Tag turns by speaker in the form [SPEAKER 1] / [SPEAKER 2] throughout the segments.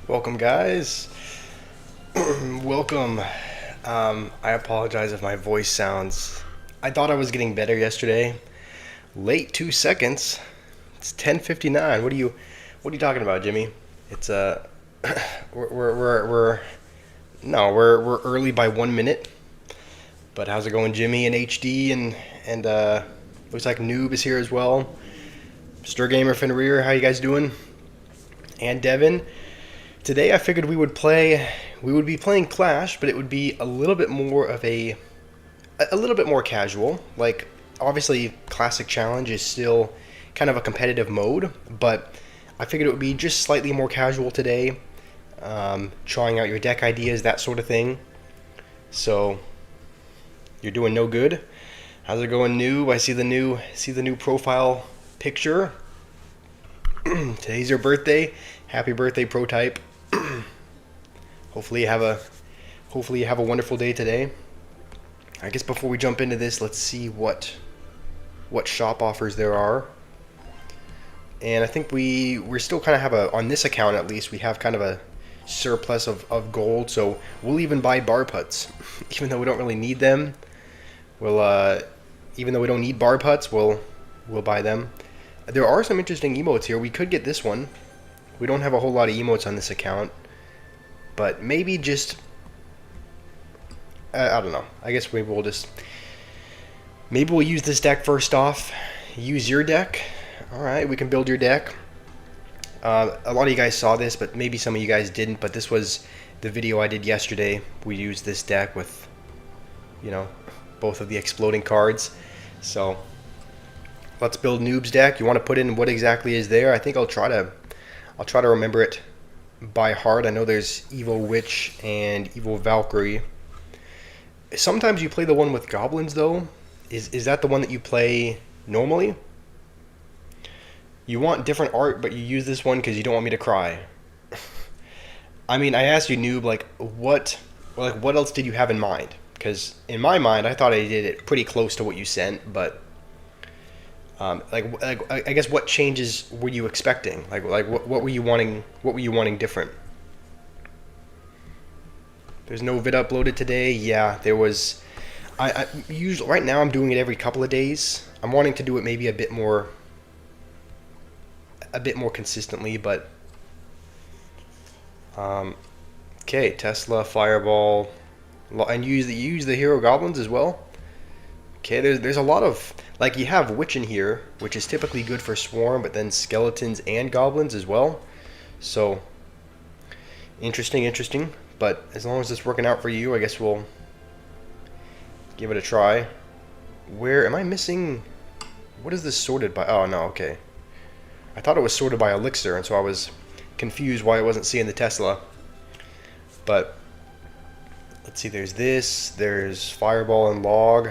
[SPEAKER 1] Welcome, guys. Welcome. I apologize if my voice sounds. I thought I was getting better yesterday. Late 2 seconds. It's 10:59. What are you talking about, Jimmy? It's we're no, we're early by 1 minute. But how's it going, Jimmy and HD and looks like Noob is here as well. Stir Gamer Fenrir, how you guys doing? And Devin. Today I figured we would be playing Clash, but it would be a little bit more of a little bit more casual. Like, obviously Classic Challenge is still kind of a competitive mode, but I figured it would be just slightly more casual today, trying out your deck ideas, that sort of thing. So, you're doing no good. How's it going, Noob? I see the new profile picture. Today's your birthday. Happy birthday, Protype. Hopefully you have a wonderful day today. I guess before we jump into this, let's see what shop offers there are. And I think we're still kind of have on this account at least, we have kind of a surplus of gold, so we'll even buy bar putts. Even though we don't really need them, even though we don't need bar putts, we'll buy them. There are some interesting emotes here. We could get this one. We don't have a whole lot of emotes on this account, but maybe just I don't know. I guess maybe we'll use this deck first off. Use your deck. All right, we can build your deck. A lot of you guys saw this, but maybe some of you guys didn't. But this was the video I did yesterday. We used this deck with, both of the exploding cards. So let's build Noob's deck. You want to put in what exactly is there? I think I'll try to remember it by heart. I know there's Evil Witch and Evil Valkyrie. Sometimes you play the one with goblins, though. Is that the one that you play normally? You want different art, but you use this one because you don't want me to cry. I mean, I asked you, Noob, what else did you have in mind? Because in my mind, I thought I did it pretty close to what you sent, but I guess what changes were you expecting? What were you wanting? What were you wanting different? There's no vid uploaded today. Yeah, there was. I usually right now I'm doing it every couple of days. I'm wanting to do it maybe a bit more consistently, but okay, Tesla, Fireball, and use the hero goblins as well. Okay, there's a lot of, you have Witch in here, which is typically good for Swarm, but then Skeletons and Goblins as well. So, interesting. But as long as it's working out for you, I guess we'll give it a try. Where, am I missing, what is this sorted by? Oh, no, okay. I thought it was sorted by Elixir, and so I was confused why I wasn't seeing the Tesla. But, let's see, there's Fireball and Log.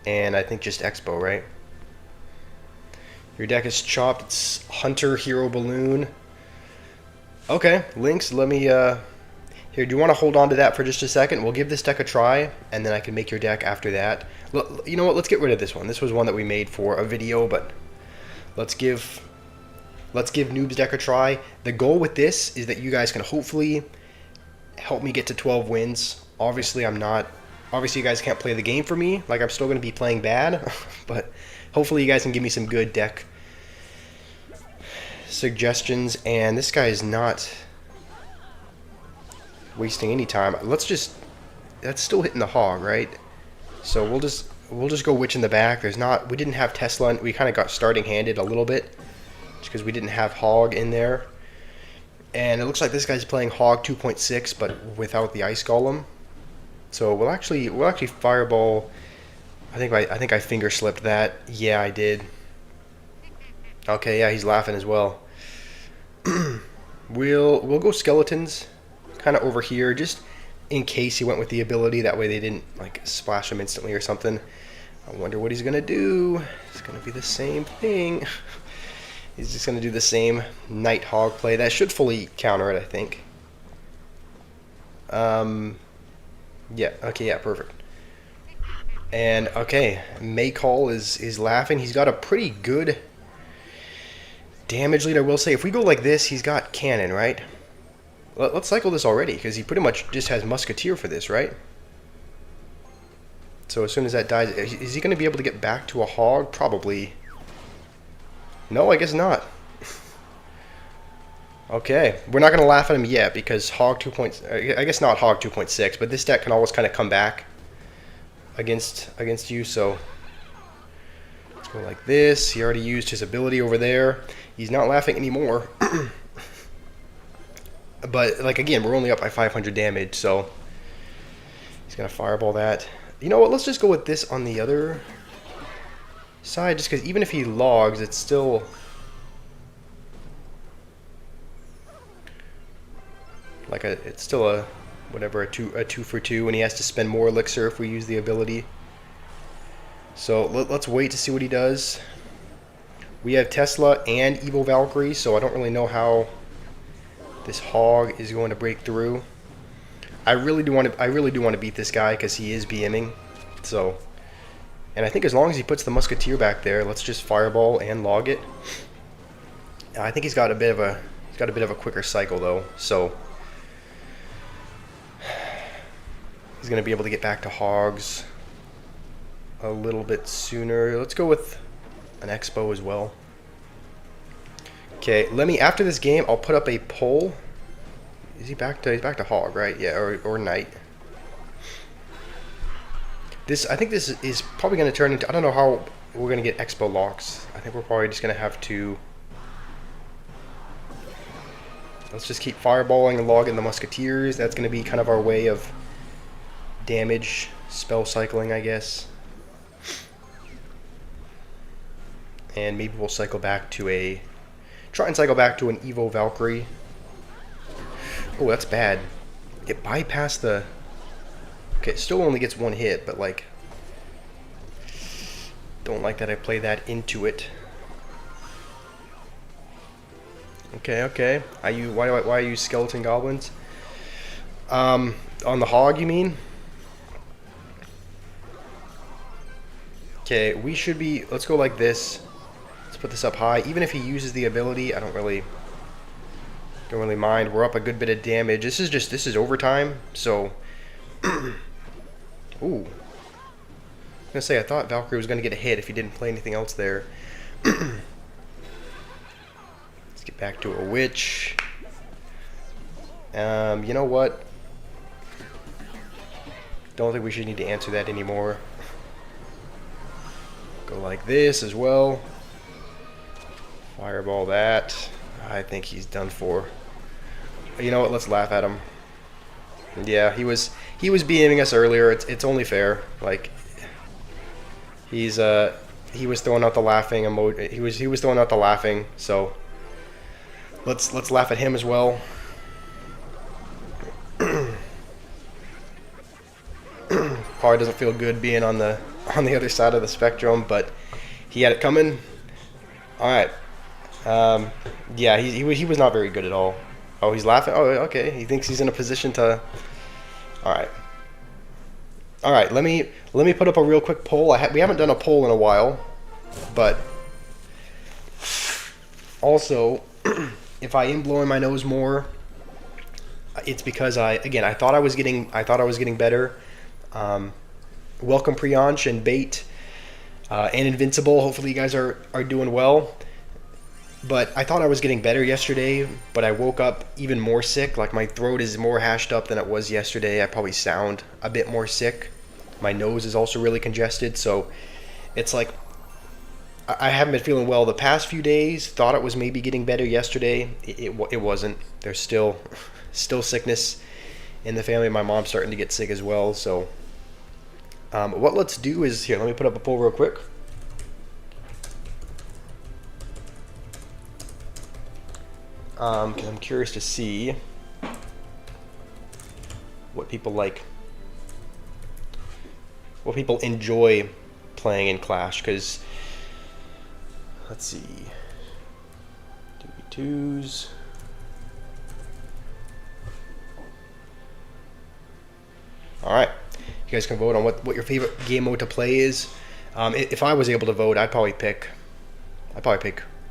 [SPEAKER 1] And I think just Expo, right? Your deck is chopped. It's Hunter, Hero, Balloon. Okay, Lynx, let me, here, do you want to hold on to that for just a second? We'll give this deck a try, and then I can make your deck after that. You know what, let's get rid of this one. This was one that we made for a video, but let's give Noob's deck a try. The goal with this is that you guys can hopefully help me get to 12 wins. Obviously, Obviously, you guys can't play the game for me. I'm still going to be playing bad. But hopefully you guys can give me some good deck suggestions. And this guy is not wasting any time. That's still hitting the hog, right? So we'll just go Witch in the back. We didn't have Tesla, and we kind of got starting handed a little bit. Just because we didn't have hog in there. And it looks like this guy's playing hog 2.6, but without the ice golem. So we'll actually Fireball. I think I finger slipped that. Yeah, I did. Okay, yeah, he's laughing as well. We'll go Skeletons, kind of over here, just in case he went with the ability. That way they didn't splash him instantly or something. I wonder what he's gonna do. It's gonna be the same thing. He's just gonna do the same Night Hog play. That should fully counter it, I think. Yeah, okay, yeah, perfect. And, okay, Maycall is laughing. He's got a pretty good damage lead, I will say. If we go like this, he's got cannon, right? Let's cycle this already, because he pretty much just has Musketeer for this, right? So as soon as that dies, is he going to be able to get back to a Hog? Probably. No, I guess not. Okay, we're not going to laugh at him yet, because Hog 2. I guess not Hog 2.6, but this deck can always kind of come back against you, so let's go like this. He already used his ability over there. He's not laughing anymore. But, like, again, we're only up by 500 damage, so he's going to fireball that. You know what, let's just go with this on the other side, just because even if he logs, it's still... it's still a, whatever, a two for two, and he has to spend more elixir if we use the ability. So let's wait to see what he does. We have Tesla and Evil Valkyrie, so I don't really know how this Hog is going to break through. I really do want to beat this guy because he is BMing. So, and I think as long as he puts the Musketeer back there, let's just fireball and log it. I think he's got a bit of a quicker cycle though, so he's going to be able to get back to Hogs a little bit sooner. Let's go with an Expo as well. Okay, after this game, I'll put up a poll. Is he back to, he's back to Hog, right? Yeah, or Knight. I think this is probably going to turn into, I don't know how we're going to get Expo locks. I think we're probably just going to have to, let's just keep fireballing and logging the Musketeers. That's going to be kind of our way of damage spell cycling, I guess. And maybe we'll cycle back to try and cycle back to an Evo Valkyrie. Oh, that's bad. It bypassed the... Okay, it still only gets one hit, but like... Don't like that I play that into it. Okay. Why I use Skeleton Goblins? On the Hog, you mean? Okay, we should be... Let's go like this. Let's put this up high. Even if he uses the ability, I don't really mind. We're up a good bit of damage. This is overtime, so... Ooh. I was gonna say, I thought Valkyrie was gonna get a hit if he didn't play anything else there. Let's get back to a Witch. You know what? Don't think we should need to answer that anymore. Go like this as well. Fireball that. I think he's done for. You know what? Let's laugh at him. Yeah, he was BMing us earlier. It's only fair. Like he was throwing out the laughing emoji. He was throwing out the laughing. So let's laugh at him as well. Probably doesn't feel good being on the other side of the spectrum, but he had it coming. All right. Yeah, he was not very good at all. Oh, he's laughing. Oh, okay. He thinks he's in a position to. All right. Let me put up a real quick poll. We haven't done a poll in a while, but also, if I am blowing my nose more, it's because I thought I was getting better. Welcome Priyansh and Bait and Invincible. Hopefully you guys are doing well. But I thought I was getting better yesterday, but I woke up even more sick. Like my throat is more hashed up than it was yesterday. I probably sound a bit more sick. My nose is also really congested, so it's like I haven't been feeling well the past few days. Thought it was maybe getting better yesterday. It wasn't. There's still sickness in the family. My mom's starting to get sick as well, so what let's do is, here, let me put up a poll real quick. I'm curious to see what people like, what people enjoy playing in Clash, because, let's see, 2v2s. Alright, you guys can vote on what your favorite game mode to play is. If I was able to vote, I'd probably pick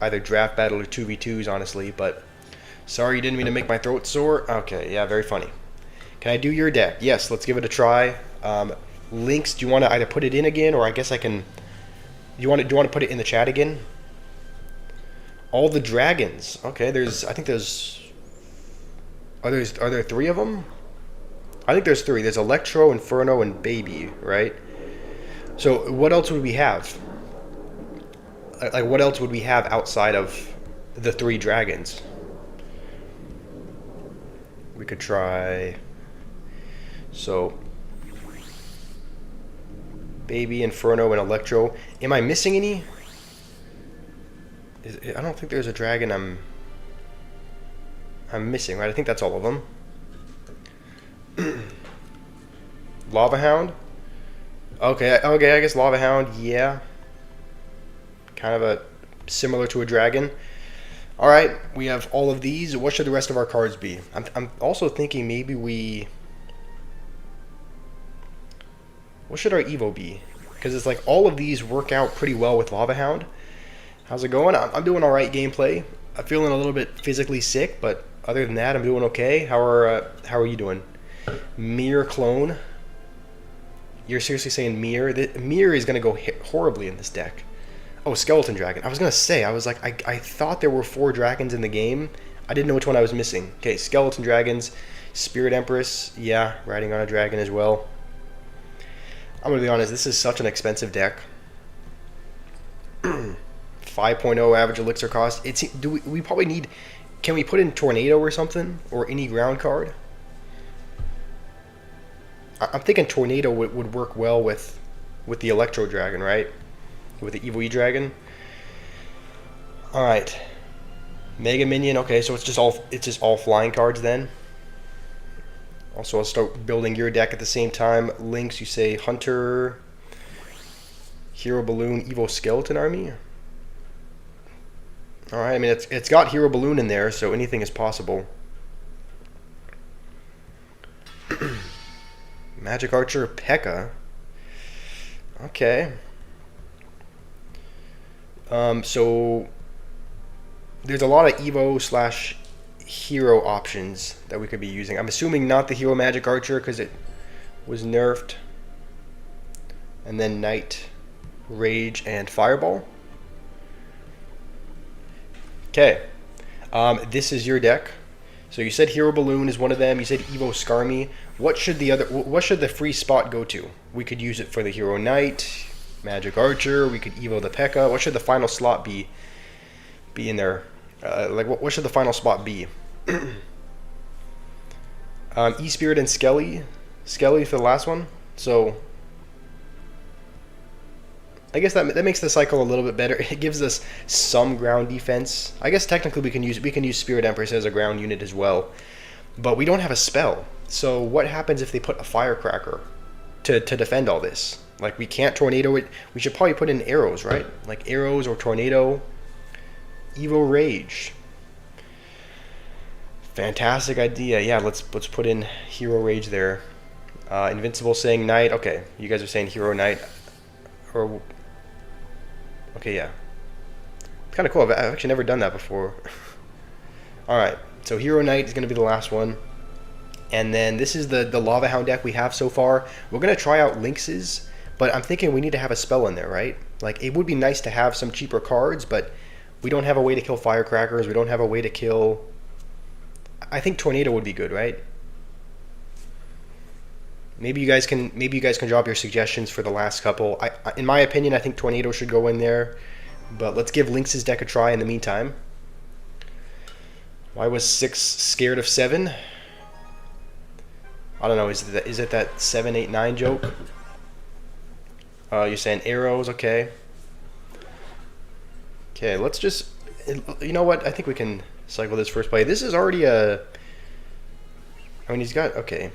[SPEAKER 1] either Draft Battle or 2v2s, honestly, but Sorry, you didn't mean to make my throat sore. Okay, yeah, very funny. Can I do your deck? Yes, let's give it a try. Links, do you want to either put it in again, or I guess I can... Do you want to put it in the chat again? All the dragons. Okay, I think there's... Are there 3 of them? I think there's 3. There's Electro, Inferno, and Baby, right? So what else would we have? Like, what else would we have outside of the 3 dragons? We could try... So... Baby, Inferno, and Electro. Am I missing any? I don't think there's a dragon I'm missing, right? I think that's all of them. Lava Hound? Okay, I guess Lava Hound, yeah. Kind of similar to a dragon. Alright, we have all of these. What should the rest of our cards be? I'm also thinking maybe what should our Evo be? Because it's like all of these work out pretty well with Lava Hound. How's it going? I'm doing alright gameplay. I'm feeling a little bit physically sick, but other than that, I'm doing okay. How are you doing? Mirror Clone. You're seriously saying Mirror? Mirror is going to go horribly in this deck. Oh, Skeleton Dragon. I was going to say, I thought there were 4 dragons in the game. I didn't know which one I was missing. Okay, Skeleton Dragons. Spirit Empress. Yeah, riding on a dragon as well. I'm going to be honest, this is such an expensive deck. 5.0 average elixir cost. We probably need... Can we put in Tornado or something? Or any ground card? I'm thinking Tornado would work well with the Electro Dragon, right? With the Evo E Dragon. Alright. Mega Minion, okay, so it's just all flying cards then. Also, I'll start building your deck at the same time. Links, you say Hunter, Hero Balloon, Evo Skeleton Army. Alright, I mean, it's got Hero Balloon in there, so anything is possible. Magic Archer, P.E.K.K.A. Okay. So there's a lot of Evo / Hero options that we could be using. I'm assuming not the Hero Magic Archer because it was nerfed. And then Knight, Rage, and Fireball. Okay. This is your deck. So you said Hero Balloon is one of them. You said Evo Skarmy. What should the free spot go to? We could use it for the Hero Knight, Magic Archer. We could Evo the P.E.K.K.A. What should the final slot be in there? What should the final spot be? E-Spirit and Skelly for the last one. So I guess that makes the cycle a little bit better. It gives us some ground defense. I guess technically we can use Spirit Empress as a ground unit as well, but we don't have a spell. So what happens if they put a Firecracker to defend all this? Like, we can't Tornado it. We should probably put in arrows, right? Like arrows or Tornado. Evo Rage. Fantastic idea. Yeah, let's put in Hero Rage there. Invincible saying Knight. Okay, you guys are saying Hero Knight. Or okay, yeah. Kind of cool. I've actually never done that before. Alright, so Hero Knight is going to be the last one. And then this is the Lava Hound deck we have so far. We're going to try out Lynx's, but I'm thinking we need to have a spell in there, right? Like, it would be nice to have some cheaper cards, but we don't have a way to kill Firecrackers. We don't have a way to kill... I think Tornado would be good, right? Maybe you guys can drop your suggestions for the last couple. In my opinion, I think Tornado should go in there, but let's give Lynx's deck a try in the meantime. Why was 6 scared of 7? I don't know. Is it that 7, 8, 9 joke? You're saying arrows, okay. Okay, let's just... You know what? I think we can cycle this first play. This is already a... I mean, he's got... Okay.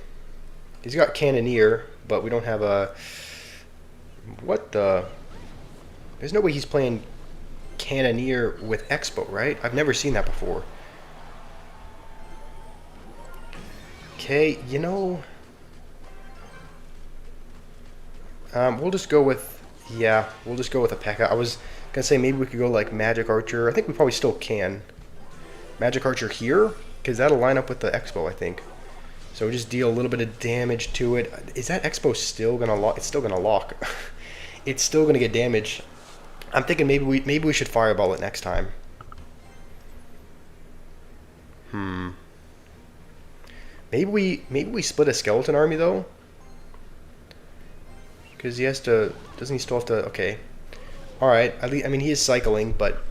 [SPEAKER 1] He's got Cannoneer, but we don't have a... What the... There's no way he's playing Cannoneer with Expo, right? I've never seen that before. Okay, you know... we'll just go with... Yeah, we'll just go with a P.E.K.K.A. I was gonna say maybe we could go like Magic Archer. I think we probably still can. Magic Archer here, because that'll line up with the Expo, I think. So we just deal a little bit of damage to it. Is that Expo still gonna lock? It's still gonna lock. It's still gonna get damage. I'm thinking maybe we should fireball it next time. Maybe we split a skeleton army though. Because he has to. Doesn't he still have to? Okay. All right. At least, I mean, he is cycling, but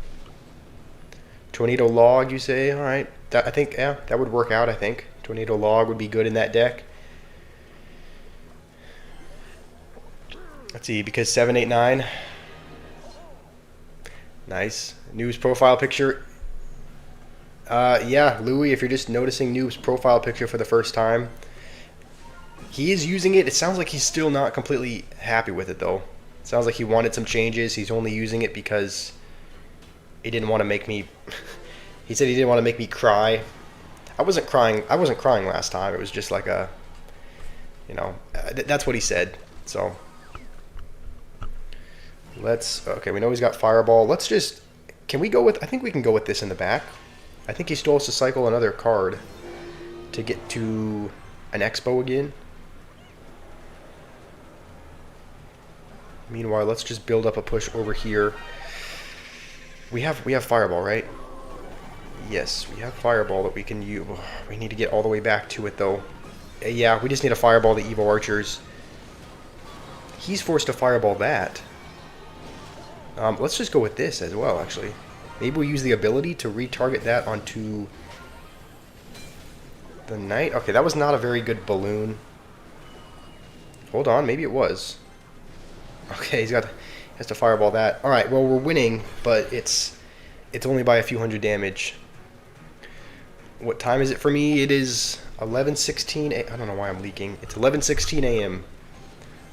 [SPEAKER 1] tornado log. You say? All right. I think that would work out. I think tornado log would be good in that deck. Let's see, because 789. Nice. Noob's profile picture. Yeah, Louis, if you're just noticing Noob's profile picture for the first time, he is using it. It sounds like he's still not completely happy with it, though. It sounds like he wanted some changes. He's only using it because he didn't want to make me... He said he didn't want to make me cry. I wasn't crying last time. It was just like a... You know, that's what he said. So... Okay, we know he's got Fireball. Let's just... Can we go with... I think we can go with this in the back. I think he still has to cycle another card to get to an Expo again. Meanwhile, let's just build up a push over here. We have Fireball, right? Yes, we have Fireball that we can use. We need to get all the way back to it, though. Yeah, we just need to Fireball the Evo Archers. He's forced to Fireball that. Let's just go with this as well, actually. Maybe we use the ability to retarget that onto the Knight. Okay, that was not a very good balloon. Hold on, maybe it was. Okay, has to Fireball that. All right, well, we're winning, but it's only by a few hundred damage. What time is it for me? It is 11:16. I don't know why I'm leaking. It's 11:16 a.m.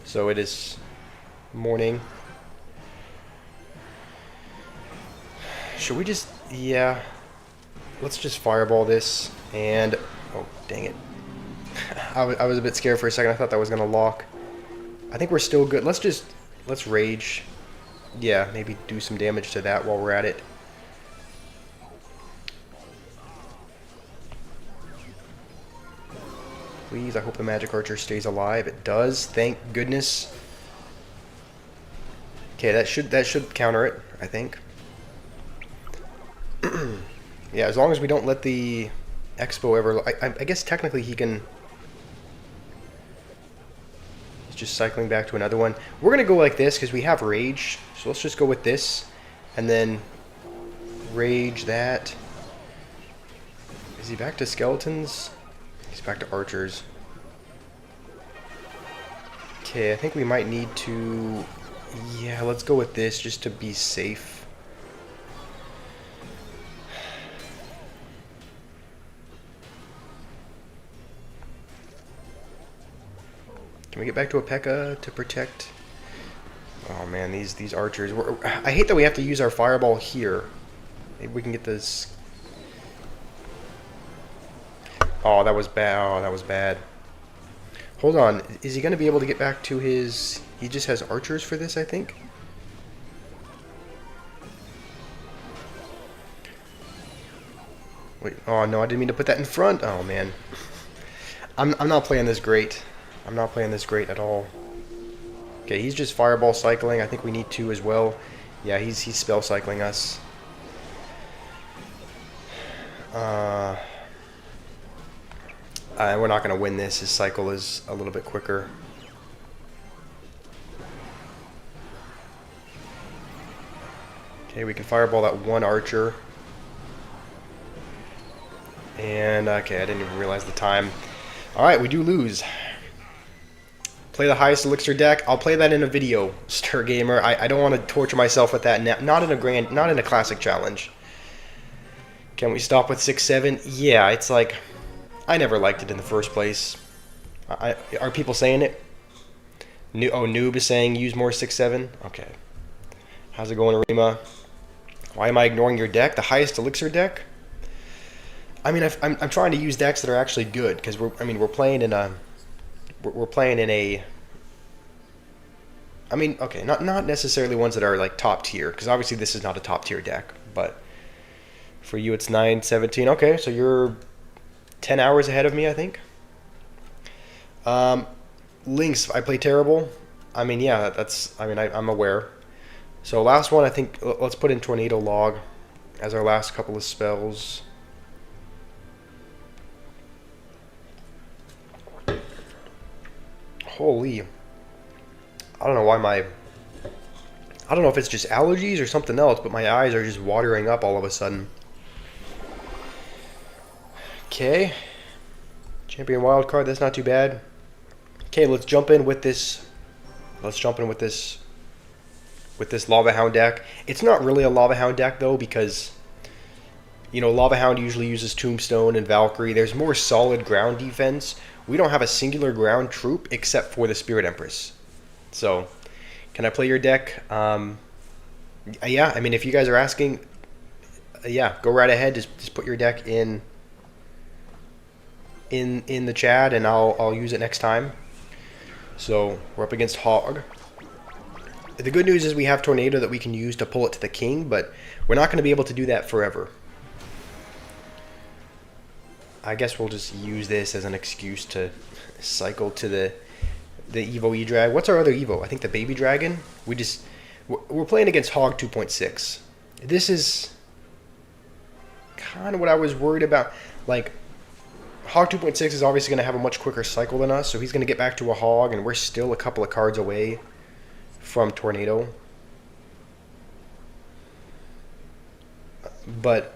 [SPEAKER 1] So it is morning. Should we just... Yeah. Let's just Fireball this. And... Oh, dang it. I was a bit scared for a second. I thought that was going to lock. I think we're still good. Let's Rage. Yeah, maybe do some damage to that while we're at it. Please, I hope the Magic Archer stays alive. It does. Thank goodness. Okay, that should counter it, I think. Yeah, as long as we don't let the Expo ever... I guess technically he can... He's just cycling back to another one. We're going to go like this because we have Rage. So let's just go with this. And then Rage that. Is he back to Skeletons? He's back to Archers. Okay, I think we might need to... Yeah, let's go with this just to be safe. Can we get back to a P.E.K.K.A. to protect? Oh man, these archers. I hate that we have to use our Fireball here. Maybe we can get this. Oh, that was bad. Oh, that was bad. Hold on. Is he going to be able to get back to his... He just has archers for this, I think? Wait. Oh, no, I didn't mean to put that in front. Oh, man. I'm not playing this great. I'm not playing this great at all. Okay, he's just Fireball cycling. I think we need to as well. Yeah, he's spell cycling us. We're not going to win this. His cycle is a little bit quicker. Okay, we can Fireball that one archer. And, okay, I didn't even realize the time. Alright, we do lose. Play the highest elixir deck. I'll play that in a video, Stir Gamer. I don't want to torture myself with that. Not in a classic challenge. Can we stop with 6-7? Yeah, it's like I never liked it in the first place. Are people saying it? Noob is saying use more 6-7. Okay. How's it going, Arima? Why am I ignoring your deck? The highest elixir deck? I mean, I'm trying to use decks that are actually good because we're playing in a. We're playing in a... I mean, okay, not necessarily ones that are like top tier, because obviously this is not a top tier deck, but For you, it's 9:17. Okay, so you're 10 hours ahead of me, I think. Links, I play terrible. I mean, yeah, that's. I mean, I'm aware. So last one, I think. Let's put in Tornado Log as our last couple of spells. Holy. I don't know why my. I don't know if it's just allergies or something else, but my eyes are just watering up all of a sudden. Okay. Champion wildcard, that's not too bad. Okay, let's jump in with this. Let's jump in with this. With this Lava Hound deck. It's not really a Lava Hound deck though, because Lava Hound usually uses Tombstone and Valkyrie. There's more solid ground defense. We don't have a singular ground troop except for the Spirit Empress. So, can I play your deck? Yeah, I mean, if you guys are asking, yeah, go right ahead. Just put your deck in the chat, and I'll use it next time. So we're up against Hog. The good news is we have Tornado that we can use to pull it to the king, but we're not going to be able to do that forever. I guess we'll just use this as an excuse to cycle to the Evo E-Drag. What's our other Evo? I think the Baby Dragon. We're playing against Hog 2.6. This is kind of what I was worried about. Like, Hog 2.6 is obviously going to have a much quicker cycle than us, so he's going to get back to a Hog, and we're still a couple of cards away from Tornado. But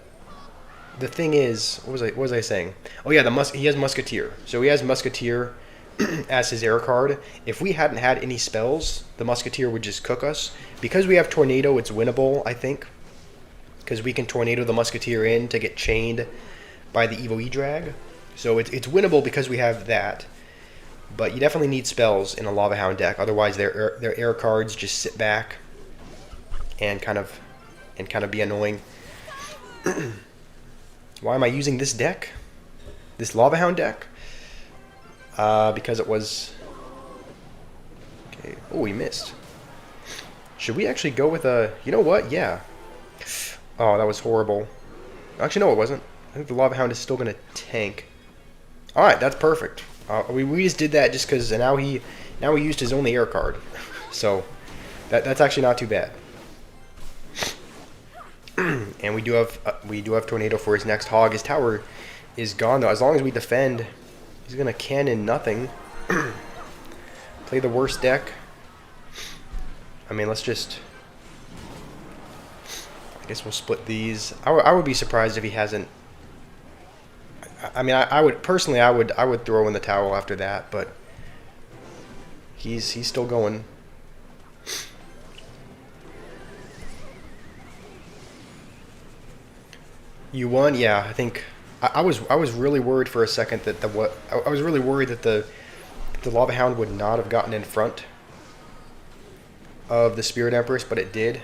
[SPEAKER 1] the thing is, what was I saying? Oh yeah, he has Musketeer. So he has Musketeer as his air card. If we hadn't had any spells, the Musketeer would just cook us. Because we have Tornado, it's winnable, I think. Because we can Tornado the Musketeer in to get chained by the Evo E-Drag. So it's winnable because we have that. But you definitely need spells in a Lava Hound deck. Otherwise, their air cards just sit back and kind of be annoying. Why am I using this deck? This Lava Hound deck? Because it was... Okay. Oh, we missed. Should we actually go with a... You know what? Yeah. Oh, that was horrible. Actually, no, it wasn't. I think the Lava Hound is still going to tank. Alright, that's perfect. We just did that just because now he used his only air card. So, that's actually not too bad. And we do have Tornado for his next Hog. His tower is gone though. As long as we defend, he's gonna cannon nothing. Play the worst deck. I mean, let's just. I guess we'll split these. I would be surprised if he hasn't. I mean, I would personally, I would throw in the towel after that, but he's still going. You won, yeah. I think I was really worried for a second that I was really worried that the Lava Hound would not have gotten in front of the Spirit Empress, but it did.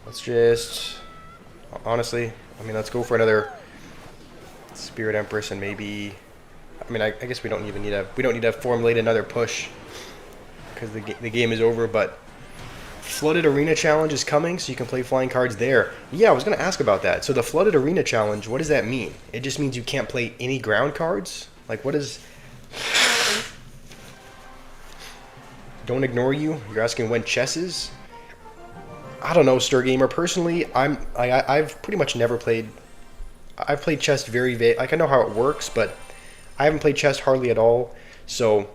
[SPEAKER 1] Let's just honestly, I mean, let's go for another Spirit Empress and maybe. I mean, I guess we don't even need to formulate another push because the game is over, but. Flooded Arena Challenge is coming, so you can play flying cards there. Yeah, I was going to ask about that. So the Flooded Arena Challenge, what does that mean? It just means you can't play any ground cards? Like, what is... Don't ignore you? You're asking when chess is? I don't know, Stir Gamer. Personally, I've pretty much never played... I've played chess very vague. Like, I know how it works, but I haven't played chess hardly at all. So...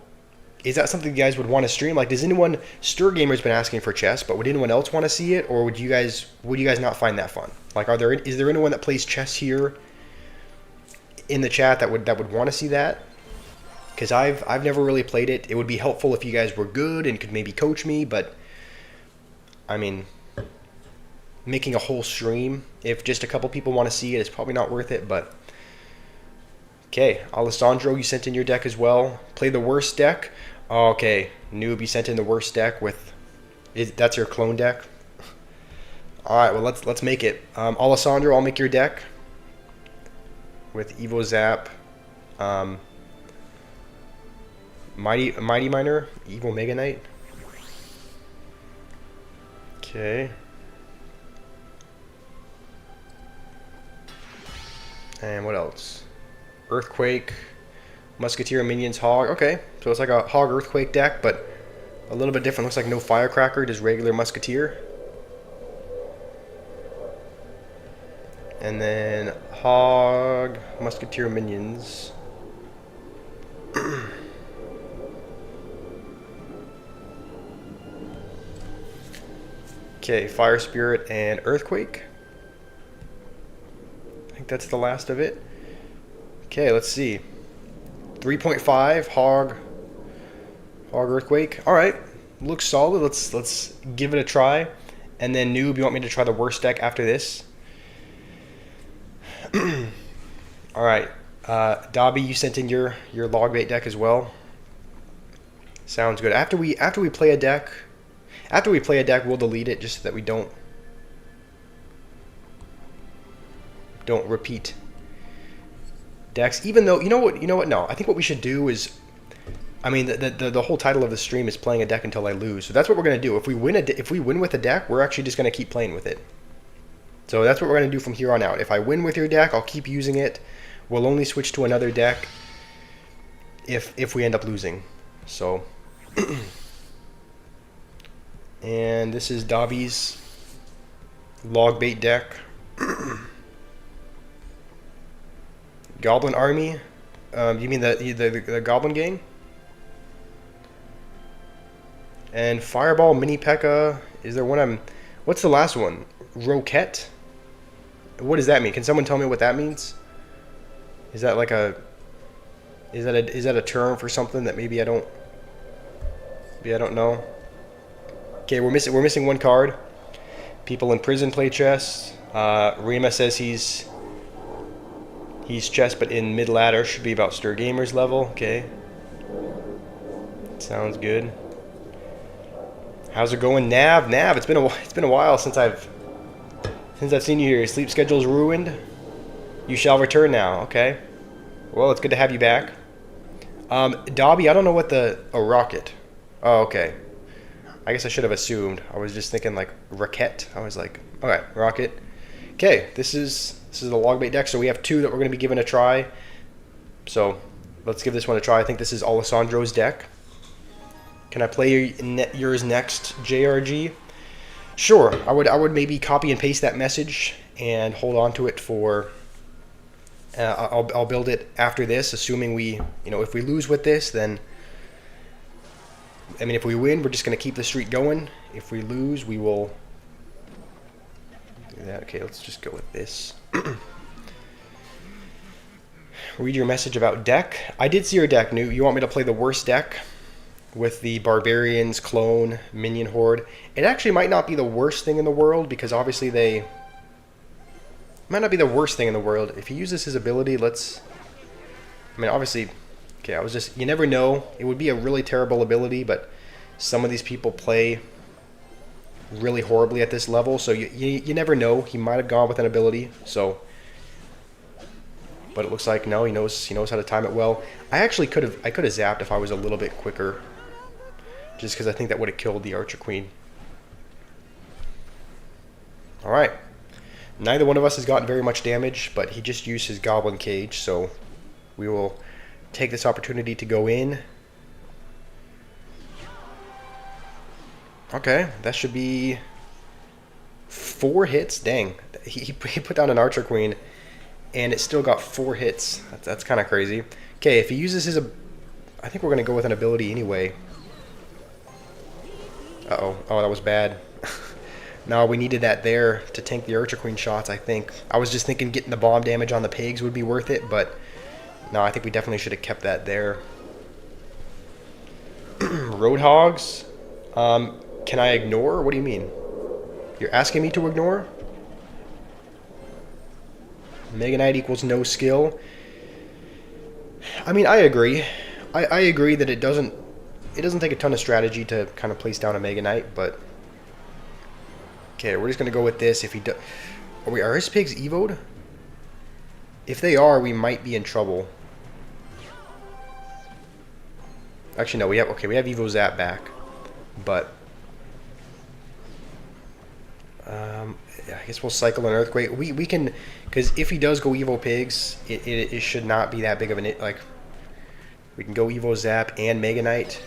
[SPEAKER 1] Is that something you guys would want to stream? Like, does anyone... Stir Gamer's been asking for chess, but would anyone else want to see it? Or would you guys not find that fun? Like, is there anyone that plays chess here in the chat that would want to see that? Because I've never really played it. It would be helpful if you guys were good and could maybe coach me, but... I mean... Making a whole stream, if just a couple people want to see it, it's probably not worth it, but... Okay, Alessandro, you sent in your deck as well. Play the worst deck. Oh, okay, Noob, you sent in the worst deck with... That's your clone deck? Alright, well, let's make it. Alessandro, I'll make your deck. With Evo Zap. Mighty Miner. Evo Mega Knight. Okay. And what else? Earthquake, Musketeer, Minions, Hog. Okay, so it's like a Hog Earthquake deck, but a little bit different. Looks like no Firecracker, just regular Musketeer. And then Hog, Musketeer, Minions. Okay, Fire Spirit and Earthquake. I think that's the last of it. Okay, let's see. 3.5 Hog Earthquake. All right, looks solid. Let's give it a try. And then Noob, you want me to try the worst deck after this? All right, Dobby, you sent in your log bait deck as well. Sounds good. After we play a deck, we'll delete it just so that we don't repeat decks. Even though you know what? No, I think what we should do is, I mean, the whole title of the stream is playing a deck until I lose. So that's what we're gonna do. If we win with a deck, we're actually just gonna keep playing with it. So that's what we're gonna do from here on out. If I win with your deck, I'll keep using it. We'll only switch to another deck if we end up losing. So, and this is Dobby's log bait deck. Goblin Army. You mean the Goblin Gang? And Fireball, Mini P.E.K.K.A. Is there one what's the last one? Roquette? What does that mean? Can someone tell me what that means? Is that like is that a term for something that maybe I don't know? Okay, we're missing one card. People in prison play chess. Rima says he's chess, but in mid ladder. Should be about Stir Gamers level. Okay, sounds good. How's it going, Nav? Nav, it's been a while since I've seen you here. Your sleep schedule's ruined. You shall return now. Okay. Well, it's good to have you back. Dobby, I don't know what a rocket. Oh, okay. I guess I should have assumed. I was just thinking like raquette. I was like, okay, rocket. Okay, this is the log bait deck. So we have two that we're going to be giving a try. So let's give this one a try. I think this is Alessandro's deck. Can I play yours next, JRG? Sure. I would maybe copy and paste that message and hold on to it for. I'll build it after this, assuming if we lose with this, then. I mean, if we win, we're just going to keep the streak going. If we lose, we will do that. Okay, let's just go with this. Read your message about deck. I did see your deck, New. You want me to play the worst deck with the Barbarians, Clone, Minion Horde? It actually might not be the worst thing in the world, because obviously they... might not be the worst thing in the world. If he uses his ability, let's... I mean, obviously... Okay, I was just... You never know. It would be a really terrible ability, but some of these people play really horribly at this level, so you never know. He might have gone with an ability, so... But it looks like, no, he knows how to time it well. I actually could have zapped if I was a little bit quicker, just because I think that would have killed the Archer Queen. Alright. Neither one of us has gotten very much damage, but he just used his Goblin Cage, so we will take this opportunity to go in. Okay, that should be 4 hits. Dang. He put down an Archer Queen, and it still got 4 hits. That's kind of crazy. Okay, if he uses his... I think we're going to go with an ability anyway. Uh-oh. Oh, that was bad. No, we needed that there to tank the Archer Queen shots, I think. I was just thinking getting the bomb damage on the pigs would be worth it, but... No, I think we definitely should have kept that there. Roadhogs? Can I ignore? What do you mean? You're asking me to ignore? Mega Knight equals no skill. I mean, I agree. I agree that it doesn't take a ton of strategy to kind of place down a Mega Knight, but... Okay, we're just going to go with this. If he does... Are his pigs evoed? If they are, we might be in trouble. Actually, no, we have Evo Zap back. But... I guess we'll cycle an Earthquake. We can, because if he does go Evo Pigs, it should not be that big of an like. We can go Evo Zap and Mega Knight.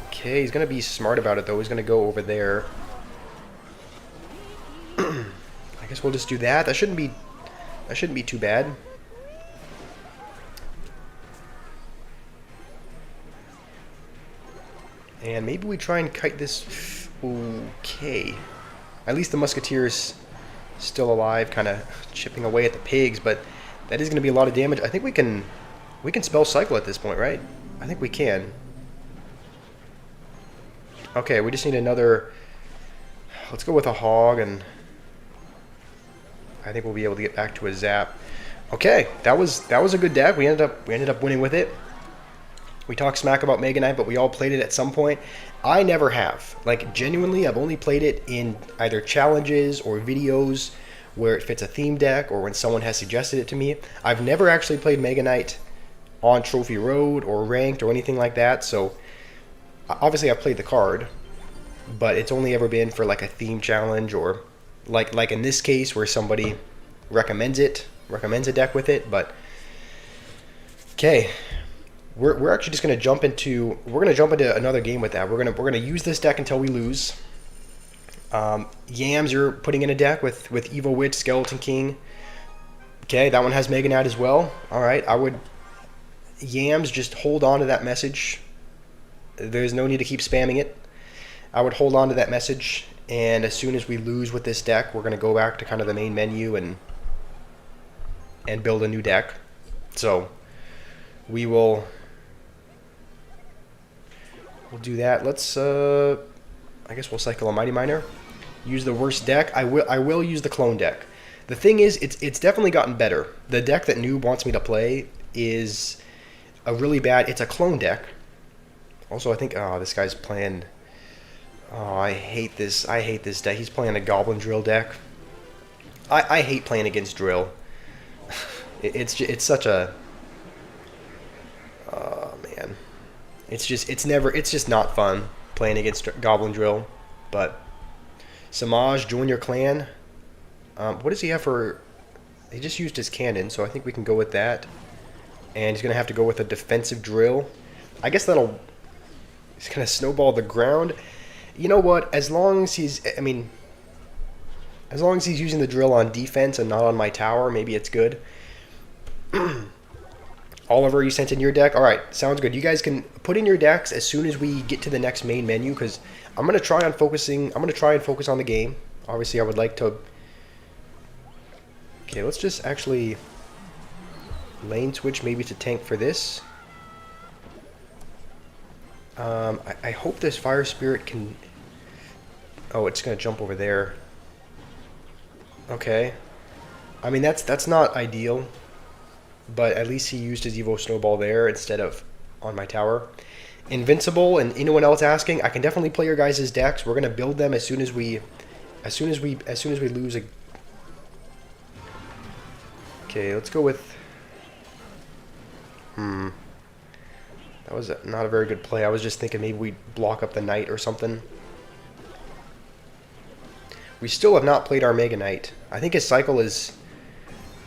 [SPEAKER 1] Okay, he's gonna be smart about it though. He's gonna go over there. I guess we'll just do that. That shouldn't be too bad. And maybe we try and kite this. Okay. At least the Musketeer's still alive, kind of chipping away at the pigs, but that is going to be a lot of damage. I think we can spell cycle at this point, right? I think we can. Okay, we just need another. Let's go with a hog, and I think we'll be able to get back to a zap. Okay, that was a good deck. We ended up winning with it. We talked smack about Mega Knight, but we all played it at some point. I never have. Like, genuinely, I've only played it in either challenges or videos where it fits a theme deck or when someone has suggested it to me. I've never actually played Mega Knight on Trophy Road or Ranked or anything like that, so obviously I've played the card, but it's only ever been for like a theme challenge or like in this case where somebody recommends a deck with it. But okay. We're actually just gonna jump into another game with that. We're gonna use this deck until we lose. Yams, you're putting in a deck with Evo Witch, Skeleton King. Okay, that one has Mega Knight as well. All right, I would Yams just hold on to that message. There's no need to keep spamming it. I would hold on to that message, and as soon as we lose with this deck, we're gonna go back to kind of the main menu and build a new deck. So we'll do that. Let's I guess we'll cycle a Mighty Miner. Use the worst deck. I will use the clone deck. The thing is, it's definitely gotten better. The deck that Noob wants me to play is a really bad. It's a clone deck. Also, I think this guy's playing. Oh, I hate this. I hate this deck. He's playing a Goblin Drill deck. I hate playing against Drill. It's such a. Oh man, it's just not fun playing against Goblin Drill. But Samaj, join your clan. What does he have for? He just used his cannon, so I think we can go with that. And he's gonna have to go with a defensive drill. I guess that'll. He's gonna snowball the ground. You know what? As long as he's using the drill on defense and not on my tower, maybe it's good. Oliver, you sent in your deck. All right, sounds good. You guys can put in your decks as soon as we get to the next main menu, because I'm gonna try and focus on the game. Obviously, I would like to. Okay, let's just actually lane switch maybe to tank for this. I hope this Fire Spirit can. Oh, it's gonna jump over there. Okay. I mean that's not ideal. But at least he used his Evo Snowball there instead of on my tower. Invincible, and anyone else asking, I can definitely play your guys' decks. We're gonna build them as soon as we lose a. Okay, let's go with. That was not a very good play. I was just thinking maybe we'd block up the Knight or something. We still have not played our Mega Knight. I think his cycle is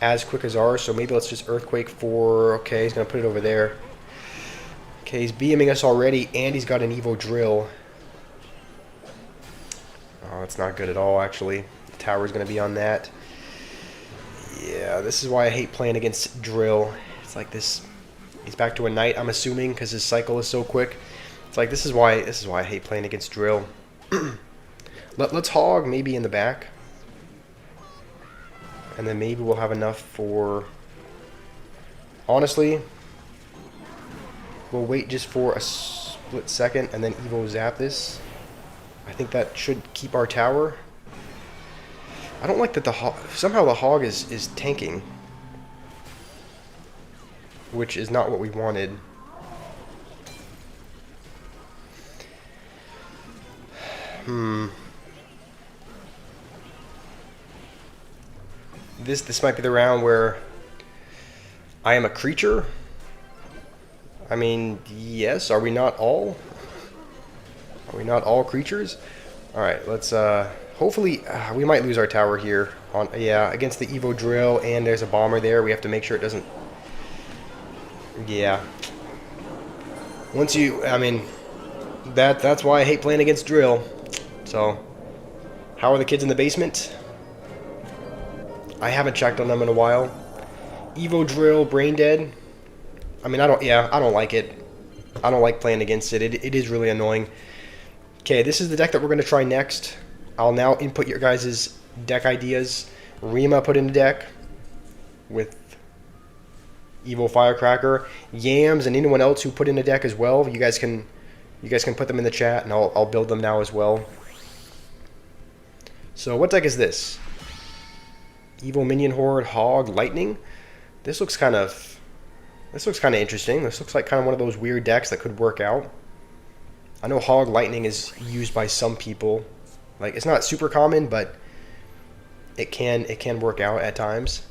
[SPEAKER 1] as quick as ours, so maybe let's just Earthquake for. Okay, he's gonna put it over there. Okay, he's BMing us already, and he's got an Evo Drill. Oh, that's not good at all, actually. The tower's gonna be on that. Yeah, this is why I hate playing against Drill. It's like this. He's back to a Knight, I'm assuming, because his cycle is so quick. It's like this is why I hate playing against Drill. Let's hog maybe in the back. And then maybe we'll have enough for. Honestly, we'll wait just for a split second and then Evo Zap this. I think that should keep our tower. I don't like that somehow the hog is tanking, which is not what we wanted. This might be the round where I am a creature. I mean, yes, are we not all? Are we not all creatures? All right, let's hopefully we might lose our tower here on yeah, against the Evo drill, and there's a bomber there. We have to make sure it doesn't. Yeah. Once you, I mean, that's why I hate playing against drill. So, how are the kids in the basement? I haven't checked on them in a while. Evo drill, brain dead. I mean, I don't like it. I don't like playing against it. It is really annoying. Okay, this is the deck that we're going to try next. I'll now input your guys' deck ideas. Rima put in the deck with Evo Firecracker. Yams and anyone else who put in a deck as well. You guys can put them in the chat, and I'll build them now as well. So what deck is this? Evo Minion Horde, Hog, Lightning. This looks kind of interesting. This looks like kind of one of those weird decks that could work out. I know Hog Lightning is used by some people. Like, it's not super common, but it can work out at times.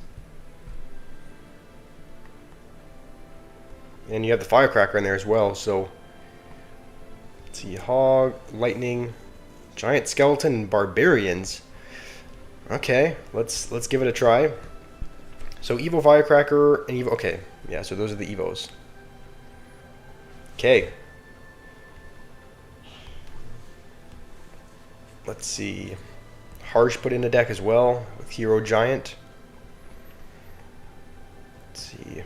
[SPEAKER 1] And you have the Firecracker in there as well, so let's see, Hog, Lightning, Giant Skeleton, and Barbarians. Okay, let's give it a try. So Evo Firecracker and Evo. Okay, yeah. So those are the Evos. Okay. Let's see. Harsh put in a deck as well with Hero Giant. Let's see.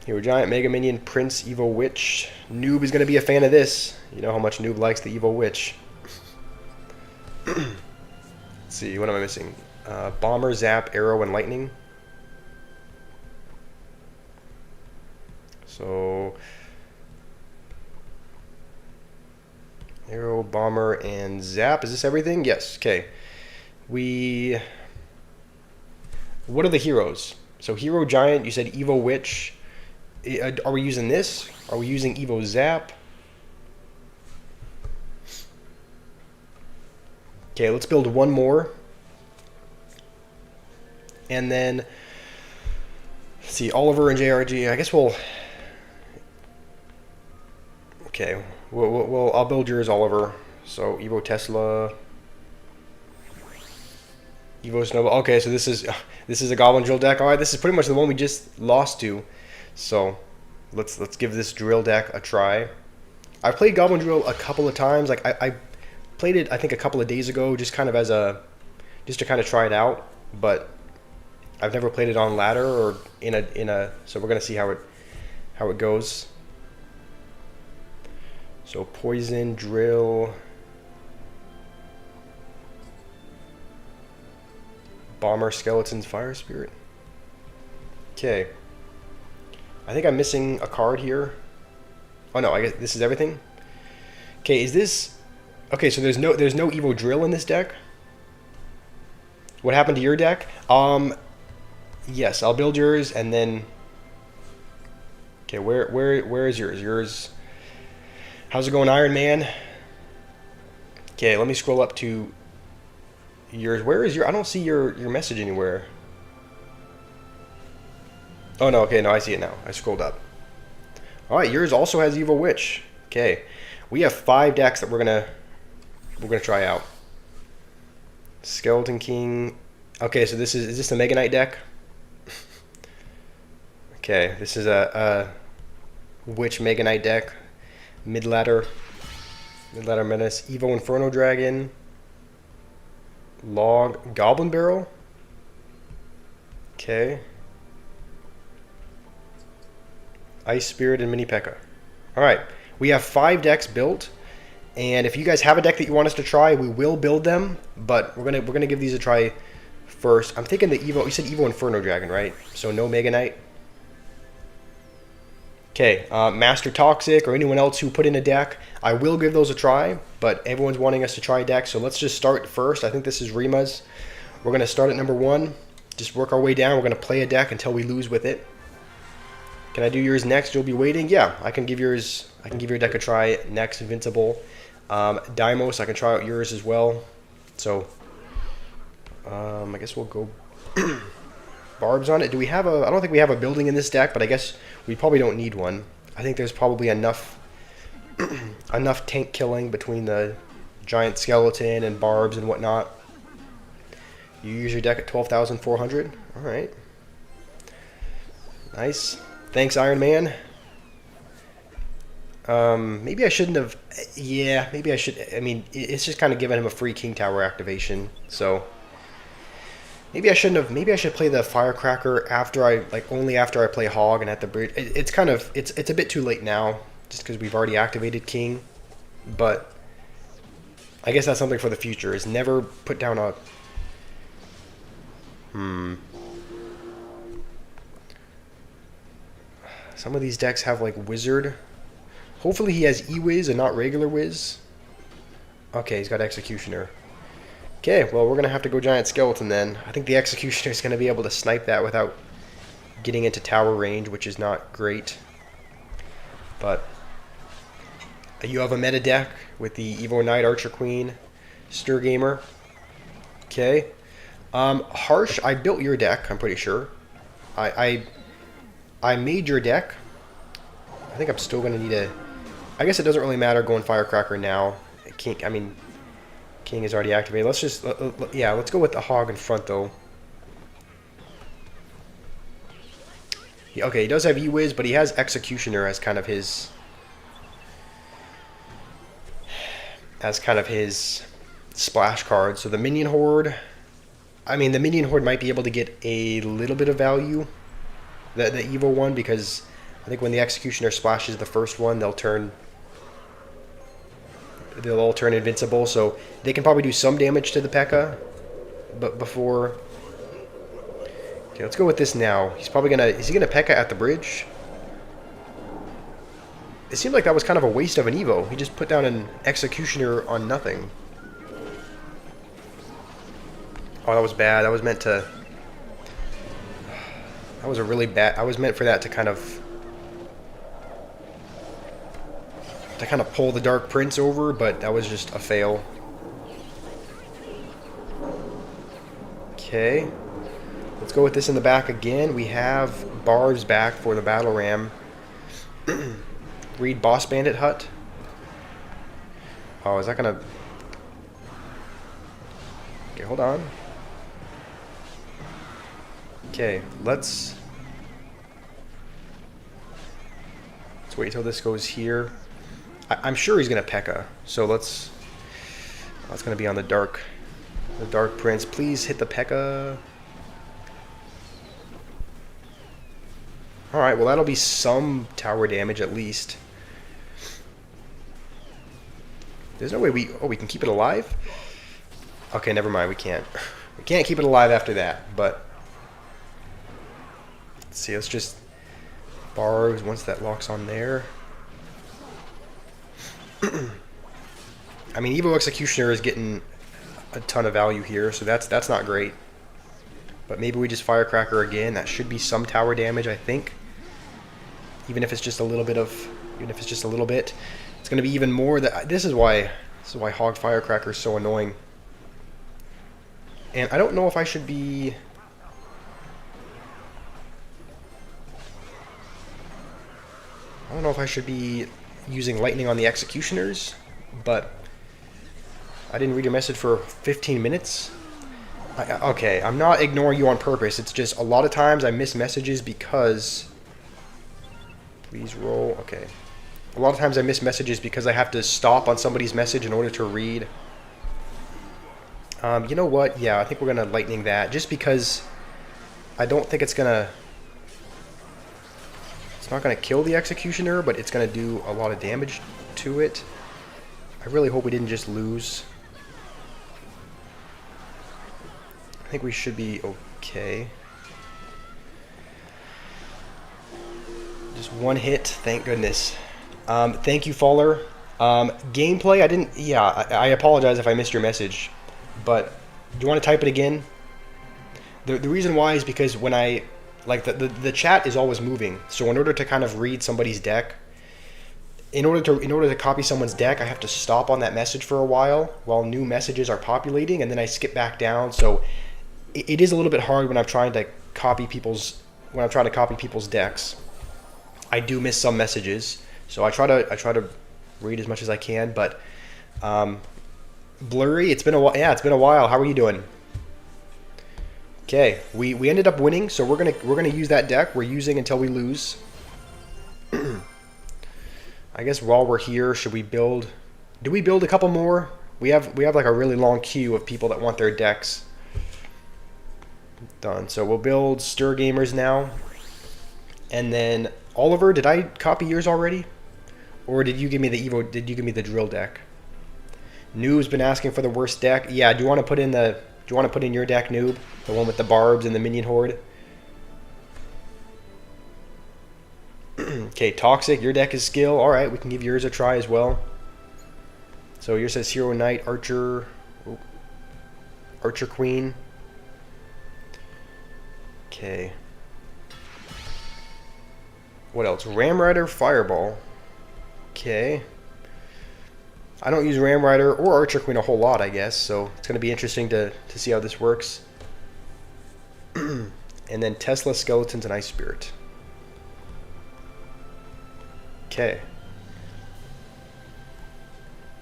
[SPEAKER 1] Hero Giant, Mega Minion, Prince, Evo Witch. Noob is going to be a fan of this. You know how much Noob likes the Evo Witch. Let's see, what am I missing? Bomber, Zap, Arrow, and Lightning. So, Arrow, Bomber, and Zap. Is this everything? Yes. Okay. What are the heroes? So Hero Giant, you said Evo Witch. Are we using this? Are we using Evo Zap? Okay, let's build one more. And then, let's see, Oliver and JRG. I guess we'll... Okay, I'll build yours, Oliver. So, Evo Tesla. Evo Snowball. Okay, so this is a Goblin Drill deck. Alright, this is pretty much the one we just lost to. So, let's give this drill deck a try. I've played Goblin Drill a couple of times. Like, I played it, I think, a couple of days ago, just kind of just to kind of try it out. But I've never played it on ladder or in a. So we're gonna see how it goes. So Poison, Drill, Bomber, Skeletons, Fire Spirit. Okay. I think I'm missing a card here. Oh no, I guess this is everything. Okay, is this? Okay, so there's no Evo Drill in this deck. What happened to your deck? Yes, I'll build yours and then. Okay, where is yours? Yours. How's it going, Iron Man? Okay, let me scroll up to yours. Where is your? I don't see your message anywhere. Oh no, okay, no, I see it now. I scrolled up. All right, yours also has Evo Witch. Okay, we have 5 decks that we're gonna try out. Skeleton King. Okay, so is this the Mega Knight deck? Okay, this is a Witch Mega Knight deck. Mid-ladder Menace, Evo Inferno Dragon, Log, Goblin Barrel. Okay. Ice Spirit and Mini P.E.K.K.A. Alright, we have 5 decks built, and if you guys have a deck that you want us to try, we will build them, but we're gonna give these a try first. I'm thinking the Evo, you said Evo Inferno Dragon, right? So no Mega Knight. Okay, Master Toxic or anyone else who put in a deck, I will give those a try, but everyone's wanting us to try decks, so let's just start first. I think this is Rima's. We're going to start at number 1, just work our way down. We're going to play a deck until we lose with it. Can I do yours next? You'll be waiting? Yeah, I can give your deck a try next, Invincible. Deimos, I can try out yours as well. So, I guess we'll go Barbs on it. Do we have I don't think we have a building in this deck, but I guess we probably don't need one. I think there's probably enough tank killing between the giant skeleton and barbs and whatnot. You use your deck at 12,400. All right. Nice. Thanks, Iron Man. Maybe I shouldn't have. Yeah, maybe I should. I mean, it's just kind of giving him a free King Tower activation. So maybe I shouldn't have. Maybe I should play the Firecracker after only after I play Hog and at the bridge. It's kind of it's a bit too late now, just because we've already activated King. But I guess that's something for the future. Is never put down a. Some of these decks have like Wizard. Hopefully he has E-Wiz and not regular Wiz. Okay, he's got Executioner. Okay, well we're going to have to go Giant Skeleton then. I think the Executioner is going to be able to snipe that without getting into tower range, which is not great. But you have a meta deck with the Evo Knight, Archer Queen, Stir Gamer. Okay. Harsh, I built your deck, I'm pretty sure. I made your deck. I think I'm still going to need a... I guess it doesn't really matter going Firecracker now. King is already activated. Let's just... yeah, let's go with the Hog in front, though. Okay, he does have E-Wiz, but he has Executioner as kind of his... splash card. So the Minion Horde... I mean, the Minion Horde might be able to get a little bit of value. The Evo one, because I think when the Executioner splashes the first one, they'll all turn invincible. So they can probably do some damage to the P.E.K.K.A. But before... Okay, let's go with this now. He's probably gonna... Is he gonna P.E.K.K.A. at the bridge? It seemed like that was kind of a waste of an Evo. He just put down an Executioner on nothing. Oh, that was bad. That was meant to... That was a really bad... I was meant for that to kind of pull the Dark Prince over, but that was just a fail. Okay. Let's go with this in the back again. We have Barbs back for the Battle Ram. Read Boss Bandit Hut. Oh, is that gonna... Okay, hold on. Okay, let's wait till this goes here. I'm sure he's gonna P.E.K.K.A. So that's gonna be on the Dark Prince. Please hit the P.E.K.K.A. All right, well that'll be some tower damage at least. There's no way we can keep it alive. Okay, never mind. We can't keep it alive after that. But let's see. Let's just Barbs once that locks on there. I mean, Evo Executioner is getting a ton of value here, so that's not great. But maybe we just Firecracker again. That should be some tower damage, I think. Even if it's just a little bit. It's going to be even more. This is why Hog Firecracker is so annoying. And I don't know if I should be... using Lightning on the Executioners, but I didn't read your message for 15 minutes. Okay, I'm not ignoring you on purpose. It's just a lot of times I miss messages because... Please roll. Okay. A lot of times I miss messages because I have to stop on somebody's message in order to read. You know what? Yeah, I think we're going to Lightning that, just because I don't think it's going to... It's not going to kill the Executioner, but it's going to do a lot of damage to it. I really hope we didn't just lose. I think we should be okay. Just one hit, thank goodness. Thank you, Faller. Gameplay, I didn't... Yeah, I apologize if I missed your message. But do you want to type it again? The reason why is because when I... Like, the chat is always moving. So in order to kind of read somebody's deck... In order to copy someone's deck, I have to stop on that message for a while new messages are populating, and then I skip back down. So it is a little bit hard when I'm trying to copy people's decks. I do miss some messages, so I try to read as much as I can. But Blurry, it's been a while. Yeah, it's been a while. How are you doing? Okay, we ended up winning, so we're gonna use that deck. We're using until we lose. I guess while we're here, should we build? Do we build a couple more? We have like a really long queue of people that want their decks done. So we'll build Stir Gamers now, and then Oliver, did I copy yours already, or did you give me the Evo? Did you give me the drill deck? Noob's been asking for the worst deck. Yeah, do you want to put in your deck, Noob? The one with the barbs and the minion horde? Okay, Toxic, your deck is skill. Alright, we can give yours a try as well. So yours says Hero Knight, Archer, Archer Queen. Okay. What else? Ram Rider, Fireball. Okay. I don't use Ram Rider or Archer Queen a whole lot, I guess, so it's going to be interesting to see how this works. And then Tesla, Skeletons, and Ice Spirit. Okay.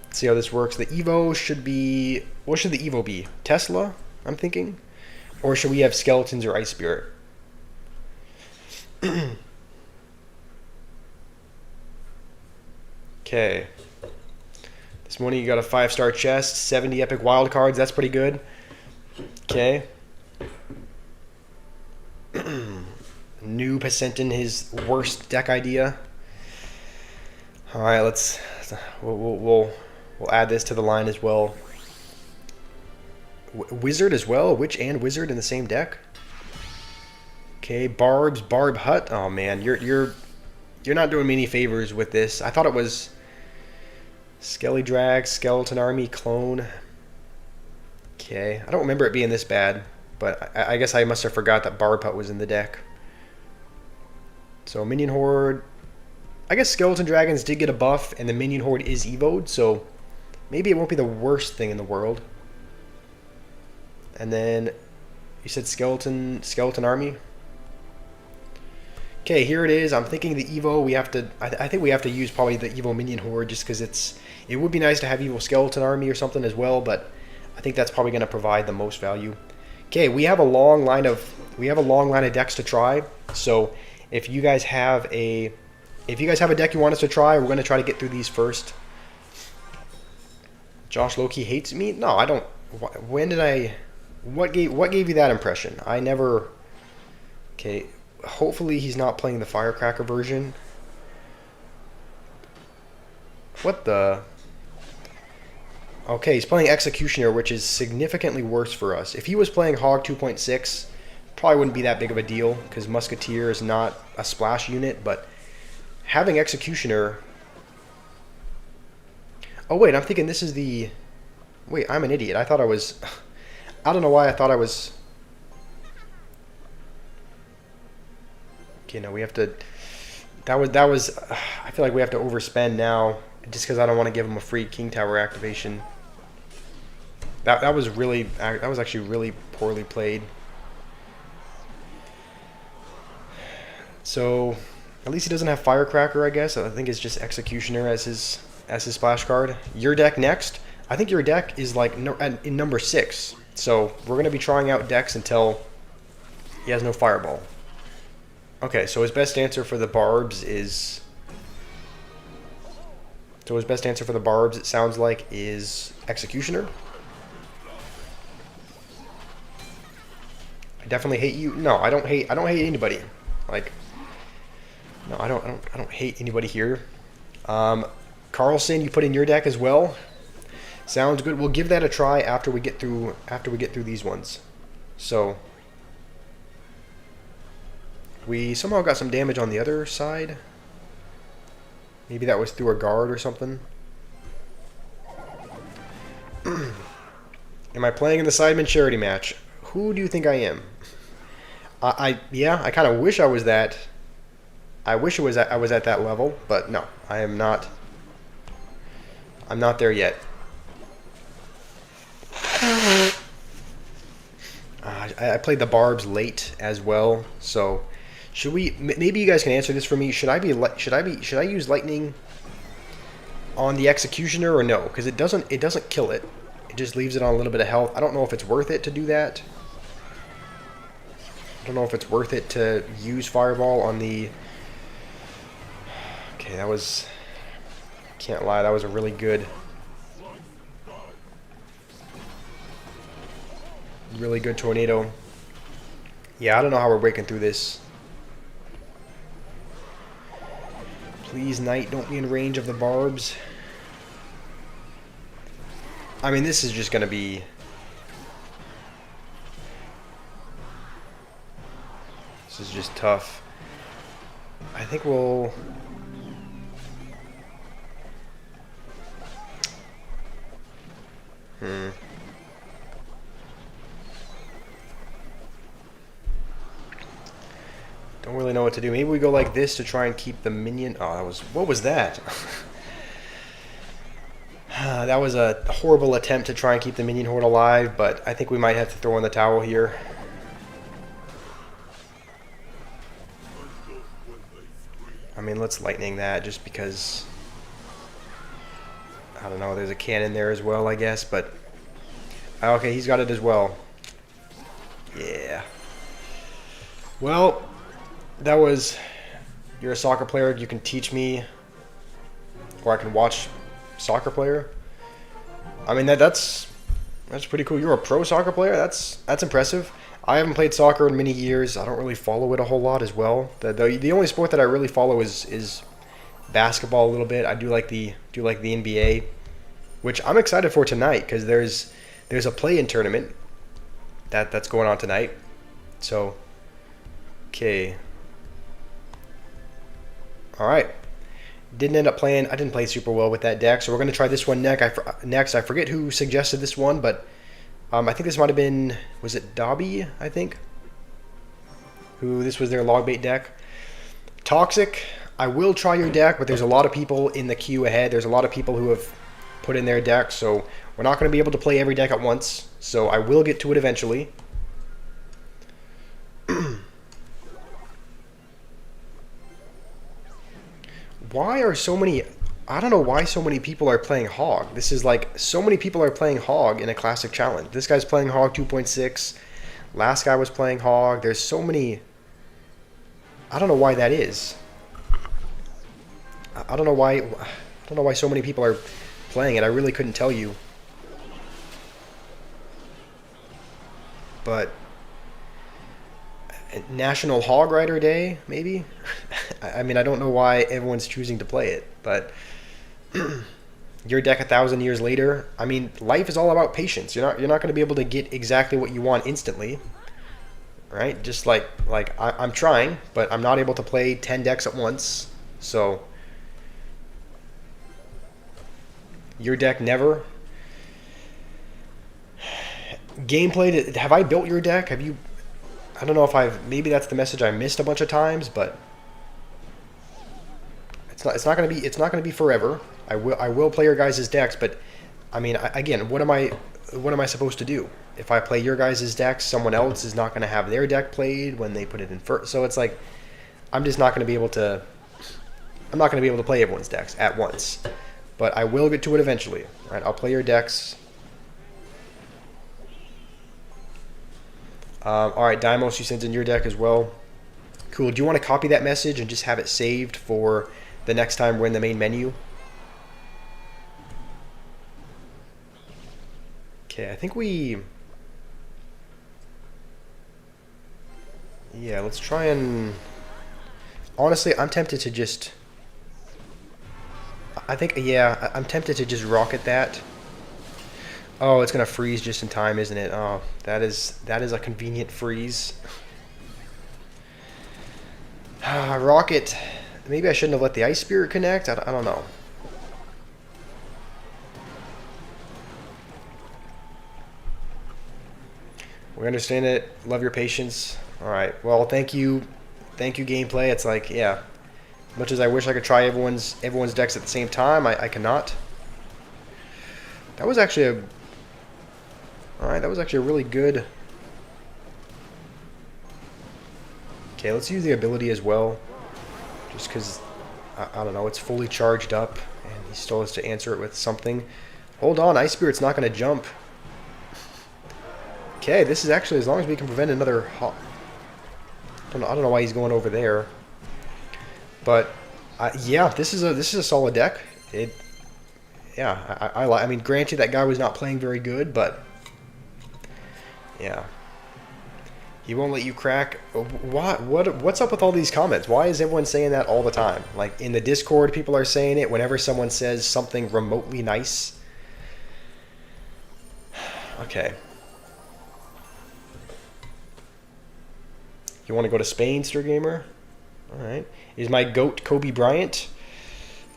[SPEAKER 1] Let's see how this works. The Evo should be... What should the Evo be? Tesla, I'm thinking? Or should we have Skeletons or Ice Spirit? Okay. This morning you got a 5-star chest, 70 epic wild cards. That's pretty good. Okay. Noob has sent in his worst deck idea. All right, we'll add this to the line as well. Wizard as well, Witch and Wizard in the same deck. Okay, Barb Hut. Oh man, you're not doing me any favors with this. I thought it was Skelly Drag, Skeleton Army, Clone. Okay, I don't remember it being this bad, but I guess I must have forgot that Barb Hut was in the deck. So Minion Horde. I guess Skeleton Dragons did get a buff, and the Minion Horde is evoed, so maybe it won't be the worst thing in the world. And then you said Skeleton Army. Okay, here it is. I'm thinking the Evo. We have to. I think we have to use probably the Evo Minion Horde just because it would be nice to have Evo Skeleton Army or something as well, but I think that's probably going to provide the most value. Okay, we have a long line of decks to try. So if you guys have a deck you want us to try, we're going to try to get through these first. Josh Loki hates me? No, I don't. When did I? What gave you that impression? I never. Okay, hopefully he's not playing the Firecracker version. What the? Okay, he's playing Executioner, which is significantly worse for us. If he was playing Hog 2.6, probably wouldn't be that big of a deal because Musketeer is not a splash unit, but having Executioner... Oh wait, I'm thinking this is the... Wait, I'm an idiot. I thought I was... I don't know why I thought I was... Okay, no, we have to... That was... I feel like we have to overspend now just because I don't want to give him a free King Tower activation. That was actually really poorly played. So... At least he doesn't have Firecracker, I guess. I think it's just Executioner as his splash card. Your deck next. I think your deck is like in number 6. So we're going to be trying out decks until he has no Fireball. Okay, so his best answer for the Barbs is... So his best answer for the Barbs, it sounds like, is Executioner. I definitely hate you. No, I don't hate anybody. Like... No, I don't hate anybody here. Carlson, you put in your deck as well. Sounds good. We'll give that a try after we get through these ones. So we somehow got some damage on the other side. Maybe that was through a guard or something. Am I playing in the Sidemen charity match? Who do you think I am? Yeah, I kind of wish I was that. I wish I was at that level, but no, I am not. I'm not there yet. I played the Barbs late as well, so should we? Maybe you guys can answer this for me. Should I use Lightning on the Executioner or no? Because it doesn't kill it. It just leaves it on a little bit of health. I don't know if it's worth it to do that. I don't know if it's worth it to use Fireball on the... Okay, that was... Can't lie, that was a really good... Really good tornado. Yeah, I don't know how we're breaking through this. Please, Knight, don't be in range of the barbs. I mean, this is just going to be... This is just tough. I think we'll... Don't really know what to do. Maybe we go like this to try and keep the minion... Oh, that was... What was that? That was a horrible attempt to try and keep the minion horde alive, but I think we might have to throw in the towel here. I mean, let's lightning that just because... I don't know, there's a cannon there as well, I guess, but... Okay, he's got it as well. Yeah. Well... That was, you're a soccer player, you can teach me, or I can watch soccer player. I mean, that's pretty cool. You're a pro soccer player? That's impressive. I haven't played soccer in many years. I don't really follow it a whole lot as well. The only sport that I really follow is basketball a little bit. I do like the NBA, which I'm excited for tonight because there's a play-in tournament that's going on tonight. So, okay. Alright, didn't end up playing, I didn't play super well with that deck, so we're going to try this one next. I forget who suggested this one, but I think this might have been, was it Dobby, I think? This was their log bait deck. Toxic, I will try your deck, but there's a lot of people in the queue ahead. There's a lot of people who have put in their deck, so we're not going to be able to play every deck at once, so I will get to it eventually. Why are so many... I don't know why so many people are playing Hog. This is like... So many people are playing Hog in a Classic Challenge. This guy's playing Hog 2.6. Last guy was playing Hog. There's so many... I don't know why that is. I don't know why so many people are playing it. I really couldn't tell you. But... National Hog Rider Day, maybe? I mean, I don't know why everyone's choosing to play it, but your deck 1,000 years later, I mean, life is all about patience. You're not going to be able to get exactly what you want instantly, right? Just like I'm trying, but I'm not able to play 10 decks at once, so your deck never. Gameplay, have I built your deck? Have you... I don't know if maybe that's the message I missed a bunch of times, but it's not going to be forever. I will play your guys' decks, but I mean, again, what am I supposed to do? If I play your guys' decks, someone else is not going to have their deck played when they put it in first. So it's like I'm just not going to be able to play everyone's decks at once. But I will get to it eventually. Right? I'll play your decks. Alright, Deimos, you sent in your deck as well. Cool. Do you want to copy that message and just have it saved for the next time we're in the main menu? Okay, I think we... Yeah, let's try and... Honestly, I'm tempted to just... I'm tempted to just rocket that. Oh, it's gonna freeze just in time, isn't it? Oh, that is a convenient freeze. Rocket. Maybe I shouldn't have let the Ice Spirit connect. I don't know. We understand it. Love your patience. All right. Well, thank you, gameplay. It's like, yeah. Much as I wish I could try everyone's decks at the same time, I cannot. That was actually a... Alright, that was actually a really good... Okay, let's use the ability as well. Just because, I don't know, it's fully charged up. And he still has to answer it with something. Hold on, Ice Spirit's not going to jump. Okay, this is actually as long as we can prevent another hot. I don't know why he's going over there, but yeah, this is a solid deck. Yeah, I mean, granted that guy was not playing very good, but yeah, he won't let you crack. What's up with all these comments? Why is everyone saying that all the time? Like in the Discord, people are saying it whenever someone says something remotely nice. Okay. You want to go to Spain, Stir Gamer? All right. Is my GOAT Kobe Bryant?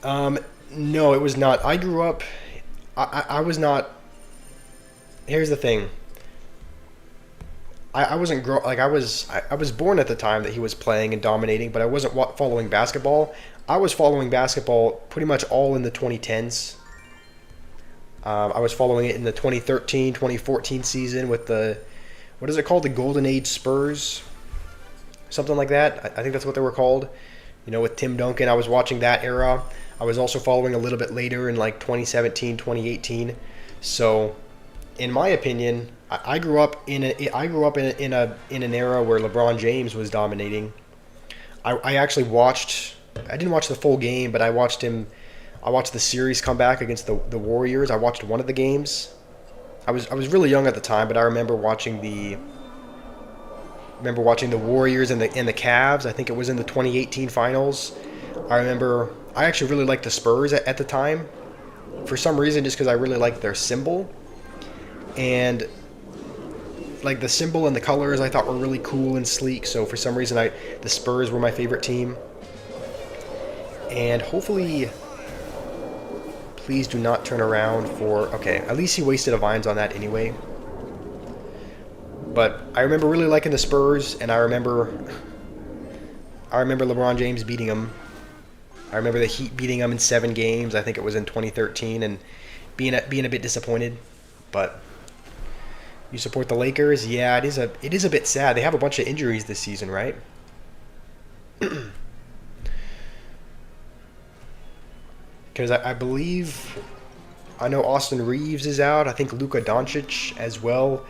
[SPEAKER 1] No, it was not. I grew up. I was not. Here's the thing. I wasn't I was born at the time that he was playing and dominating, but I wasn't following basketball. I was following basketball pretty much all in the 2010s. I was following it in the 2013, 2014 season with the, what is it called? The Golden Age Spurs? Something like that. I think that's what they were called. You know, with Tim Duncan, I was watching that era. I was also following a little bit later in like 2017, 2018. So, in my opinion, I grew up in an era where LeBron James was dominating. I actually watched. I didn't watch the full game, but I watched him. I watched the series come back against the Warriors. I watched one of the games. I was really young at the time, but I remember watching the Warriors and the Cavs. I think it was in the 2018 finals. I actually really liked the Spurs at the time. For some reason, just because I really liked their symbol. And like the symbol and the colors I thought were really cool and sleek. So for some reason the Spurs were my favorite team. And hopefully, please do not turn around for, okay, at least he wasted a Vines on that anyway. But I remember really liking the Spurs, and I remember LeBron James beating him. I remember the Heat beating him in 7 games. I think it was in 2013, and being a bit disappointed. But you support the Lakers? Yeah, it is a bit sad. They have a bunch of injuries this season, right? Because I believe, I know Austin Reeves is out. I think Luka Doncic as well.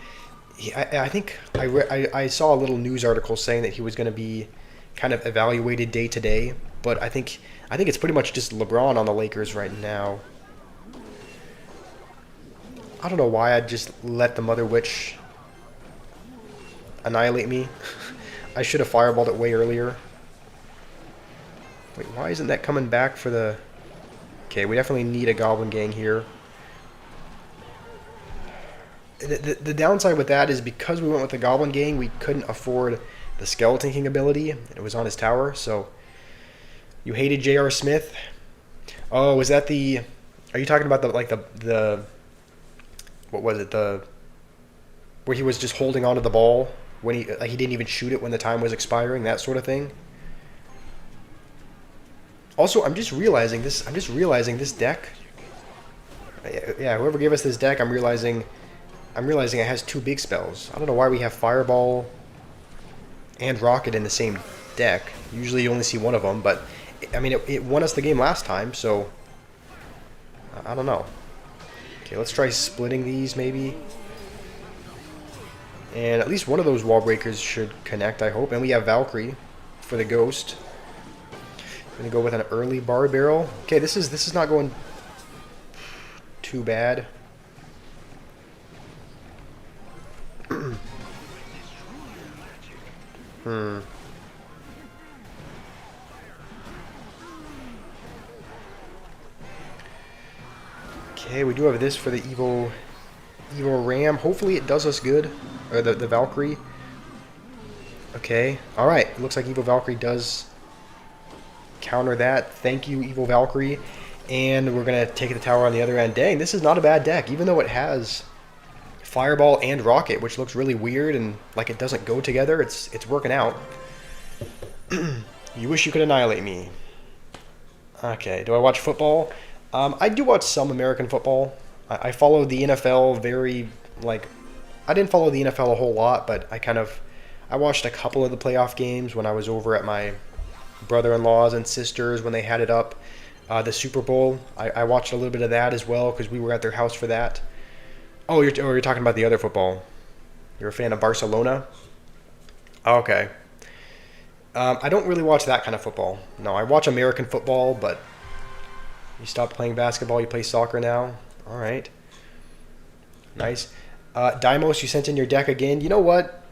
[SPEAKER 1] I think I saw a little news article saying that he was going to be kind of evaluated day to day, but I think it's pretty much just LeBron on the Lakers right now. I don't know why I'd just let the Mother Witch annihilate me. I should have fireballed it way earlier. Wait, why isn't that coming back for the... Okay, we definitely need a Goblin Gang here. The downside with that is because we went with the Goblin Gang, we couldn't afford the Skeleton King ability. It was on his tower, so... You hated J.R. Smith? Oh, is that the... Are you talking about the what was it? Where he was just holding onto the ball when he didn't even shoot it when the time was expiring, that sort of thing? Also, I'm just realizing this deck. Yeah, whoever gave us this deck, I'm realizing it has 2 big spells. I don't know why we have Fireball and Rocket in the same deck. Usually you only see one of them, but I mean it won us the game last time, so I don't know. Okay, let's try splitting these maybe. And at least one of those wall breakers should connect, I hope. And we have Valkyrie for the Ghost. I'm gonna go with an early Bar Barrel. Okay, this is not going too bad. Okay, we do have this for the evil Ram. Hopefully it does us good. Or the Valkyrie. Okay. Alright. Looks like Evil Valkyrie does counter that. Thank you, Evil Valkyrie. And we're going to take the tower on the other end. Dang, this is not a bad deck. Even though it has Fireball and Rocket, which looks really weird and like it doesn't go together, it's working out. You wish you could annihilate me. Okay, do I watch football? I do watch some American football. I follow the NFL very, I didn't follow the NFL a whole lot, but I watched a couple of the playoff games when I was over at my brother-in-laws and sisters when they had it up. The Super Bowl, I watched a little bit of that as well because we were at their house for that. Oh, you're talking about the other football. You're a fan of Barcelona? Okay. I don't really watch that kind of football. No, I watch American football, but you stopped playing basketball, you play soccer now? All right. Nice. Dimos, you sent in your deck again. You know what?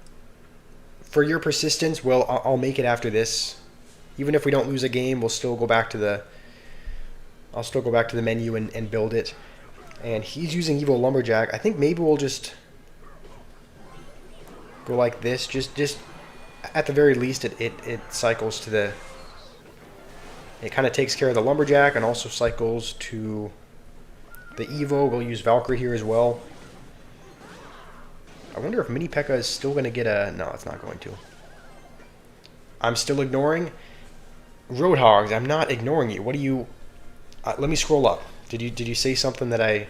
[SPEAKER 1] For your persistence, well, I'll make it after this. Even if we don't lose a game, we'll still go back to the... I'll still go back to the menu and build it. And he's using Evo Lumberjack. I think maybe we'll just go like this. Just at the very least, it cycles to the... It kind of takes care of the Lumberjack and also cycles to the Evo. We'll use Valkyrie here as well. I wonder if Mini P.E.K.K.A is still going to get a... No, it's not going to. I'm still ignoring. Roadhogs, I'm not ignoring you. What do you... let me scroll up. Did you say something that I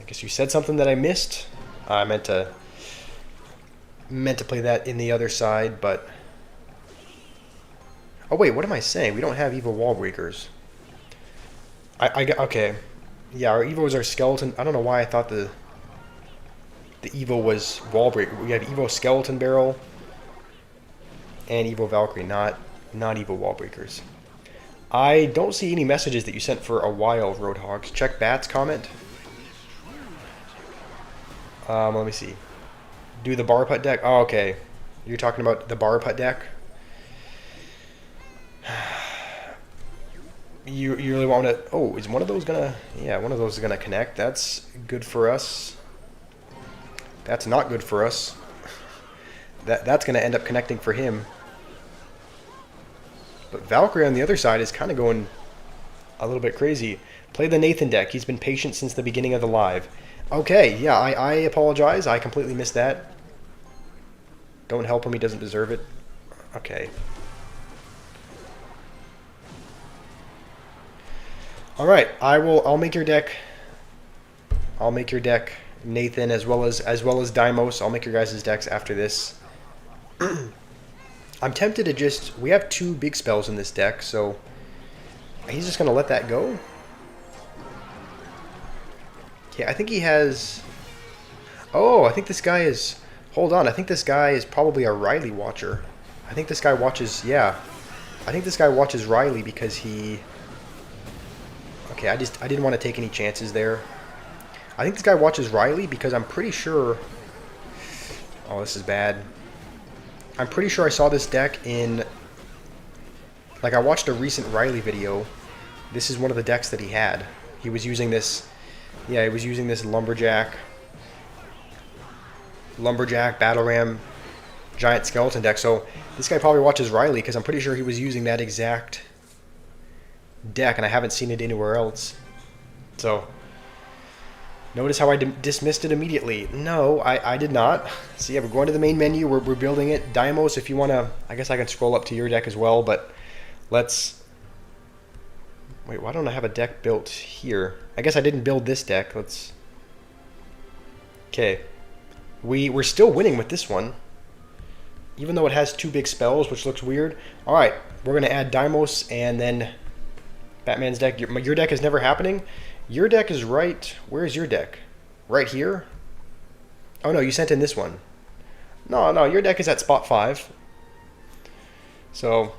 [SPEAKER 1] guess you said something that I missed? I meant to play that in the other side, but... Oh, wait, what am I saying? We don't have Evo Wall Breakers. Okay. Yeah, our Evos are skeleton. I don't know why I thought the Evo was Wall Breaker. We have Evo Skeleton Barrel and Evo Valkyrie, not Evo Wall Breakers. I don't see any messages that you sent for a while, Roadhogs. Check Bat's comment. Let me see. Do the bar putt deck. Oh, okay. You're talking about the bar putt deck? You really want to... Oh, is one of those gonna... Yeah, one of those is gonna connect. That's good for us. That's not good for us. That's gonna end up connecting for him. But Valkyrie on the other side is kind of going a little bit crazy. Play the Nathan deck. He's been patient since the beginning of the live. Okay, yeah, I apologize. I completely missed that. Don't help him. He doesn't deserve it. Okay. All right, I'll make your deck. I'll make your deck, Nathan, as well as Dimos. I'll make your guys' decks after this. I'm tempted to just... We have 2 big spells in this deck, so... He's just going to let that go? Okay, I think he has... Oh, I think this guy is... Hold on, I think this guy is probably a Riley watcher. I think this guy watches... Yeah. I think this guy watches Riley because he... Okay, I didn't want to take any chances there. I think this guy watches Riley because I'm pretty sure... Oh, this is bad. I'm pretty sure I saw this deck in... Like, I watched a recent Riley video. This is one of the decks that he had. He was using this... Yeah, he was using this Lumberjack, Battle Ram, Giant Skeleton deck. So, this guy probably watches Riley because I'm pretty sure he was using that exact deck, and I haven't seen it anywhere else. So... Notice how I dismissed it immediately. No, I did not. So yeah, we're going to the main menu. We're building it. Dimos, if you want to... I guess I can scroll up to your deck as well, but let's... Wait, why don't I have a deck built here? I guess I didn't build this deck. Let's... Okay. We're still winning with this one. Even though it has 2 big spells, which looks weird. Alright, we're going to add Dimos and then Batman's deck. Your deck is never happening. Your deck is right... Where is your deck? Right here? Oh, no, you sent in this one. No, your deck is at spot 5. So,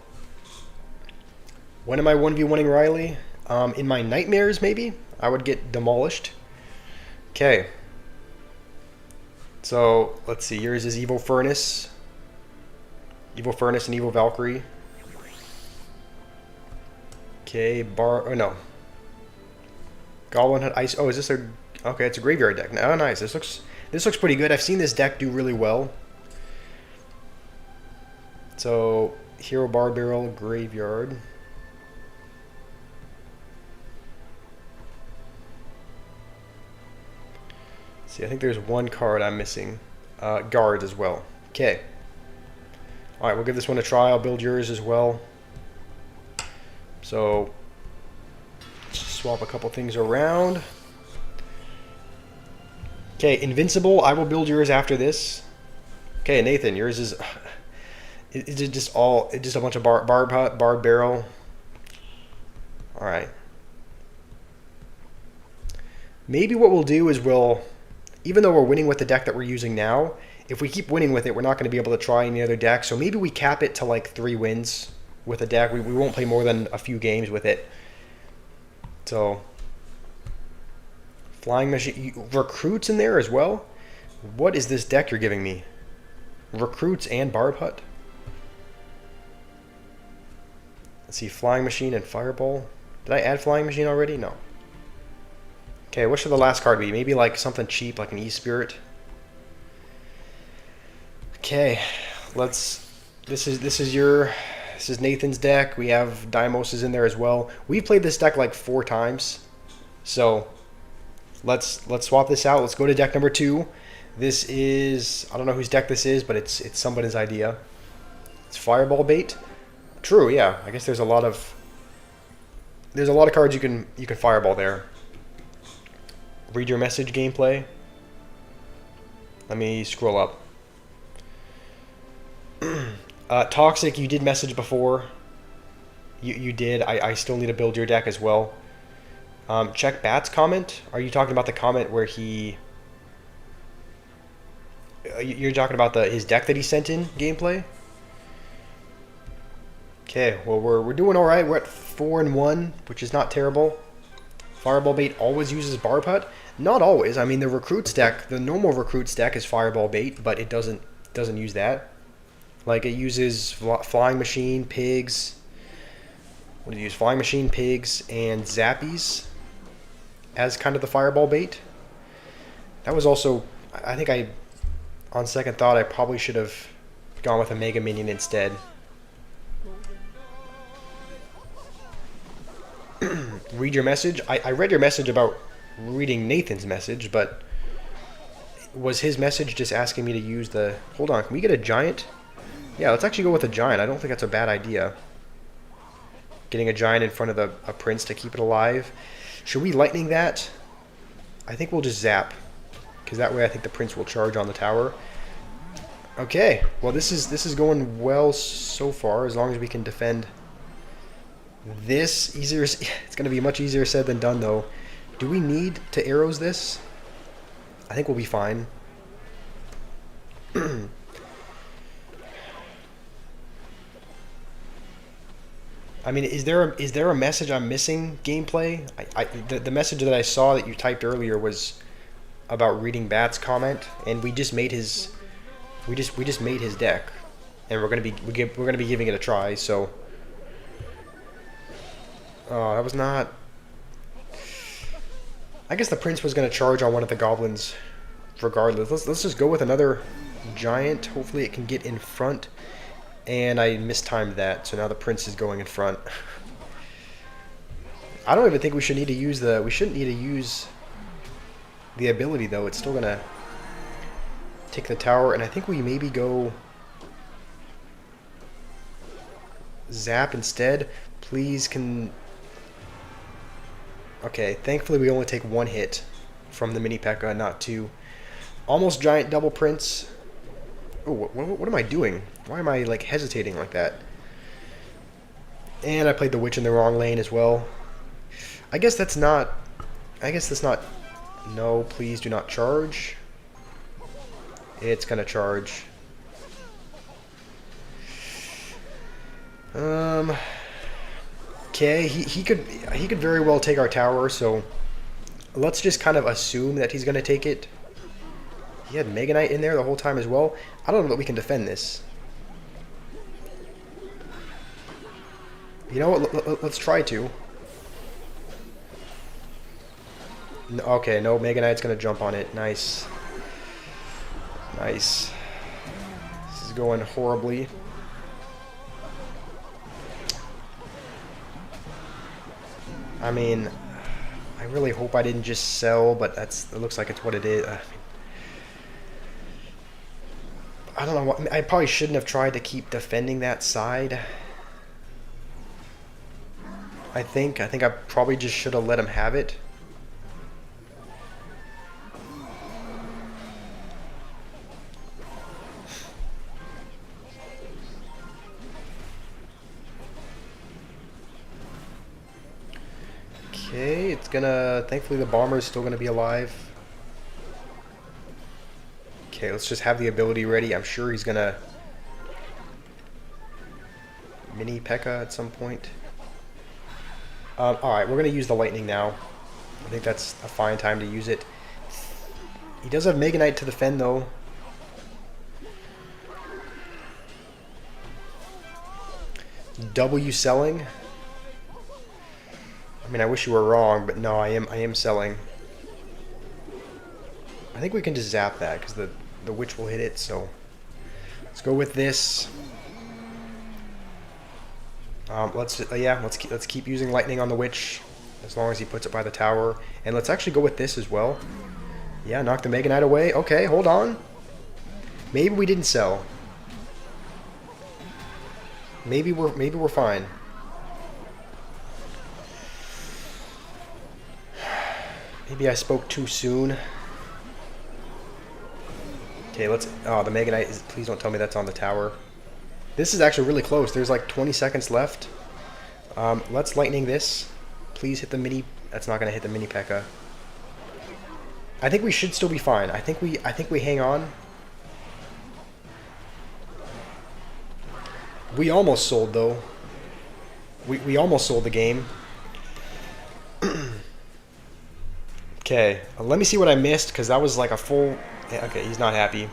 [SPEAKER 1] when am I 1v1ing Riley? In my nightmares, maybe? I would get demolished. Okay. So, let's see. Yours is Evo Furnace. Evo Furnace and Evo Valkyrie. Okay, oh, no. Goblin had ice. Oh, is this a... Okay, it's a graveyard deck. Oh, nice. This looks pretty good. I've seen this deck do really well. So, Hero Bar Barrel, Graveyard. See, I think there's one card I'm missing. Guard as well. Okay. Alright, we'll give this one a try. I'll build yours as well. So... Swap a couple things around. Okay, Invincible. I will build yours after this. Okay, Nathan, yours is... It's just a bunch of bar barrel. Alright. Maybe what we'll do is we'll even though we're winning with the deck that we're using now, if we keep winning with it, we're not going to be able to try any other deck. So maybe we cap it to like 3 wins with a deck. We won't play more than a few games with it. So, Flying Machine. Recruits in there as well? What is this deck you're giving me? Recruits and Barb Hut? Let's see, Flying Machine and Fireball. Did I add Flying Machine already? No. Okay, what should the last card be? Maybe like something cheap, like an E-Spirit. Okay, let's. This is Nathan's deck. We have Deimos in there as well. We've played this deck like 4 times, so let's swap this out. Let's go to deck number 2. This is, I don't know whose deck this is, but it's somebody's idea. It's Fireball Bait. True, yeah. I guess there's a lot of cards you can fireball there. Read your message gameplay. Let me scroll up. Toxic, you did message before. You did. I still need to build your deck as well. Check Bat's comment. Are you talking about the comment where he... You're talking about his deck that he sent in gameplay? Okay, well we're doing all right. We're at 4-1, which is not terrible. Fireball Bait always uses Barb Hut. Not always. I mean, the recruits deck, the normal recruits deck is Fireball Bait, but it doesn't use that. Like, it uses Flying Machine, Pigs. What do you use? Flying Machine, Pigs, and Zappies as kind of the Fireball Bait. That was also, I think on second thought, I probably should have gone with a Mega Minion instead. Read your message. I read your message about reading Nathan's message, but was his message just asking me to use the... Hold on, can we get a giant? Yeah, let's actually go with a giant. I don't think that's a bad idea. Getting a giant in front of a prince to keep it alive. Should we lightning that? I think we'll just zap, because that way I think the prince will charge on the tower. Okay, well this is going well so far, as long as we can defend this easier. It's going to be much easier said than done, though. Do we need to arrows this? I think we'll be fine. I mean, is there a message I'm missing gameplay? The message that I saw that you typed earlier was about reading Bat's comment, and we just made his made his deck, and we're gonna be giving it a try. So, oh, that was not. I guess the prince was gonna charge on one of the goblins, regardless. Let's just go with another giant. Hopefully, it can get in front. And I mistimed that, so now the prince is going in front. I don't even think we should need to use we shouldn't need to use the ability, though. It's still gonna take the tower, and I think we maybe go zap instead. Please can... Okay, thankfully we only take 1 hit from the mini P.E.K.K.A, not 2. Almost giant double prince. Oh, what am I doing? Why am I, like, hesitating like that? And I played the witch in the wrong lane as well. I guess that's not... No, please do not charge. It's gonna charge. Okay, he could very well take our tower, so let's just kind of assume that he's gonna take it. He had Mega Knight in there the whole time as well. I don't know that we can defend this. You know what? Let's try to. Okay, no, Mega Knight's gonna jump on it. Nice. Nice. This is going horribly. I mean, I really hope I didn't just sell, but it looks like it's what it is. I don't know. I probably shouldn't have tried to keep defending that side. I think I probably just should have let him have it. Okay, it's gonna... Thankfully the bomber is still gonna be alive. Okay, let's just have the ability ready. I'm sure he's gonna mini P.E.K.K.A at some point. Alright, we're gonna use the lightning now. I think that's a fine time to use it. He does have Mega Knight to defend though. W selling. I mean, I wish you were wrong, but no, I am selling. I think we can just zap that because the witch will hit it. So let's go with this. Let's keep using lightning on the witch as long as he puts it by the tower, and let's actually go with this as well. Yeah, knock the Mega Knight away. Okay, hold on. Maybe we didn't sell. Maybe we're fine. Maybe I spoke too soon. Okay, let's... Oh, the Mega Knight is... Please don't tell me that's on the tower. This is actually really close. There's like 20 seconds left. Let's lightning this. Please hit the mini... That's not going to hit the mini P.E.K.K.A. I think we should still be fine. I think we hang on. We almost sold, though. We almost sold the game. Okay, let me see what I missed, because that was like a full... Okay, he's not happy.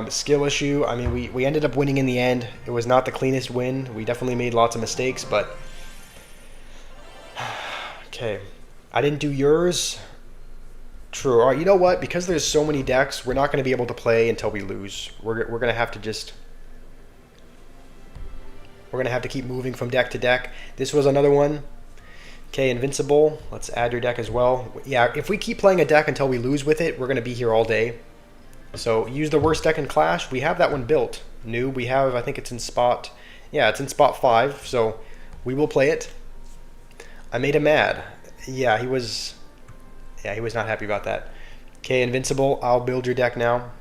[SPEAKER 1] Skill issue. I mean, we ended up winning in the end. It was not the cleanest win. We definitely made lots of mistakes, but... Okay. I didn't do yours. True. All right, you know what? Because there's so many decks, we're not going to be able to play until we lose. We're going to have to just... We're going to have to keep moving from deck to deck. This was another one. Okay, Invincible. Let's add your deck as well. Yeah, if we keep playing a deck until we lose with it, we're going to be here all day. So use the worst deck in Clash. We have that one built. New. We have, I think it's in spot... Yeah, it's in spot 5, so we will play it. I made him mad. Yeah, he was not happy about that. Okay, Invincible. I'll build your deck now.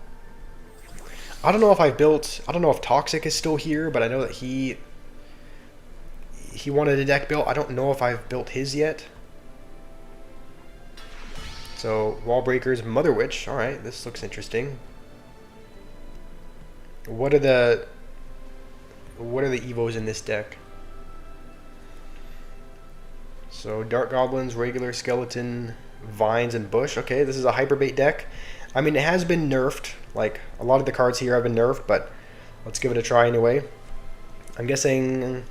[SPEAKER 1] I don't know if I've built... I don't know if Toxic is still here, but I know that he wanted a deck built. I don't know if I've built his yet. So, Wall Breakers, Mother Witch. Alright, this looks interesting. What are the Evos in this deck? So, Dark Goblins, Regular Skeleton, Vines, and Bush. Okay, this is a Hyperbait deck. I mean, it has been nerfed. Like, a lot of the cards here have been nerfed, but let's give it a try anyway. I'm guessing...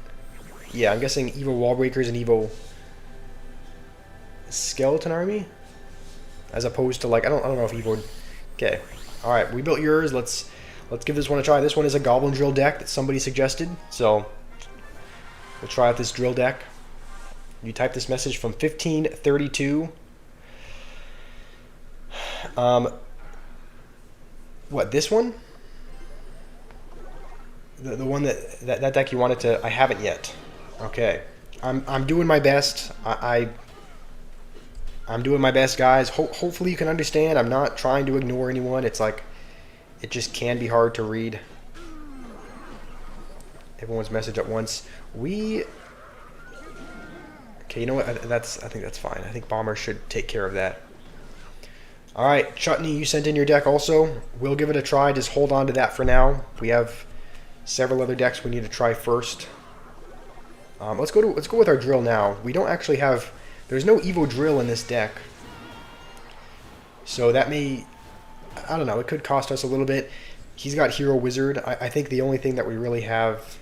[SPEAKER 1] Yeah, I'm guessing Evo Wall Breakers and Evo Skeleton Army? As opposed to, like, I don't know if Evo... Okay. Alright, we built yours. Let's give this one a try. This one is a Goblin Drill deck that somebody suggested. So, we'll try out this drill deck. You type this message from 1532. What, this one? The one that deck you wanted to... I haven't yet. Okay. I'm doing my best. I'm doing my best, guys. Hopefully you can understand. I'm not trying to ignore anyone. It's like... It just can be hard to read everyone's message at once. Okay, you know what? I think that's fine. I think Bomber should take care of that. Alright, Chutney, you sent in your deck also. We'll give it a try. Just hold on to that for now. We have several other decks we need to try first. Let's go with our drill now. We don't actually have... There's no Evo drill in this deck. So that may... I don't know. It could cost us a little bit. He's got Hero Wizard. I think the only thing that we really have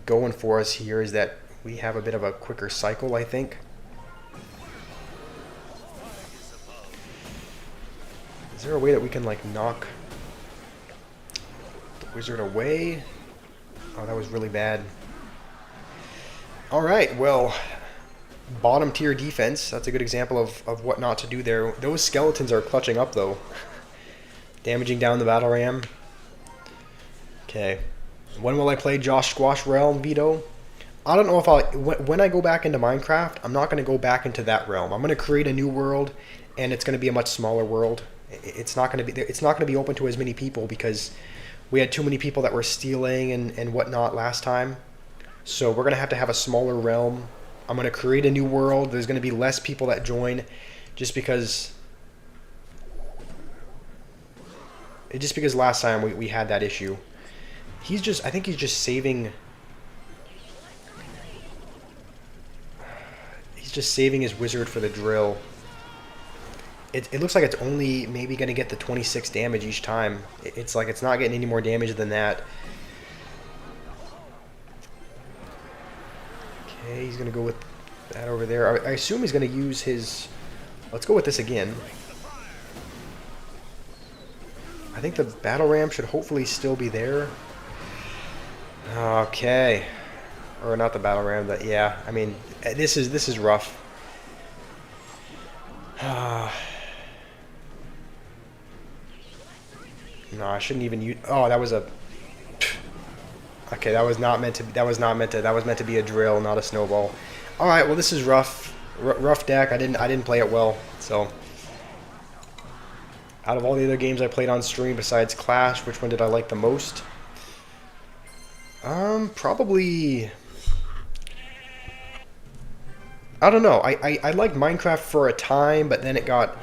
[SPEAKER 1] going for us here is that we have a bit of a quicker cycle, I think. Is there a way that we can, like, knock the wizard away? Oh, that was really bad. Alright, well, bottom tier defense. That's a good example of what not to do there. Those skeletons are clutching up, though. Damaging down the battle ram. Okay. When will I play Josh Squash Realm, Vito? I don't know if when I go back into Minecraft, I'm not going to go back into that realm. I'm going to create a new world, and it's going to be a much smaller world. It's not going to be open to as many people because we had too many people that were stealing and whatnot last time. So we're going to have a smaller realm. I'm going to create a new world. There's going to be less people that join just because just because last time we had that issue. I think he's just saving... He's just saving his wizard for the drill. It looks like it's only maybe going to get the 26 damage each time. It's like it's not getting any more damage than that. Okay, he's going to go with that over there. I assume he's going to use his... Let's go with this again. I think the battle ram should hopefully still be there. Okay. Or not the battle ram, but yeah. I mean, this is rough. No, I shouldn't even use... Oh, that was a... Okay, that was meant to be a drill, not a snowball. All right, well, this is rough. Rough deck. I didn't play it well. So, out of all the other games I played on stream besides Clash, which one did I like the most? Probably... I don't know. I liked Minecraft for a time, but then it got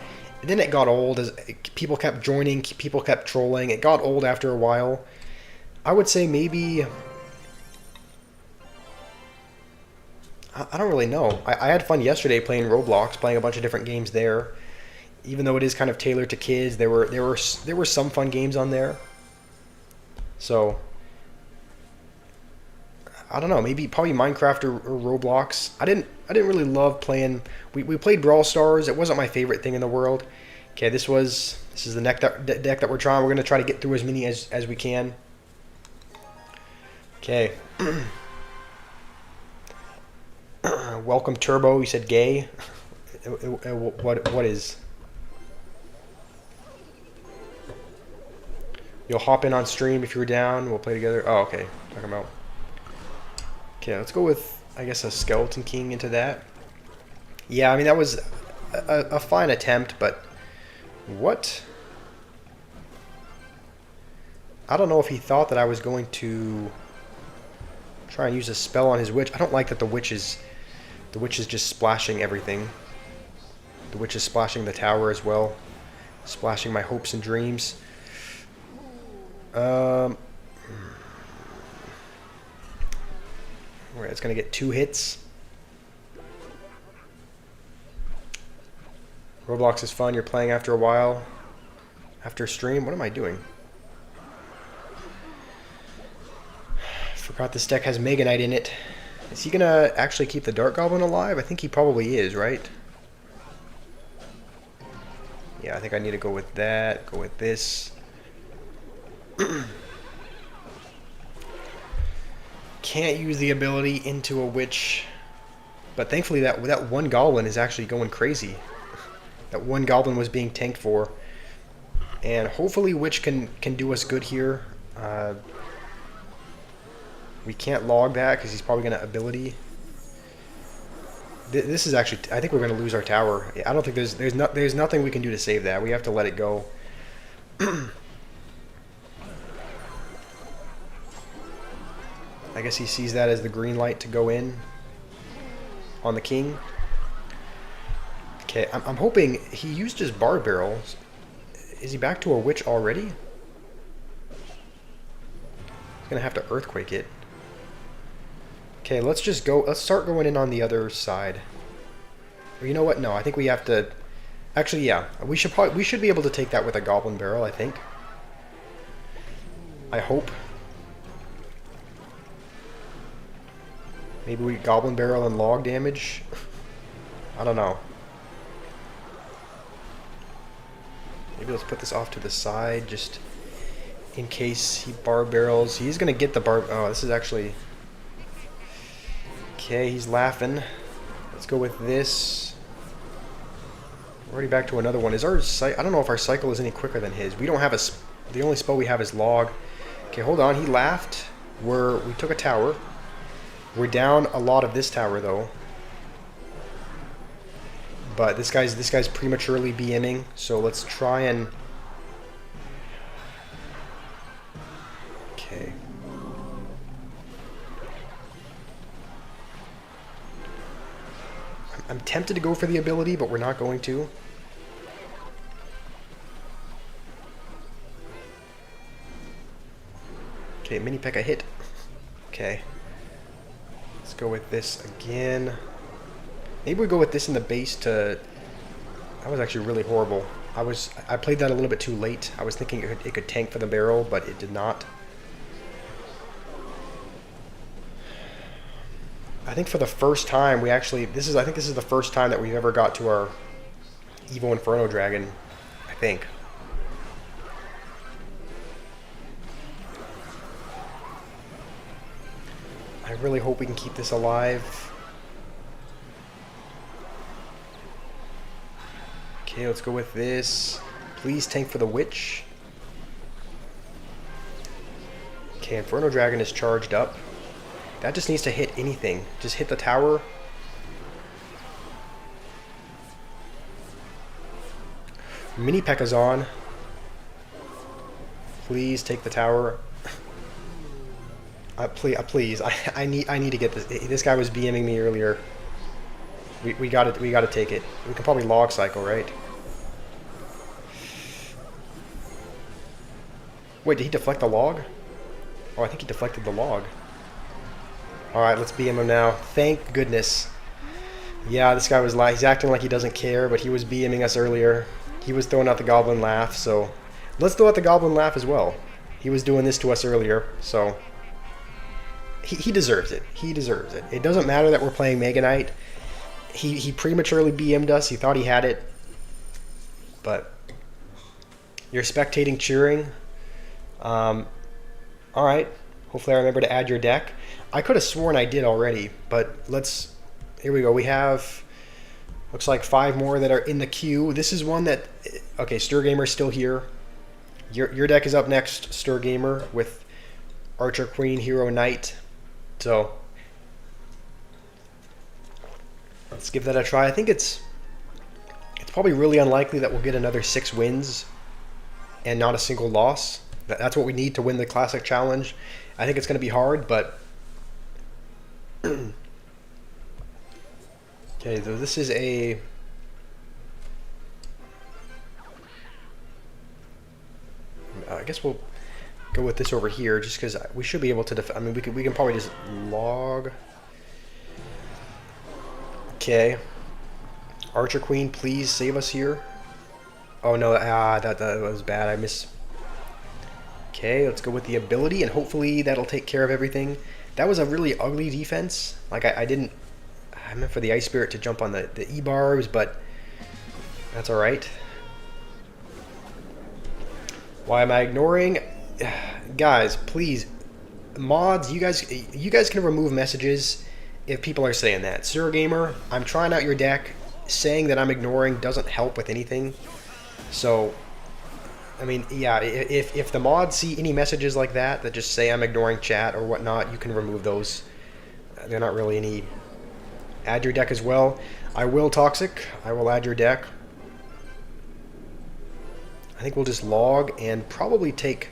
[SPEAKER 1] old as people kept joining, people kept trolling. It got old after a while. I would say maybe... I don't really know. I had fun yesterday playing Roblox, playing a bunch of different games there. Even though it is kind of tailored to kids, there were some fun games on there. So I don't know, probably Minecraft or Roblox. I didn't really love playing. We played Brawl Stars. It wasn't my favorite thing in the world. Okay, this is the deck that we're trying. We're gonna try to get through as many as we can. Okay. Welcome Turbo. You said gay. What is? You'll hop in on stream if you're down. We'll play together. Oh, okay. Talking about. Okay, let's go with, I guess, a Skeleton King into that. Yeah, I mean, that was a fine attempt, but what? I don't know if he thought that I was going to try and use a spell on his witch. I don't like that the witch is just splashing everything. The witch is splashing the tower as well. Splashing my hopes and dreams. It's going to get 2 hits. Roblox is fun. You're playing after a while. After stream. What am I doing? Forgot this deck has Mega Knight in it. Is he going to actually keep the Dark Goblin alive? I think he probably is, right? Yeah, I think I need to go with that. Go with this. Can't use the ability into a witch, but thankfully that one goblin is actually going crazy. That one goblin was being tanked for, and hopefully witch can do us good here. We can't log that because he's probably going to ability. This is actually, I think we're going to lose our tower. I don't think there's nothing we can do to save that. We have to let it go. I guess he sees that as the green light to go in on the king. Okay, I'm hoping he used his bar barrels. Is he back to a witch already? He's gonna have to earthquake it. Okay, let's just go. Let's start going in on the other side. Or you know what? No, I think we have to. Actually, yeah, we should be able to take that with a goblin barrel. I think. I hope. Maybe we goblin barrel and log damage. I don't know. Maybe let's put this off to the side just in case he bar barrels. He's gonna get the bar. Oh, this is actually. Okay, he's laughing. Let's go with this. We're already back to another one. Is our I don't know if our cycle is any quicker than his. We don't have a. The only spell we have is log. Okay, hold on. He laughed. We took a tower. We're down a lot of this tower though. But this guy's prematurely BMing, so let's try and. Okay. I'm tempted to go for the ability, but we're not going to. Okay, mini P.E.K.K.A hit. Okay. Let's go with this again. Maybe we go with this in the base to... That was actually really horrible. I played that a little bit too late. I was thinking it could tank for the barrel, but it did not. I think for the first time we actually... I think this is the first time that we've ever got to our Evo Inferno Dragon. I think. I really hope we can keep this alive. Okay, let's go with this. Please tank for the witch. Okay, Inferno Dragon is charged up. That just needs to hit anything. Just hit the tower. Mini P.E.K.K.A's on. Please take the tower. Please. I need to get this. This guy was BMing me earlier. We got it. We got to take it. We can probably log cycle, right? Wait, did he deflect the log? Oh, I think he deflected the log. Alright, let's BM him now. Thank goodness. Yeah, this guy was he's acting like he doesn't care, but he was BMing us earlier. He was throwing out the goblin laugh, so... Let's throw out the goblin laugh as well. He was doing this to us earlier, so... He deserves it. He deserves it. It doesn't matter that we're playing Mega Knight. He prematurely BM'd us. He thought he had it. But... You're spectating cheering. Alright. Hopefully I remember to add your deck. I could have sworn I did already, but let's... Here we go. We have... Looks like 5 more that are in the queue. This is one that... Okay, Stir Gamer's still here. Your deck is up next, Stir Gamer, with Archer, Queen, Hero, Knight. So... Let's give that a try. I think it's probably really unlikely that we'll get another 6 wins and not a single loss. That's what we need to win the Classic Challenge. I think it's going to be hard, but... Okay, so this is a... I guess we'll go with this over here, just because we should be able to... I mean, we can probably just log... Okay. Archer Queen, please save us here. Oh no, that was bad. I miss... Okay, let's go with the ability, and hopefully that'll take care of everything. That was a really ugly defense. Like, I meant for the Ice Spirit to jump on the E-barbs, but that's alright. Why am I ignoring? Guys, please. Mods, you guys can remove messages if people are saying that. Sir Gamer, I'm trying out your deck. Saying that I'm ignoring doesn't help with anything. So... I mean, yeah, if the mods see any messages like that just say I'm ignoring chat or whatnot, you can remove those. They're not really any... Add your deck as well. I will Toxic. I will add your deck. I think we'll just log and probably take...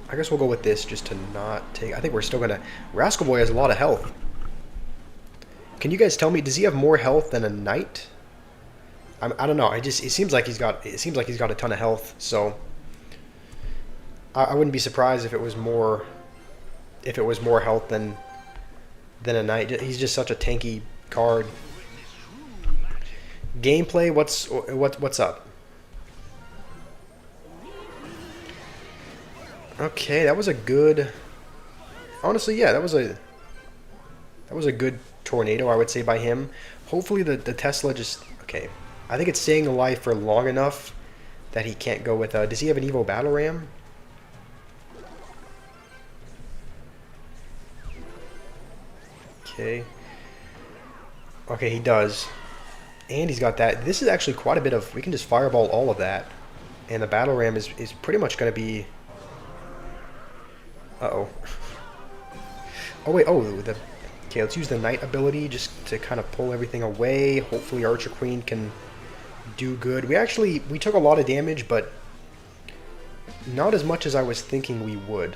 [SPEAKER 1] I guess we'll go with this just to not take... I think we're still going to... Rascal Boy has a lot of health. Can you guys tell me, does he have more health than a Knight? I don't know. It seems like he's got a ton of health. So I wouldn't be surprised if it was more health than a Knight. He's just such a tanky card. Gameplay. What's up? Okay, that was a good. Honestly, yeah, that was a good tornado, I would say, by him. Hopefully the Tesla just okay. I think it's staying alive for long enough that he can't go with... does he have an Evo Battle Ram? Okay. Okay, he does. And he's got that. This is actually quite a bit of... We can just fireball all of that. And the Battle Ram is pretty much going to be... Uh-oh. Oh, wait. Oh, okay, let's use the Knight ability just to kind of pull everything away. Hopefully Archer Queen can... do good. We took a lot of damage, but not as much as I was thinking we would.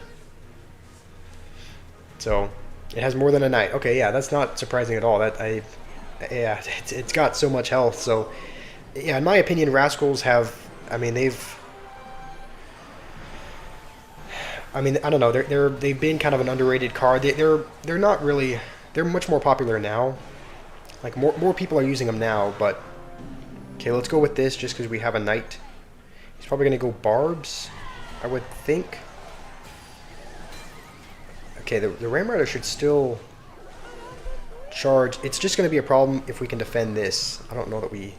[SPEAKER 1] So it has more than a Knight. Okay, yeah, that's not surprising at all. Yeah, it's got so much health. So yeah, in my opinion, Rascals have. I mean, I mean, I don't know. They've been kind of an underrated card. They're not really. They're much more popular now. Like more people are using them now. But okay, let's go with this just because we have a knight. He's probably gonna go barbs, I would think. Okay, the Ram Rider should still charge. It's just gonna be a problem if we can defend this. I don't know that we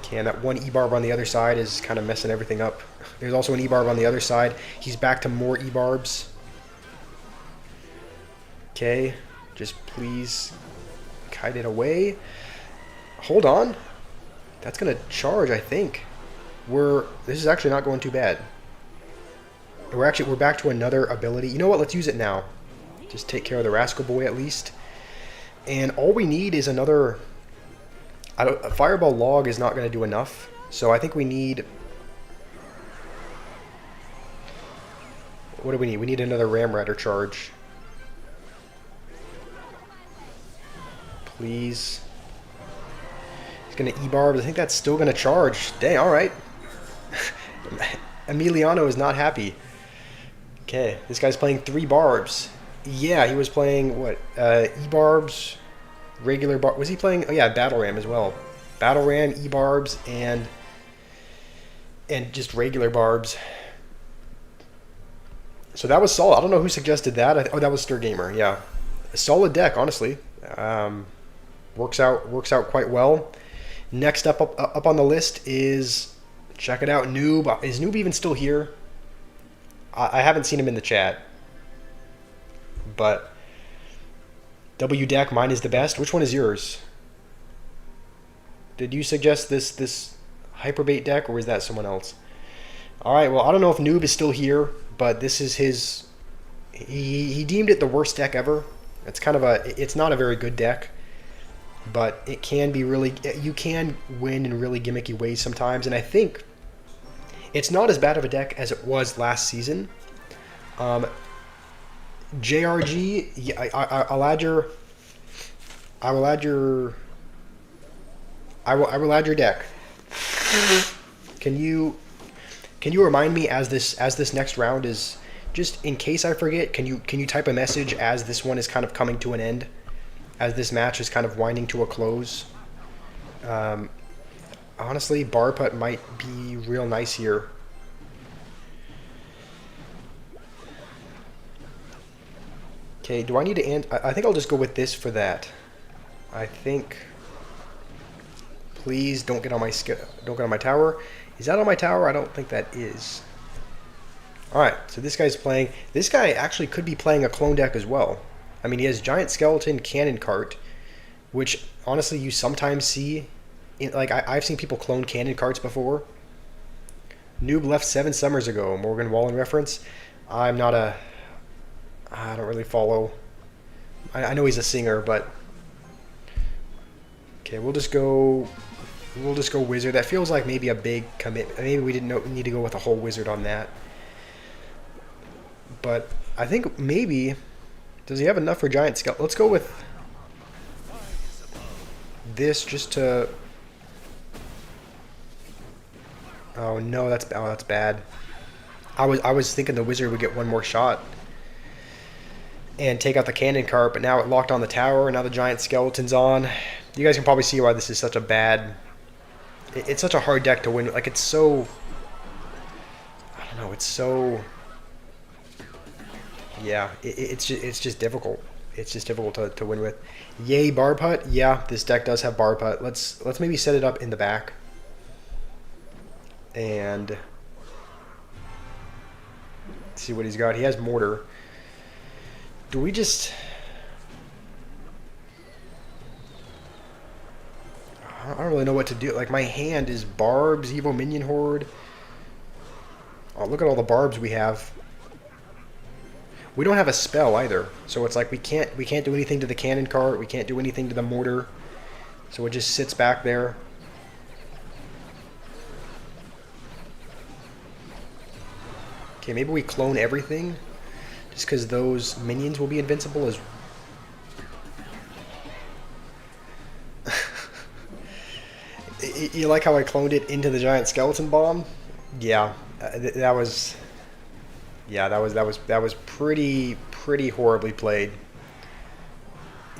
[SPEAKER 1] can. That one E-barb on the other side is kind of messing everything up. There's also an E-barb on the other side. He's back to more E-barbs. Okay, just please kite it away. Hold on. That's gonna charge, I think. This is actually not going too bad. We're back to another ability. You know what? Let's use it now. Just take care of the Rascal Boy at least. And all we need is another. A Fireball Log is not going to do enough, so I think we need. What do we need? We need another Ram Rider charge. Please. He's going to E-barb. I think that's still going to charge. Dang, alright. Emiliano is not happy. Okay, this guy's playing 3 barbs. Yeah, he was playing, what, E-barbs, regular bar. Was he playing? Oh yeah, Battle Ram as well. Battle Ram, E-barbs, and just regular barbs. So that was solid. I don't know who suggested that. Oh, that was Stir Gamer. Yeah, a solid deck, honestly. Works out quite well. Next up on the list is, check it out, Noob. Is Noob even still here? I haven't seen him in the chat. But W deck, mine is the best. Which one is yours? Did you suggest this Hyperbait deck, or was that someone else? All right, well, I don't know if Noob is still here, but this is his. He deemed it the worst deck ever. It's not a very good deck, but it can be really. You can win in really gimmicky ways sometimes, and I think it's not as bad of a deck as it was last season. JRG, yeah, I will add your deck. Can you remind me as this next round is, just in case I forget, can you type a message as this one is kind of coming to an end, as this match is kind of winding to a close? Honestly, bar putt might be real nice here. Okay, do I need to end? I think I'll just go with this for that. I think. Please don't get on my tower. Is that on my tower? I don't think that is. All right, so this guy's playing. This guy actually could be playing a clone deck as well. I mean, he has Giant Skeleton, Cannon Cart, which honestly you sometimes see. I've seen people clone Cannon Carts before. Noob left 7 summers ago. Morgan Wallen reference. I don't really follow. I know he's a singer, but okay, we'll just go wizard. That feels like maybe a big commitment. Maybe we didn't need to go with a whole wizard on that. But I think maybe, does he have enough for Giant Skeleton? Let's go with this just to. Oh no, that's bad. I was thinking the wizard would get one more shot and take out the Cannon Cart, but now it locked on the tower, and now the Giant Skeleton's on. You guys can probably see why this is such a bad. It's such a hard deck to win. Like, it's so. I don't know. It's so. Yeah, it's just difficult. It's just difficult to win with. Yay, bar putt. Yeah, this deck does have bar putt. Let's maybe set it up in the back. And see what he's got. He has mortar. Do we just... I don't really know what to do. Like, my hand is barbs, Evo Minion Horde. Oh, look at all the barbs we have. We don't have a spell either. So it's like we can't do anything to the Cannon Cart. We can't do anything to the mortar. So it just sits back there. Okay, maybe we clone everything. Just because those minions will be invincible as... You like how I cloned it into the Giant Skeleton Bomb? Yeah. That was, yeah, that was pretty horribly played.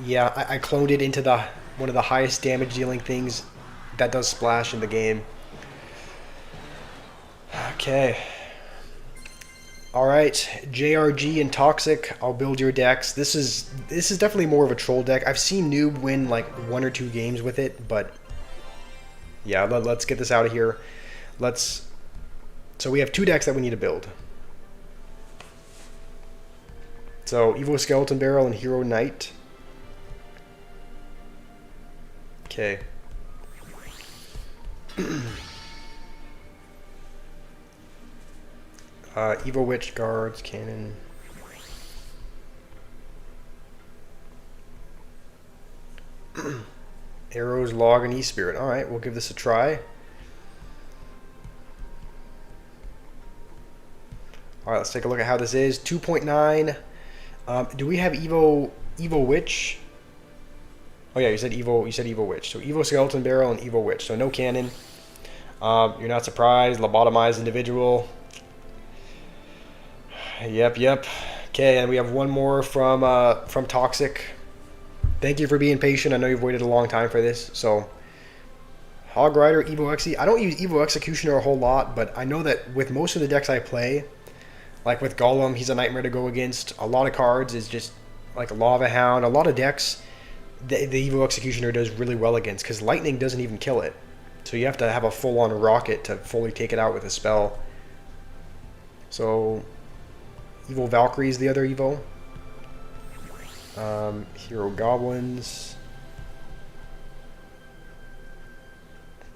[SPEAKER 1] Yeah, I cloned it into the one of the highest damage dealing things that does splash in the game. Okay. All right, JRG and Toxic. I'll build your decks. This is definitely more of a troll deck. I've seen Noob win like 1 or 2 games with it, but yeah, let's get this out of here. Let's. So we have 2 decks that we need to build. So Evo Skeleton Barrel and Hero Knight. Okay. Evo Witch, Guards, Cannon. Arrows, Log, and E-Spirit. Alright, we'll give this a try. Alright, let's take a look at how this is. 2.9. Do we have Evo Witch? Oh yeah, you said Evo Witch. So Evo Skeleton Barrel and Evo Witch. So no cannon. You're not surprised. Lobotomized individual. Yep. Okay, and we have one more from Toxic. Thank you for being patient. I know you've waited a long time for this. So Hog Rider, Evo Xe. I don't use Evo Executioner a whole lot, but I know that with most of the decks I play, like with Golem, he's a nightmare to go against. A lot of cards is just like a Lava Hound. A lot of decks, the Evo Executioner does really well against because Lightning doesn't even kill it. So you have to have a full-on rocket to fully take it out with a spell. So Evo Valkyrie is the other Evo. Hero Goblins.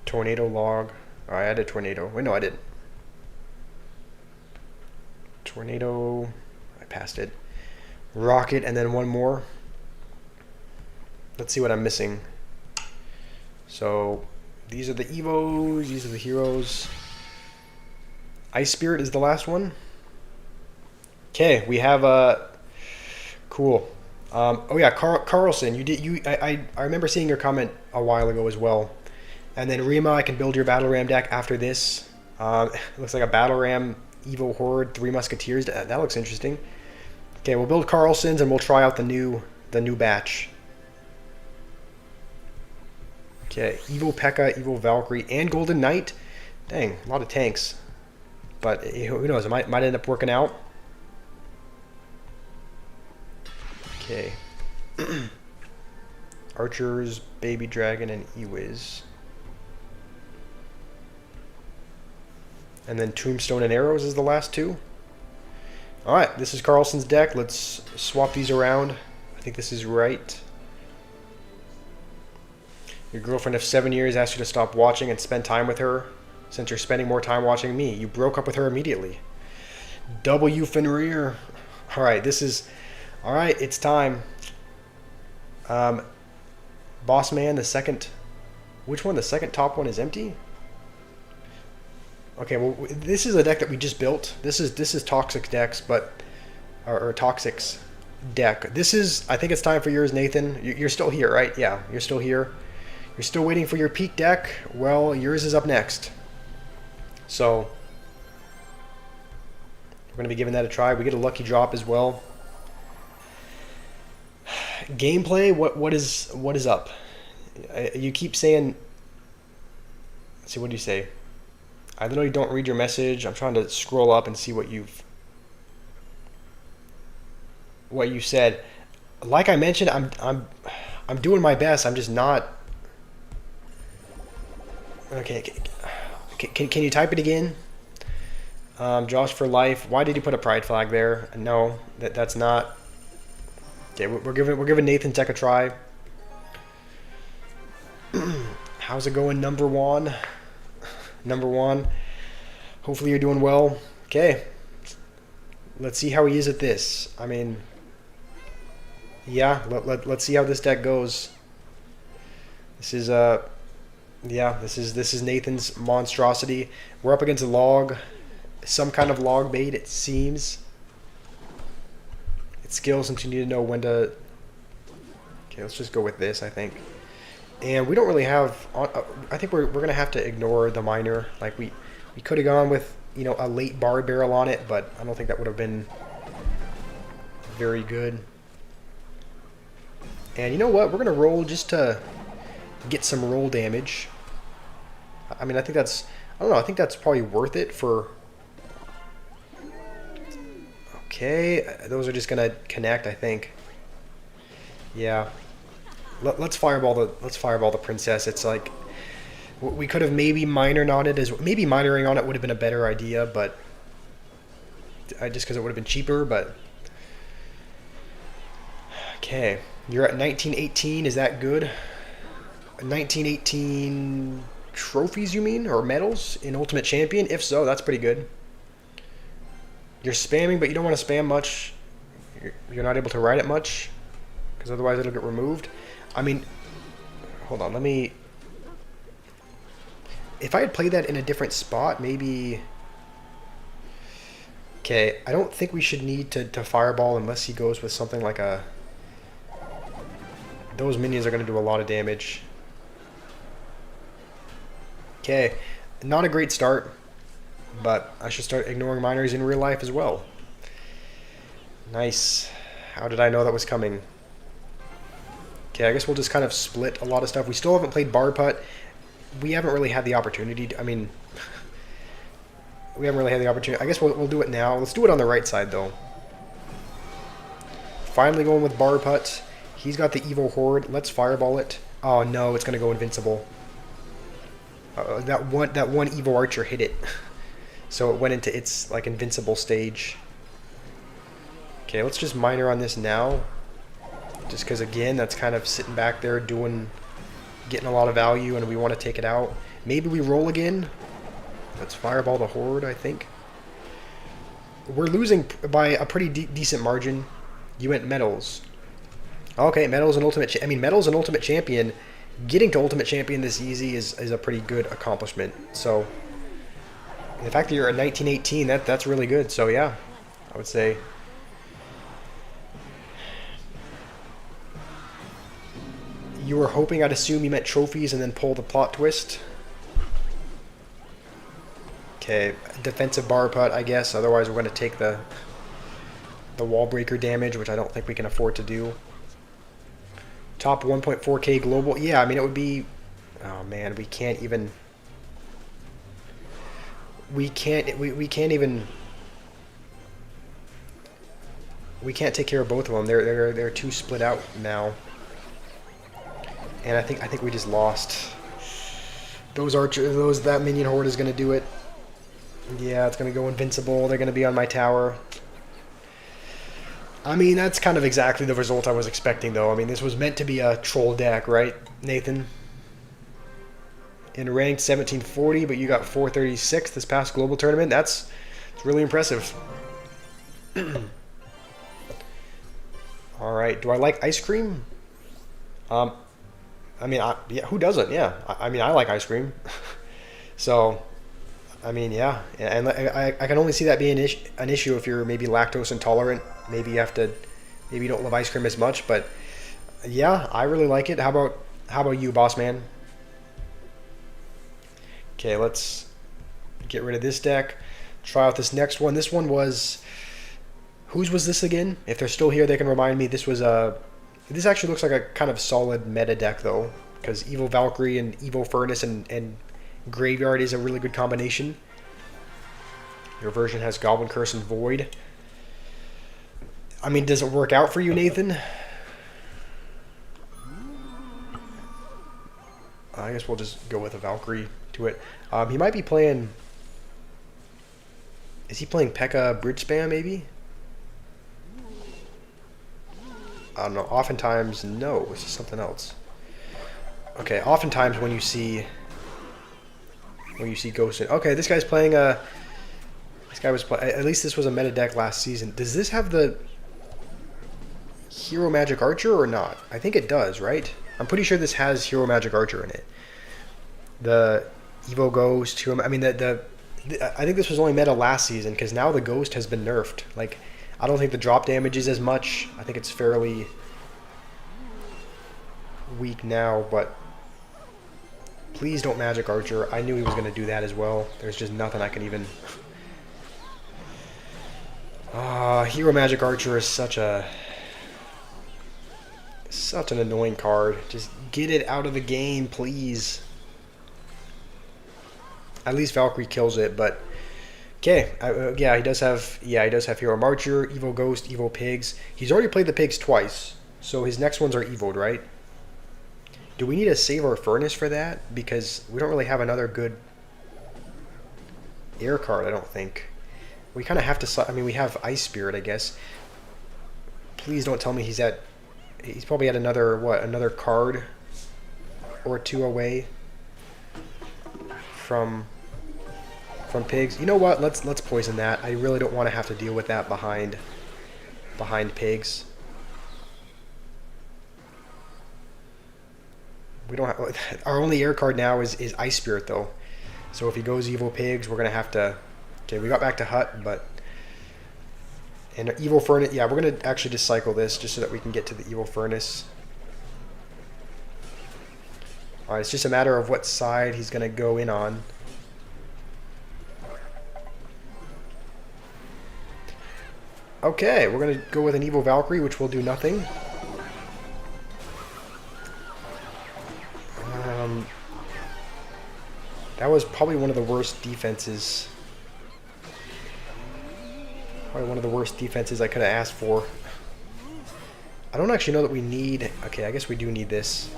[SPEAKER 1] Tornado Log. Oh, I added Tornado. Wait, no, I didn't. Tornado. I passed it. Rocket, and then one more. Let's see what I'm missing. So these are the Evos. These are the heroes. Ice Spirit is the last one. Okay, we have cool. Oh yeah, Carlson. I remember seeing your comment a while ago as well. And then Rima, I can build your Battle Ram deck after this. It looks like a Battle Ram Evo Horde 3 Musketeers. That looks interesting. Okay, we'll build Carlson's and we'll try out the new batch. Okay, Evo P.E.K.K.A, Evo Valkyrie, and Golden Knight. Dang, a lot of tanks. But who knows? It might end up working out. Okay. Archers, Baby Dragon, and Ewiz. And then Tombstone and Arrows is the last 2. Alright, this is Carlson's deck. Let's swap these around. I think this is right. Your girlfriend of 7 years asked you to stop watching and spend time with her. Since you're spending more time watching me, you broke up with her immediately. W. Fenrir. Alright, this is... Alright, it's time. Boss Man, the second... Which one? The second top one is empty? Okay, well, this is a deck that we just built. This is Toxic decks, but... Or Toxic's deck. This is... I think it's time for yours, Nathan. You're still here, right? Yeah, you're still here. You're still waiting for your peak deck? Well, yours is up next. So... We're going to be giving that a try. We get a lucky drop as well. Gameplay, what is up? You keep saying... Let's see, what do you say? I literally don't read your message. I'm trying to scroll up and see what you said. Like I mentioned, I'm doing my best. I'm just not... Okay, can you type it again? Josh for life. Why did you put a pride flag there? No, that's not... Okay, we're giving Nathan's deck a try. How's it going, number one? Number one. Hopefully you're doing well. Okay. Let's see how he is at this. I mean, yeah, let's see how this deck goes. This is yeah, this is Nathan's monstrosity. We're up against a log. Some kind of log bait, it seems. It's skill, since you need to know when to... Okay, let's just go with this, I think. And we don't really have... I think we're going to have to ignore the miner. Like, we could have gone with you know, a late bar barrel on it, but I don't think that would have been very good. And you know what? We're going to roll just to get some roll damage. I mean, I think that's... I don't know. I think that's probably worth it for... Okay. Those are just going to connect, I think. Yeah. Let's fireball the princess. It's like... We could have maybe minored on it. Maybe minoring on it would have been a better idea, but... just because it would have been cheaper, but... Okay. You're at 1918. Is that good? 1918 trophies, you mean? Or medals in Ultimate Champion? If so, that's pretty good. You're spamming, but you don't want to spam much. You're not able to ride it much, because otherwise it'll get removed. I mean, hold on. Let me... If I had played that in a different spot, maybe... Okay, I don't think we should need to fireball unless he goes with something like a... Those minions are going to do a lot of damage. Okay, not a great start, but I should start ignoring minors in real life as well. Nice. How did I know that was coming? Okay, I guess we'll just kind of split a lot of stuff. We still haven't played bar putt. We haven't really had the opportunity to, I mean, we haven't really had the opportunity. I guess we'll do it now. Let's do it on the right side, though. Finally going with bar putt. He's got the evil horde. Let's fireball it. Oh no, it's gonna go invincible. That one evil archer hit it, so it went into its like invincible stage. Okay, let's just minor on this now, just because again that's kind of sitting back there getting a lot of value, and we want to take it out. Maybe we roll again. Let's fireball the horde. I think we're losing by a pretty decent margin. You went medals. Okay, medals and ultimate. I mean, medals and ultimate champion. Getting to ultimate champion this easy is a pretty good accomplishment. So the fact that you're at 1918, that's really good. So yeah, I would say. You were hoping, I'd assume you meant trophies and then pull the plot twist. Okay, defensive bar putt, I guess. Otherwise, we're going to take the wall breaker damage, which I don't think we can afford to do. Top 1.4k global. Yeah, I mean, it would be... Oh, man, we can't even... We can't even... We can't take care of both of them. They're too split out now. And I think we just lost. That minion horde is going to do it. Yeah, it's going to go invincible. They're going to be on my tower. I mean, that's kind of exactly the result I was expecting, though. I mean, this was meant to be a troll deck, right, Nathan? In ranked 1740, but you got 436 this past global tournament. It's really impressive. All right. Do I like ice cream? I mean, yeah, who doesn't? Yeah. I mean, I like ice cream. So, I mean, yeah. And I can only see that being an issue if you're maybe lactose intolerant. Maybe you don't love ice cream as much, but yeah, I really like it. How about you, boss man? Okay, let's get rid of this deck. Try out this next one. This one was... Whose was this again? If they're still here, they can remind me. This was a... This actually looks like a kind of solid meta deck, though, because Evil Valkyrie and Evil Furnace and Graveyard is a really good combination. Your version has Goblin Curse and Void. I mean, does it work out for you, Nathan? I guess we'll just go with a Valkyrie to it. He might be playing... Is he playing P.E.K.K.A. Bridge Spam, maybe? I don't know. Oftentimes, no. It's just something else. Okay, oftentimes when you see Ghost... Okay, this guy's playing... This guy was playing... At least this was a meta deck last season. Does this have the... Hero Magic Archer or not? I think it does, right? I'm pretty sure this has Hero Magic Archer in it. The Evo Ghost, I mean, I think this was only meta last season, because now the Ghost has been nerfed. Like, I don't think the drop damage is as much. I think it's fairly weak now, but please don't Magic Archer. I knew he was going to do that as well. There's just nothing I can even Hero Magic Archer is such an annoying card. Just get it out of the game, please. At least Valkyrie kills it, but okay. Yeah, he does have Hero Archer, Evo Ghost, Evo Pigs. He's already played the pigs twice, so his next ones are evoed, right? Do we need to save our furnace for that? Because we don't really have another good air card, I don't think. We kind of have to... I mean, we have Ice Spirit, I guess. Please don't tell me he's probably at another, what, another card or two away from pigs. You know what? Let's poison that. I really don't want to have to deal with that behind pigs. We don't have... Our only air card now is Ice Spirit, though. So if he goes Evo Pigs, we're going to have to... Okay, we got back to Hut, but... And Evo Furnace... Yeah, we're going to actually just cycle this just so that we can get to the Evo Furnace. Alright, it's just a matter of what side he's going to go in on. Okay, we're going to go with an Evo Valkyrie, which will do nothing. That was probably one of the worst defenses. Probably one of the worst defenses I could have asked for. I don't actually know that we need... Okay, I guess we do need this.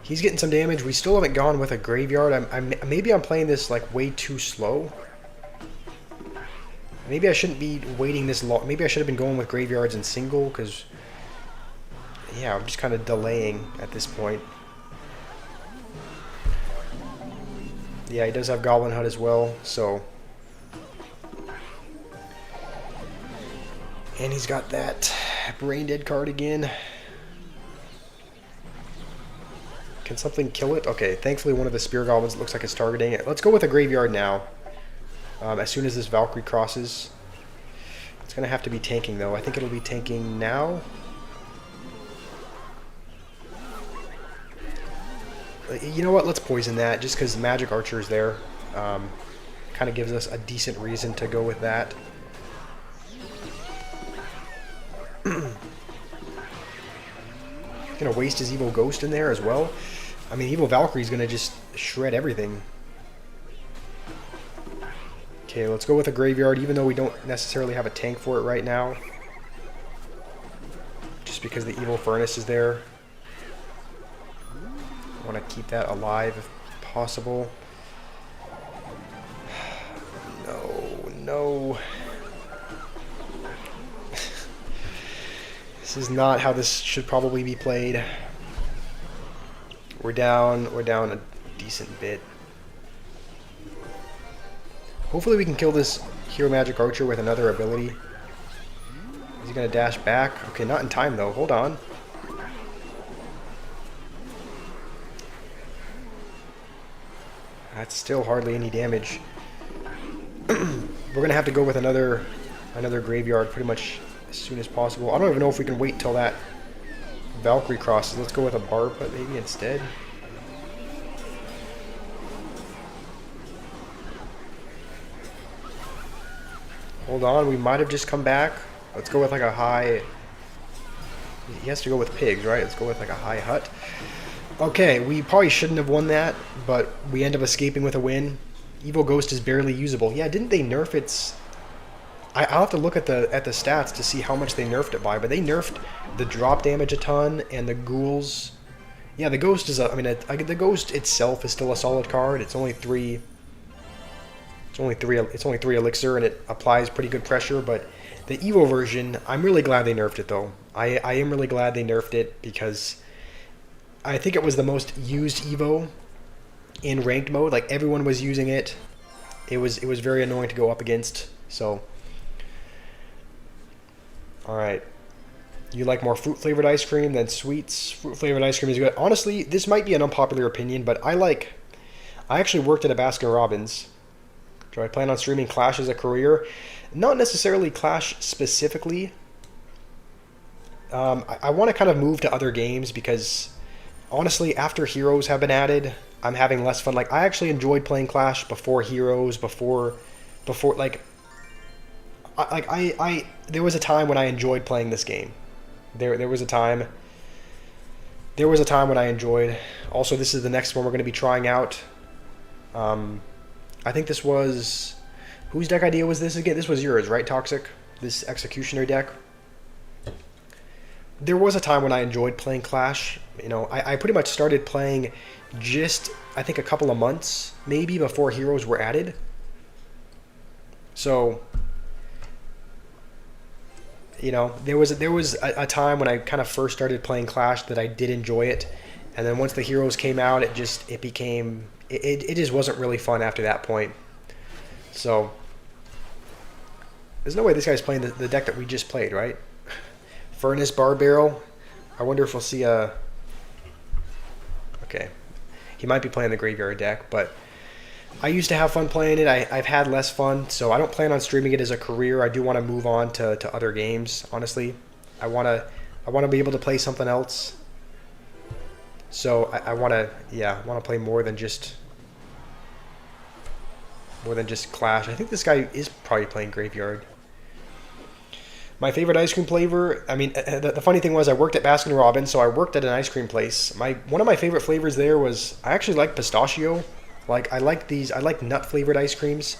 [SPEAKER 1] He's getting some damage. We still haven't gone with a graveyard. Maybe I'm playing this like way too slow. Maybe I shouldn't be waiting this long. Maybe I should have been going with graveyards in single, because... Yeah, I'm just kind of delaying at this point. Yeah, he does have Goblin Hut as well, so... And he's got that Brain Dead card again. Can something kill it? Okay, thankfully one of the Spear Goblins looks like it's targeting it. Let's go with a Graveyard now. As soon as this Valkyrie crosses. It's going to have to be tanking, though. I think it'll be tanking now. You know what? Let's poison that, just because Magic Archer is there. Kind of gives us a decent reason to go with that. Gonna waste his Evo Ghost in there as well. I mean, Evo Valkyrie's gonna just shred everything. Okay, let's go with a Graveyard, even though we don't necessarily have a tank for it right now. Just because the Evo Furnace is there. I want to keep that alive if possible. No. This is not how this should probably be played. We're down a decent bit. Hopefully we can kill this Hero Magic Archer with another ability. Is he going to dash back? Okay, not in time though. Hold on. That's still hardly any damage. We're going to have to go with another Graveyard pretty much as soon as possible. I don't even know if we can wait till that Valkyrie crosses. Let's go with a Bar Put maybe instead. Hold on, we might have just come back. Let's go with like a high... He has to go with pigs, right? Let's go with like a high Hut. Okay, we probably shouldn't have won that, but we end up escaping with a win. Evo Ghost is barely usable. Yeah, didn't they nerf its... I'll have to look at the stats to see how much they nerfed it by, but they nerfed the drop damage a ton and the ghouls. Yeah, the Ghost is the Ghost itself is still a solid card. It's only three elixir and it applies pretty good pressure, but the Evo version, I'm really glad they nerfed it though. I am really glad they nerfed it because I think it was the most used Evo in ranked mode. Like everyone was using it. It was very annoying to go up against. So all right. You like more fruit flavored ice cream than sweets? Fruit flavored ice cream is good. Honestly, this might be an unpopular opinion, but I actually worked at a Baskin Robbins. Do I plan on streaming Clash as a career? Not necessarily Clash specifically. I want to kind of move to other games because honestly, after Heroes have been added, I'm having less fun. Like, I actually enjoyed playing Clash before Heroes, before like, there was a time when I enjoyed playing this game. There was a time. There was a time when I enjoyed. Also, this is the next one we're going to be trying out. I think this was... Whose deck idea was this again? This was yours, right, Toxic? This Executioner deck? There was a time when I enjoyed playing Clash. You know, I pretty much started playing just, I think, a couple of months, maybe, before heroes were added. So, you know, there was a time when I kind of first started playing Clash that I did enjoy it. And then once the heroes came out, it just wasn't really fun after that point. So, there's no way this guy's playing the deck that we just played, right? Furnace Bar Barrel. I wonder if we'll see a... Okay. He might be playing the Graveyard deck, but I used to have fun playing it. I've had less fun, so I don't plan on streaming it as a career. I do want to move on to other games, honestly. I want to be able to play something else. So I want to play more than just Clash. I think this guy is probably playing Graveyard. My favorite ice cream flavor, I mean, the funny thing was I worked at Baskin Robbins, so I worked at an ice cream place. One of my favorite flavors there was, I actually like pistachio. Like, I like nut flavored ice creams.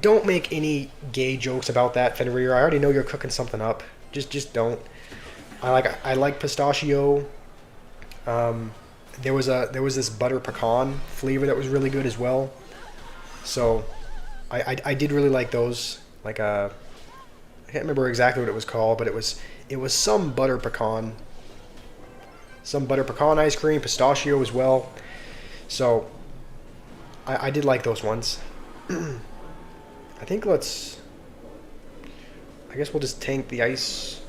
[SPEAKER 1] Don't make any gay jokes about that, Fenrir. I already know you're cooking something up. Just don't. I like pistachio. There was this butter pecan flavor that was really good as well. So I did really like those. Like I can't remember exactly what it was called, but it was some butter pecan ice cream, pistachio as well. So I did like those ones. I think I guess we'll just tank the Ice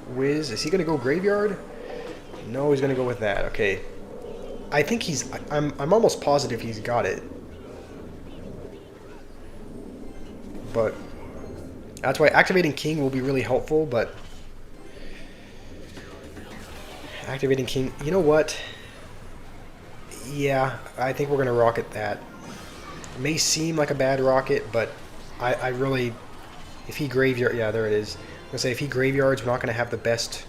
[SPEAKER 1] Wiz. Is he gonna go Graveyard? No, he's gonna go with that. Okay. I think I'm almost positive he's got it. But that's why activating King will be really helpful, but activating King, you know what? Yeah, I think we're going to rocket that. It may seem like a bad rocket, but I really, if he Graveyard, yeah, there it is. I'm going to say if he Graveyards, we're not going to have the best.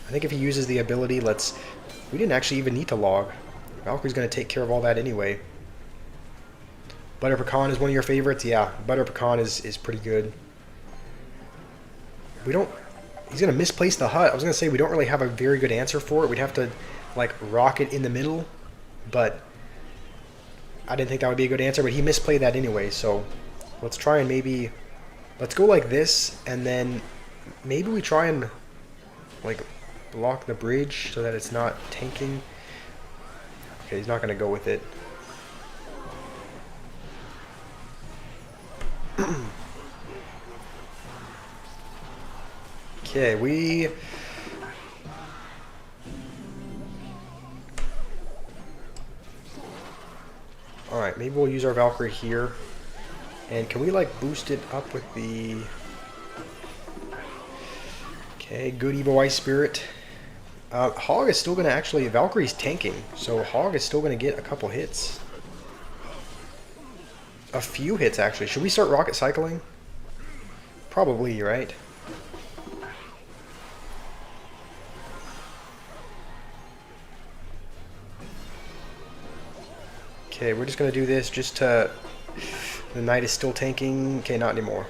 [SPEAKER 1] I think if he uses the ability, we didn't actually even need to log. Valkyrie's going to take care of all that anyway. Butter Pecan is one of your favorites? Yeah, Butter Pecan is pretty good. He's going to misplace the hut. I was going to say we don't really have a very good answer for it. We'd have to, like, rock it in the middle. But I didn't think that would be a good answer, but he misplayed that anyway. So let's try and let's go like this, and then maybe we try and, like, block the bridge so that it's not tanking. Okay, he's not going to go with it. Okay, Alright, maybe we'll use our Valkyrie here. And can we, like, boost it up with the... Okay, good Evo Ice Spirit. Hog is still going to actually... Valkyrie's tanking, so Hog is still going to get a couple hits. A few hits, actually. Should we start rocket cycling? Probably, right? Okay, we're just going to do this just to... The knight is still tanking. Okay, not anymore.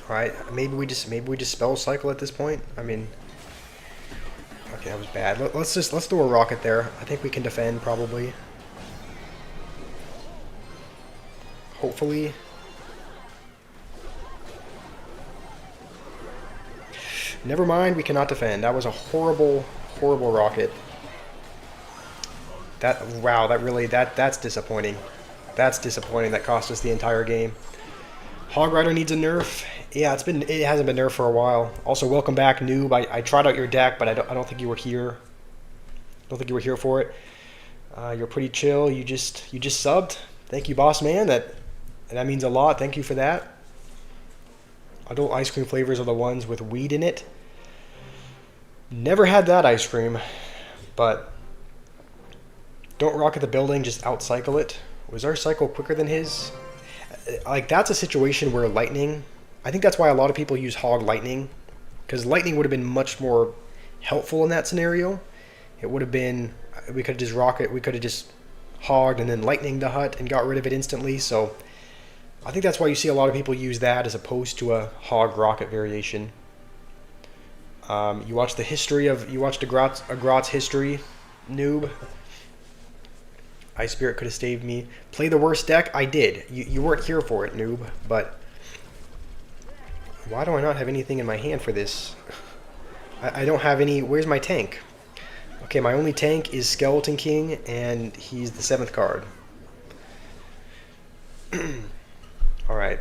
[SPEAKER 1] Alright, maybe we just spell cycle at this point. I mean... Okay, that was bad. Let's do a rocket there. I think we can defend, probably. Hopefully. Never mind, we cannot defend. That was a horrible, horrible rocket. Wow, that's disappointing. That's disappointing. That cost us the entire game. Hog Rider needs a nerf. Yeah, it hasn't been nerfed for a while. Also, welcome back, noob. I tried out your deck, but I don't think you were here. I don't think you were here for it. You're pretty chill. You just subbed. Thank you, boss man. That means a lot. Thank you for that. Adult ice cream flavors are the ones with weed in it. Never had that ice cream, but Don't rocket the building, just outcycle it. Was our cycle quicker than his? Like, that's a situation where lightning... I think that's why a lot of people use hog lightning, because lightning would have been much more helpful in that scenario. It would have been... We could have just rocket... We could have just hogged and then lightning the hut and got rid of it instantly, so... I think that's why you see a lot of people use that as opposed to a hog rocket variation. You watched the history of... You watched a Grot's history, noob. Ice Spirit could have saved me. Play the worst deck? I did. You weren't here for it, noob, but... Why do I not have anything in my hand for this? I don't have any... Where's my tank? Okay, my only tank is Skeleton King, and he's the 7th card. Alright.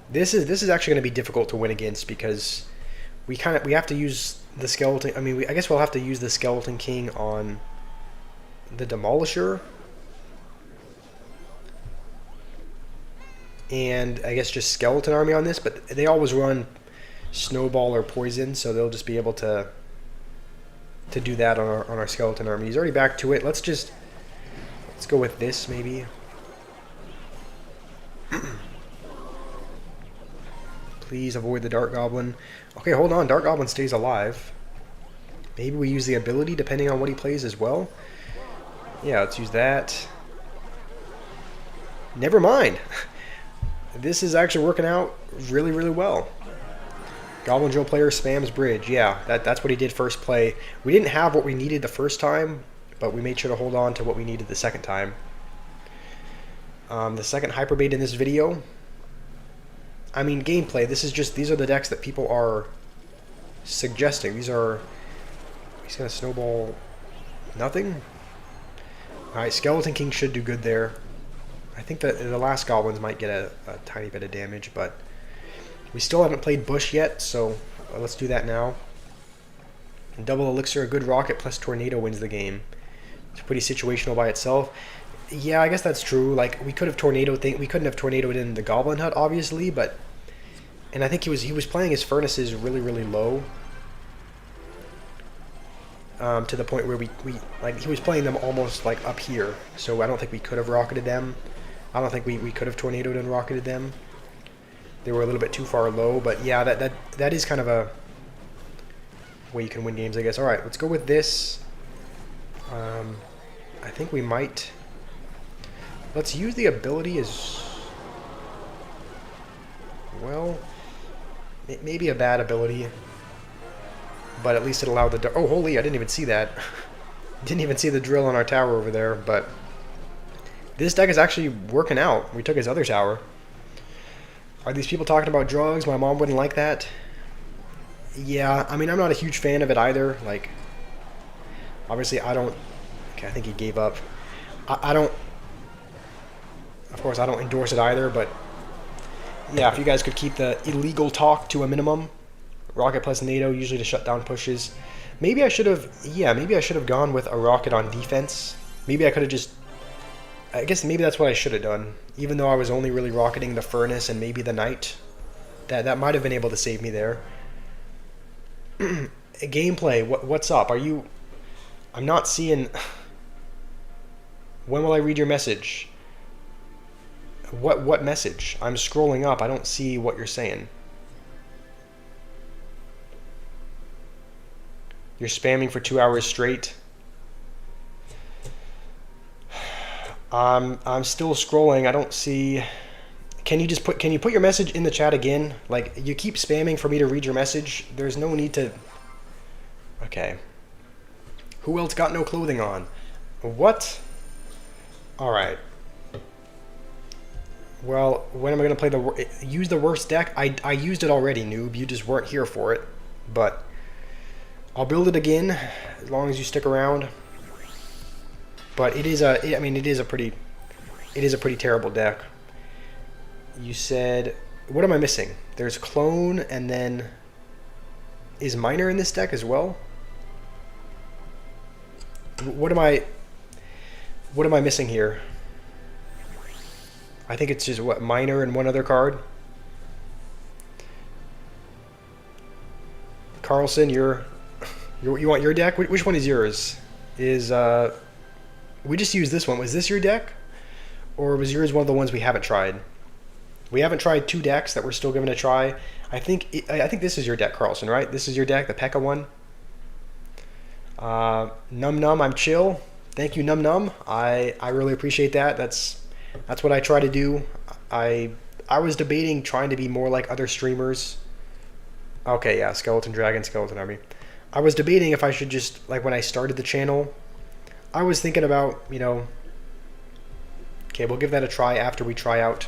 [SPEAKER 1] This is actually going to be difficult to win against, because we have to use the Skeleton... I mean, I guess we'll have to use the Skeleton King on the Demolisher. And I guess just Skeleton Army on this, but they always run Snowball or Poison, so they'll just be able to do that on our Skeleton Army. He's already back to it. Let's go with this, maybe. Please avoid the Dark Goblin. Okay, hold on. Dark Goblin stays alive. Maybe we use the ability depending on what he plays as well. Yeah, let's use that. Never mind. This is actually working out really, really well. Goblin Drill player spams bridge. Yeah, that's what he did first play. We didn't have what we needed the first time, but we made sure to hold on to what we needed the second time. The second hyperbait in this video. I mean, gameplay. These are the decks that people are suggesting. He's gonna snowball nothing. Alright, Skeleton King should do good there. I think that the last goblins might get a tiny bit of damage, but we still haven't played Bush yet, so let's do that now. And double Elixir, a good rocket plus Tornado wins the game. It's pretty situational by itself. Yeah, I guess that's true. Like, we could have we couldn't have tornadoed in the Goblin Hut, obviously, but... And I think he was playing his furnaces really, really low. To the point where he was playing them almost like up here, so I don't think we could have rocketed them. I don't think we could have tornadoed and rocketed them. They were a little bit too far low, but yeah, that is kind of a way you can win games, I guess. All right, let's go with this. I think we might. Let's use the ability as well. Maybe a bad ability, but at least it allowed the... Oh, holy, I didn't even see that. Didn't even see the drill on our tower over there, but this deck is actually working out. We took his other tower. Are these people talking about drugs? My mom wouldn't like that. Yeah, I mean, I'm not a huge fan of it either. Like, obviously, I don't... Okay, I think he gave up. I don't... Of course, I don't endorse it either, but... Yeah, if you guys could keep the illegal talk to a minimum. Rocket plus NATO, usually to shut down pushes. Maybe I should have... Yeah, maybe I should have gone with a rocket on defense. Maybe I could have just... I guess maybe that's what I should have done. Even though I was only really rocketing the furnace and maybe the knight. That might have been able to save me there. Gameplay, what's up? Are you... I'm not seeing... When will I read your message? What message? I'm scrolling up. I don't see what you're saying. You're spamming for 2 hours straight. I'm still scrolling. I don't see. Can you put your message in the chat again? Like, you keep spamming for me to read your message. There's no need to. Okay. Who else got no clothing on? What? All right. Well, when am I gonna play use the worst deck? I used it already, noob. You just weren't here for it. But I'll build it again as long as you stick around. But it is a pretty terrible deck. You said, what am I missing? There's Clone, and then is Miner in this deck as well? What am I missing here? I think it's just what, Miner and one other card. Carlson, you want your deck? Which one is yours? Is We just used this one. Was this your deck? Or was yours one of the ones we haven't tried? We haven't tried 2 decks that we're still giving a try. I think this is your deck, Carlson, right? This is your deck, the P.E.K.K.A one. Num Num, I'm chill. Thank you, Num Num. I really appreciate that. That's what I try to do. I was debating trying to be more like other streamers. Okay, yeah, Skeleton Dragon, Skeleton Army. I was debating if I should just, like when I started the channel, I was thinking about, you know, okay, we'll give that a try after we try out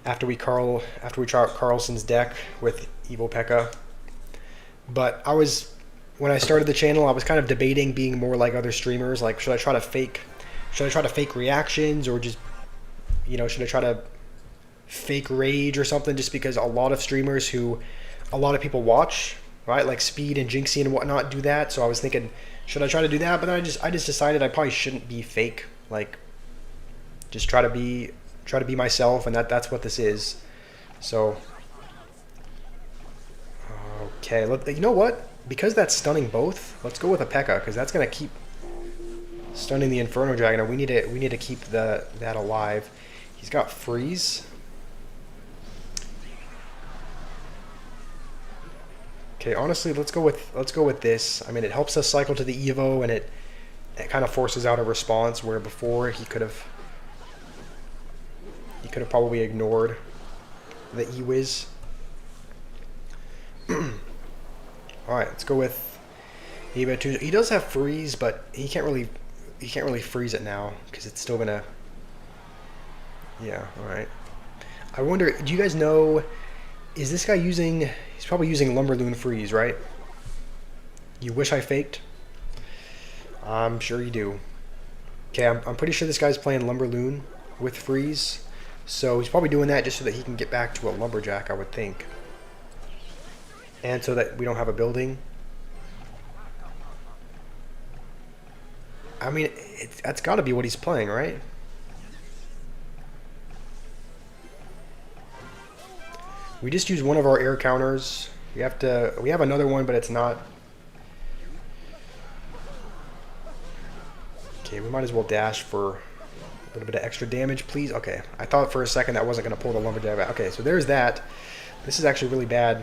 [SPEAKER 1] Carlson's deck with Evil P.E.K.K.A. But when I started the channel, I was kind of debating being more like other streamers. Like, should I try to fake reactions, or just, you know, should I try to fake rage or something? Just because a lot of streamers who a lot of people watch, right, like Speed and Jinxie and whatnot, do that. So I was thinking, should I try to do that? But then I just decided I probably shouldn't be fake. Like, just try to be myself, and that's what this is. So, okay, you know what? Because that's stunning both, let's go with a P.E.K.K.A, because that's gonna keep stunning the Inferno Dragon. And we need to keep that alive. He's got freeze. Okay, honestly, let's go with this. I mean, it helps us cycle to the Evo, and it kind of forces out a response where before he could have probably ignored the E-Wiz. Alright, let's go with Eva 2. He does have freeze, but he can't really freeze it now because it's still gonna. Yeah, alright. I wonder, do you guys know, is this guy using, he's probably using Lumberloon freeze, right? You wish I faked? I'm sure you do. Okay, I'm pretty sure this guy's playing Lumberloon with freeze. So he's probably doing that just so that he can get back to a Lumberjack, I would think. And so that we don't have a building. I mean, that's got to be what he's playing, right? We just use one of our air counters. We have another one, but it's not. Okay, we might as well dash for a little bit of extra damage, please. Okay, I thought for a second that wasn't going to pull the Lumberjack back. Okay, so there's that. This is actually really bad.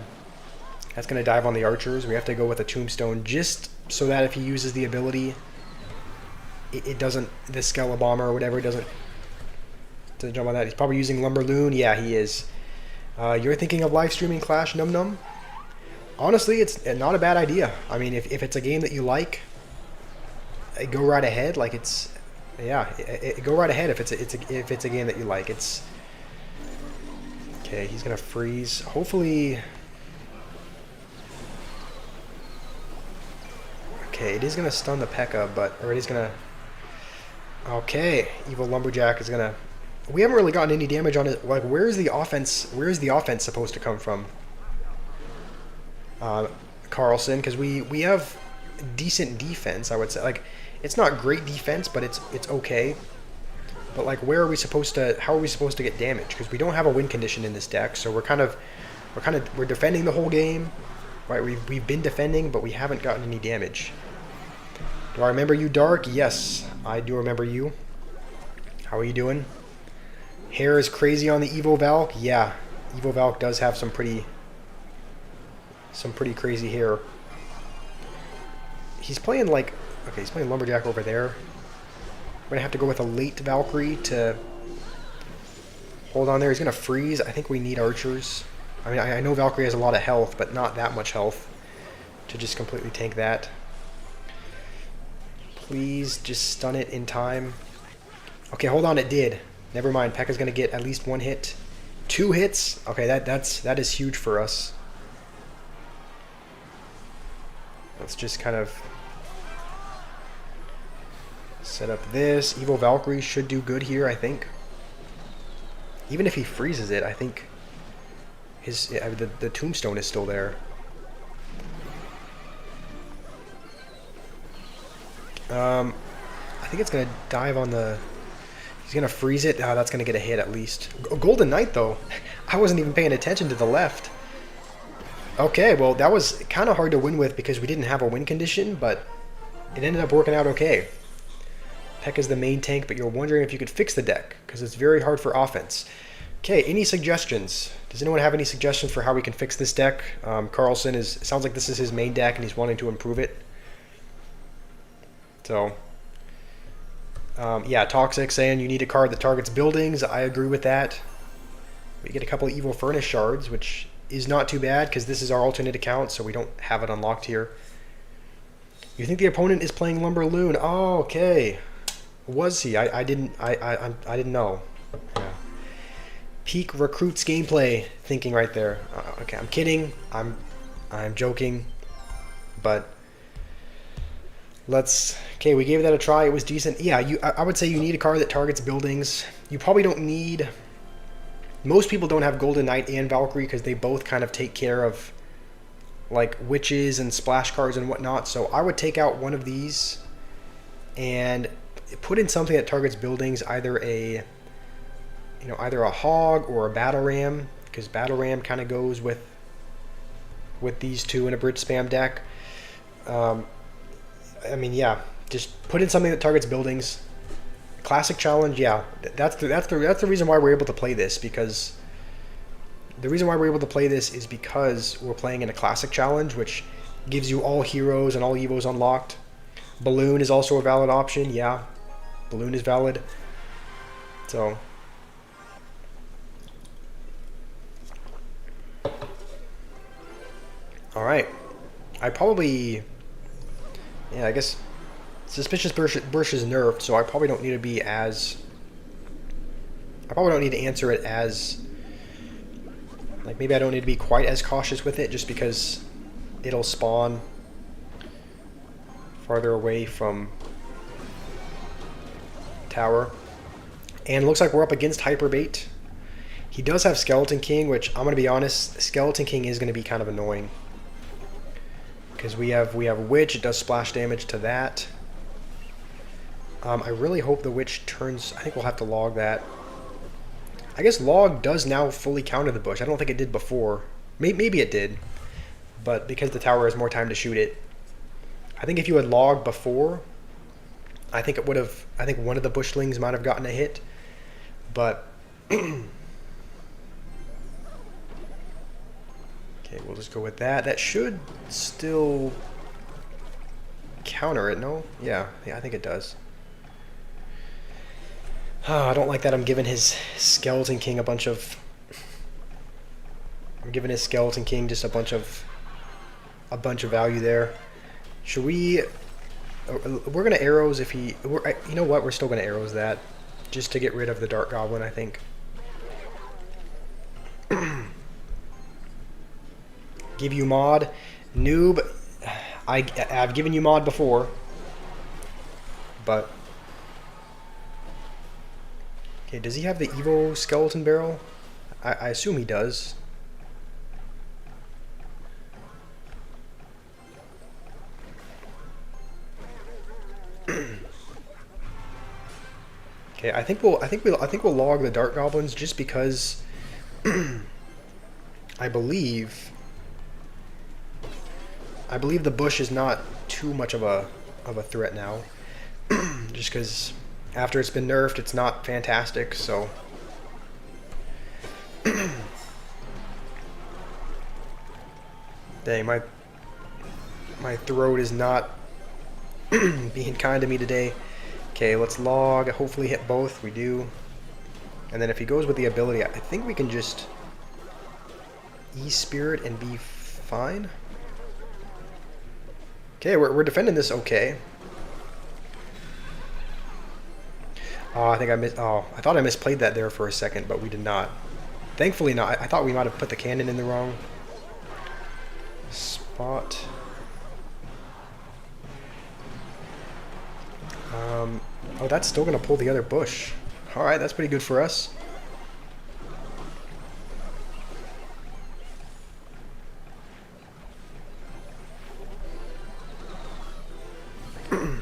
[SPEAKER 1] That's going to dive on the archers. We have to go with a tombstone just so that if he uses the ability, it doesn't, the Skelebomber or whatever, doesn't jump on that. He's probably using Lumberloon. Yeah, he is. You're thinking of live streaming Clash, Num Num? Honestly, it's not a bad idea. I mean, if it's a game that you like, go right ahead. Like, it's, yeah, go right ahead if it's a game that you like. It's okay. He's gonna freeze. Hopefully. Okay, it is going to stun the P.E.K.K.A, or it is going to... Okay, Evil Lumberjack is going to... We haven't really gotten any damage on it. Like, where is the offense supposed to come from? Carlson, because we have decent defense, I would say. Like, it's not great defense, but it's okay. But, like, how are we supposed to get damage? Because we don't have a win condition in this deck, so we're defending the whole game. Right, we've been defending, but we haven't gotten any damage. Do I remember you, Dark? Yes, I do remember you. How are you doing? Hair is crazy on the Evo Valk. Yeah, Evo Valk does have some pretty crazy hair. He's playing like, okay, he's playing Lumberjack over there. We're gonna have to go with a late Valkyrie to hold on there. He's gonna freeze. I think we need archers. I mean, I know Valkyrie has a lot of health, but not that much health to just completely tank that. Please just stun it in time. Okay, hold on, it did. Never mind, P.E.K.K.A's going to get at least 1 hit. 2 hits? Okay, that is huge for us. Let's just kind of set up this. Evil Valkyrie should do good here, I think. Even if he freezes it, I think... the tombstone is still there. I think it's gonna dive on the. He's gonna freeze it. Oh, that's gonna get a hit at least. Golden Knight though. I wasn't even paying attention to the left. Okay, well that was kind of hard to win with because we didn't have a win condition, but it ended up working out okay. P.E.K.K.A's the main tank, but you're wondering if you could fix the deck, because it's very hard for offense. Okay, any suggestions? Does anyone have any suggestions for how we can fix this deck? Carlson sounds like this is his main deck, and he's wanting to improve it. So, yeah, Toxic saying you need a card that targets buildings. I agree with that. We get a couple of Evil Furnace shards, which is not too bad, because this is our alternate account, so we don't have it unlocked here. You think the opponent is playing Lumber Loon? Oh, okay. Was he? I didn't know. Yeah. Peak recruits gameplay thinking right there. Okay, I'm kidding. I'm joking. But okay, we gave that a try. It was decent. Yeah, I would say you need a card that targets buildings. You probably don't need. Most people don't have Golden Knight and Valkyrie because they both kind of take care of like witches and splash cards and whatnot. So I would take out one of these and put in something that targets buildings, either a hog or a battle ram, because battle ram kind of goes with these two in a bridge spam deck. I mean, yeah, just put in something that targets buildings. Classic challenge, yeah, that's the reason why we're able to play this, because the reason why we're able to play this is because we're playing in a classic challenge, which gives you all heroes and all evos unlocked. Balloon is also a valid option, yeah, balloon is valid. So all right, I guess Suspicious Bush is nerfed, so I probably don't need to be as... I probably don't need to answer it as... Like, maybe I don't need to be quite as cautious with it, just because it'll spawn farther away from tower. And it looks like we're up against Hyperbait. He does have Skeleton King, which, I'm going to be honest, Skeleton King is going to be kind of annoying. Because we have Witch, it does splash damage to that. I really hope the Witch turns... I think we'll have to log that. I guess log does now fully counter the bush. I don't think it did before. Maybe it did. But because the tower has more time to shoot it. I think if you had logged before, I think it would have... I think one of the bushlings might have gotten a hit. But... Okay, we'll just go with that. That should still counter it, no? Yeah, I think it does. Oh, I don't like that I'm giving his Skeleton King a bunch of... I'm giving his Skeleton King just a bunch of value there. Should we... We're going to arrows if he... You know what? We're still going to arrows that. Just to get rid of the Dark Goblin, I think. Give you mod. Noob. I've given you mod before. But... Okay, does he have the Evo Skeleton Barrel? I assume he does. Okay, I think we'll log the Dark Goblins just because I believe the bush is not too much of a threat now. Just because after it's been nerfed, it's not fantastic, so... Dang, my throat is not being kind to me today. Okay, let's log. Hopefully hit both. We do. And then if he goes with the ability, I think we can just E-Spirit and be fine. Okay, we're defending this okay. Oh, I think I missed... Oh, I thought I misplayed that there for a second, but we did not. Thankfully not. I thought we might have put the cannon in the wrong spot. Oh, that's still going to pull the other bush. Alright, that's pretty good for us. I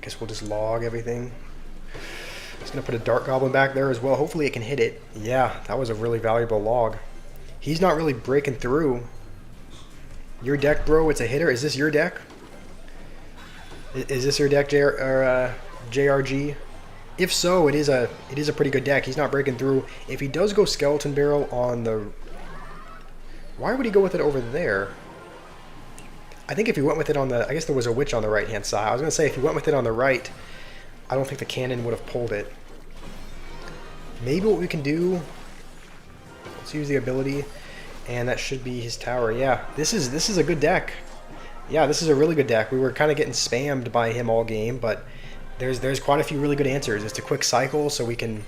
[SPEAKER 1] guess we'll just log everything. Just gonna put a Dark Goblin back there as well. Hopefully it can hit it. Yeah, that was a really valuable log. He's not really breaking through. Your deck, bro, it's a hitter. Is this your deck? Is this your deck, JRG? If so, it is a pretty good deck. He's not breaking through. If he does go Skeleton Barrel on the... Why would he go with it over there? I think if he went with it on the... I guess there was a witch on the right-hand side. I was going to say, if he went with it on the right, I don't think the cannon would have pulled it. Maybe what we can do... Let's use the ability, and that should be his tower. Yeah, this is a good deck. Yeah, this is a really good deck. We were kind of getting spammed by him all game, but there's quite a few really good answers. It's a quick cycle, so we could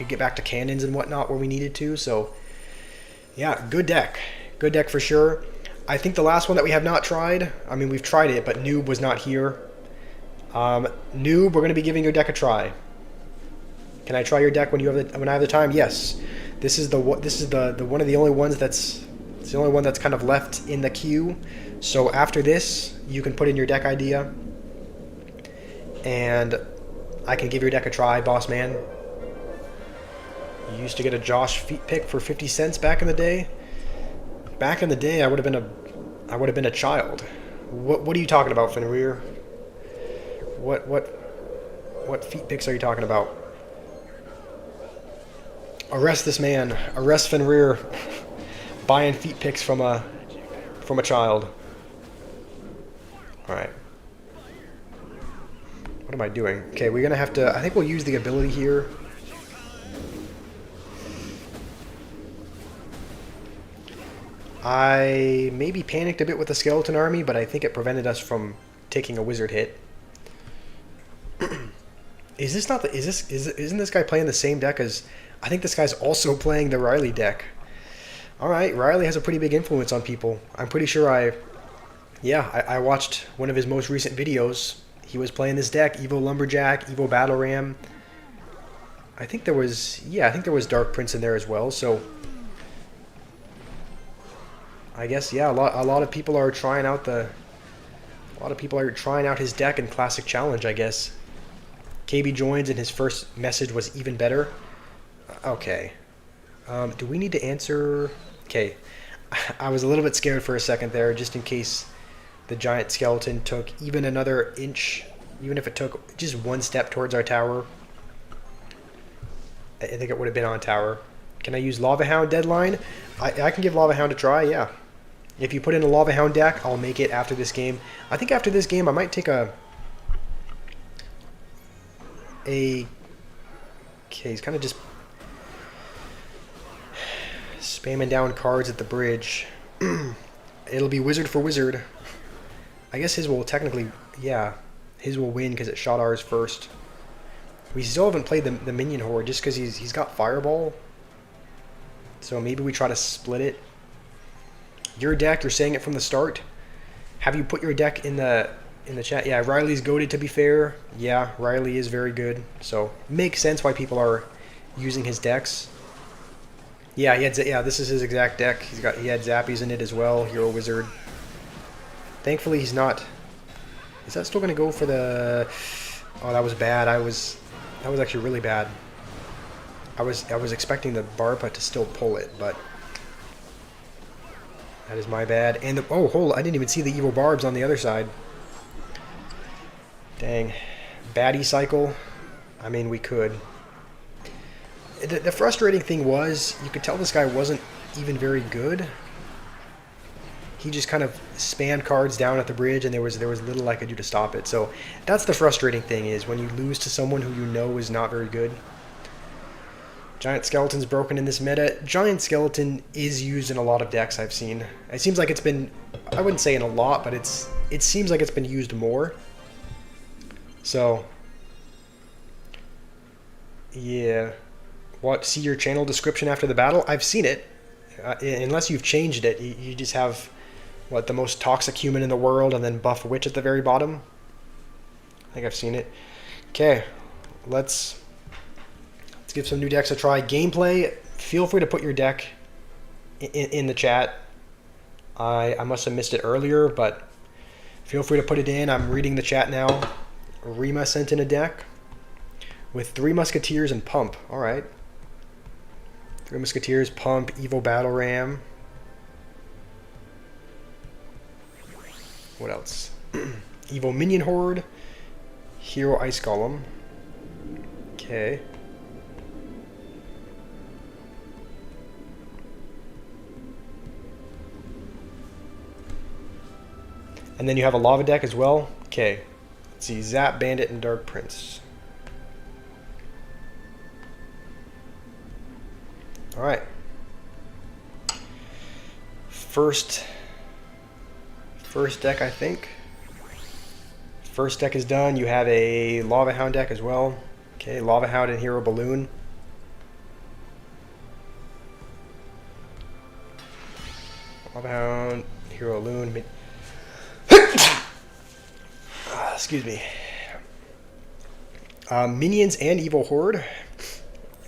[SPEAKER 1] get back to cannons and whatnot where we needed to. So yeah, good deck for sure. I think the last one that we have not tried, I mean we've tried it, but Noob was not here. Noob, we're going to be giving your deck a try. Can I try your deck when I have the time? Yes. This is the one of the only ones that's it's the only one that's kind of left in the queue. So after this, you can put in your deck idea, and I can give your deck a try, boss man. You used to get a Josh feet pick for 50 cents back in the day. Back in the day, I would have been a child. What are you talking about, Fenrir? What feet picks are you talking about? Arrest this man. Arrest Fenrir. Buying feet picks from a child. Alright. What am I doing? Okay, we're gonna have to... I think we'll use the ability here. I maybe panicked a bit with the skeleton army, but I think it prevented us from taking a wizard hit. Isn't this guy playing the same deck as... I think this guy's also playing the Riley deck. Alright, Riley has a pretty big influence on people. I'm pretty sure I watched one of his most recent videos. He was playing this deck, Evo Lumberjack, Evo Battle Ram. I think there was Dark Prince in there as well, so... I guess, yeah, a lot of people are trying out his deck in Classic Challenge, I guess. KB joins and his first message was even better. Okay. Do we need to answer... Okay. I was a little bit scared for a second there, just in case the giant skeleton took even another inch, even if it took just one step towards our tower. I think it would have been on tower. Can I use Lava Hound deadline? I can give Lava Hound a try, yeah. If you put in a Lava Hound deck, I'll make it after this game. I think after this game, I might take Okay, he's kind of just spamming down cards at the bridge. It'll be wizard for wizard. I guess his will technically, yeah, his will win because it shot ours first. We still haven't played the minion horde just because he's got fireball. So maybe we try to split it. Your deck, you're saying it from the start. Have you put your deck in the chat? Yeah, Riley's goated, to be fair. Yeah, Riley is very good. So makes sense why people are using his decks. Yeah, this is his exact deck. He had Zappies in it as well. Hero Wizard. Thankfully, he's not. Is that still going to go for the? Oh, that was bad. That was actually really bad. I was expecting the Barpa to still pull it, but that is my bad. And I didn't even see the evil barbs on the other side. Dang, baddie cycle. I mean, we could. The frustrating thing was, you could tell this guy wasn't even very good. He just kind of spammed cards down at the bridge, and there was little I could do to stop it. So that's the frustrating thing, is when you lose to someone who you know is not very good. Giant Skeleton's broken in this meta. Giant Skeleton is used in a lot of decks I've seen. It seems like it's been, I wouldn't say in a lot, but it seems like it's been used more. So, yeah. See your channel description after the battle? I've seen it. Unless you've changed it, you just have, the most toxic human in the world and then buff witch at the very bottom. I think I've seen it. Okay, let's give some new decks a try. Gameplay, feel free to put your deck in the chat. I must have missed it earlier, but feel free to put it in. I'm reading the chat now. Rima sent in a deck with 3 Musketeers and Pump. All right. 3 Musketeers, Pump, Evo Battle Ram. What else? Evo Minion Horde, Hero Ice Golem. Okay. And then you have a lava deck as well. Okay. Let's see, Zap, Bandit, and Dark Prince. Alright. First deck, I think. First deck is done. You have a Lava Hound deck as well. Okay, Lava Hound and Hero Balloon. Lava Hound, Hero Balloon. Excuse me. Minions and Evil Horde.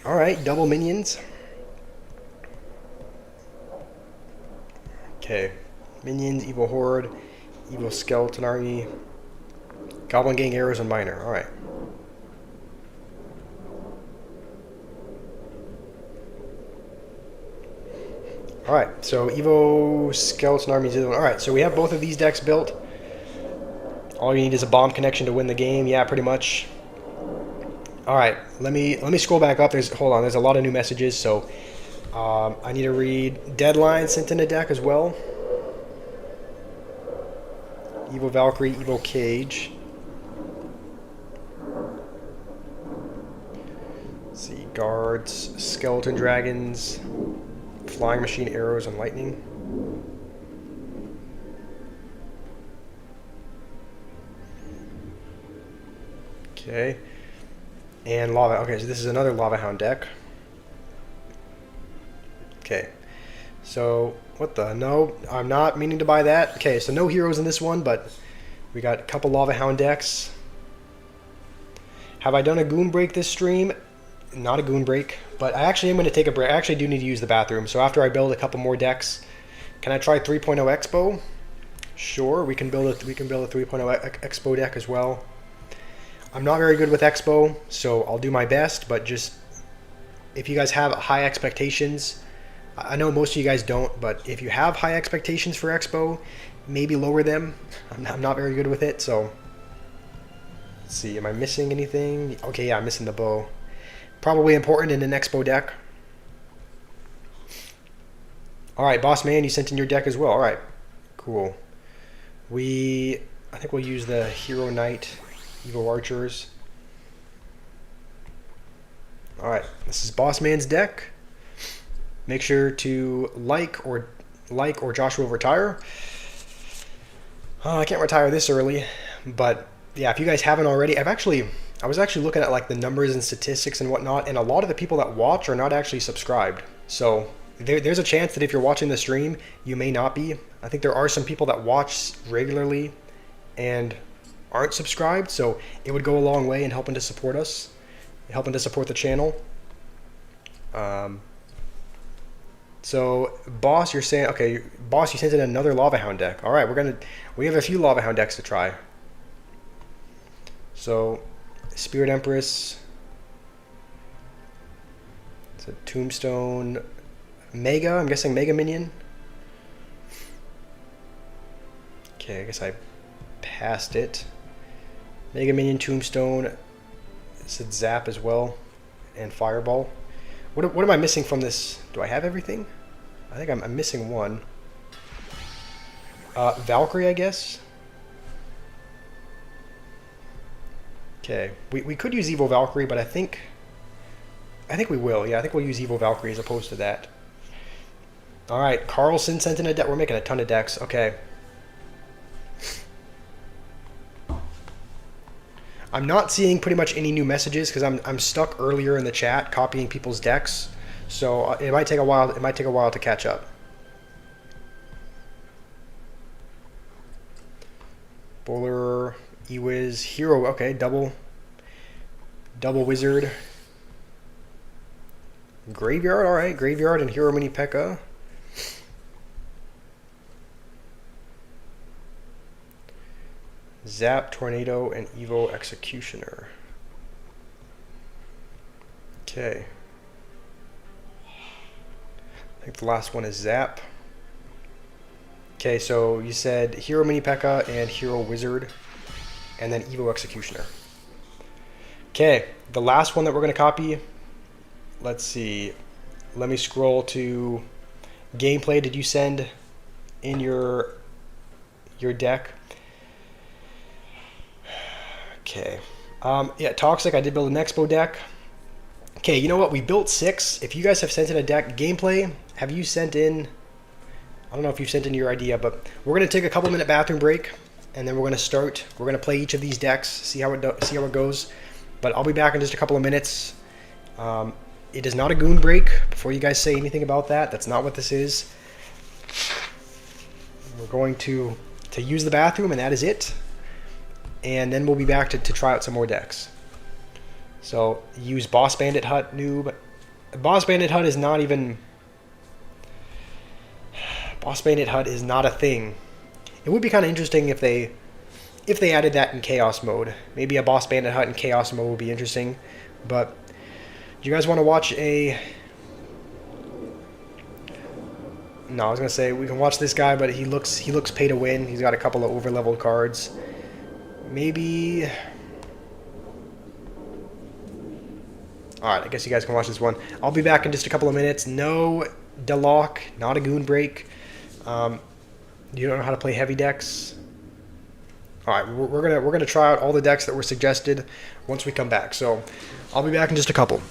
[SPEAKER 1] Alright, double minions. Okay. Minions, Evil Horde, Evil Skeleton Army, Goblin Gang, Arrows, and Miner. Alright. Alright, so Evo Skeleton Army. Alright, so we have both of these decks built. All you need is a bomb connection to win the game. Yeah, pretty much. Alright, let me scroll back up. Hold on, there's a lot of new messages, so I need to read Deadline sent in a deck as well. Evo Valkyrie, Evo Cage. Let's see, Guards, Skeleton Dragons, Flying Machine, Arrows, and Lightning. Okay. And Lava. Okay, so this is another Lava Hound deck. Okay. So, what the? No, I'm not meaning to buy that. Okay, so no heroes in this one, but we got a couple Lava Hound decks. Have I done a goon break this stream? Not a goon break, but I actually am going to take a break. I actually do need to use the bathroom, so after I build a couple more decks, can I try 3.0 Expo? Sure, we can build a 3.0 Expo deck as well. I'm not very good with Expo, so I'll do my best, but just if you guys have high expectations, I know most of you guys don't, but if you have high expectations for Expo, maybe lower them. I'm not very good with it, so let's see, am I missing anything? Okay, yeah, I'm missing the bow. Probably important in an Expo deck. Alright, Boss Man, you sent in your deck as well. Alright, cool. I think we'll use the Hero Knight Evo Archers. Alright, this is Boss Man's deck. Make sure to like or Joshua will retire. I can't retire this early, but yeah, if you guys haven't already, I was actually looking at like the numbers and statistics and whatnot, and a lot of the people that watch are not actually subscribed. So there's a chance that if you're watching the stream, you may not be. I think there are some people that watch regularly and aren't subscribed, so it would go a long way in helping to support us, helping to support the channel. So Boss, you're saying, okay, Boss, you sent in another Lava Hound deck. All right, we have a few Lava Hound decks to try. So Spirit Empress, it's a Tombstone, Mega, I'm guessing Mega Minion. Okay, I guess I passed it. Mega Minion, Tombstone, it said Zap as well, and Fireball. What am I missing from this? Do I have everything? I think I'm missing one. Valkyrie, I guess. Okay, we could use Evo Valkyrie, but I think we will. Yeah, I think we'll use Evo Valkyrie as opposed to that. All right, Carlson sent in a deck. We're making a ton of decks. Okay. I'm not seeing pretty much any new messages because I'm stuck earlier in the chat copying people's decks, so it might take a while. It might take a while to catch up. Bowler, Ewiz, Hero. Okay, double Wizard. Graveyard. All right, Graveyard and Hero Mini P.E.K.K.A. Zap, Tornado, and Evo Executioner. Okay. I think the last one is Zap. Okay, so you said Hero Mini P.E.K.K.A. and Hero Wizard. and then Evo Executioner. Okay, the last one that we're going to copy, let's see. Let me scroll to gameplay. Did you send in your deck? Okay. Yeah, Toxic, I did build an Expo deck. Okay, you know what? We built 6. If you guys have sent in a deck gameplay, have you sent in... I don't know if you've sent in your idea, but we're going to take a couple-minute bathroom break, and then we're going to start. We're going to play each of these decks, see how it goes. But I'll be back in just a couple of minutes. It is not a goon break. Before you guys say anything about that, that's not what this is. We're going to use the bathroom, and that is it. And then we'll be back to try out some more decks. So use Boss Bandit Hut, noob. Boss Bandit Hut is not even... Boss Bandit Hut is not a thing. It would be kind of interesting if they added that in Chaos mode. Maybe a Boss Bandit Hut in Chaos mode would be interesting. But do you guys want to watch a... No, I was gonna say we can watch this guy, but he looks pay to win. He's got a couple of over-leveled cards. Maybe... Alright, I guess you guys can watch this one. I'll be back in just a couple of minutes. No Delock, not a goon break. You don't know how to play heavy decks? Alright, we're gonna try out all the decks that were suggested once we come back. So I'll be back in just a couple.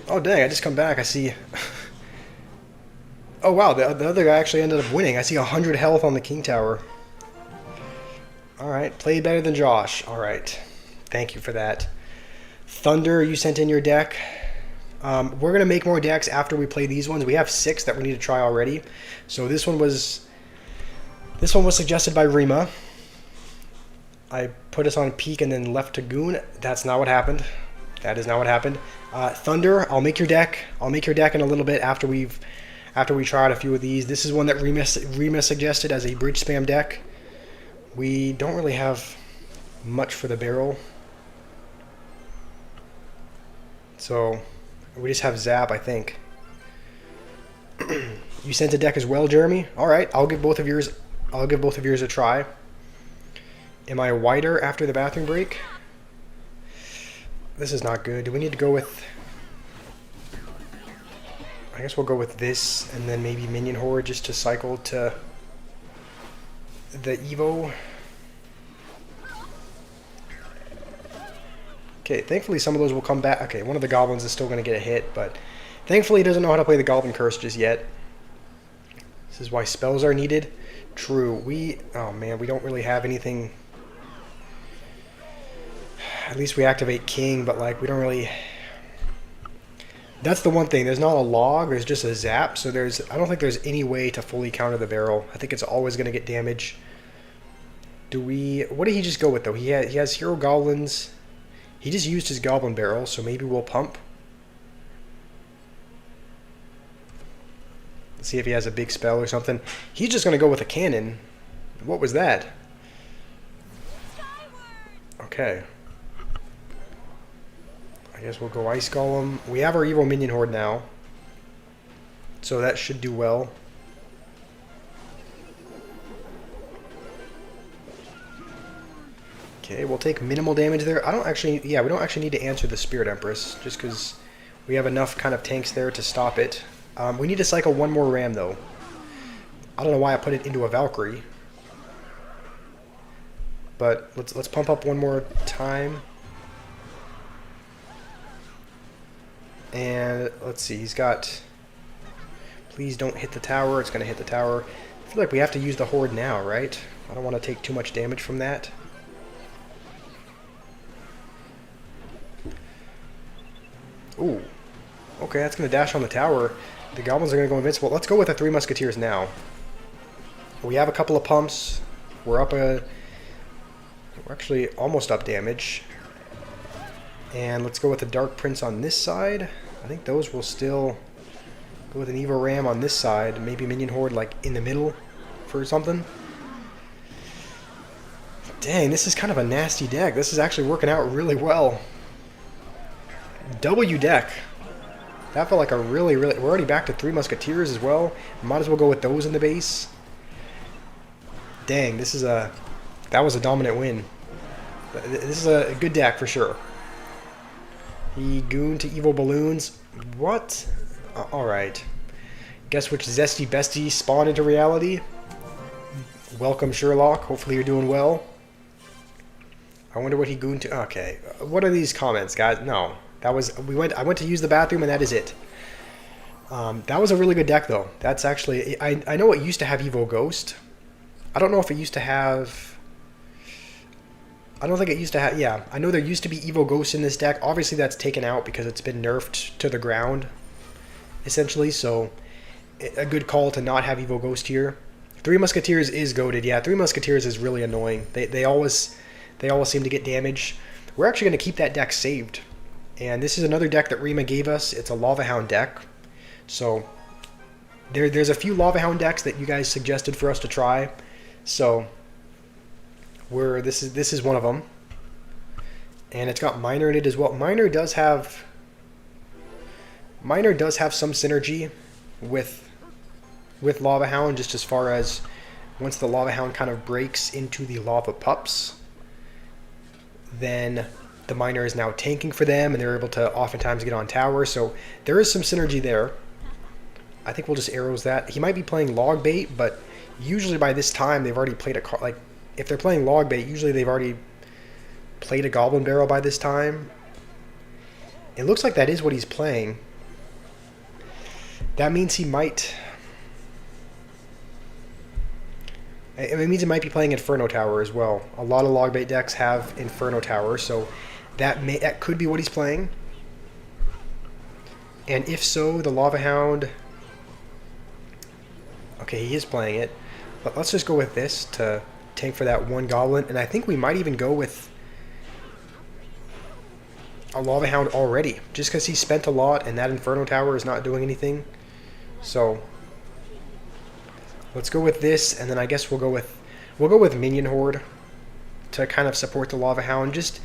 [SPEAKER 1] Oh dang, I just come back, I see... Oh wow, the other guy actually ended up winning. I see 100 health on the King Tower. Alright, played better than Josh. Alright, thank you for that. Thunder, you sent in your deck. We're going to make more decks after we play these ones. We have 6 that we need to try already. So this one was suggested by Rima. I put us on Peak and then left to Goon. That's not what happened. That is not what happened. Thunder, I'll make your deck. I'll make your deck in a little bit after we try out a few of these. This is one that Rima suggested as a bridge spam deck. We don't really have much for the barrel. So we just have Zap, I think. You sent a deck as well, Jeremy? Alright, I'll give both of yours a try. Am I wider after the bathroom break? This is not good. Do we need to go with... I guess we'll go with this, and then maybe Minion Horde just to cycle to the Evo. Okay, thankfully some of those will come back. Okay, one of the Goblins is still going to get a hit, but thankfully he doesn't know how to play the Goblin Curse just yet. This is why spells are needed. True, oh man, we don't really have anything. At least we activate King, but like we don't really... That's the one thing. There's not a log. There's just a zap. So I don't think there's any way to fully counter the barrel. I think it's always going to get damage. What did he just go with though? He has hero goblins. He just used his goblin barrel. So maybe we'll pump. Let's see if he has a big spell or something. He's just going to go with a cannon. What was that? Okay. I guess we'll go Ice Golem. We have our Evil Minion Horde now. So that should do well. Okay, we'll take minimal damage there. We don't actually need to answer the Spirit Empress, just because we have enough kind of tanks there to stop it. We need to cycle one more Ram, though. I don't know why I put it into a Valkyrie. But let's pump up one more time. And let's see, he's got... Please don't hit the tower. It's going to hit the tower. I feel like we have to use the Horde now, right? I don't want to take too much damage from that. Ooh. Okay, that's going to dash on the tower. The Goblins are going to go invincible. Let's go with the Three Musketeers now. We have a couple of pumps. We're actually almost up damage. And let's go with the Dark Prince on this side. I think those will still go with an Evo Ram on this side. Maybe Minion Horde like in the middle for something. Dang, this is kind of a nasty deck. This is actually working out really well. W deck. That felt like a really... We're already back to Three Musketeers as well. Might as well go with those in the base. Dang, that was a dominant win. This is a good deck for sure. He gooned to Evil Balloons. What? Alright. Guess which Zesty Bestie spawned into reality? Welcome, Sherlock. Hopefully you're doing well. I wonder what he gooned to... Okay. What are these comments, guys? No. I went to use the bathroom and that is it. That was a really good deck, though. That's actually... I know it used to have Evo Ghost. I don't know if it used to have... I don't think it used to have... Yeah, I know there used to be Evo Ghost in this deck. Obviously, that's taken out because it's been nerfed to the ground, essentially. So, a good call to not have Evo Ghost here. Three Musketeers is goated. Yeah, Three Musketeers is really annoying. They always seem to get damage. We're actually going to keep that deck saved. And this is another deck that Rima gave us. It's a Lava Hound deck. So, there's a few Lava Hound decks that you guys suggested for us to try. So... This is one of them, and it's got Miner in it as well. Miner does have some synergy with Lava Hound, just as far as once the Lava Hound kind of breaks into the Lava Pups, then the Miner is now tanking for them, and they're able to oftentimes get on tower. So there is some synergy there. I think we'll just arrows that. He might be playing Log Bait, but usually by this time they've already played a card like. If they're playing Log Bait, usually they've already played a Goblin Barrel by this time. It looks like that is what he's playing. That means he might... It means he might be playing Inferno Tower as well. A lot of log bait decks have Inferno Tower, so that could be what he's playing. And if so, the Lava Hound... Okay, he is playing it. But let's just go with this to tank for that one Goblin. And I think we might even go with a Lava Hound already, just because he spent a lot and that Inferno Tower is not doing anything. So let's go with this, and then I guess we'll go with Minion Horde to kind of support the Lava Hound, just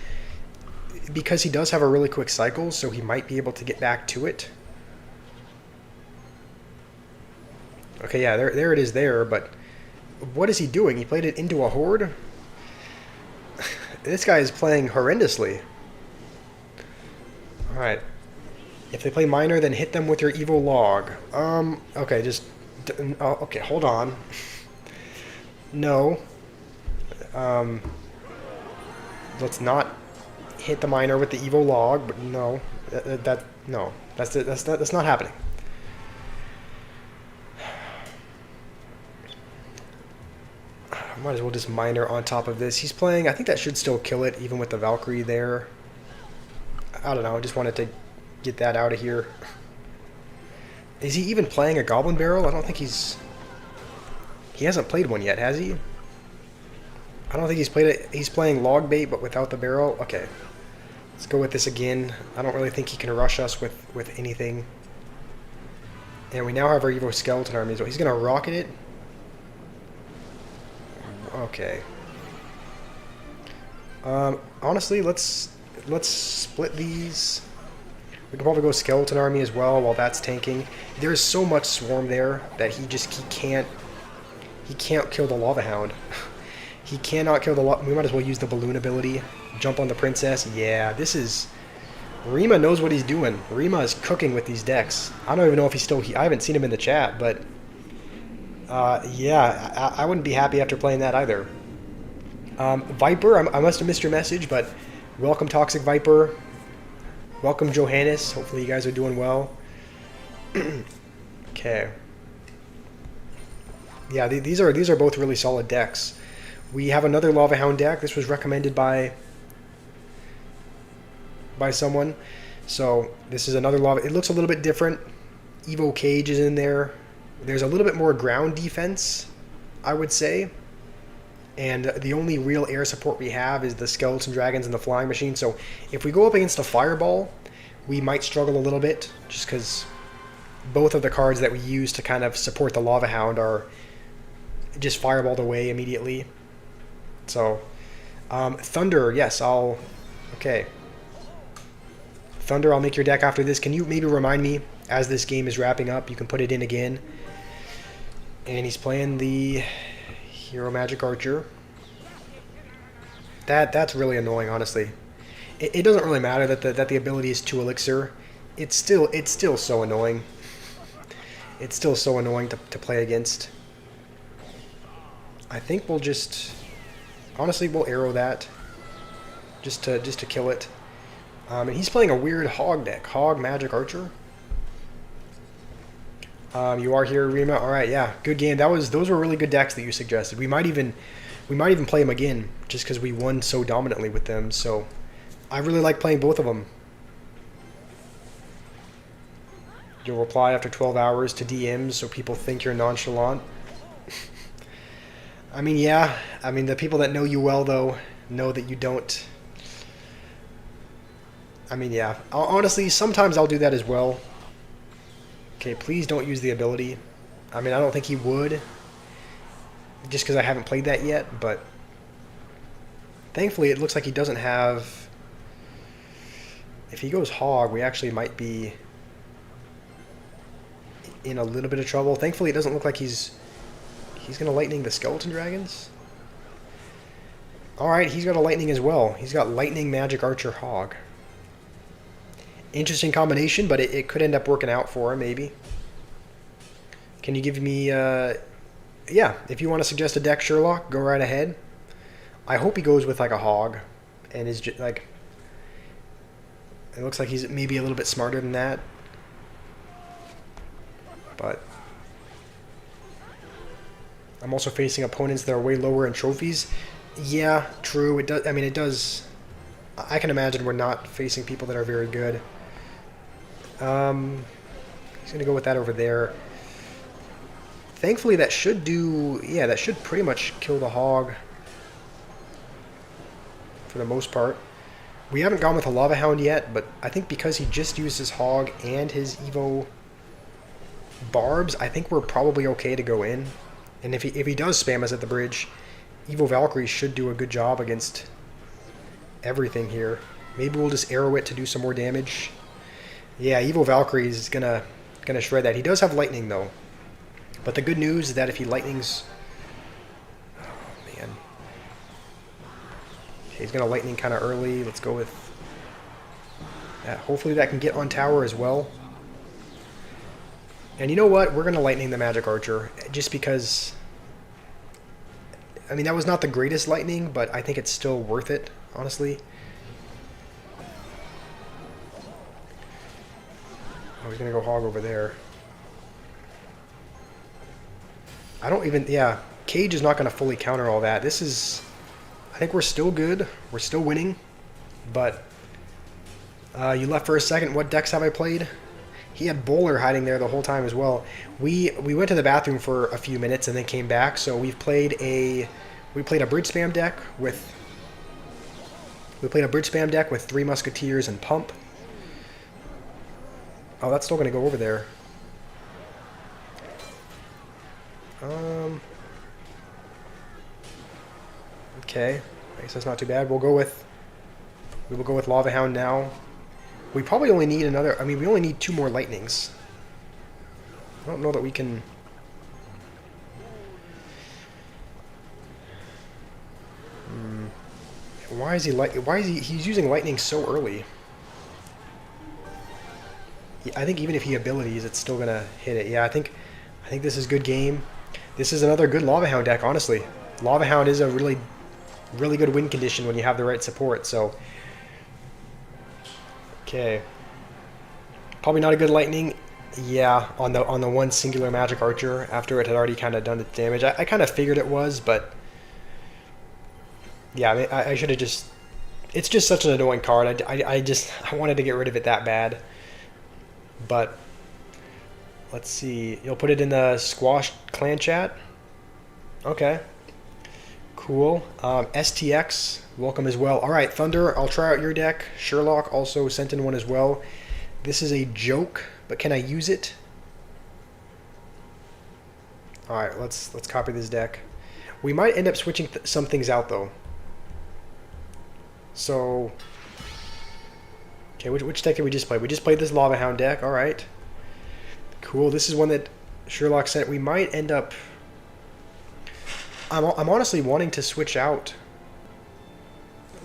[SPEAKER 1] because he does have a really quick cycle, so he might be able to get back to it. Okay, yeah, there it is there, but what is he doing? He played it into a Horde? This guy is playing horrendously. Alright. If they play Miner, then hit them with your Evo Log. Okay, just... okay, hold on. No. Let's not hit the Miner with the Evo Log, but no. No. That's not happening. Might as well just Miner on top of this. He's playing... I think that should still kill it, even with the Valkyrie there. I don't know, I just wanted to get that out of here. Is he even playing a Goblin Barrel? I don't think he's... He hasn't played one yet, has he? I don't think he's played it. He's playing Log Bait, but without the barrel. Okay. Let's go with this again. I don't really think he can rush us with anything. And we now have our Evo Skeleton Army as well. He's going to rocket it. Okay. Honestly, let's split these. We can probably go Skeleton Army as well while that's tanking. There's so much Swarm there that he can't kill the Lava Hound. He cannot kill the we might as well use the Balloon ability. Jump on the Princess. Yeah, this is... Rima knows what he's doing. Rima is cooking with these decks. I don't even know if he's still... I haven't seen him in the chat, but... yeah, I wouldn't be happy after playing that either. Viper, I must have missed your message, but welcome Toxic Viper. Welcome Johannes. Hopefully you guys are doing well. Okay. Yeah, these are both really solid decks. We have another Lava Hound deck. This was recommended by someone. So this is another Lava. It looks a little bit different. Evo Cage is in there. There's a little bit more ground defense, I would say. And the only real air support we have is the Skeleton Dragons and the Flying Machine. So if we go up against a Fireball, we might struggle a little bit, just because both of the cards that we use to kind of support the Lava Hound are just fireballed away immediately. So, Thunder, yes, okay. Thunder, I'll make your deck after this. Can you maybe remind me, as this game is wrapping up, you can put it in again. And he's playing the Hero Magic Archer. That's really annoying, honestly. It doesn't really matter that the ability is 2 Elixir. It's still so annoying. It's still so annoying to play against. I think we'll just... Honestly, we'll arrow that. Just to kill it. And he's playing a weird Hog deck. Hog Magic Archer. You are here, Rima. All right, yeah, good game. Those were really good decks that you suggested. We might even play them again, just because we won so dominantly with them. So, I really like playing both of them. You'll reply after 12 hours to DMs, so people think you're nonchalant. I mean, yeah. I mean, the people that know you well, though, know that you don't. I mean, yeah. Honestly, sometimes I'll do that as well. Okay, please don't use the ability. I mean, I don't think he would, just because I haven't played that yet, but thankfully it looks like he doesn't have... If he goes Hog, we actually might be in a little bit of trouble. Thankfully it doesn't look like he's going to Lightning the Skeleton Dragons. Alright, he's got a Lightning as well. He's got Lightning, Magic, Archer, Hog. Interesting combination, but it could end up working out for him, maybe. Can you give me... yeah, if you want to suggest a deck, Sherlock, go right ahead. I hope he goes with, like, a Hog. And is just, like... It looks like he's maybe a little bit smarter than that. but I'm also facing opponents that are way lower in trophies. Yeah, true. It does. I mean, it does. I can imagine we're not facing people that are very good. He's gonna go with that over there. Thankfully, that should do. Yeah, that should pretty much kill the hog for the most part. We haven't gone with a Lava Hound yet, but I think because he just used his hog and his Evo barbs, I think we're probably okay to go in. And if he does spam us at the bridge, Evo Valkyrie should do a good job against everything here. Maybe we'll just arrow it to do some more damage. Yeah, Evo Valkyrie is gonna shred that. He does have lightning though, but the good news is that if he lightnings, oh man, okay, he's gonna lightning kind of early. Let's go with that. Hopefully that can get on tower as well. And you know what? We're going to lightning the magic archer just because, I mean, that was not the greatest lightning, but I think it's still worth it, honestly. Oh, he's going to go hog over there. I don't even, yeah, Cage is not going to fully counter all that. This is, I think we're still good. We're still winning, but you left for a second. What decks have I played? He had Bowler hiding there the whole time as well. We went to the bathroom for a few minutes and then came back. So we played a bridge spam deck with 3 Musketeers and Pump. Oh, that's still going to go over there. Okay, I guess that's not too bad. We will go with Lava Hound now. We probably only need another... I mean, we only need 2 more lightnings. I don't know that we can... Why is he... He's using lightning so early. I think even if he abilities, it's still gonna hit it. Yeah, I think this is good game. This is another good Lava Hound deck, honestly. Lava Hound is a really good win condition when you have the right support, so... Okay. Probably not a good lightning. Yeah, on the one singular magic archer after it had already kind of done its damage. I kind of figured it was, but yeah, I mean, I should have just. It's just such an annoying card. I wanted to get rid of it that bad. But let's see. You'll put it in the Squash clan chat. Okay. Cool. STX, welcome as well. All right, Thunder, I'll try out your deck. Sherlock also sent in one as well. This is a joke, but can I use it? All right, let's copy this deck. We might end up switching some things out though. So, okay, which deck did we just play? We just played this Lava Hound deck. All right, cool. This is one that Sherlock sent. We might end up. I'm honestly wanting to switch out,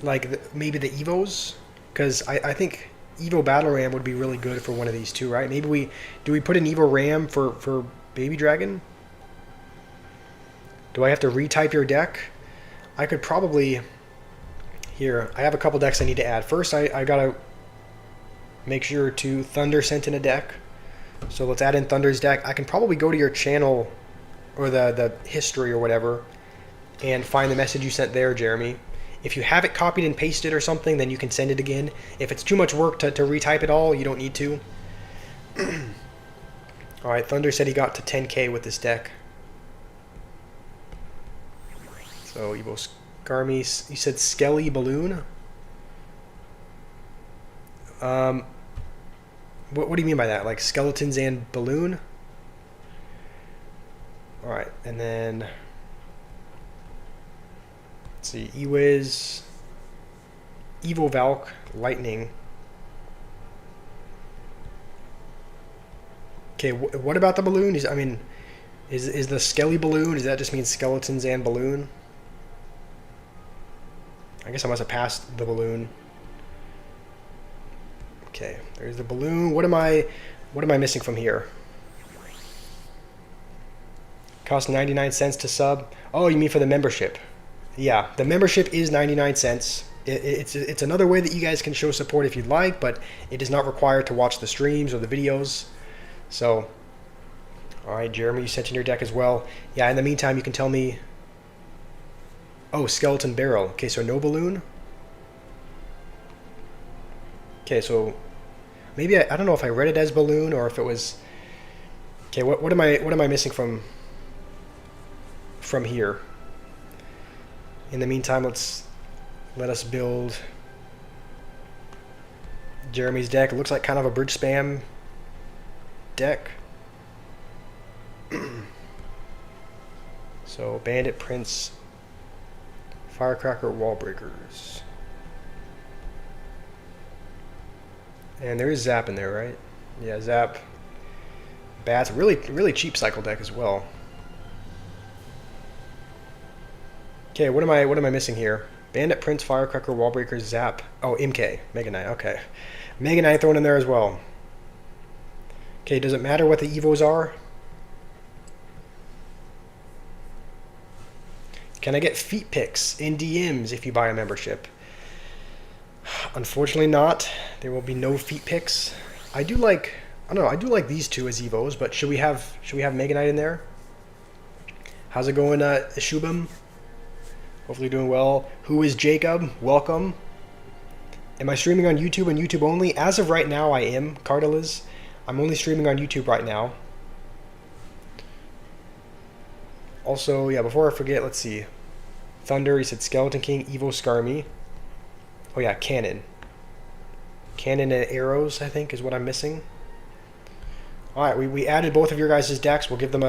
[SPEAKER 1] like maybe the Evos, because I think Evo Battle Ram would be really good for one of these two, right? Maybe we put an Evo Ram for Baby Dragon? Do I have to retype your deck? I could probably... Here, I have a couple decks I need to add. First, I gotta make sure to Thunder sent in a deck. So let's add in Thunder's deck. I can probably go to your channel or the history or whatever and find the message you sent there, Jeremy. If you have it copied and pasted or something, then you can send it again. If it's too much work to retype it all, you don't need to. Alright, Thunder said he got to 10k with this deck. So, Evo Skarmy, you said Skelly Balloon? What do you mean by that? Like skeletons and balloon? Alright, and then... Let's see, Ewiz, Evo Valk, Lightning. Okay, what about the balloon? Is the Skelly Balloon, does that just mean skeletons and balloon? I guess I must have passed the balloon. Okay, there's the balloon. What am I missing from here? Cost 99 cents to sub. Oh, you mean for the membership? Yeah, the membership is 99 cents. It's another way that you guys can show support if you'd like, but it is not required to watch the streams or the videos. So, Alright, Jeremy, you sent in your deck as well. Yeah, in the meantime, you can tell me... Oh, Skeleton Barrel. Okay, so no balloon? Okay, so... Maybe I don't know if I read it as balloon or if it was... Okay, what am I missing from here? In the meantime, let us build Jeremy's deck. It looks like kind of a bridge spam deck. So Bandit, Prince, Firecracker, Wall Breakers. And there is Zap in there, right? Yeah, Zap. Bats, really cheap cycle deck as well. Okay, what am I missing here? Bandit, Prince, Firecracker, Wall Breakers, Zap. Oh, MK, Mega Knight. Okay, Mega Knight thrown in there as well. Okay, does it matter what the evos are? Can I get feet pics in DMs if you buy a membership? Unfortunately not. There will be no feet pics. I don't know, I do like these two as evos, but should we have Mega Knight in there? How's it going, Shubham? Hopefully doing well. Who is Jacob? Welcome. Am I streaming on YouTube and YouTube only? As of right now, I am. Cardinals. I'm only streaming on YouTube right now. Also, yeah, before I forget, let's see. Thunder, he said Skeleton King, Evo Skarmy. Oh yeah, Cannon. Cannon and arrows, I think, is what I'm missing. Alright, we added both of your guys' decks. We'll give them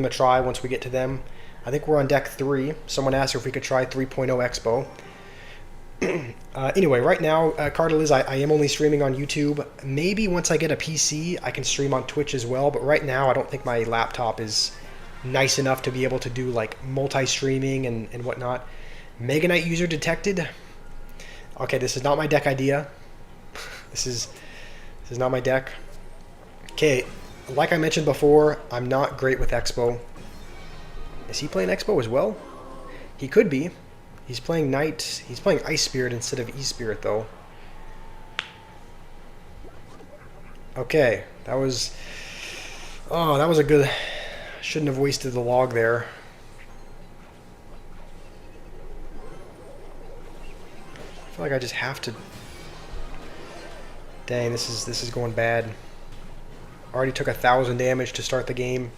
[SPEAKER 1] a try once we get to them. I think we're on deck 3. Someone asked if we could try 3.0 Expo. Anyway, right now, Cardinals, I am only streaming on YouTube. Maybe once I get a PC, I can stream on Twitch as well. But right now, I don't think my laptop is nice enough to be able to do like multi-streaming and whatnot. Mega Knight user detected. Okay, this is not my deck idea. This is not my deck. Okay, like I mentioned before, I'm not great with Expo. Is he playing Expo as well? He could be. He's playing Knight. He's playing Ice Spirit instead of E-Spirit, though. Okay, that was... Oh, that was a good... Shouldn't have wasted the log there. I feel like I just have to... Dang, this is going bad. Already took 1,000 damage to start the game.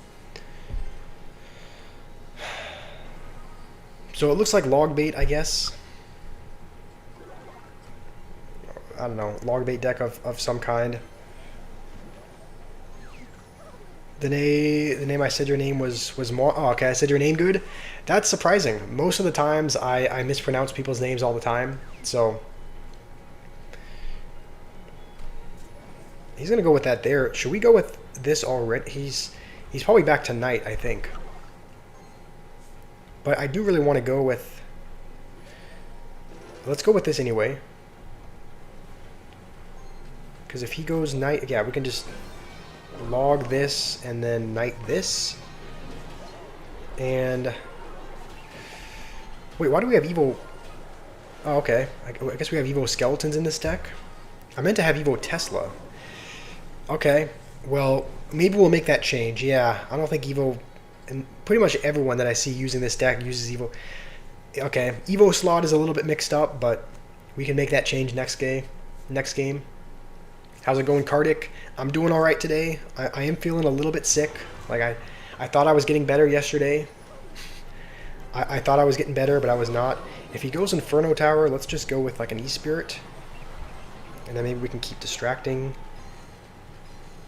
[SPEAKER 1] So it looks like log bait, I guess. I don't know, log bait deck of some kind. The name I said your name was more. Oh, okay, I said your name good. That's surprising. Most of the times I mispronounce people's names all the time. So he's gonna go with that there. Should we go with this already? He's probably back to Knight, I think. But I do really want to go with... Let's go with this anyway. Because if he goes Knight... Yeah, we can just log this and then Knight this. And... Wait, why do we have Evo... Oh, okay. I guess we have Evo Skeletons in this deck. I meant to have Evo Tesla. Okay. Well, maybe we'll make that change. Yeah, I don't think Evo... And pretty much everyone that I see using this deck uses Evo. Okay, Evo slot is a little bit mixed up, but we can make that change next game. How's it going, Kardik? I'm doing all right today. I am feeling a little bit sick. Like I thought I was getting better yesterday. I thought I was getting better, but I was not. If he goes Inferno Tower, let's just go with like an E-Spirit. And then maybe we can keep distracting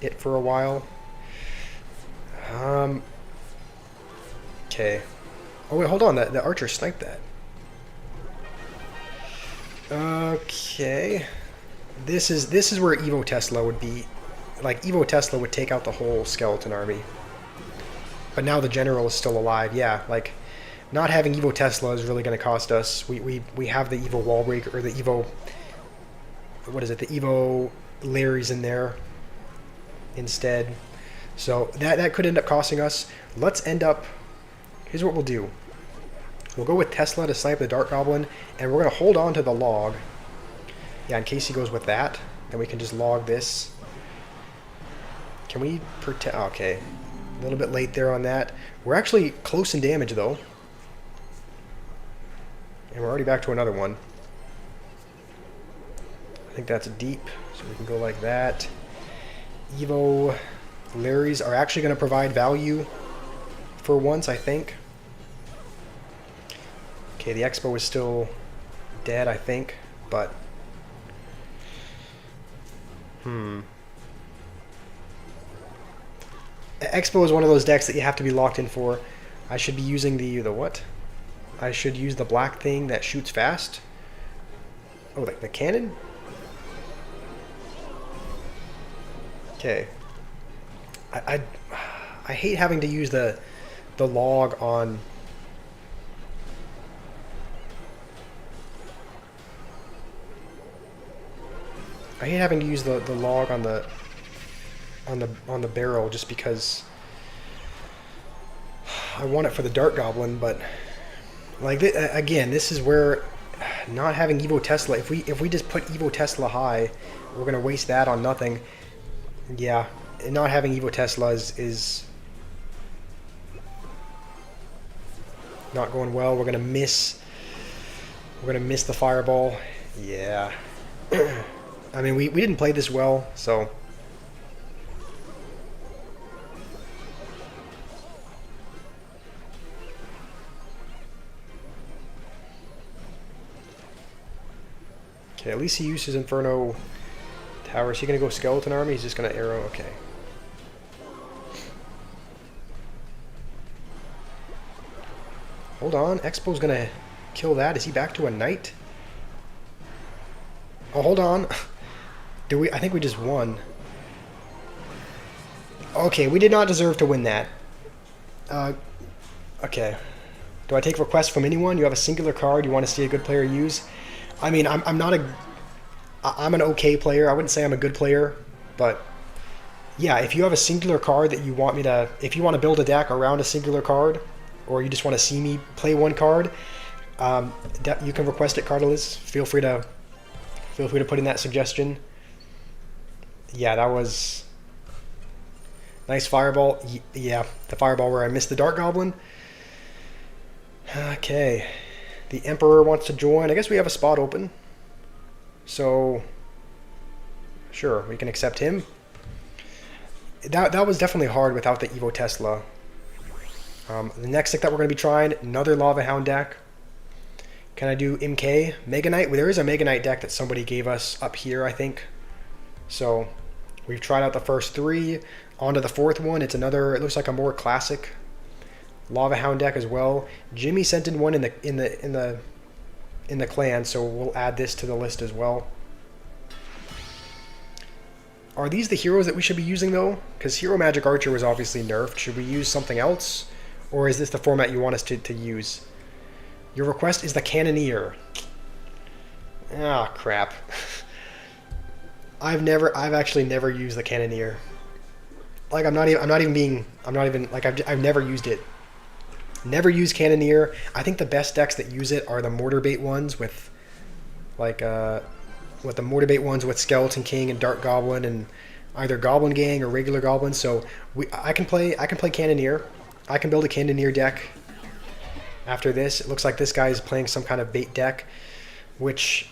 [SPEAKER 1] it for a while. Okay. Oh wait, hold on. The archer sniped that. Okay. This is where Evo Tesla would be. Like Evo Tesla would take out the whole skeleton army. But now the general is still alive. Yeah, like not having Evo Tesla is really going to cost us. We have the Evo Wallbreaker or the Evo. What is it? The Evo Larry's in there instead. So that could end up costing us. Let's end up. Here's what we'll do. We'll go with Tesla to snipe the Dark Goblin, and we're going to hold on to the log. Yeah, in case he goes with that, then we can just log this. Can we protect... Okay. little bit late there on that. We're actually close in damage, though. And we're already back to another one. I think that's deep, so we can go like that. Evo Larrys are actually going to provide value for once, I think. Okay, the Expo is still dead, I think, but... Expo is one of those decks that you have to be locked in for. I should be using the what? I should use the black thing that shoots fast. Oh, like the cannon? Okay. I hate having to use the log on... I hate having to use the log on the barrel just because I want it for the Dart Goblin, but like again, this is where not having Evo Tesla. If we just put Evo Tesla high, we're gonna waste that on nothing. Yeah, and not having Evo Tesla is not going well. We're gonna miss the fireball. Yeah. I mean, we didn't play this well, so. Okay, at least he used his Inferno Tower. Is he going to go Skeleton Army? He's just going to arrow. Okay. Hold on. Expo's going to kill that. Is he back to a Knight? Oh, hold on. I think we just won. Okay, we did not deserve to win that. Okay. Do I take requests from anyone? You have a singular card you want to see a good player use? I mean, I'm an okay player. I wouldn't say I'm a good player, but yeah, if you have a singular card that you want me to, if you want to build a deck around a singular card, or you just want to see me play one card, you can request it, Cardinals. Feel free to put in that suggestion. Yeah, that was nice fireball. Yeah, the fireball where I missed the Dart Goblin. Okay. The Emperor wants to join. I guess we have a spot open. So, sure, we can accept him. That was definitely hard without the Evo Tesla. The next deck that we're going to be trying, another Lava Hound deck. Can I do MK? Mega Knight? Well, there is a Mega Knight deck that somebody gave us up here, I think. So, we've tried out the first three. On to the fourth one. It's another, it looks like a more classic Lava Hound deck as well. Jimmy sent in one in the clan, so we'll add this to the list as well. Are these the heroes that we should be using though? Because Hero Magic Archer was obviously nerfed. Should we use something else, or is this the format you want us to use? Your request is the Cannoneer. Ah, crap. I've actually never used the Cannoneer. Like I've never used it. Never used Cannoneer. I think the best decks that use it are the Mortar Bait ones with, like, the Mortar Bait ones with Skeleton King and Dart Goblin and either Goblin Gang or regular Goblins. So I can play Cannoneer. I can build a Cannoneer deck after this. It looks like this guy is playing some kind of bait deck, which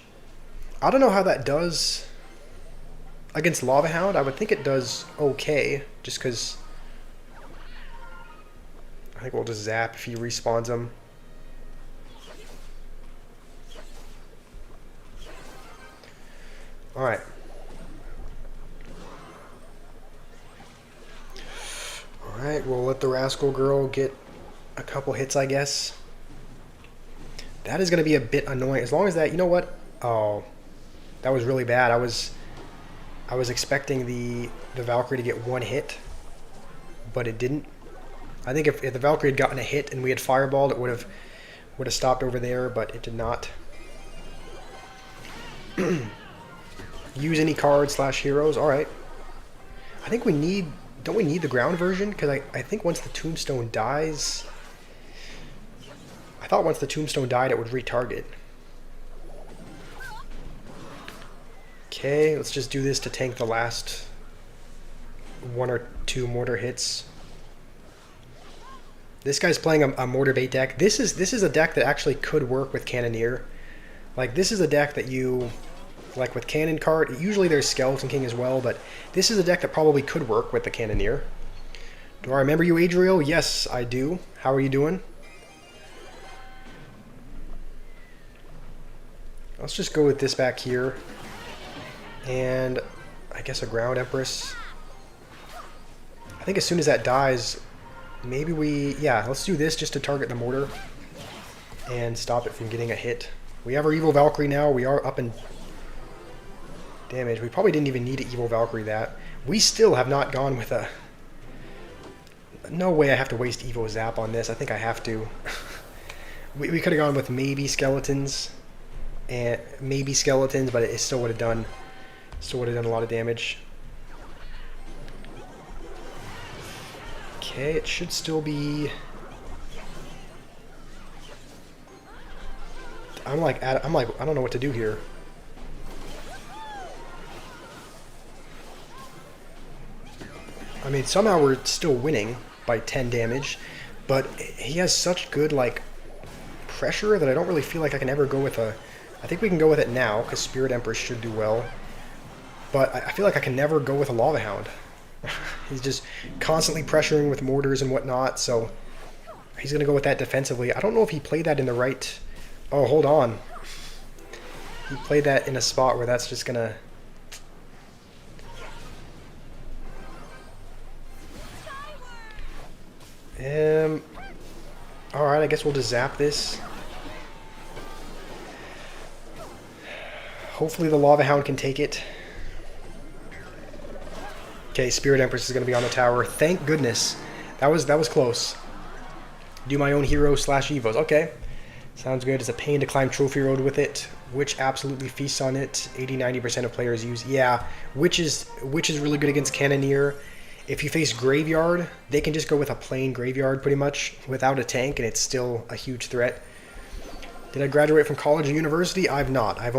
[SPEAKER 1] I don't know how that does against Lava Hound. I would think it does okay, just because I think we'll just zap if he respawns him. Alright. Alright, we'll let the Rascal Girl get a couple hits, I guess. That is going to be a bit annoying. As long as that, you know what? Oh, that was really bad. I was expecting the Valkyrie to get one hit, but it didn't. I think if the Valkyrie had gotten a hit and we had fireballed, it would have stopped over there, but it did not. Use any card / heroes. All right. I think we need. Don't we need the ground version? Because I think once the Tombstone dies, I thought once the Tombstone died, it would retarget. Okay, let's just do this to tank the last 1 or 2 mortar hits. This guy's playing a mortar bait deck. This is a deck that actually could work with Cannoneer. Like, this is a deck that you, like with Cannon card, usually there's Skeleton King as well, but this is a deck that probably could work with the Cannoneer. Do I remember you, Adriel? Yes, I do. How are you doing? Let's just go with this back here. And I guess a Ground Empress. I think as soon as that dies, maybe we... Yeah, let's do this just to target the mortar and stop it from getting a hit. We have our Evil Valkyrie now. We are up in damage. We probably didn't even need to Evil Valkyrie that. We still have not gone with a... No way I have to waste Evo Zap on this. I think I have to. we could have gone with maybe skeletons. And maybe skeletons, but it still would have done... Still would have done a lot of damage. Okay, it should still be... I'm like, I don't know what to do here. I mean, somehow we're still winning by 10 damage, but he has such good, like, pressure that I don't really feel like I can ever go with a... I think we can go with it now, because Spirit Empress should do well. But I feel like I can never go with a Lava Hound. He's just constantly pressuring with mortars and whatnot, so he's going to go with that defensively. I don't know if he played that in the right... Oh, hold on. He played that in a spot where that's just going to... Alright, I guess we'll just zap this. Hopefully the Lava Hound can take it. Okay, Spirit Empress is going to be on the tower. Thank goodness. That was close. Do my own hero / evos. Okay. Sounds good. It's a pain to climb Trophy Road with it. Witch absolutely feasts on it. 80-90% of players use. Yeah, Witch is really good against Cannoneer. If you face Graveyard, they can just go with a plain Graveyard pretty much without a tank, and it's still a huge threat. Did I graduate from college or university? I've not. I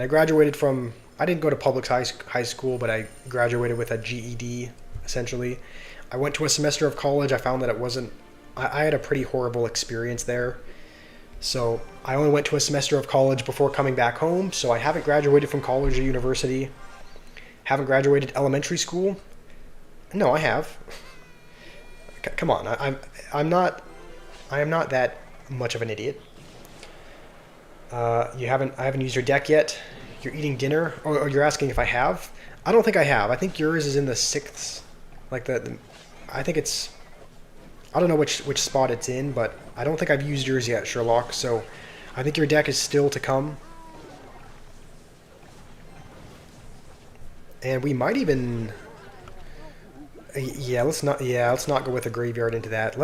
[SPEAKER 1] graduated from... I didn't go to public high school, but I graduated with a GED, essentially. I went to a semester of college. I found that it wasn't... I had a pretty horrible experience there. So I only went to a semester of college before coming back home, so I haven't graduated from college or university. Haven't graduated elementary school. No, I have. Come on, I am not that much of an idiot. I haven't used your deck yet. You're eating dinner, or you're asking if I have. I don't think I have. I think yours is in the 6th, like I think it's. I don't know which spot it's in, but I don't think I've used yours yet, Sherlock. So I think your deck is still to come. And we might even... Yeah, let's not go with a Graveyard into that.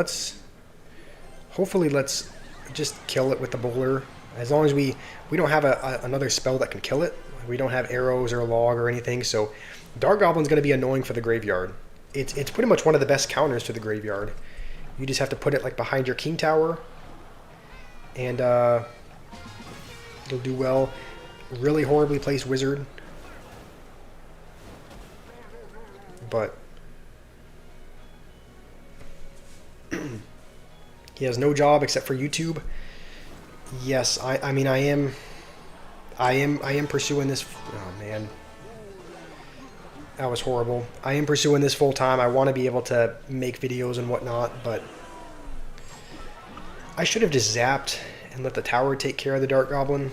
[SPEAKER 1] Hopefully let's just kill it with the Bowler. As long as we don't have another spell that can kill it. We don't have arrows or log or anything, so Dark Goblin's going to be annoying for the Graveyard. It's pretty much one of the best counters to the Graveyard. You just have to put it like behind your King Tower, and it'll do well. Really horribly placed Wizard, but he has no job except for YouTube. Yes, I am pursuing this. Oh man, that was horrible. I am pursuing this full time. I want to be able to make videos and whatnot, but I should have just zapped and let the tower take care of the Dark Goblin.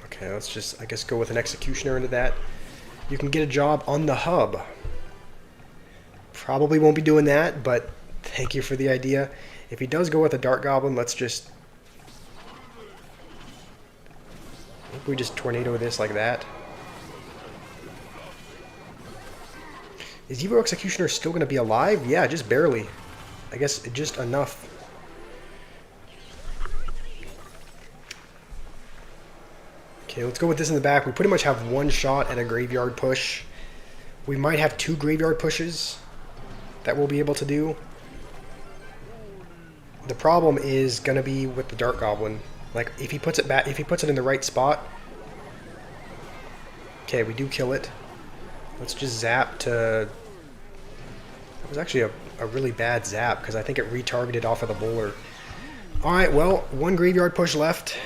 [SPEAKER 1] Okay, let's just, I guess, go with an Executioner into that. You can get a job on the hub. Probably won't be doing that, but thank you for the idea. If he does go with a Dark Goblin, let's just... I think we just tornado this like that. Is Evo Executioner still going to be alive? Yeah, just barely. I guess just enough. Okay, let's go with this in the back. We pretty much have one shot at a Graveyard push. We might have 2 Graveyard pushes that we'll be able to do. The problem is going to be with the Dark Goblin. Like, if he puts it back, if he puts it in the right spot. Okay, we do kill it. Let's just zap to... It was actually a really bad zap because I think it retargeted off of the bowler. Alright, well, one graveyard push left.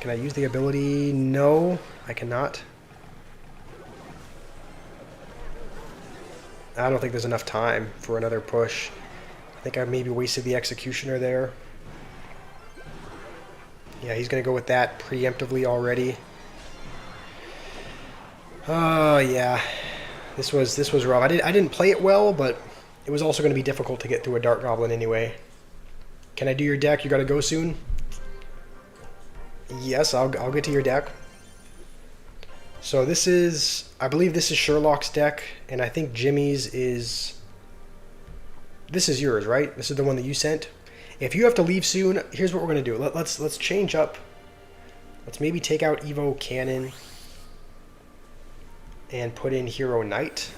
[SPEAKER 1] Can I use the ability? No, I cannot. I don't think there's enough time for another push. I think I maybe wasted the Executioner there. Yeah, he's going to go with that preemptively already. Oh, yeah. This was rough. I didn't play it well, but it was also going to be difficult to get through a Dark Goblin anyway. Can I do your deck? You got to go soon? Yes, I'll get to your deck. So this is, I believe this is Sherlock's deck, and I think Jimmy's is... This is yours, right? This is the one that you sent? If you have to leave soon, here's what we're going to do. Let's change up. Let's maybe take out Evo Cannon and put in Hero Knight.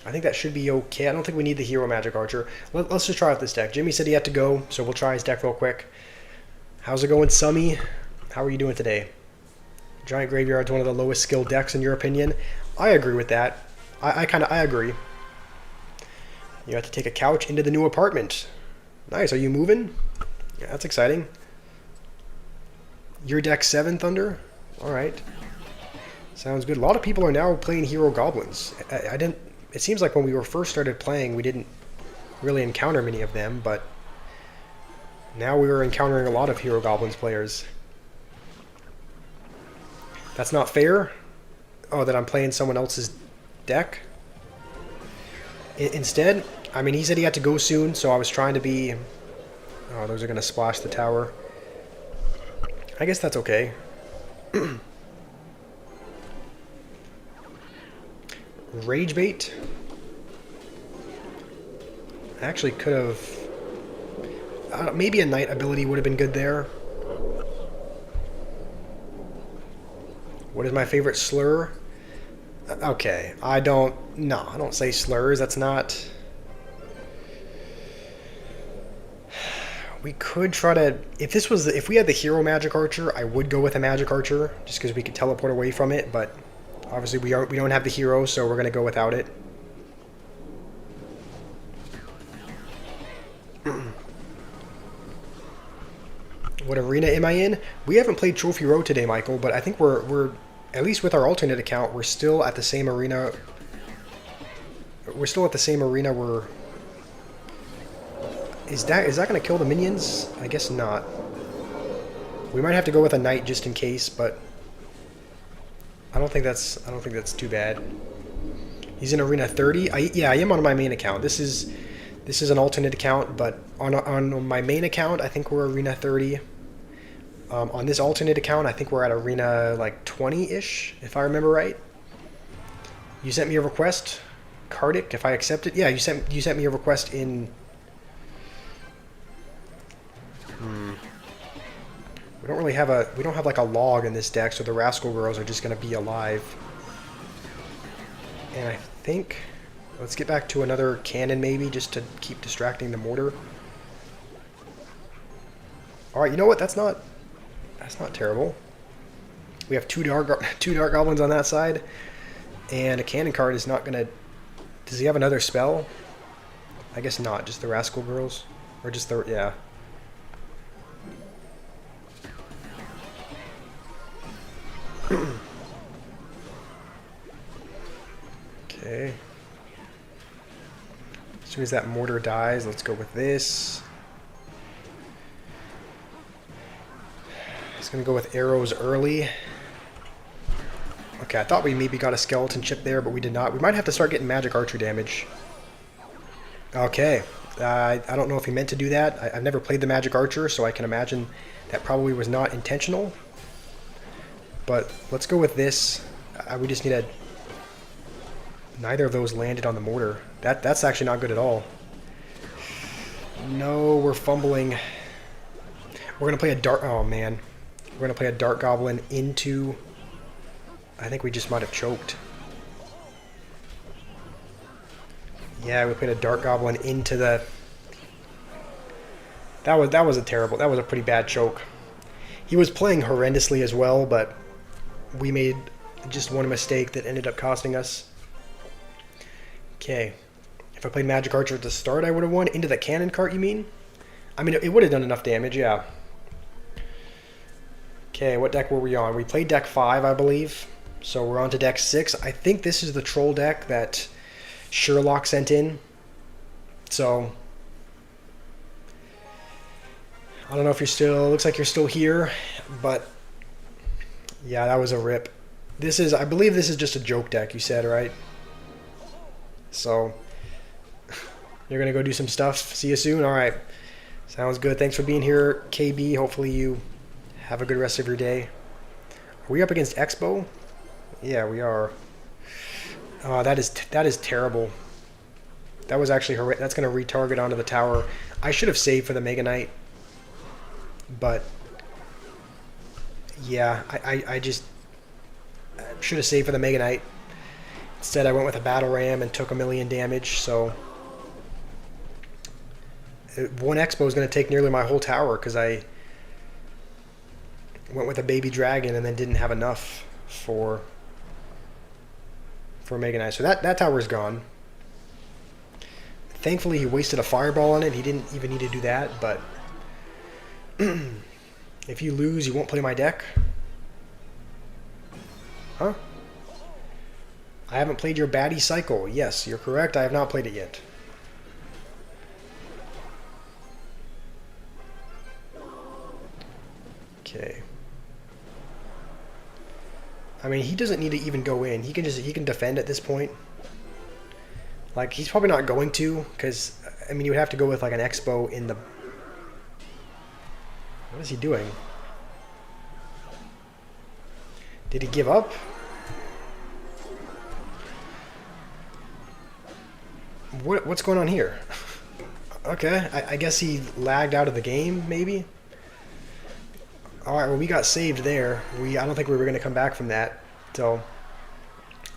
[SPEAKER 1] I think that should be okay. I don't think we need the Hero Magic Archer. Let's just try out this deck. Jimmy said he had to go, so we'll try his deck real quick. How's it going, Summy? How are you doing today? Giant Graveyard's one of the lowest skill decks in your opinion. I agree with that. I agree. You have to take a couch into the new apartment. Nice. Are you moving? Yeah, that's exciting. Your deck 7 Thunder? Alright. Sounds good. A lot of people are now playing Hero Goblins. I didn't... It seems like when we were first started playing, we didn't really encounter many of them, but now we were encountering a lot of Hero Goblins players. That's not fair. Oh, that I'm playing someone else's deck? Instead, I mean, he said he had to go soon, so I was trying to be... Oh, those are going to splash the tower. I guess that's okay. Rage Bait. I actually could have... maybe a Knight ability would have been good there. What is my favorite slur? Okay, I don't say slurs. That's not... We could try to... If we had the Hero Magic Archer, I would go with a Magic Archer, just because we could teleport away from it, but obviously we don't have the hero, so we're going to go without it. What arena am I in? We haven't played Trophy Road today, Michael, but I think we're at least with our alternate account, we're still at the same arena. We're still at the same arena where... Is that going to kill the minions? I guess not. We might have to go with a Knight just in case, but I don't think that's too bad. He's in arena 30. Yeah, I am on my main account. This is an alternate account, but on my main account, I think we're arena 30. On this alternate account, I think we're at arena like 20-ish, if I remember right. You sent me a request, Kardik. If I accept it, yeah, you sent me a request in. We don't really have we don't have like a log in this deck, so the Rascal Girls are just going to be alive. And I think, let's get back to another cannon maybe, just to keep distracting the mortar. All right, you know what? That's not terrible. We have two dark goblins on that side, and a cannon card is not going to... Does he have another spell? I guess not. Just the Rascal Girls, or just the... Yeah. Okay. As soon as that mortar dies, let's go with this. It's going to go with arrows early. Okay, I thought we maybe got a skeleton chip there, but we did not. We might have to start getting magic archer damage. Okay. I don't know if he meant to do that. I've never played the magic archer, so I can imagine that probably was not intentional. But let's go with this. We just need a... Neither of those landed on the mortar. That's actually not good at all. No, we're fumbling. We're going to play a dark... Oh, man. We're going to play a Dark Goblin into... I think we just might have choked. Yeah, we played a Dark Goblin into the... That was a terrible... That was a pretty bad choke. He was playing horrendously as well, but we made just one mistake that ended up costing us. Okay. If I played Magic Archer at the start, I would have won. Into the cannon cart, you mean? I mean, it would have done enough damage, yeah. Okay, what deck were we on? We played deck 5, I believe. So we're on to deck 6. I think this is the troll deck that Sherlock sent in. So I don't know if you're still, looks like you're still here, but yeah, that was a rip. This is, I believe this is just a joke deck, you said, right? So you're going to go do some stuff. See you soon? All right. Sounds good. Thanks for being here, KB. Hopefully you have a good rest of your day. Are we up against Expo? Yeah, we are. That is terrible. That was actually horrific. That's going to retarget onto the tower. I should have saved for the Mega Knight. But yeah, I just should have saved for the Mega Knight. Instead, I went with a Battle Ram and took 1,000,000 damage. So one Expo is going to take nearly my whole tower because I went with a Baby Dragon and then didn't have enough for Mega Knight. So that tower is gone. Thankfully, he wasted a Fireball on it. He didn't even need to do that, but if you lose, you won't play my deck? Huh? I haven't played your baddie cycle. Yes, you're correct. I have not played it yet. Okay. I mean, he doesn't need to even go in. He can defend at this point. Like, he's probably not going to, because, I mean, you would have to go with, like, an Expo in the... What is he doing? Did he give up? What's going on here? Okay, I guess he lagged out of the game, maybe? Alright, well, we got saved there. I don't think we were going to come back from that. So,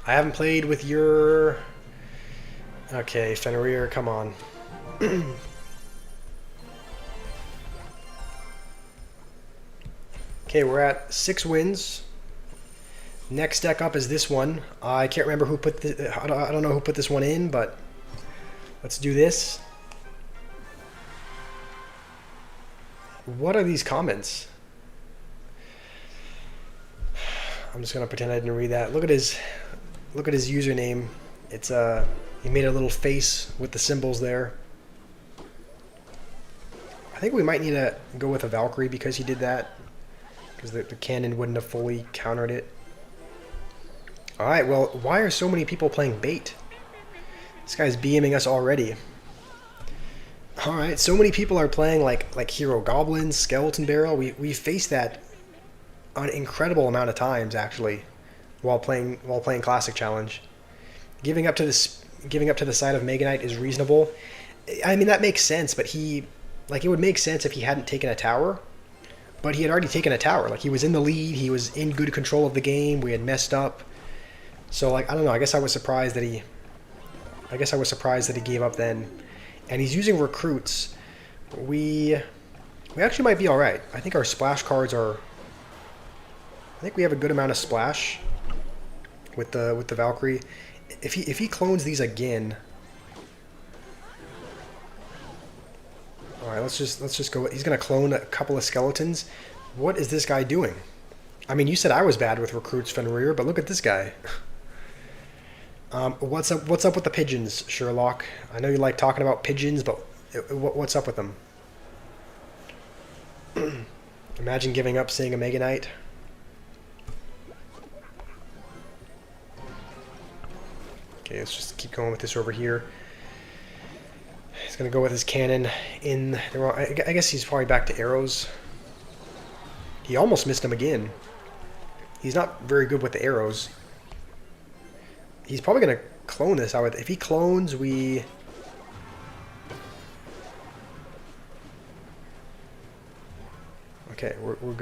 [SPEAKER 1] I haven't played with your... Okay, Fenrir, come on. Okay, we're at 6 wins. Next deck up is this one. I can't remember who put the... I don't know who put this one in, but let's do this. What are these comments? I'm just gonna pretend I didn't read that. Look at his username. It's he made a little face with the symbols there. I think we might need to go with a Valkyrie because he did that, because the cannon wouldn't have fully countered it. All right. Well, why are so many people playing bait? This guy's BMing us already. All right. So many people are playing like Hero Goblins, Skeleton Barrel. We faced that an incredible amount of times actually while playing Classic Challenge. Giving up to the side of Mega Knight is reasonable. I mean, that makes sense, but it would make sense if he hadn't taken a tower, but he had already taken a tower. Like, he was in the lead, he was in good control of the game, we had messed up. So, like, I don't know, I guess I was surprised that he gave up then. And he's using recruits. We actually might be alright. I think our splash cards are... I think we have a good amount of splash with the Valkyrie. If he clones these again... Alright, let's just go. He's gonna clone a couple of skeletons. What is this guy doing? I mean, you said I was bad with recruits, Fenrir, but look at this guy. What's up with the pigeons, Sherlock? I know you like talking about pigeons, but what's up with them? Imagine giving up seeing a Mega Knight. Okay, let's just keep going with this over here. He's going to go with his cannon in... I guess he's probably back to arrows. He almost missed him again. He's not very good with the arrows. He's probably going to clone this. If he clones, we... Okay,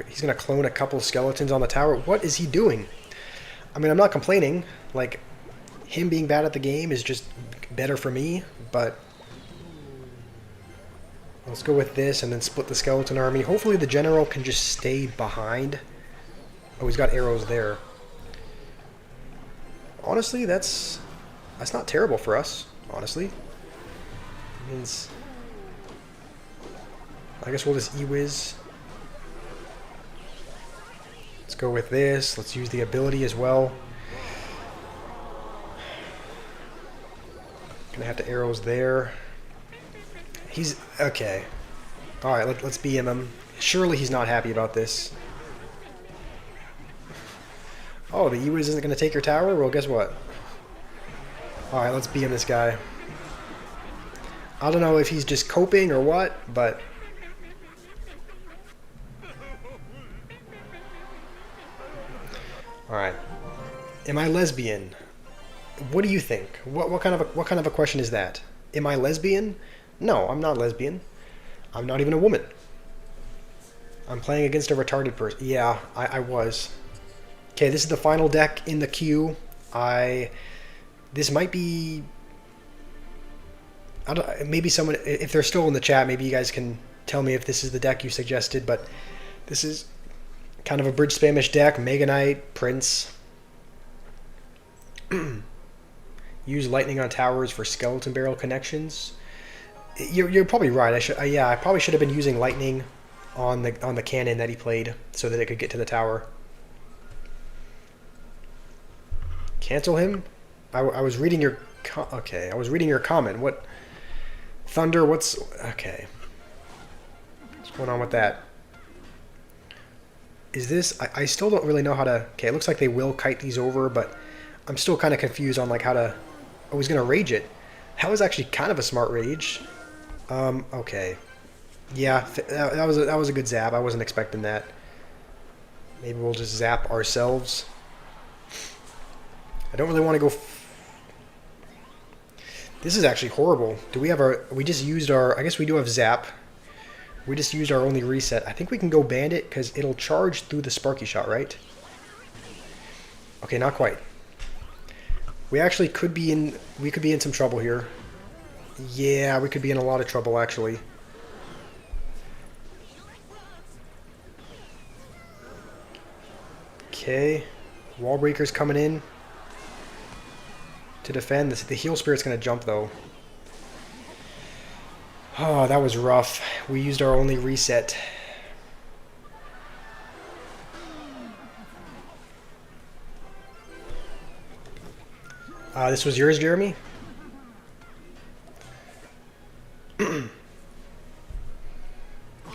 [SPEAKER 1] he's going to clone a couple of skeletons on the tower. What is he doing? I mean, I'm not complaining. Like, him being bad at the game is just better for me, but... Let's go with this and then split the skeleton army. Hopefully the general can just stay behind. Oh, he's got arrows there. Honestly, that's not terrible for us, honestly. It means... I guess we'll just E-Wiz. Let's go with this. Let's use the ability as well. Gonna have to arrows there. He's... okay. Alright, let's BM him. Surely he's not happy about this. Oh, the E-Wiz isn't gonna take your tower? Well, guess what? Alright, let's BM this guy. I don't know if he's just coping or what, but... Alright. Am I lesbian? What do you think? What kind of a question is that? Am I lesbian? No, I'm not lesbian. I'm not even a woman. I'm playing against a retarded person. Yeah, I was. Okay, this is the final deck in the queue. This might be... I don't, maybe someone, if they're still in the chat, maybe you guys can tell me if this is the deck you suggested, but this is kind of a bridge spamish deck. Mega Knight, Prince. Use lightning on towers for skeleton barrel connections. You're probably right. I probably should have been using lightning on the cannon that he played so that it could get to the tower. Cancel him? I was reading your okay. I was reading your comment. What thunder? What's okay? What's going on with that? Is this? I still don't really know how to. Okay, it looks like they will kite these over, but I'm still kind of confused on like how to. Oh, he's gonna rage it. That was actually kind of a smart rage. Okay. Yeah, that was a good zap. I wasn't expecting that. Maybe we'll just zap ourselves. I don't really want to go... This is actually horrible. Do we have our... We just used our... I guess we do have zap. We just used our only reset. I think we can go bandit because it'll charge through the Sparky Shot, right? Okay, not quite. We actually could be in... We could be in some trouble here. Yeah, we could be in a lot of trouble, actually. Okay. Wall breaker's coming in to defend. The heal spirit's going to jump, though. Oh, that was rough. We used our only reset. This was yours, Jeremy?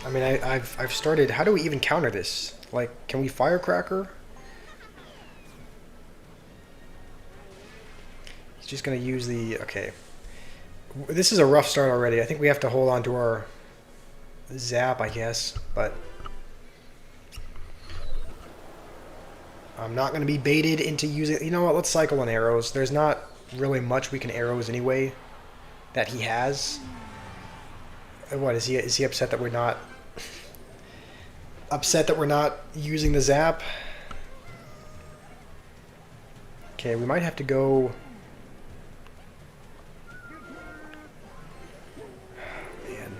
[SPEAKER 1] I mean, I've started... How do we even counter this? Like, can we firecracker? He's just going to use the... Okay. This is a rough start already. I think we have to hold on to our zap, I guess. But I'm not going to be baited into using... You know what? Let's cycle on arrows. There's not really much we can arrows anyway that he has. What, is he upset that we're not... Upset that we're not using the zap? Okay, we might have to go... Man.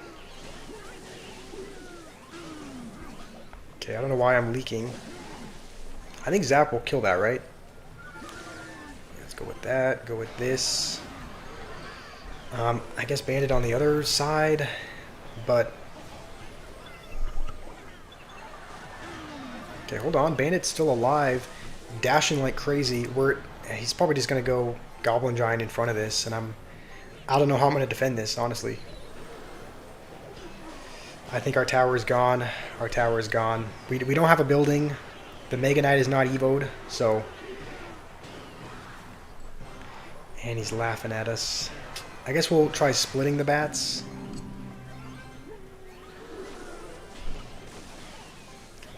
[SPEAKER 1] Okay, I don't know why I'm leaking. I think zap will kill that, right? Let's go with that, go with this. I guess bandit on the other side, but... Okay, hold on. Bandit's still alive, dashing like crazy. He's probably just going to go Goblin Giant in front of this, and I don't know how I'm going to defend this, honestly. I think our tower is gone. Our tower is gone. We don't have a building. The Mega Knight is not evoed, so... And he's laughing at us. I guess we'll try splitting the bats.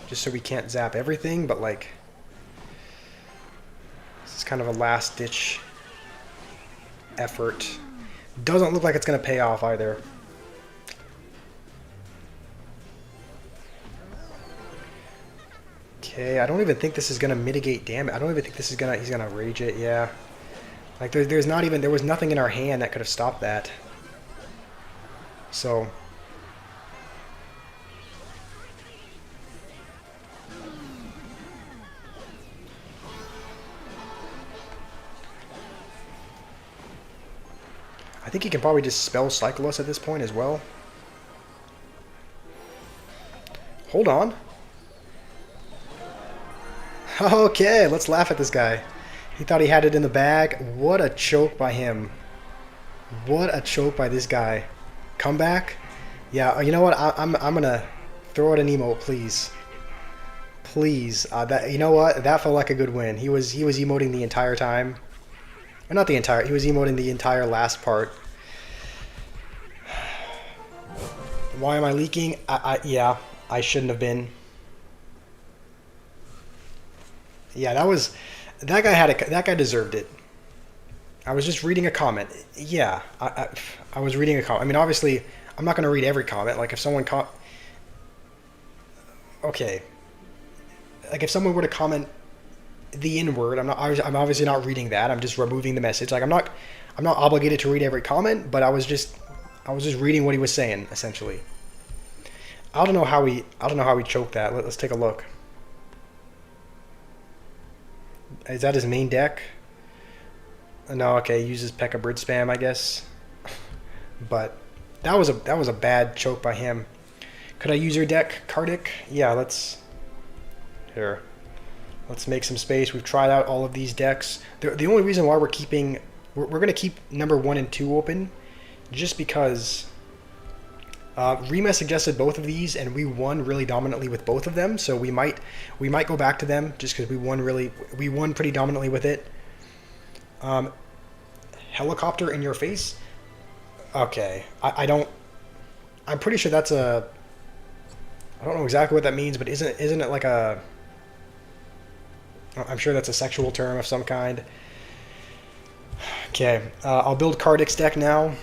[SPEAKER 1] Just so we can't zap everything, but like... This is kind of a last-ditch effort. Doesn't look like it's going to pay off either. Okay, I don't even think this is going to mitigate damage. I don't even think this is going to... He's going to rage it, yeah. Like, there's not even... There was nothing in our hand that could have stopped that. So... think he can probably just spell cycle us at this point as well. Hold on. Okay, let's laugh at this guy. He thought he had it in the bag. What a choke by him. What a choke by this guy. Comeback? Yeah, you know what? I'm gonna throw out an emote, please. Please. You know what? That felt like a good win. He was emoting the entire time. Or not the entire. He was emoting the entire last part. Why am I leaking? Yeah, I shouldn't have been. Yeah, that guy deserved it. I was just reading a comment. Yeah, I was reading a comment. I mean, obviously, I'm not going to read every comment. Like if someone okay, like if someone were to comment the N-word, I'm obviously not reading that. I'm just removing the message. Like I'm not obligated to read every comment, but I was just reading what he was saying essentially. I don't know how he choked that. Let's take a look. Is that his main deck? No, okay, he uses P.E.K.K.A. Bridge Spam, I guess. But that was a bad choke by him. Could I use your deck, Kardik? Yeah, let's make some space. We've tried out all of these decks. The only reason why we're going to keep number 1 and 2 open, just because Rima suggested both of these, and we won really dominantly with both of them. So we might go back to them just because we won pretty dominantly with it. Helicopter in your face. Okay, I'm pretty sure that's a. I don't know exactly what that means, but isn't it like a? I'm sure that's a sexual term of some kind. Okay, I'll build Kardik's deck now.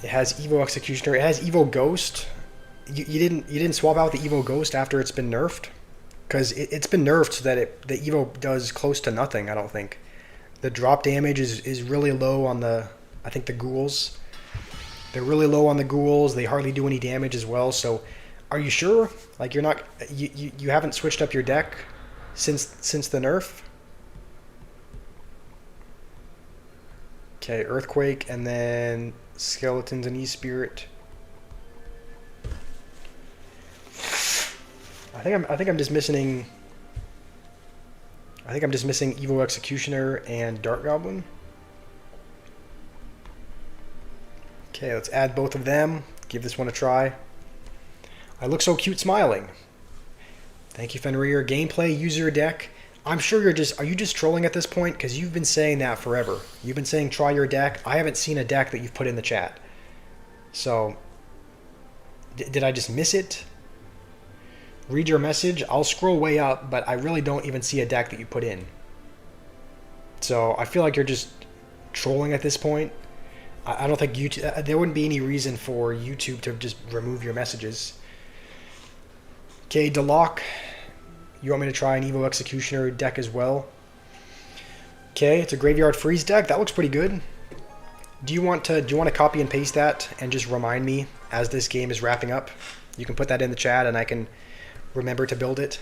[SPEAKER 1] It has Evo Executioner. It has Evo Ghost. You didn't swap out the Evo Ghost after it's been nerfed, because it's been nerfed so that the Evo does close to nothing. I don't think the drop damage is really low on the. I think the ghouls. They're really low on the ghouls. They hardly do any damage as well. So, are you sure? Like you're not you haven't switched up your deck since the nerf? Okay, Earthquake and then Skeletons and E-Spirit. I think I'm just missing Evo Executioner and Dark Goblin. Okay, let's add both of them. Give this one a try. I look so cute smiling. Thank you, Fenrir. Gameplay, use your deck. I'm sure are you just trolling at this point? Because you've been saying that forever. You've been saying try your deck. I haven't seen a deck that you've put in the chat. So, did I just miss it? Read your message. I'll scroll way up, but I really don't even see a deck that you put in. So, I feel like you're just trolling at this point. I don't think YouTube. There wouldn't be any reason for YouTube to just remove your messages. Okay, Delock. You want me to try an Evo Executioner deck as well? Okay, it's a Graveyard Freeze deck. That looks pretty good. Do you want to copy and paste that and just remind me as this game is wrapping up? You can put that in the chat and I can remember to build it.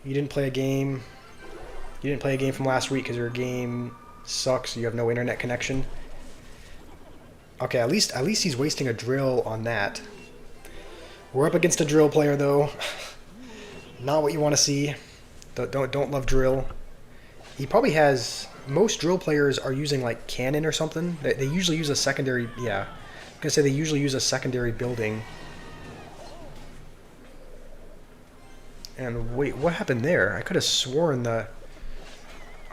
[SPEAKER 1] You didn't play a game. You didn't play a game from last week because your game sucks. You have no internet connection. Okay, at least he's wasting a drill on that. We're up against a drill player though. Not what you want to see. Don't love drill. He probably has. Most drill players are using like cannon or something. They usually use a secondary. Yeah, I'm gonna say they usually use a secondary building. And wait, what happened there? I could have sworn the.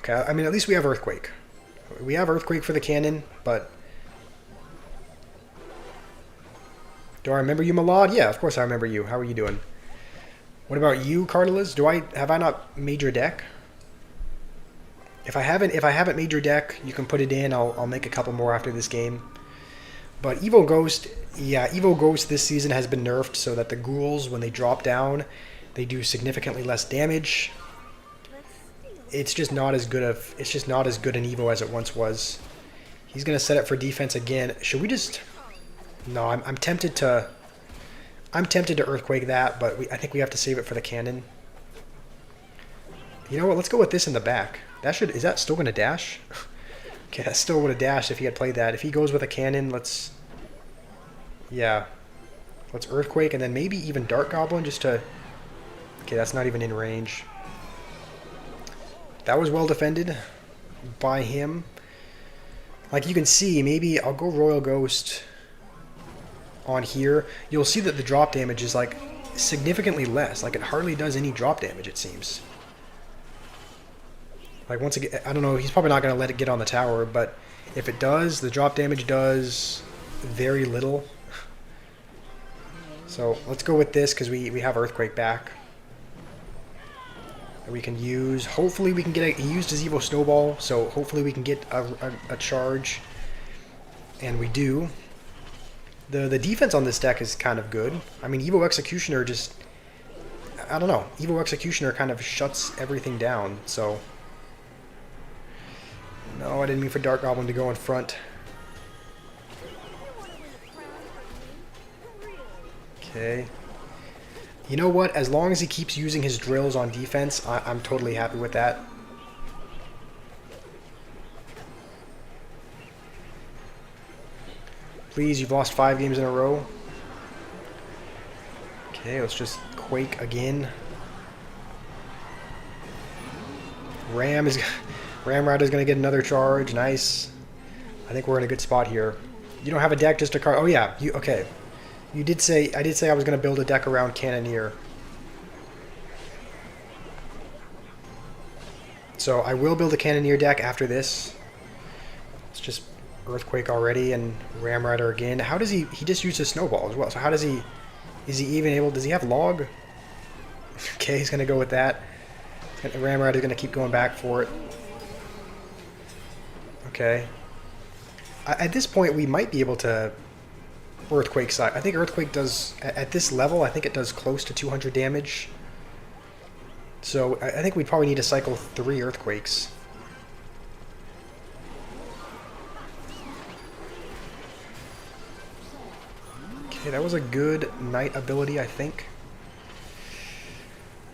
[SPEAKER 1] Okay, I mean at least we have Earthquake. We have Earthquake for the cannon, but. Do I remember you, Malad? Yeah, of course I remember you. How are you doing? What about you, Cartelis? Have I not made your deck? If I haven't made your deck, you can put it in. I'll make a couple more after this game. But Evo Ghost, yeah, Evo Ghost this season has been nerfed so that the ghouls, when they drop down, they do significantly less damage. It's just not as good an Evo as it once was. He's gonna set up for defense again. Should we just? No, I'm tempted to Earthquake that, but I think we have to save it for the cannon. You know what? Let's go with this in the back. Is that still going to dash? Okay, that still would have dashed if he had played that. If he goes with a cannon, let's... Yeah. Let's Earthquake and then maybe even Dark Goblin just to... Okay, that's not even in range. That was well defended by him. Like you can see, maybe I'll go Royal Ghost on here. You'll see that the drop damage is like significantly less. Like it hardly does any drop damage, it seems. Like once again, I don't know, he's probably not going to let it get on the tower, but if it does, the drop damage does very little. So let's go with this because we have Earthquake back. We can use, hopefully we can get he used his Evo Snowball, so hopefully we can get a charge. And we do. The defense on this deck is kind of good. I mean, Evo Executioner just, I don't know, Evo Executioner kind of shuts everything down, so. No, I didn't mean for Dark Goblin to go in front. Okay. You know what? As long as he keeps using his drills on defense, I'm totally happy with that. Please, you've lost 5 games in a row. Okay, let's just Quake again. Ram Rider's going to get another charge. Nice. I think we're in a good spot here. You don't have a deck, just a card. Oh yeah, okay. I did say I was going to build a deck around Cannoneer. So I will build a Cannoneer deck after this. It's just Earthquake already and Ram Rider again. How does he just used his Snowball as well. So how does he, is he even able, does he have Log? Okay, he's going to go with that. Ram Rider's going to keep going back for it. Okay. At this point, we might be able to Earthquake side. I think Earthquake does, at this level, I think it does close to 200 damage. So I think we'd probably need to cycle 3 Earthquakes. Okay, that was a good Knight ability, I think.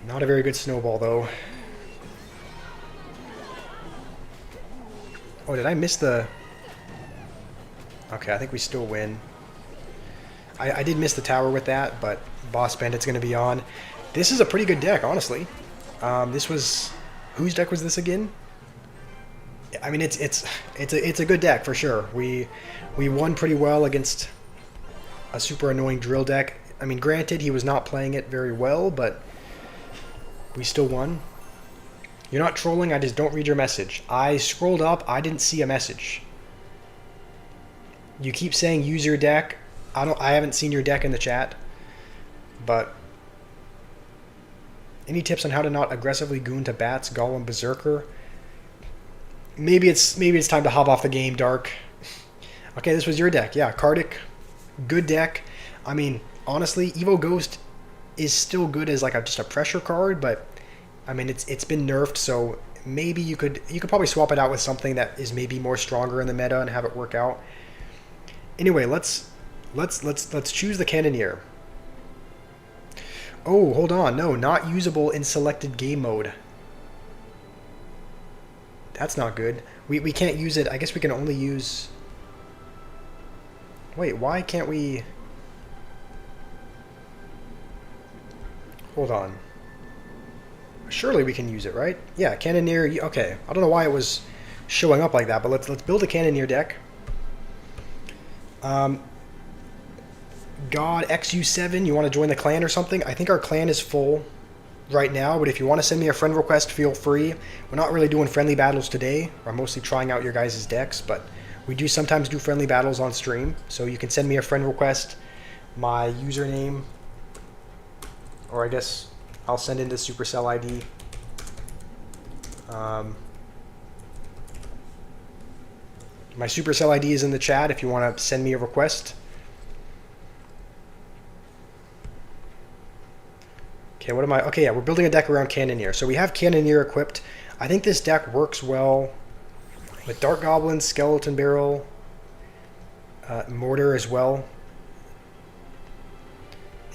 [SPEAKER 1] Not a very good Snowball, though. Oh, did I miss the... Okay, I think we still win. I did miss the tower with that, but Boss Bandit's going to be on. This is a pretty good deck, honestly. This was... Whose deck was this again? I mean, it's a good deck, for sure. We won pretty well against a super annoying drill deck. I mean, granted, he was not playing it very well, but we still won. You're not trolling, I just don't read your message. I scrolled up, I didn't see a message. You keep saying use your deck. I haven't seen your deck in the chat. But any tips on how to not aggressively goon to Bats, Golem, Berserker? Maybe it's time to hop off the game, Dark. Okay, this was your deck. Yeah, Kardik. Good deck. I mean, honestly, Evo Ghost is still good as like just a pressure card, but I mean it's been nerfed, so maybe you could probably swap it out with something that is maybe more stronger in the meta and have it work out. Anyway, let's choose the Cannoneer. Oh, hold on. No, not usable in selected game mode. That's not good. We can't use it. I guess we can only use... Wait, why can't we... Hold on. Surely we can use it, right? Yeah, Cannoneer... Okay, I don't know why it was showing up like that, but let's build a Cannoneer deck. God XU7, you want to join the clan or something? I think our clan is full right now, but if you want to send me a friend request, feel free. We're not really doing friendly battles today. We're mostly trying out your guys' decks, but we do sometimes do friendly battles on stream, so you can send me a friend request. My username, or I guess I'll send in the Supercell ID. My Supercell ID is in the chat if you want to send me a request. Okay, what am I? Okay, yeah, we're building a deck around Cannoneer. So we have Cannoneer equipped. I think this deck works well with Dark Goblin, Skeleton Barrel, Mortar as well,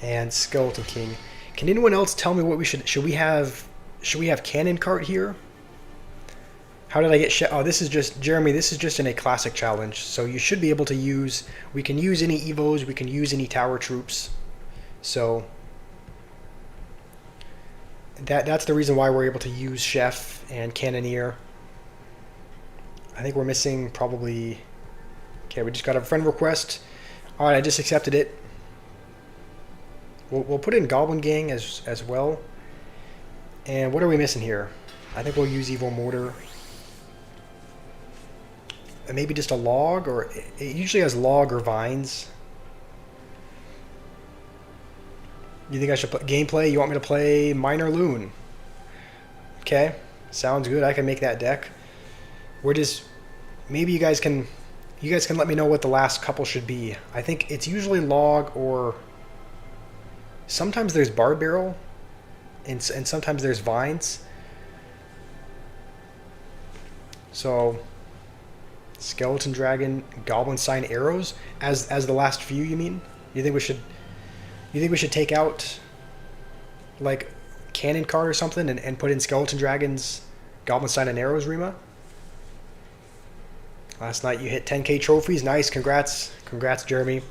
[SPEAKER 1] and Skeleton King. Can anyone else tell me what we should we have Cannon Cart here? How did I get oh, this is just, Jeremy, this is just in a classic challenge. So you should be able to use, we can use any Evos, we can use any tower troops. So that's the reason why we're able to use Chef and Cannoneer. I think we're missing probably, okay, we just got a friend request. All right, I just accepted it. We'll put in Goblin Gang as well. And what are we missing here? I think we'll use Evil Mortar. And maybe just a log, or it usually has log or vines. You think I should put gameplay? You want me to play Minor Loon? Okay, sounds good. I can make that deck. We're just, maybe you guys can let me know what the last couple should be. I think it's usually log, or sometimes there's Barb Barrel, and sometimes there's vines. So Skeleton Dragon, Goblin Sign, Arrows as the last few. You mean? You think we should take out like Cannon card or something and put in Skeleton Dragons, Goblin Sign, and Arrows, Rima? Last night you hit 10k trophies. Nice, congrats, Jeremy.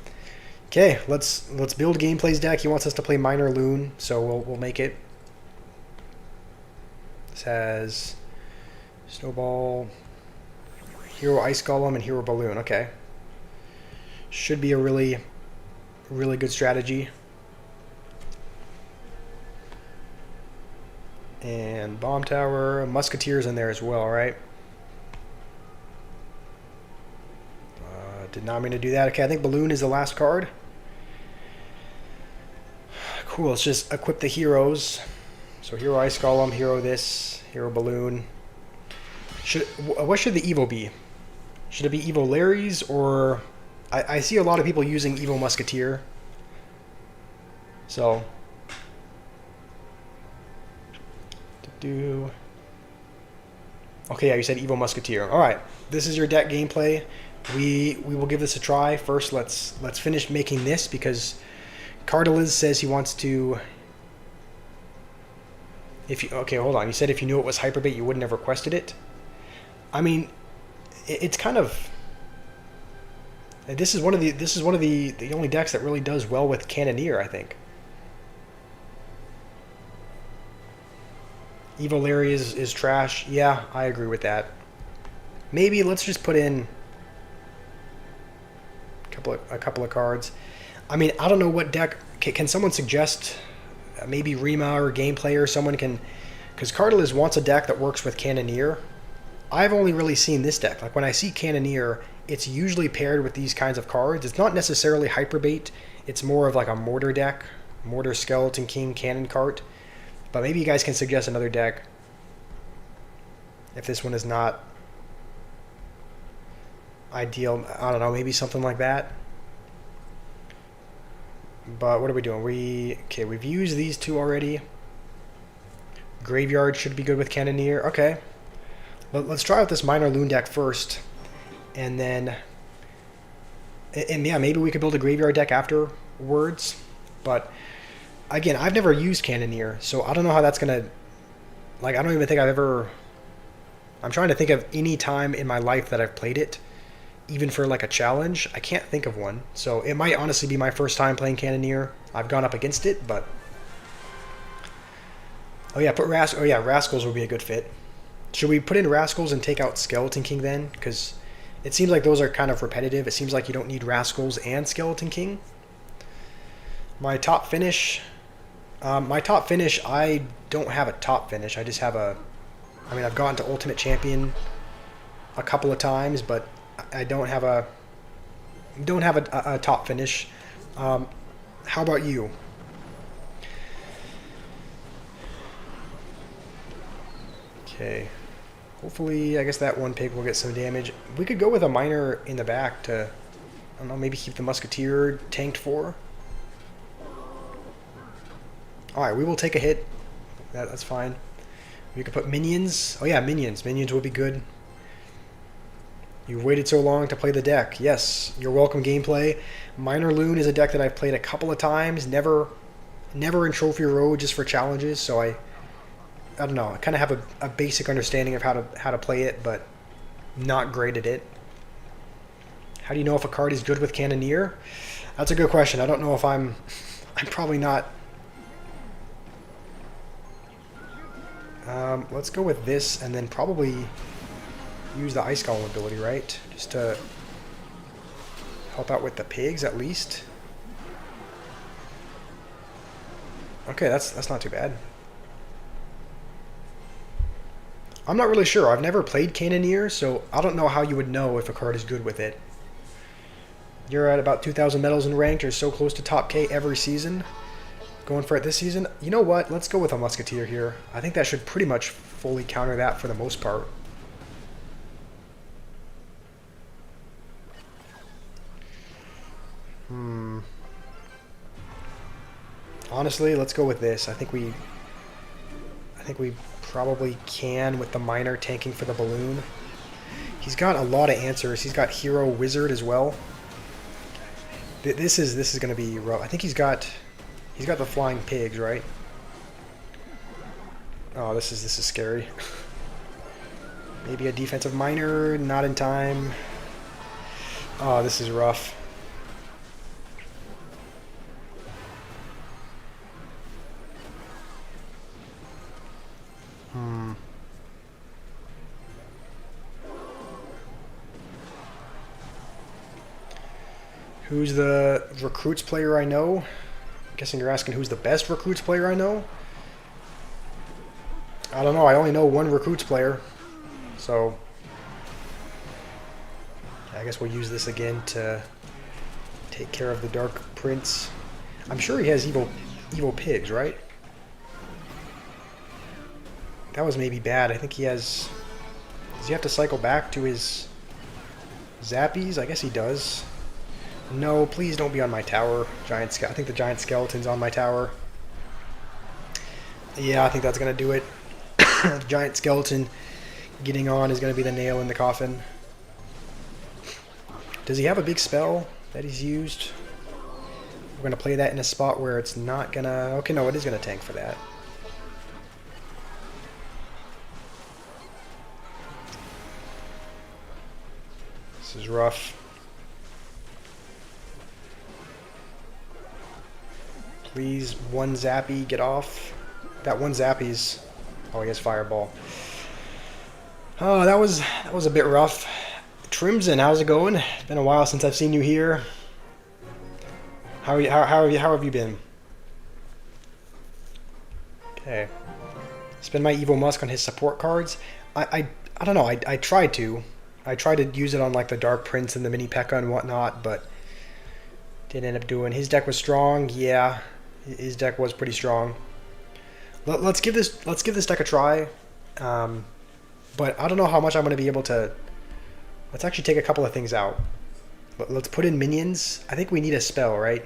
[SPEAKER 1] Okay, let's build Gameplay's deck. He wants us to play Minor Loon, so we'll make it. This has Snowball, Hero Ice Golem, and Hero Balloon. Okay. Should be a really good strategy. And Bomb Tower, Musketeers in there as well, right? Did not mean to do that. Okay, I think Balloon is the last card. Cool, let's just equip the heroes. So Hero Ice Golem, Hero this, Hero Balloon. What should the Evo be? Should it be Evo Larry's, or I see a lot of people using Evo Musketeer. So okay, yeah, you said Evo Musketeer. All right, this is your deck gameplay. We will give this a try. First, let's finish making this, because Cardaliz says he wants to. Okay, hold on. You said if you knew it was Hyperbait, you wouldn't have requested it. I mean, it's kind of. This is one of the only decks that really does well with Cannoneer, I think. Evo Larry is trash. Yeah, I agree with that. Maybe let's just put in a couple of cards. I mean, I don't know what deck. Can someone suggest? Maybe Rima or Gameplay or someone can, because Cardaliz wants a deck that works with Cannoneer. I've only really seen this deck. Like when I see Cannoneer, it's usually paired with these kinds of cards. It's not necessarily Hyperbait. It's more of like a Mortar deck, Mortar, Skeleton King, Cannon Cart. But maybe you guys can suggest another deck if this one is not ideal. I don't know, maybe something like that. But what are we doing? We've used these two already. Graveyard should be good with Cannoneer. Okay. Let's try out this Minor Loon deck first. And then... And yeah, maybe we could build a Graveyard deck afterwards. But, again, I've never used Cannoneer, so I don't know how that's going to... Like, I don't even think I've ever... I'm trying to think of any time in my life that I've played it. Even for like a challenge, I can't think of one. So it might honestly be my first time playing Cannoneer. I've gone up against it, but... Oh yeah, Rascals would be a good fit. Should we put in Rascals and take out Skeleton King then? Because it seems like those are kind of repetitive. It seems like you don't need Rascals and Skeleton King. My top finish... I don't have a top finish. I just have a... I mean, I've gotten to Ultimate Champion a couple of times, but I don't have a top finish. How about you? Okay. Hopefully, I guess that one pig will get some damage. We could go with a miner in the back to, I don't know, maybe keep the Musketeer tanked for. Alright, we will take a hit. That's fine. We could put minions. Oh yeah, minions. Minions would be good. You've waited so long to play the deck. Yes, you're welcome, Gameplay. Minor Loon is a deck that I've played a couple of times. Never in Trophy Road, just for challenges. So I don't know. I kind of have a basic understanding of how to play it, but not great at it. How do you know if a card is good with Cannoneer? That's a good question. I don't know if I'm probably not. Let's go with this and then probably use the Ice Golem ability, right? Just to help out with the pigs at least. Okay, that's not too bad. I'm not really sure. I've never played Cannoneer, so I don't know how you would know if a card is good with it. You're at about 2,000 medals in ranked. You're so close to top K every season. Going for it this season. You know what? Let's go with a Musketeer here. I think that should pretty much fully counter that for the most part. Honestly, let's go with this. I think we probably can with the Miner tanking for the balloon. He's got a lot of answers. He's got Hero Wizard as well. This is going to be rough. I think he's got the Flying Pigs, right? Oh, this is scary. Maybe a defensive Miner, not in time. Oh, this is rough. Who's the recruits player I know? I'm guessing you're asking who's the best recruits player I know? I don't know. I only know one recruits player. So I guess we'll use this again to take care of the Dark Prince. I'm sure he has evil pigs, right? That was maybe bad. I think he has... Does he have to cycle back to his Zappies? I guess he does. No, please don't be on my tower. I think the giant skeleton's on my tower. Yeah, I think that's going to do it. The giant skeleton getting on is going to be the nail in the coffin. Does he have a big spell that he's used? We're going to play that in a spot where it's not going to... Okay, no, it is going to tank for that. This is rough. Please, one Zappy, get off. That one Zappy's... Oh, he has Fireball. Oh, that was a bit rough. Trimson, how's it going? It's been a while since I've seen you here. How have you been? Okay. Spend my Evil Musk on his support cards. I don't know. I tried to. I tried to use it on like the Dark Prince and the Mini P.E.K.K.A. and whatnot, but didn't end up doing. His deck was strong. Yeah, his deck was pretty strong. Let's give this deck a try. But I don't know how much I'm going to be able to... Let's actually take a couple of things out. Let's put in minions. I think we need a spell, right?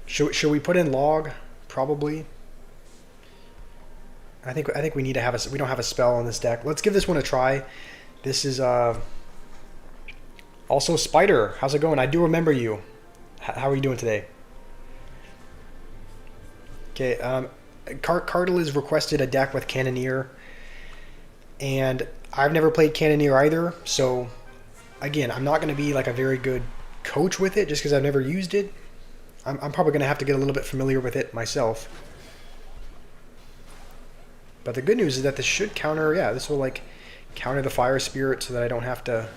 [SPEAKER 1] Should we put in log? Probably. I think we need to have a... We don't have a spell on this deck. Let's give this one a try. This is... Also, Spider. How's it going? I do remember you. How are you doing today? Okay, Cardle has requested a deck with Cannoneer, and I've never played Cannoneer either, so again, I'm not going to be like a very good coach with it just because I've never used it. I'm probably going to have to get a little bit familiar with it myself. But the good news is that this should counter, yeah, this will like counter the Fire Spirit so that I don't have to...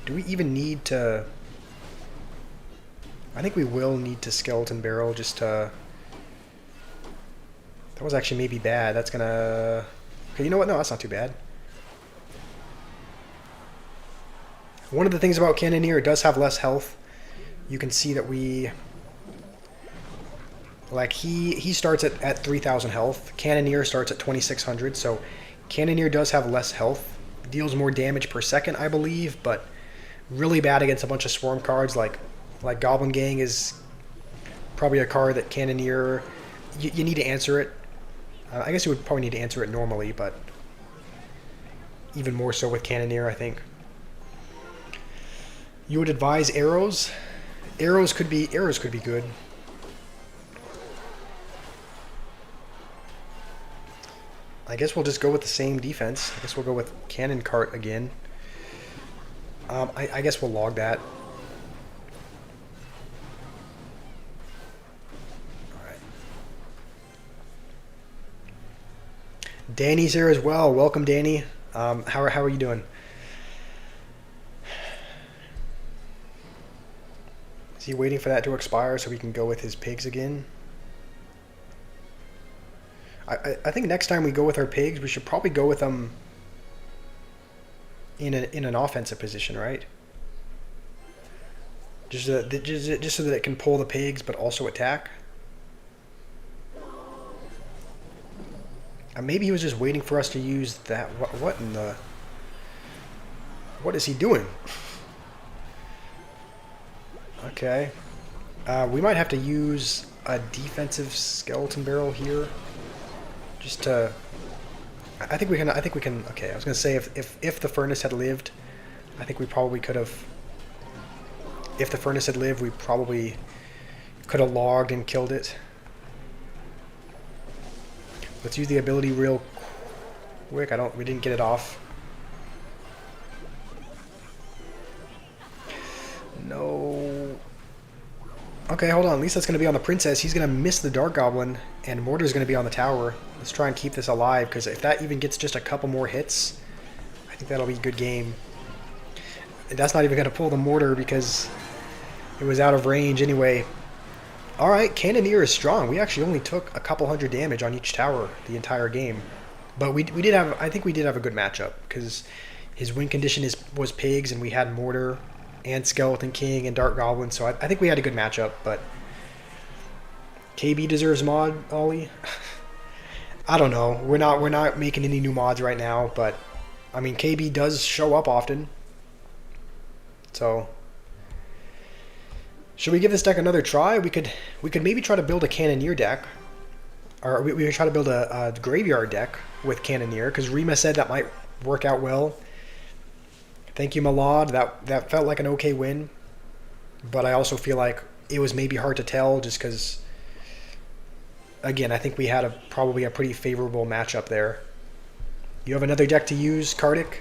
[SPEAKER 1] Do we even need to... I think we will need to Skeleton Barrel just to... That was actually maybe bad. That's gonna... Okay, you know what? No, that's not too bad. One of the things about Cannoneer, it does have less health. You can see that we... Like, he starts at 3,000 health. Cannoneer starts at 2,600, so Cannoneer does have less health. Deals more damage per second, I believe, but really bad against a bunch of Swarm cards like Goblin Gang is probably a card that Cannoneer... You need to answer it. I guess you would probably need to answer it normally, but even more so with Cannoneer, I think. You would advise arrows? Arrows could be good. I guess we'll just go with the same defense. I guess we'll go with cannon cart again. I guess we'll log that. Alright. Danny's here as well. Welcome, Danny. How are you doing? Is he waiting for that to expire so we can go with his pigs again? I think next time we go with our pigs, we should probably go with them in an offensive position, right? Just so that it can pull the pigs, but also attack. Maybe he was just waiting for us to use that. What in the? What is he doing? Okay, we might have to use a defensive skeleton barrel here. Just to, I think we can. Okay, I was gonna say if the furnace had lived, I think we probably could have. If the furnace had lived, we probably could have logged and killed it. Let's use the ability real quick. We didn't get it off. No. Okay, hold on. At least that's going to be on the princess. He's going to miss the dark goblin, and mortar's going to be on the tower. Let's try and keep this alive, because if that even gets just a couple more hits, I think that'll be a good game. That's not even going to pull the mortar because it was out of range anyway. Alright, Cannoneer is strong. We actually only took a couple hundred damage on each tower the entire game. But we did have, I think we did have a good matchup, because his win condition was pigs, and we had mortar and skeleton king and dark goblin, so I think we had a good matchup. But KB deserves mod, Ollie. I don't know. We're not making any new mods right now, but I mean KB does show up often. So should we give this deck another try? We could maybe try to build a Cannoneer deck, or we could try to build a graveyard deck with Cannoneer, because Rima said that might work out well. Thank you, Malad. That felt like an okay win, but I also feel like it was maybe hard to tell just because, again, I think we had probably a pretty favorable matchup there. You have another deck to use, Kardik?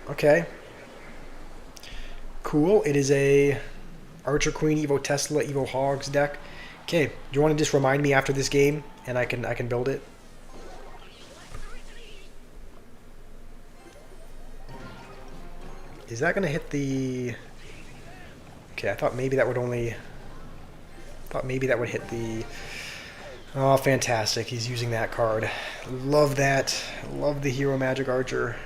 [SPEAKER 1] Okay. Cool. It is a Archer Queen, Evo Tesla, Evo Hogs deck. Okay. Do you want to just remind me after this game, and I can build it? Is that going to hit the... Okay, I thought maybe that would only... thought maybe that would hit the... Oh, fantastic. He's using that card. Love that. Love the Hero Magic Archer.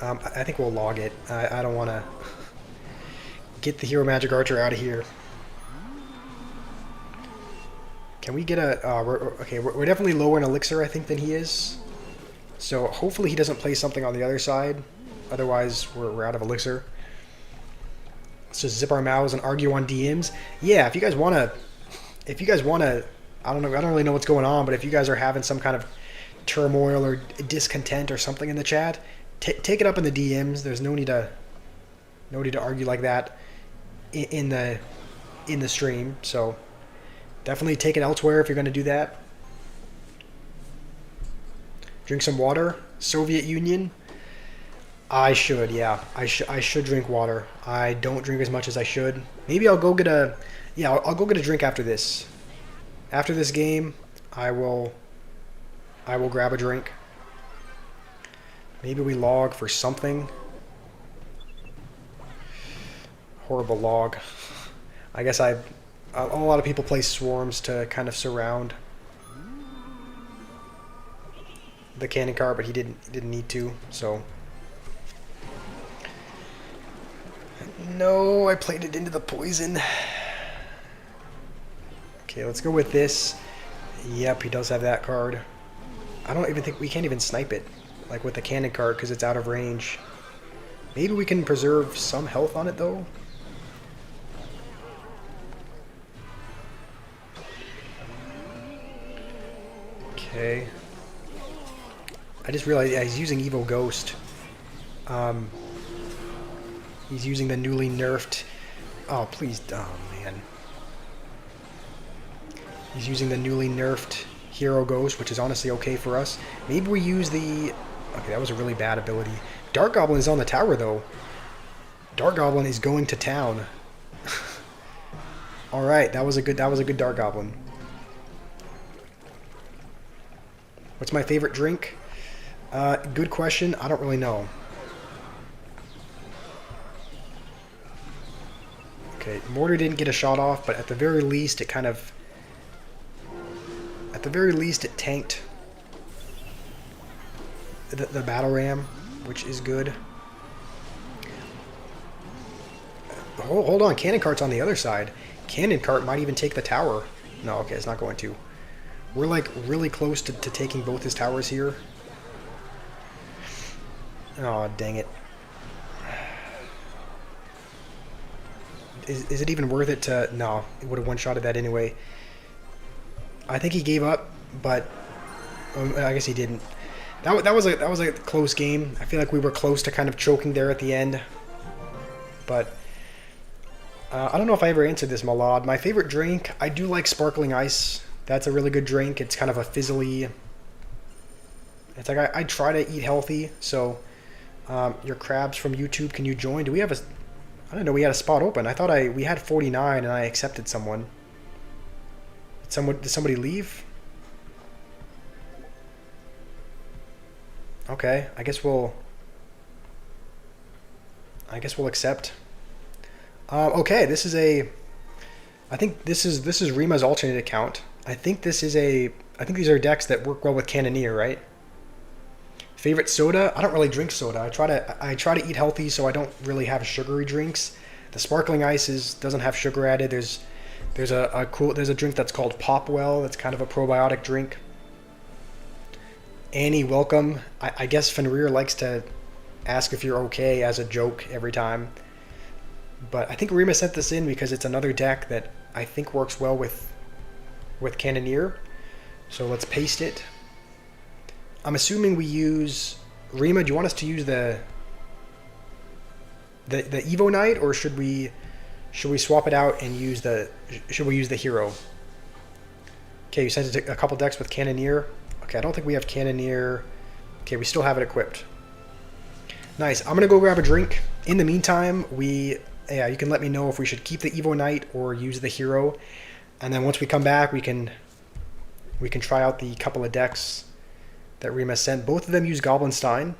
[SPEAKER 1] I think we'll log it. I don't want to get the Hero Magic Archer out of here. Can we get a... we're definitely lower in Elixir, I think, than he is. So hopefully he doesn't play something on the other side. Otherwise, we're out of Elixir. Let's just zip our mouths and argue on DMs. Yeah, if you guys wanna, I don't really know what's going on, but if you guys are having some kind of turmoil or discontent or something in the chat, take it up in the DMs. There's no need to argue like that in the stream. So definitely take it elsewhere if you're going to do that. Drink some water. Soviet Union. I should, yeah. I should drink water. I don't drink as much as I should. Maybe I'll go get a... Yeah, I'll go get a drink after this. After this game, I will grab a drink. Maybe we log for something. Horrible log. I guess a lot of people play swarms to kind of surround the cannon cart, but he didn't need to, so... No, I played it into the poison. Okay, let's go with this. Yep, he does have that card. I don't even think... We can't even snipe it, like with the cannon cart, because it's out of range. Maybe we can preserve some health on it, though. Okay. I just realized, yeah, he's using Evo Ghost. He's using the newly nerfed... Oh, please. Oh, man. He's using the newly nerfed Hero Ghost, which is honestly okay for us. Maybe we use the... Okay, that was a really bad ability. Dark Goblin is on the tower, though. Dark Goblin is going to town. All right, that was a good Dark Goblin. What's my favorite drink? Good question. I don't really know. Okay, Mortar didn't get a shot off, but at the very least, it kind of... At the very least, it tanked the Battle Ram, which is good. Hold on, Cannon Cart's on the other side. Cannon Cart might even take the tower. No, okay, it's not going to. We're like really close to taking both his towers here. Oh, dang it. Is it even worth it to... No, it would have one-shotted that anyway. I think he gave up, but I guess he didn't. That was a close game. I feel like we were close to kind of choking there at the end. But I don't know if I ever answered this, Malad. My favorite drink, I do like sparkling ice. That's a really good drink. It's kind of a fizzly... It's like I try to eat healthy, so your crabs from YouTube, can you join? Do we have a... I didn't know we had a spot open. I thought we had 49 and I accepted someone. Did somebody leave? Okay, I guess we'll accept. Okay, this is a... I think this is Rima's alternate account. I think these are decks that work well with Cannoneer, right? Favorite soda? I don't really drink soda. I try to eat healthy, so I don't really have sugary drinks. The sparkling ice doesn't have sugar added. There's a drink that's called Popwell. That's kind of a probiotic drink. Annie, welcome. I guess Fenrir likes to ask if you're okay as a joke every time. But I think Rima sent this in because it's another deck that I think works well with Cannoneer. So let's paste it. I'm assuming we use... Rima, do you want us to use the Evo Knight, or should we swap it out and use the... Should we use the hero? Okay, you sent it to a couple decks with Cannoneer. Okay, I don't think we have Cannoneer. Okay, we still have it equipped. Nice. I'm going to go grab a drink. In the meantime, you can let me know if we should keep the Evo Knight or use the hero. And then once we come back, we can try out the couple of decks that Rima sent. Both of them use Goblinstein.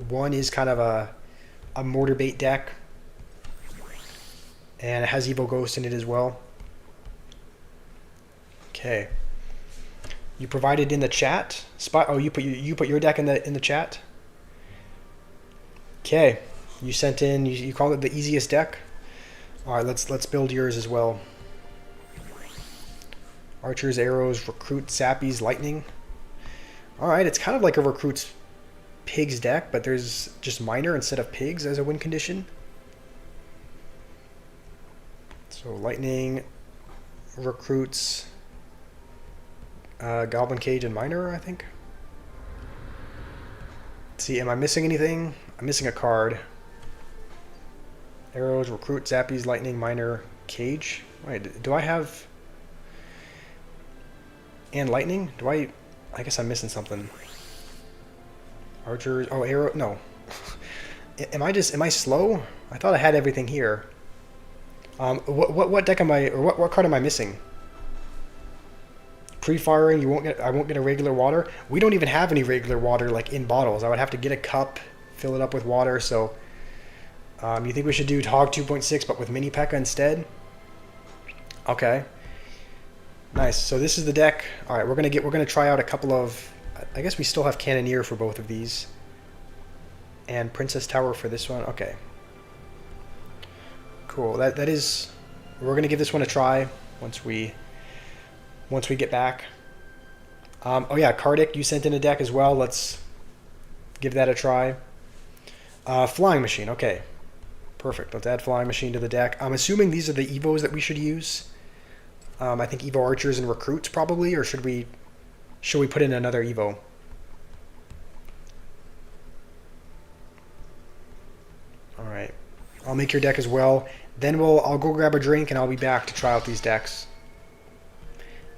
[SPEAKER 1] One is kind of a mortar bait deck, and it has Evo Ghost in it as well. Okay. You provided in the chat spot. Oh, you put your deck in the chat. Okay. You sent in. You called it the easiest deck. All right. Let's build yours as well. Archers, arrows, recruit, sappies, lightning. All right. It's kind of like a recruits pigs deck, but there's just minor instead of pigs as a win condition. So lightning, recruits, goblin cage, and minor, I think. Let's see, am I missing anything? I'm missing a card. Arrows, recruit, zappies, lightning, minor, cage. Wait, do I have... And lightning? I guess I'm missing something. Archers. Oh, arrow. No. Am I slow? I thought I had everything here. What deck am I, or what card am I missing? Pre-firing, I won't get a regular water. We don't even have any regular water like in bottles. I would have to get a cup, fill it up with water. So, you think we should do Hog 2.6 but with Mini P.E.K.K.A. instead? Okay. Nice. So this is the deck. All right, we're gonna try out a couple of. I guess we still have Cannoneer for both of these. And Princess Tower for this one. Okay. Cool. That is... We're going to give this one a try once we get back. Oh yeah, Kardik, you sent in a deck as well. Let's give that a try. Flying Machine. Okay. Perfect. Let's add Flying Machine to the deck. I'm assuming these are the Evos that we should use. I think Evo Archers and Recruits probably, or should we put in another Evo? Alright. I'll make your deck as well. Then I'll go grab a drink and I'll be back to try out these decks.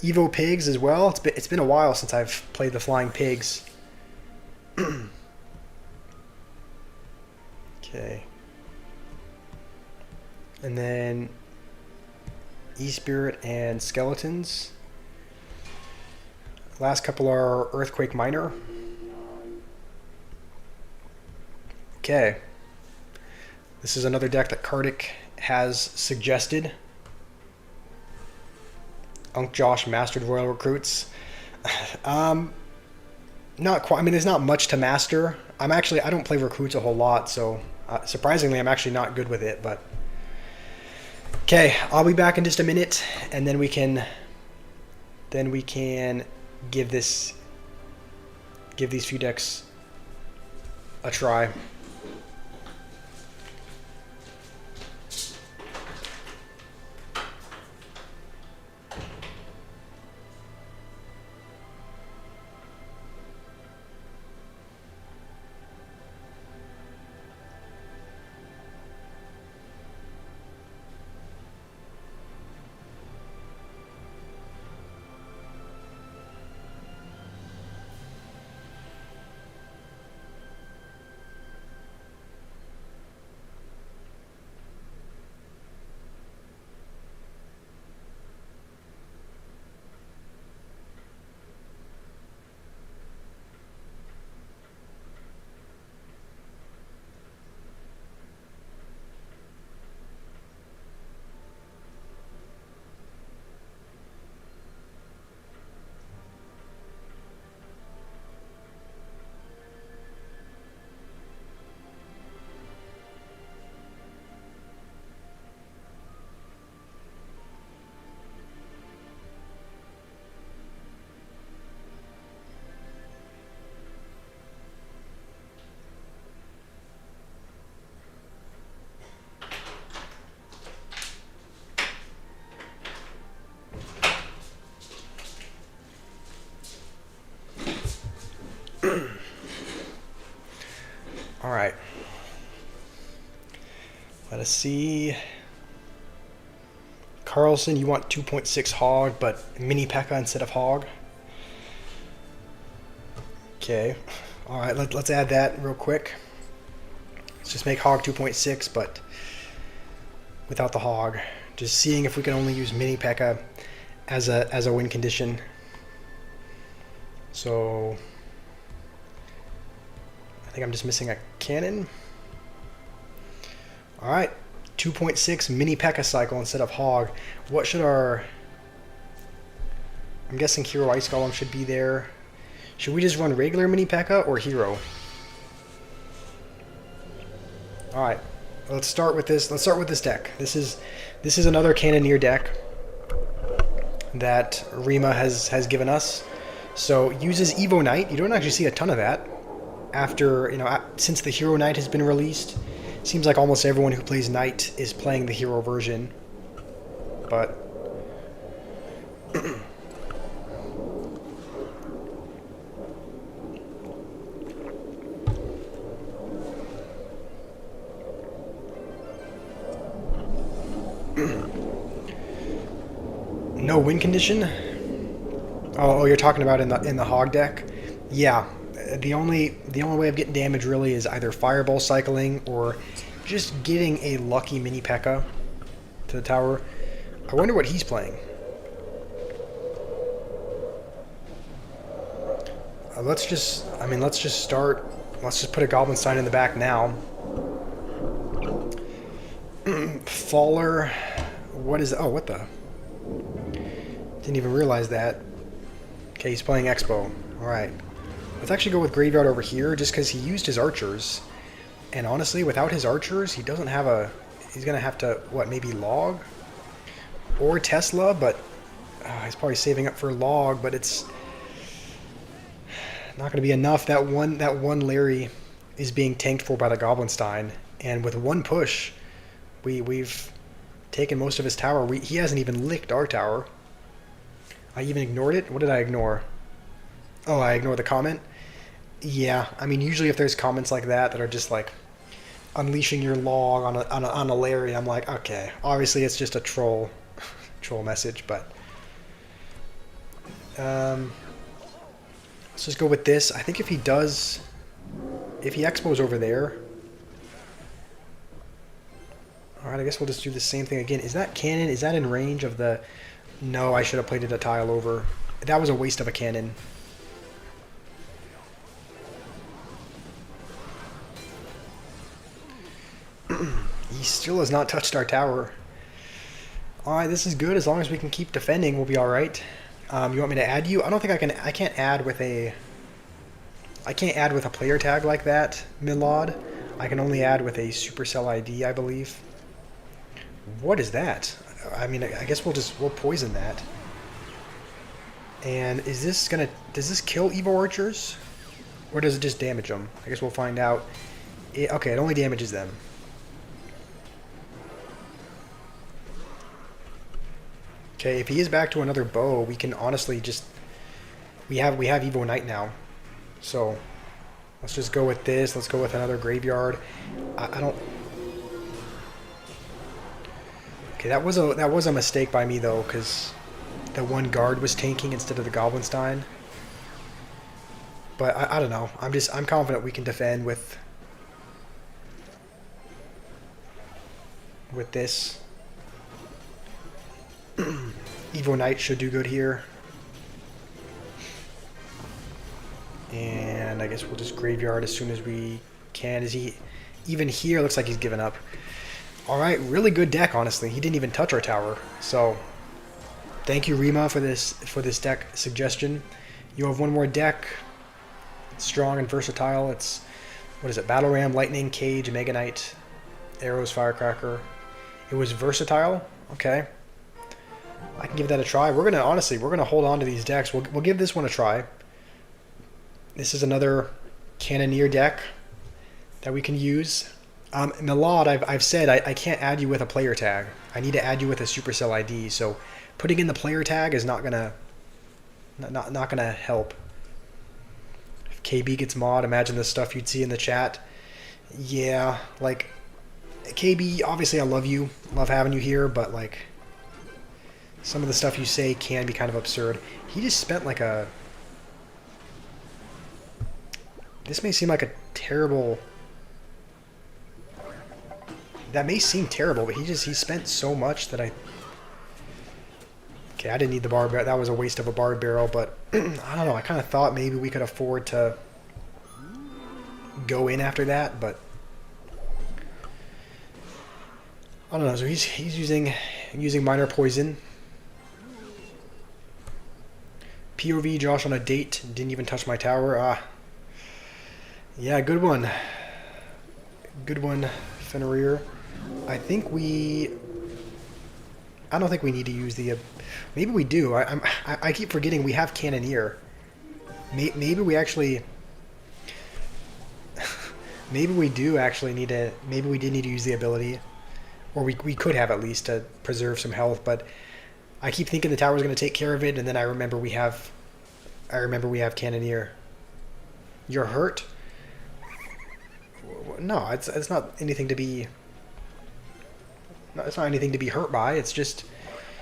[SPEAKER 1] Evo pigs as well. It's been a while since I've played the flying pigs. Okay. And then E-Spirit and Skeletons. Last couple are Earthquake Miner. Okay. This is another deck that Kartik has suggested. Unk Josh Mastered Royal Recruits. Not quite. I mean, there's not much to master. I don't play recruits a whole lot, so surprisingly, I'm actually not good with it. But okay, I'll be back in just a minute, and then we can give these few decks a try. All right. Let us see. Carlson, you want 2.6 Hog, but Mini P.E.K.K.A. instead of Hog. Okay. All right, let's add that real quick. Let's just make Hog 2.6, but without the Hog. Just seeing if we can only use Mini P.E.K.K.A. as a win condition. So I think I'm just missing a cannon. All right, 2.6 Mini P.E.K.K.A. cycle instead of Hog. What should our... I'm guessing Hero Ice Golem should be there. Should we just run regular Mini P.E.K.K.A. or Hero? All right, let's start with this. Let's start with this deck. This is another Cannoneer deck that Rima has given us. So uses Evo Knight. You don't actually see a ton of that after, since the Hero Knight has been released. Seems like almost everyone who plays Knight is playing the Hero version. But no win condition? Oh, you're talking about in the Hog deck? Yeah. The only way of getting damage really is either Fireball cycling or just getting a lucky Mini P.E.K.K.A. to the tower. I wonder what he's playing. Let's just start. Let's just put a Goblin Sign in the back now. Faller. What is... Oh, what the... Didn't even realize that. Okay, he's playing Expo. Alright. Let's actually go with Graveyard over here, just because he used his archers. And honestly, without his archers, he doesn't have a... He's going to have to, what, maybe Log? Or Tesla, but... he's probably saving up for Log, but it's... not going to be enough. That one Larry is being tanked for by the Goblin Stein. And with one push, we've taken most of his tower. He hasn't even licked our tower. I even ignored it? What did I ignore? Oh, I ignored the comment? Yeah, I mean, usually if there's comments like that are just like unleashing your log on a Larry, I'm like, okay, obviously it's just a troll message, but Let's just go with this. I think if he does... If he expos over there... Alright, I guess we'll just do the same thing again. Is that cannon? Is that in range of the... No, I should have played it a tile over. That was a waste of a cannon. He still has not touched our tower. Alright, this is good. As long as we can keep defending, we'll be alright. You want me to add you? I don't think I can... I can't add with a... I can't add with a player tag like that, Milad. I can only add with a Supercell ID, I believe. What is that? I mean, I guess we'll poison that. And is this gonna... Does this kill Evo Archers? Or does it just damage them? I guess we'll find out. Okay, it only damages them. Okay, if he is back to another bow, we can honestly just... We have Evo Knight now. So, let's just go with this. Let's go with another graveyard. I don't... Okay, that was a mistake by me though, because the one guard was tanking instead of the Goblinstein. But I don't know. I'm confident we can defend with this. Evo Knight should do good here. And I guess we'll just graveyard as soon as we can. Is he even here? Looks like he's given up. Alright, really good deck, honestly. He didn't even touch our tower. So thank you, Rima, for this deck suggestion. You have one more deck. It's strong and versatile. It's, what is it? Battle Ram, Lightning, Cage, Mega Knight, Arrows, Firecracker. It was versatile? Okay. I can give that a try. We're gonna hold on to these decks. We'll give this one a try. This is another Cannoneer deck that we can use. Milad, I've said I can't add you with a player tag. I need to add you with a Supercell ID. So putting in the player tag is not gonna help. If KB gets mod, imagine the stuff you'd see in the chat. Yeah, like KB. Obviously, I love you, love having you here, but like some of the stuff you say can be kind of absurd. He just spent like a... This may seem like a terrible... That may seem terrible, but he spent so much that I... Okay, I didn't need the bar barrel. That was a waste of a bar barrel, but I don't know. I kind of thought maybe we could afford to go in after that, but I don't know. So he's using minor poison. POV Josh on a date, didn't even touch my tower. Yeah, good one. Good one, Fenrir. I don't think we need to use the... maybe we do. I keep forgetting we have Cannoneer. Maybe we actually... maybe we do actually need to... Maybe we did need to use the ability. Or we could have at least to preserve some health, but I keep thinking the tower's going to take care of it, and then I remember we have Cannoneer. You're hurt? No, it's not anything to be... No, it's not anything to be hurt by. It's just,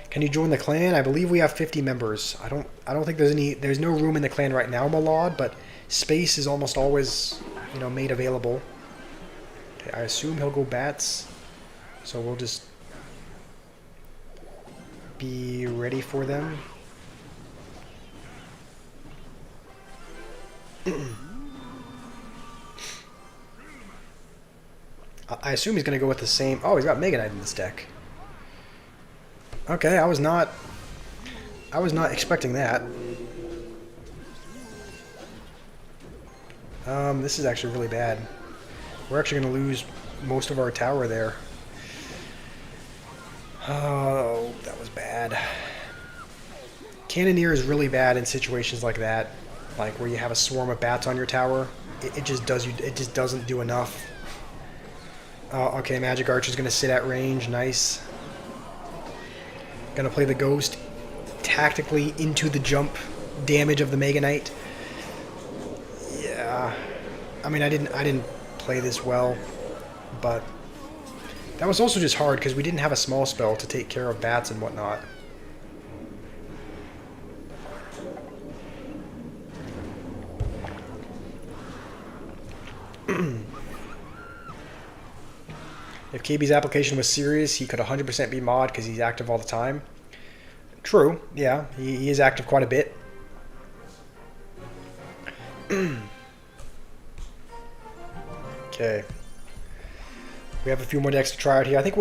[SPEAKER 1] can you join the clan? I believe we have 50 members. I don't think there's no room in the clan right now, Malad, but space is almost always, made available. Okay, I assume he'll go bats, so we'll just be ready for them. I assume he's going to go with the same... Oh, he's got Mega Knight in this deck. Okay, I was not expecting that. This is actually really bad. We're actually going to lose most of our tower there. Oh, that was bad. Cannoneer is really bad in situations like that, like where you have a swarm of bats on your tower. It just doesn't do enough. Okay, Magic Archer's going to sit at range. Nice. Going to play the Ghost tactically into the jump damage of the Mega Knight. Yeah. I mean, I didn't play this well, but that was also just hard because we didn't have a small spell to take care of bats and whatnot.
[SPEAKER 2] If KB's application was serious, he could 100% be mod because he's active all the time. True, yeah, he is active quite a bit. Okay. We have a few more decks to try out here. I think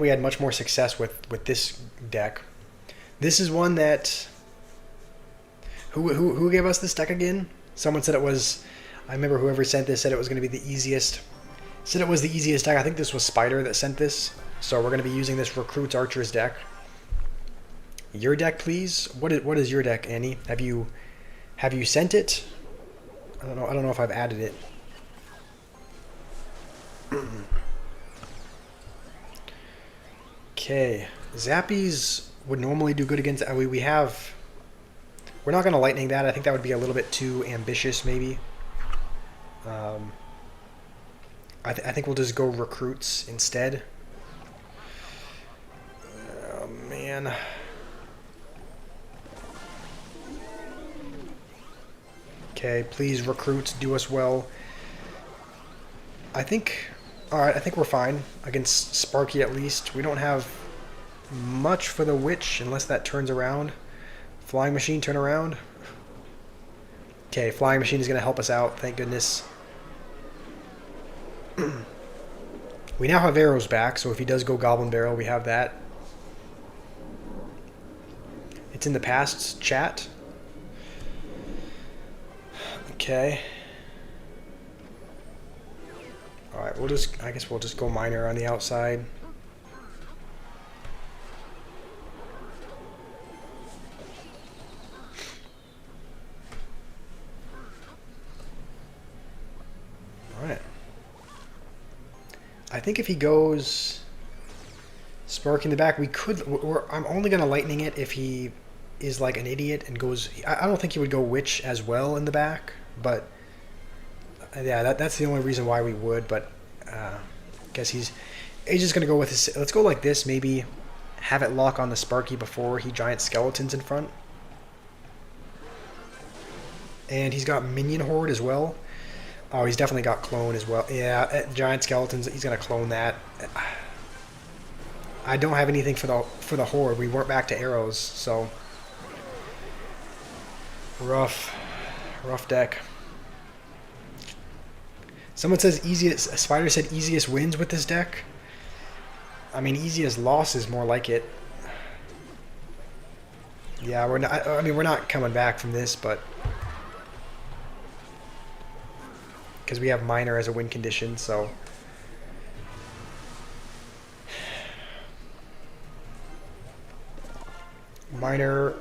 [SPEAKER 2] we had much more success with this deck. This is one that who gave us this deck again? Someone said it was. I remember whoever sent this said it was going to be the easiest. Said it was the easiest deck. I think this was Spider that sent this. So we're going to be using this Recruits Archers deck. Your deck, please. What is your deck, Annie? Have you sent it? I don't know if I've added it. Okay, Zappies would normally do good against. We have. We're not going to lightning that. I think that would be a little bit too ambitious, maybe. I think we'll just go recruits instead. Oh man. Okay, please recruits, do us well. I think. Alright, I think we're fine against Sparky at least. We don't have much for the Witch unless that turns around. Flying Machine turn around. Okay, Flying Machine is going to help us out, thank goodness. We now have arrows back, so if he does go Goblin Barrel, we have that. It's in the past chat. Okay. Alright, I guess we'll just go Miner on the outside. Alright. I think if he goes Spark in the back, we could. I'm only going to Lightning it if he is like an idiot and goes. I don't think he would go Witch as well in the back, but yeah, that's the only reason why we would. But I guess he's just going to go with his. Let's go like this. Maybe have it lock on the Sparky before he Giant Skeletons in front. And he's got Minion Horde as well. Oh, he's definitely got Clone as well. Yeah, Giant Skeletons, he's going to clone that. I don't have anything for the Horde. We weren't back to arrows, so... Rough deck. Someone says easiest... Spider said easiest wins with this deck. I mean, easiest loss is more like it. Yeah, we're not... I mean, we're not coming back from this, but... Because we have Miner as a win condition, so... Miner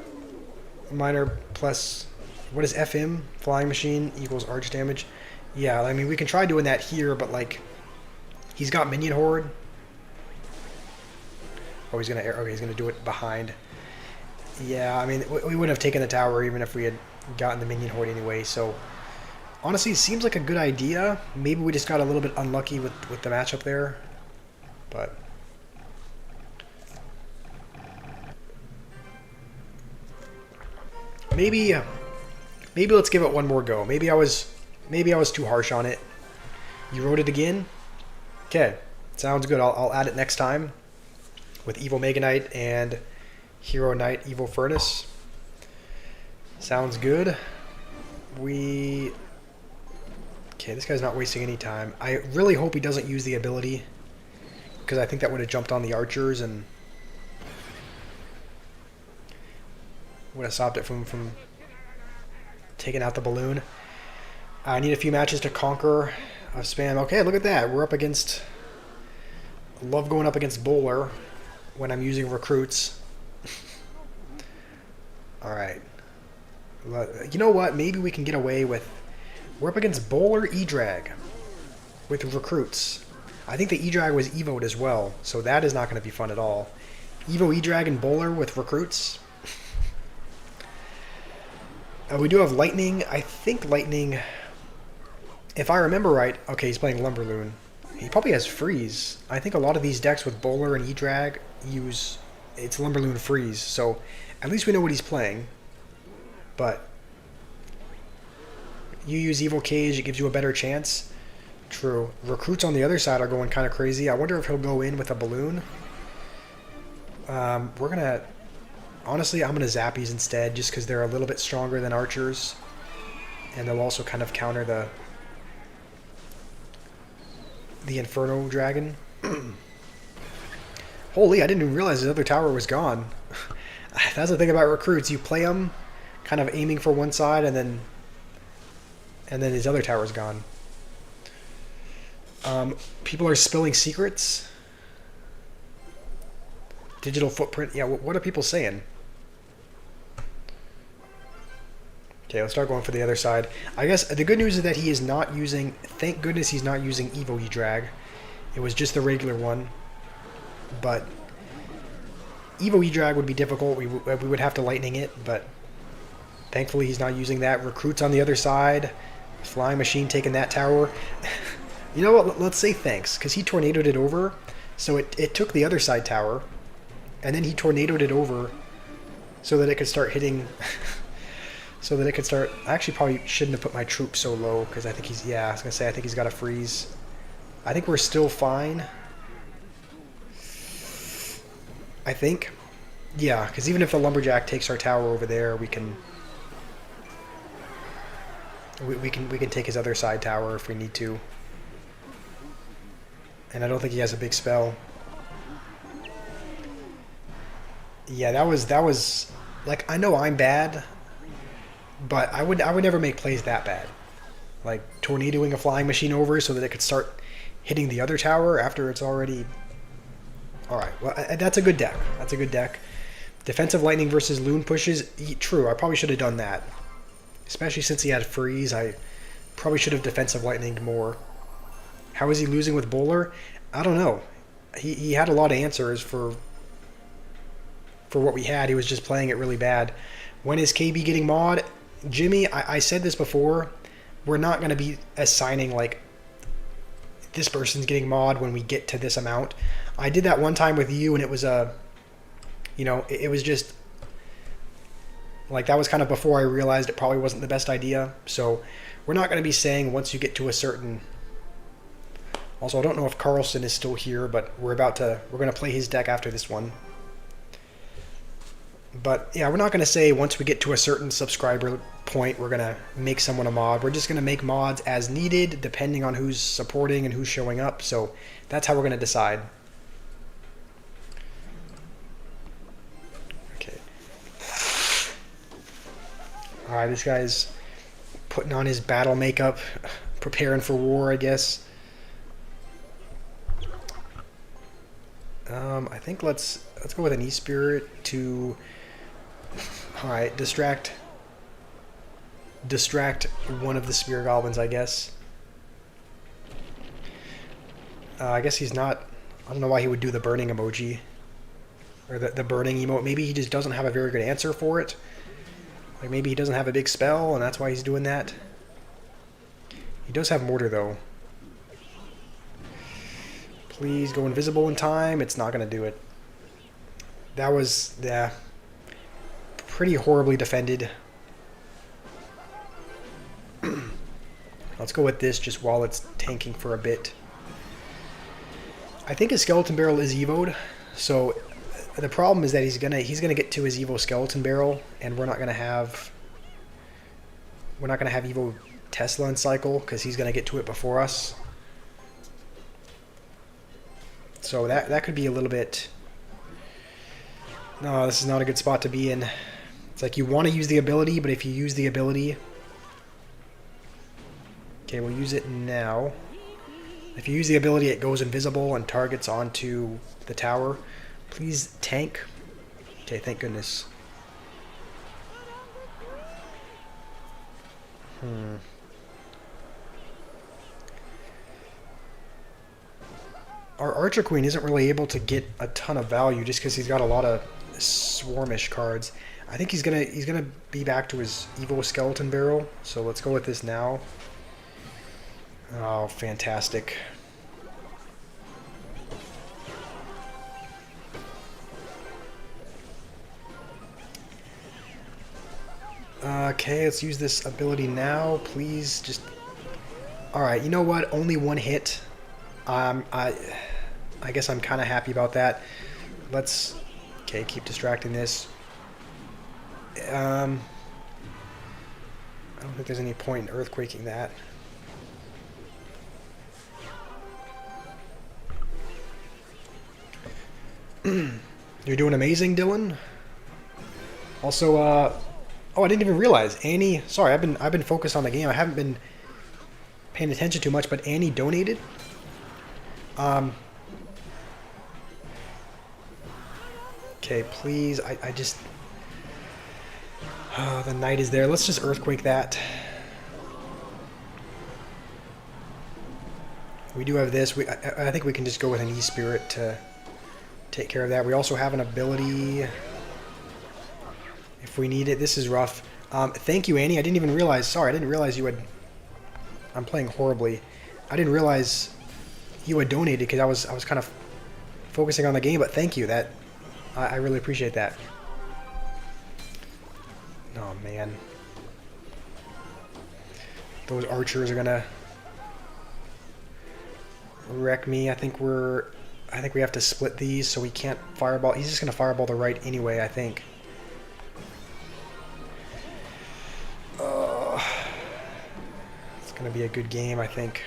[SPEAKER 2] plus... What is FM? Flying Machine equals Arch damage. Yeah, I mean, we can try doing that here, but, like... He's got Minion Horde. Oh, he's gonna do it behind. Yeah, I mean, we wouldn't have taken the tower even if we had gotten the Minion Horde anyway, so... Honestly, it seems like a good idea. Maybe we just got a little bit unlucky with the matchup there. But... Maybe let's give it one more go. Maybe I was too harsh on it. You wrote it again? Okay, sounds good. I'll add it next time with Evil Mega Knight and Hero Knight Evil Furnace. Sounds good. Okay, this guy's not wasting any time. I really hope he doesn't use the ability, because I think that would have jumped on the archers and would have stopped it from taking out the balloon. I need a few matches to conquer spam. Okay, look at that. We're up against... Love going up against Bowler when I'm using recruits. Alright. You know what? Maybe we can get away with... We're up against Bowler E-Drag with recruits. I think the E-Drag was Evo'd as well, so that is not going to be fun at all. Evo E-Drag and Bowler with recruits. We do have Lightning. I think Lightning, if I remember right, okay, he's playing Lumberloon. He probably has Freeze. I think a lot of these decks with Bowler and E-Drag use, it's Lumberloon Freeze, so at least we know what he's playing. But you use Evil Cage, it gives you a better chance. True. Recruits on the other side are going kind of crazy. I wonder if he'll go in with a balloon. We're gonna... Honestly, I'm gonna Zappies instead, just because they're a little bit stronger than archers. And they'll also kind of counter the Inferno Dragon. Holy, I didn't even realize the other tower was gone. That's the thing about recruits. You play them kind of aiming for one side, and then his other tower's gone. People are spilling secrets. Digital footprint. Yeah, what are people saying? Okay, let's start going for the other side. I guess the good news is that he is not using... Thank goodness he's not using Evo E-Drag. It was just the regular one. But Evo E-Drag would be difficult. We would have to lightning it, but thankfully he's not using that. Recruits on the other side. Flying Machine taking that tower. You know what? Let's say thanks, because he tornadoed it over. So it took the other side tower, and then he tornadoed it over so that it could start hitting... so that it could start... I actually probably shouldn't have put my troops so low, because I think he's... Yeah, I was going to say, I think he's got a freeze. I think we're still fine. I think. Yeah, because even if the Lumberjack takes our tower over there, we can... We can take his other side tower if we need to. And I don't think he has a big spell. Yeah, that was like, I know I'm bad, but I would never make plays that bad. Like tornadoing a Flying Machine over so that it could start hitting the other tower after it's already... Alright, well, that's a good deck. That's a good deck. Defensive Lightning versus Loon pushes. True, I probably should have done that. Especially since he had freeze, I probably should have Defensive Lightninged more. How is he losing with Bowler? I don't know. He had a lot of answers for what we had. He was just playing it really bad. When is KB getting mod? Jimmy, I said this before. We're not going to be assigning, like, this person's getting mod when we get to this amount. I did that one time with you, and it was it was just... Like, that was kind of before I realized it probably wasn't the best idea. So, we're not going to be saying once you get to a certain... Also, I don't know if Carlson is still here, but we're going to play his deck after this one. But, yeah, we're not going to say once we get to a certain subscriber point, we're going to make someone a mod. We're just going to make mods as needed, depending on who's supporting and who's showing up. So, that's how we're going to decide. Alright, this guy's putting on his battle makeup, preparing for war, I guess. I think let's go with an E-Spirit to... Alright, distract one of the Spear Goblins, I guess. I guess he's not... I don't know why he would do the burning emoji. Or the burning emote. Maybe he just doesn't have a very good answer for it. Like maybe he doesn't have a big spell, and that's why he's doing that. He does have Mortar, though. Please go invisible in time. It's not going to do it. That was, yeah, pretty horribly defended. Let's go with this just while it's tanking for a bit. I think his Skeleton Barrel is evoed, so the problem is that he's gonna get to his Evo Skeleton Barrel, and we're not gonna have Evo Tesla in cycle because he's gonna get to it before us. So that could be a little bit... No, this is not a good spot to be in. It's like you want to use the ability, but if you use the ability... Okay, we'll use it now. If you use the ability, it goes invisible and targets onto the tower. Please tank. Okay, thank goodness. Our Archer Queen isn't really able to get a ton of value just because he's got a lot of swarmish cards. I think he's gonna be back to his Evo Skeleton Barrel. So let's go with this now. Oh, fantastic. Okay, let's use this ability now. Please just... All right, you know what? Only one hit. I guess I'm kind of happy about that. Let's, okay, keep distracting this. I don't think there's any point in earthquaking that. You're doing amazing, Dylan. Also, oh, I didn't even realize Annie. Sorry, I've been focused on the game. I haven't been paying attention too much, but Annie donated. Okay, please. I just. Oh, the knight is there. Let's just earthquake that. We do have this. I think we can just go with an E-Spirit to take care of that. We also have an ability if we need it. This is rough. Thank you, Annie. I didn't even realize. Sorry, I didn't realize you had. I'm playing horribly. I didn't realize you had donated because I was kind of focusing on the game. But thank you. That I really appreciate that. Oh man, those archers are gonna wreck me. I think we have to split these, so we can't fireball. He's just gonna fireball the right anyway, I think. It's gonna be a good game, I think.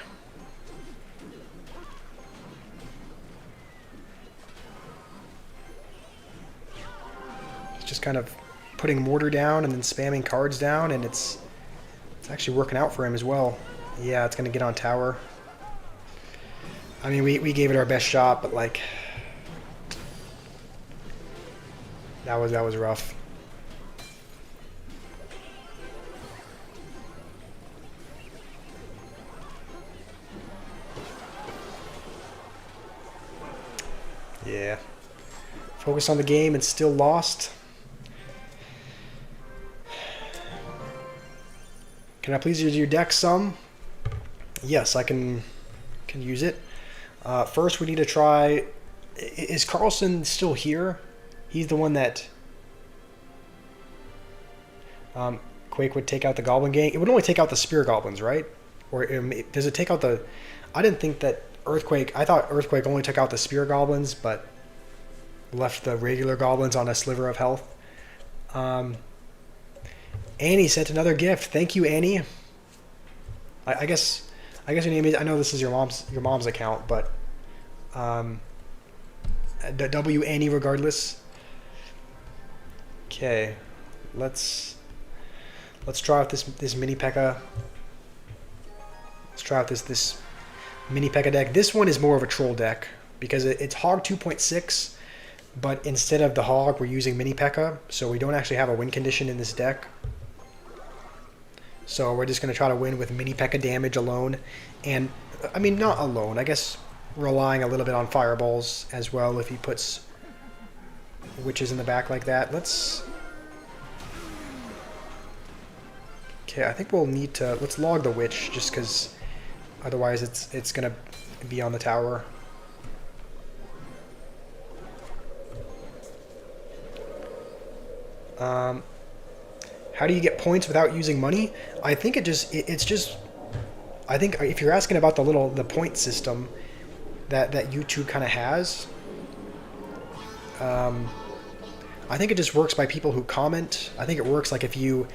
[SPEAKER 2] It's just kind of putting mortar down and then spamming cards down, and it's actually working out for him as well. Yeah, it's gonna get on tower. I mean, we gave it our best shot, but like that was rough. Yeah. Focused on the game and still lost. Can I please use your deck some? Yes, I can use it. First, we need to try... Is Carlson still here? He's the one that... Quake would take out the Goblin Gang. It would only take out the Spear Goblins, right? Or does it take out the... I didn't think that Earthquake... I thought Earthquake only took out the Spear Goblins, but left the regular Goblins on a sliver of health. Annie sent another gift. Thank you, Annie. I guess your name is... I know this is your mom's account, but... W Annie regardless. Okay. Let's try out this mini P.E.K.K.A. Let's try out this mini P.E.K.K.A deck. This one is more of a troll deck because it's Hog 2.6, but instead of the Hog, we're using mini P.E.K.K.A, so we don't actually have a win condition in this deck. So we're just going to try to win with mini P.E.K.K.A damage alone. And, I mean, not alone. I guess relying a little bit on fireballs as well if he puts witches in the back like that. Let's... Okay, I think we'll need to... Let's log the witch just because otherwise it's going to be on the tower. How do you get points without using money? I think it's just I think if you're asking about the point system that YouTube kind of has, I think it just works by people who comment. I think it works like if you're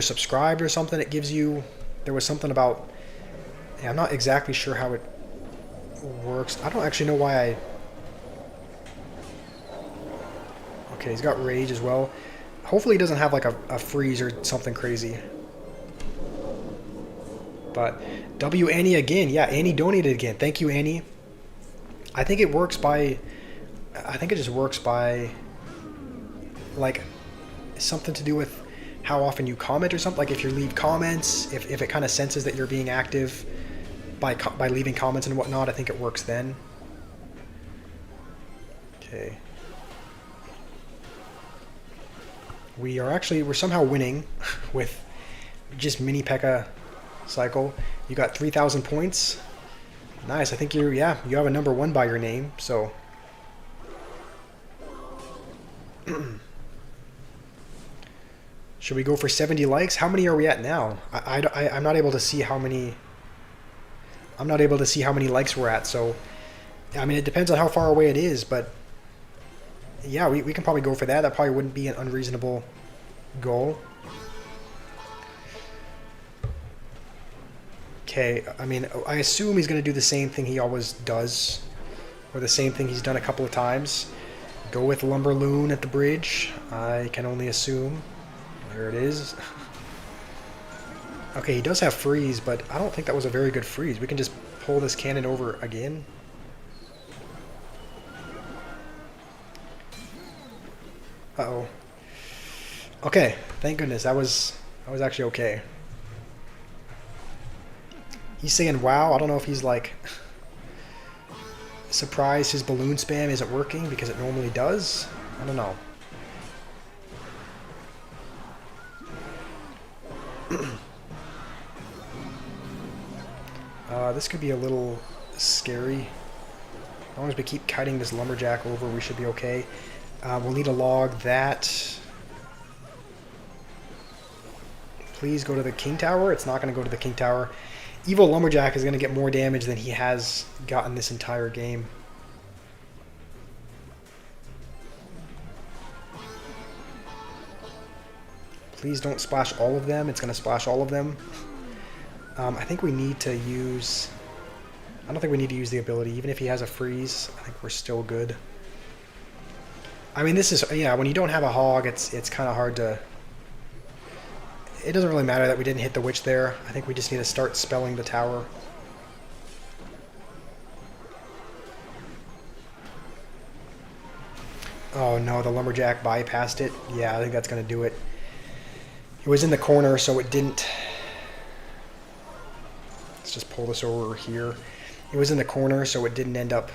[SPEAKER 2] subscribed or something, it gives you. There was something about. Yeah, I'm not exactly sure how it works. I don't actually know why I. Okay, he's got rage as well. Hopefully he doesn't have like a freeze or something crazy. But W Annie again. Yeah, Annie donated again. Thank you, Annie. I think it works by... I think it just works by... like something to do with how often you comment or something. Like if you leave comments, if it kind of senses that you're being active by leaving comments and whatnot, I think it works then. Okay. We're somehow winning with just mini P.E.K.K.A cycle. You got 3,000 points. Nice. I think you have a number 1 by your name, so should we go for 70 likes? How many are we at now? I'm not able to see how many I'm not able to see how many likes we're at, so I mean, it depends on how far away it is, but yeah, we can probably go for that. That probably wouldn't be an unreasonable goal. Okay, I mean, I assume he's going to do the same thing he always does, or the same thing he's done a couple of times. Go with Lumberloon at the bridge. I can only assume. There it is. Okay, he does have freeze, but I don't think that was a very good freeze. We can just pull this cannon over again. Uh-oh. Okay, thank goodness. That was actually okay. He's saying wow. I don't know if he's like surprised his balloon spam isn't working because it normally does. I don't know. This could be a little scary. As long as we keep kiting this lumberjack over, we should be okay. We'll need a log that. Please go to the king tower. It's not going to go to the king tower. Evil lumberjack is going to get more damage than he has gotten this entire game. Please don't splash all of them. It's going to splash all of them. I think we need to use... I don't think we need to use the ability. Even if he has a freeze, I think we're still good. I mean, this is... Yeah, when you don't have a hog, it's kind of hard to... It doesn't really matter that we didn't hit the witch there. I think we just need to start spelling the tower. Oh no, the lumberjack bypassed it. Yeah, I think that's going to do it. It was in the corner, so it didn't... Let's just pull this over here. It was in the corner, so it didn't end up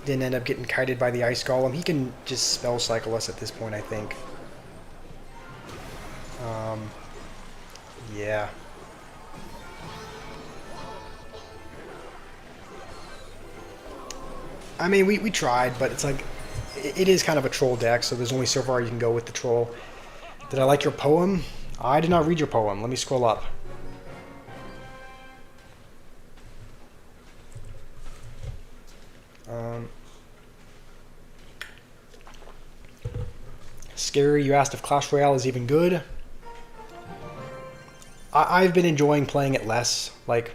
[SPEAKER 2] getting kited by the ice golem. He can just spell cycle us at this point, I think. Yeah. I mean, we tried, but it's like, it is kind of a troll deck, so there's only so far you can go with the troll. Did I like your poem? I did not read your poem. Let me scroll up. Scary, you asked if Clash Royale is even good. I've been enjoying playing it less. Like,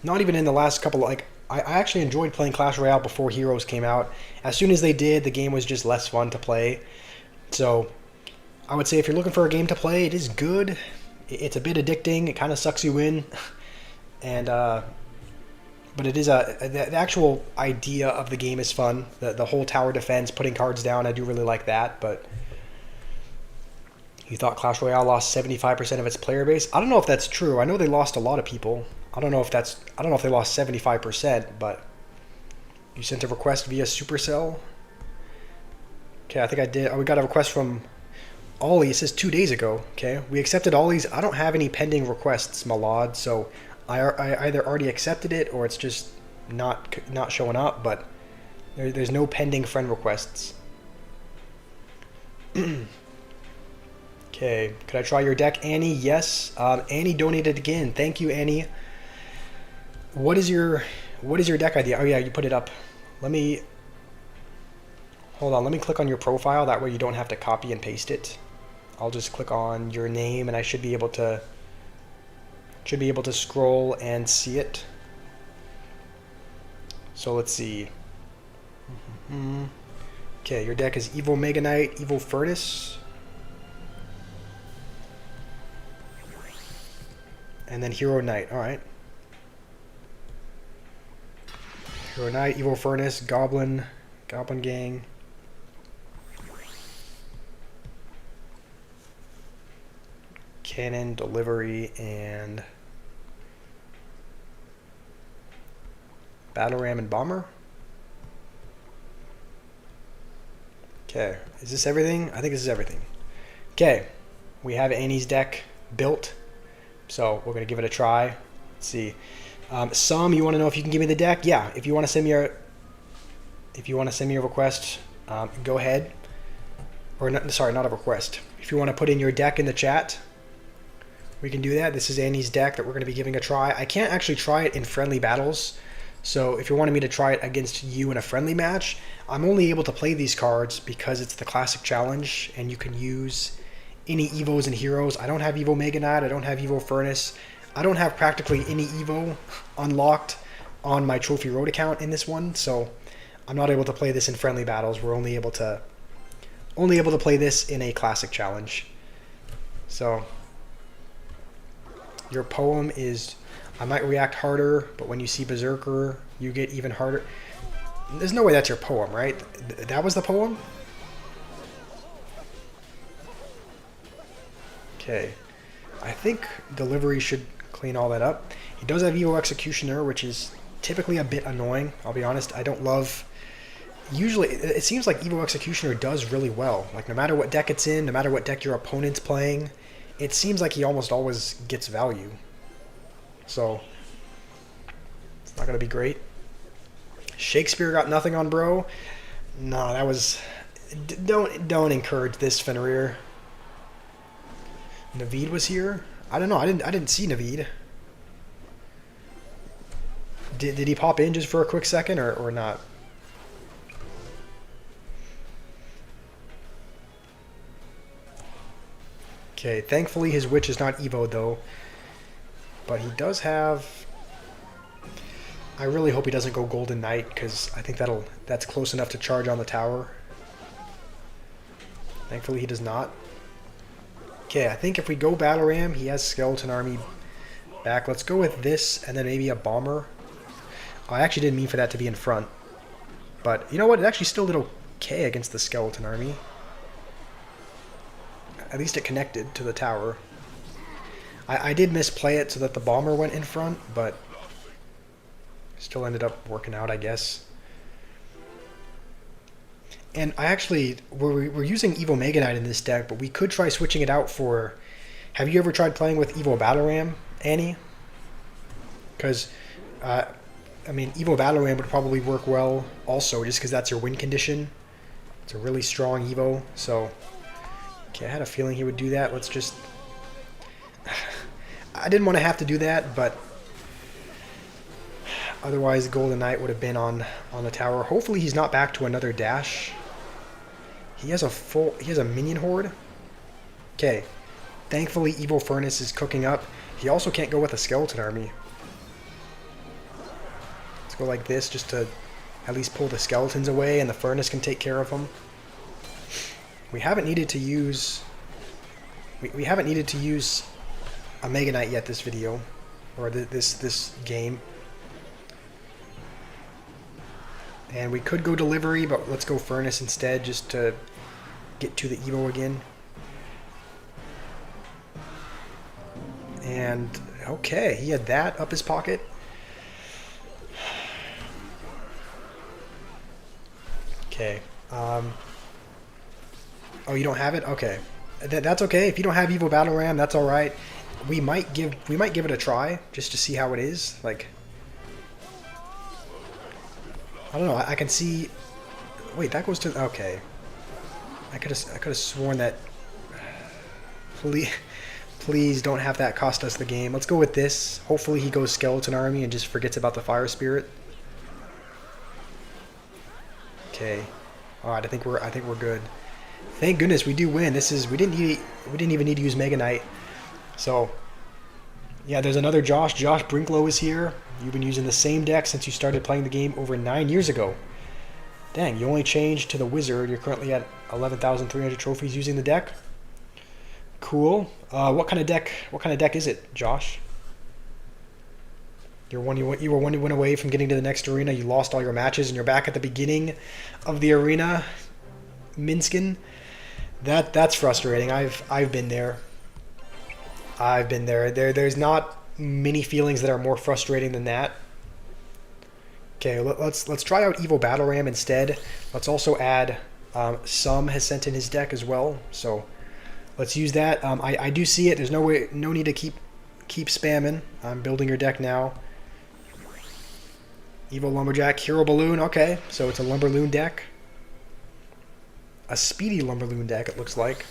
[SPEAKER 2] not even in the last couple, like, I actually enjoyed playing Clash Royale before Heroes came out. As soon as they did, the game was just less fun to play. So, I would say if you're looking for a game to play, it is good. It's a bit addicting. It kind of sucks you in. And, but it is the actual idea of the game is fun. The whole tower defense, putting cards down, I do really like that, but... You thought Clash Royale lost 75% of its player base? I don't know if that's true. I know they lost a lot of people. I don't know if they lost 75%, but you sent a request via Supercell. Okay, I think I did. Oh, we got a request from Ollie. It says 2 days ago. Okay, we accepted Ollie's. I don't have any pending requests, Malad, so I either already accepted it or it's just not showing up. But there's no pending friend requests. Okay, could I try your deck, Annie? Yes. Annie donated again. Thank you, Annie. What is your deck idea? Oh yeah, you put it up. Hold on, let me click on your profile. That way you don't have to copy and paste it. I'll just click on your name and I should be able to scroll and see it. So let's see. Okay, your deck is Evil Mega Knight, Evil Furnace. And then Hero Knight, alright. Hero Knight, Evil Furnace, Goblin Gang. Cannon, Delivery, and Battle Ram and Bomber. Okay, is this everything? I think this is everything. Okay, we have Annie's deck built. So we're going to give it a try. Let's see. You want to know if you can give me the deck? Yeah. If you want to send me a request, go ahead. Or not, sorry, not a request. If you want to put in your deck in the chat, We can do that. This is Annie's deck that we're going to be giving a try. I can't actually try it in friendly battles. So if you're wanting me to try it against you in a friendly match, I'm only able to play these cards because it's the Classic Challenge and you can use any Evos and Heroes. I don't have Evo Mega Knight. I don't have Evo Furnace. I don't have practically any Evo unlocked on my Trophy Road account in this one. So I'm not able to play this in friendly battles. We're only able to play this in a Classic Challenge. So your poem is, I might react harder, but when you see Berserker, you get even harder. There's no way that's your poem, right? That was the poem? Okay. I think delivery should clean all that up. He does have Evo Executioner, which is typically a bit annoying. I'll be honest. I don't love... Usually, it seems like Evo Executioner does really well. Like, no matter what deck it's in, no matter what deck your opponent's playing, it seems like he almost always gets value. So, it's not going to be great. Shakespeare got nothing on bro. No, that was... Don't encourage this, Fenrir. Naveed was here? I don't know. I didn't see Naveed. Did he pop in just for a quick second or not? Okay, thankfully his witch is not Evo though. But he does have... I really hope he doesn't go Golden Knight, because I think that's close enough to charge on the tower. Thankfully he does not. Okay, I think if we go Battle Ram, he has Skeleton Army back. Let's go with this, and then maybe a Bomber. Oh, I actually didn't mean for that to be in front. But, you know what? It actually still did okay against the Skeleton Army. At least it connected to the tower. I did misplay it so that the Bomber went in front, but still ended up working out, I guess. And I actually, we're using Evo Mega Knight in this deck, but we could try switching it out for... Have you ever tried playing with Evo Battle Ram, Annie? Because, I mean, Evo Battle Ram would probably work well also, just because that's your win condition. It's a really strong Evo, so... Okay, I had a feeling he would do that. Let's just... I didn't want to have to do that, but... Otherwise, Golden Knight would have been on the tower. Hopefully he's not back to another dash. He has a minion horde. Okay. Thankfully, Evo Furnace is cooking up. He also can't go with a Skeleton Army. Let's go like this, just to at least pull the skeletons away, and the Furnace can take care of them. We haven't needed to use... We haven't needed to use a Mega Knight yet this video. Or this game. And we could go Delivery, but let's go Furnace instead, just to get to the Evo again. And, okay, he had that up his pocket. Okay. Oh, you don't have it? Okay. That's okay. If you don't have Evo Battle Ram, that's alright. We might give it a try, just to see how it is. Like... I don't know. I can see. Wait, that goes to. Okay. I could have sworn that. Please don't have that cost us the game. Let's go with this. Hopefully he goes Skeleton Army and just forgets about the Fire Spirit. Okay. All right. I think we're good. Thank goodness we do win. We didn't even need to use Mega Knight. So. Yeah, there's another Josh. Josh Brinklow is here. You've been using the same deck since you started playing the game over 9 years ago. Dang, you only changed to the Wizard. You're currently at 11,300 trophies using the deck. Cool. What kind of deck is it, Josh? You were one win away from getting to the next arena. You lost all your matches, and you're back at the beginning of the arena. Minskin. That's frustrating. I've been there. I've been there. There's not many feelings that are more frustrating than that. Okay, let's try out Evo Battle Ram instead. Let's also add Sum has sent in his deck as well, so let's use that. I do see it. There's no need to keep spamming. I'm building your deck now. Evo Lumberjack, Hero Balloon. Okay, so it's a Lumberloon deck. A speedy Lumberloon deck, it looks like.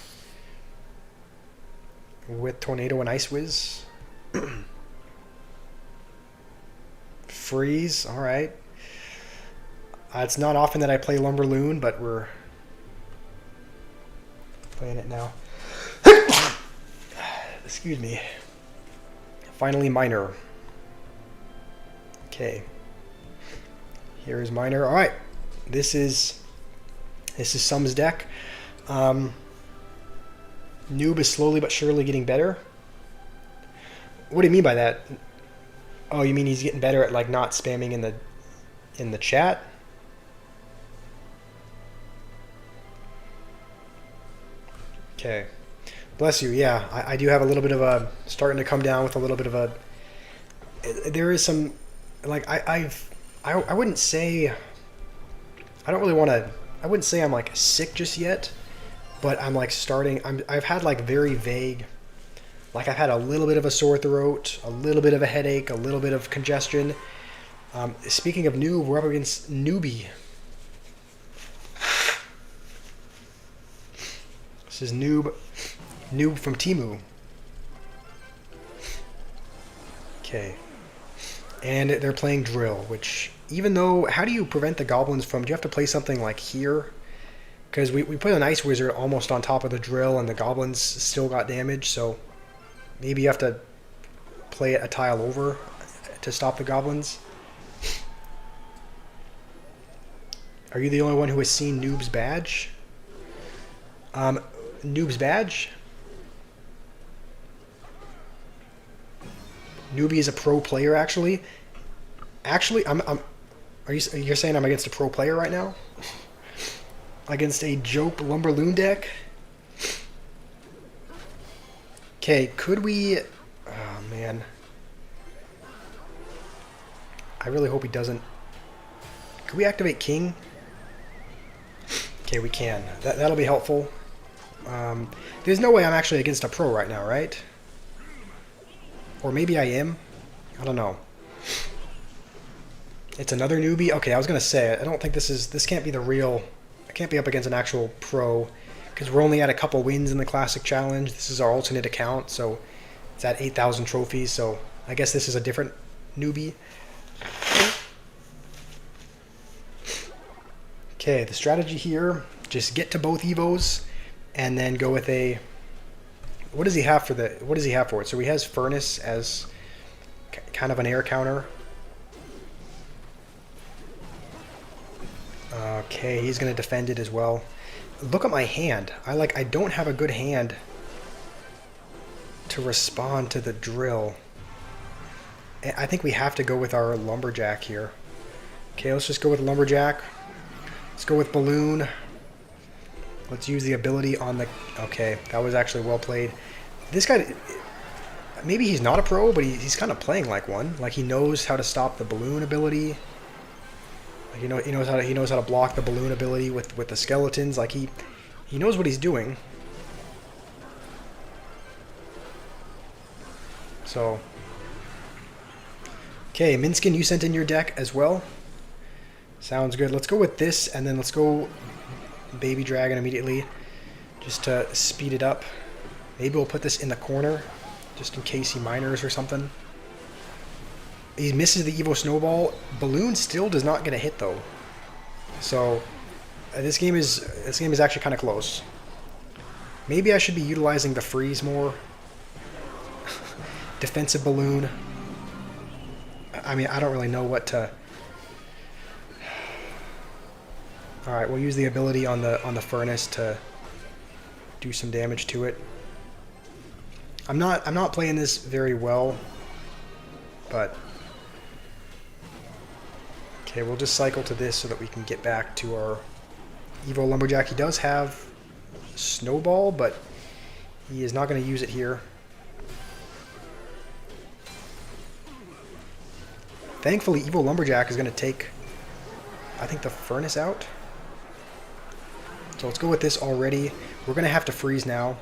[SPEAKER 2] with Tornado and Ice Whiz. Freeze, alright. It's not often that I play Lumberloon, but we're playing it now. Excuse me. Finally, Miner. Okay. Here is Miner. Alright. This is Sum's deck. Noob is slowly but surely getting better. What do you mean by that? Oh, you mean he's getting better at like not spamming in the chat? Okay. Bless you. Yeah, I do have a little bit of a starting to come down with a little bit of a. There is some, like I wouldn't say. I don't really want to. I wouldn't say I'm like sick just yet, but I'm like starting. I've had like very vague. Like I've had a little bit of a sore throat, a little bit of a headache, a little bit of congestion. Speaking of noob, we're up against Newbie. This is Noob from Temu. Okay. And they're playing Drill, which, even though, how do you prevent the goblins from, do you have to play something like here? Because we put an Ice Wizard almost on top of the Drill and the goblins still got damage, so maybe you have to play it a tile over to stop the goblins. Are you the only one who has seen Noob's badge? Noob's badge? Newbie is a pro player, actually. Actually, you're saying I'm against a pro player right now? Against a Jope Lumberloon deck? Okay, could we... Oh, man. I really hope he doesn't... Could we activate King? Okay, we can. That'll be helpful. There's no way I'm actually against a pro right now, right? Or maybe I am. I don't know. It's another newbie? Okay, I was going to say, I don't think this can't be the real... I can't be up against an actual pro, because we're only at a couple wins in the Classic Challenge. This is our alternate account, so it's at 8,000 trophies, so I guess this is a different newbie. Okay, the strategy here, just get to both Evos, and then go with a... What does he have for it? So he has Furnace as kind of an air counter. Okay, he's going to defend it as well. Look at my hand. I don't have a good hand to respond to the Drill. I think we have to go with our Lumberjack here. Okay, let's just go with Lumberjack. Let's go with Balloon. Let's use the ability on the... Okay, that was actually well played. This guy... Maybe he's not a pro, but he's kind of playing like one. Like, he knows how to stop the Balloon ability. Like, he knows how to block the Balloon ability with the skeletons. Like, he knows what he's doing. So... Okay, Minskin, you sent in your deck as well. Sounds good. Let's go with this, and then let's go Baby Dragon immediately, just to speed it up. Maybe we'll put this in the corner, just in case he miners or something. He misses the Evo Snowball. Balloon still does not get a hit though. So this game is actually kind of close. Maybe I should be utilizing the freeze more. Defensive Balloon. I mean, I don't really know what to... Alright, we'll use the ability on the Furnace to do some damage to it. I'm not playing this very well, but... Okay, we'll just cycle to this so that we can get back to our Evo Lumberjack. He does have Snowball, but he is not going to use it here. Thankfully, Evo Lumberjack is going to take, I think, the Furnace out. So let's go with this already. We're going to have to freeze now.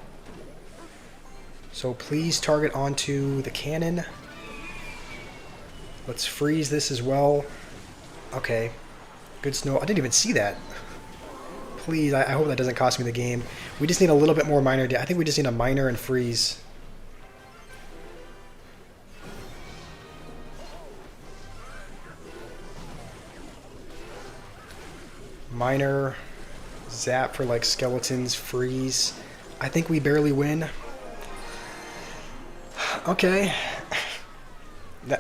[SPEAKER 2] So please target onto the cannon. Let's freeze this as well. Okay. Good snow. I didn't even see that. Please, I hope that doesn't cost me the game. We just need a little bit more miner. I think we just need a miner and freeze. Minor, zap for like skeletons, freeze. I think we barely win. Okay.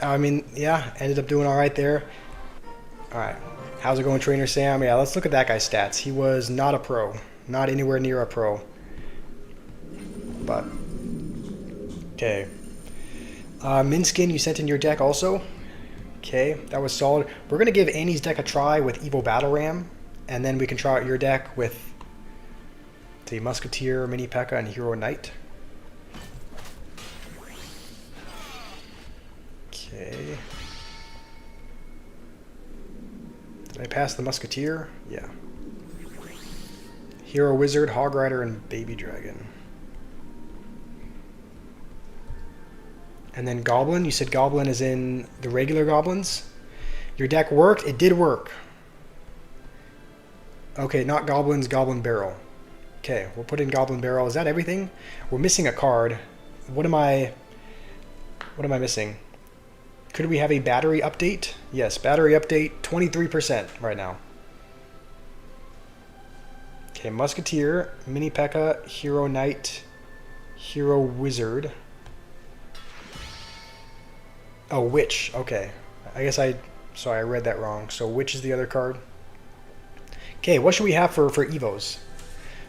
[SPEAKER 2] I mean, yeah, ended up doing all right there. All right. How's it going, Trainer Sam? Yeah, let's look at that guy's stats. He was not a pro. Not anywhere near a pro. But, okay. Minskin, you sent in your deck also. Okay, that was solid. We're going to give Annie's deck a try with Evo Battle Ram. And then we can try out your deck with the Musketeer, Mini P.E.K.K.A, and Hero Knight. Okay. Did I pass the Musketeer? Yeah. Hero Wizard, Hog Rider, and Baby Dragon. And then Goblin. You said Goblin is in the regular Goblins. Your deck worked? It did work. Okay, not Goblins, Goblin Barrel. Okay, we'll put in Goblin Barrel. Is that everything? We're missing a card. What am I missing? Could we have a battery update? Yes, battery update, 23% right now. Okay, Musketeer, Mini P.E.K.K.A, Hero Knight, Hero Wizard. Oh, Witch. Okay. Sorry, I read that wrong. So Witch is the other card. Okay, what should we have for Evos?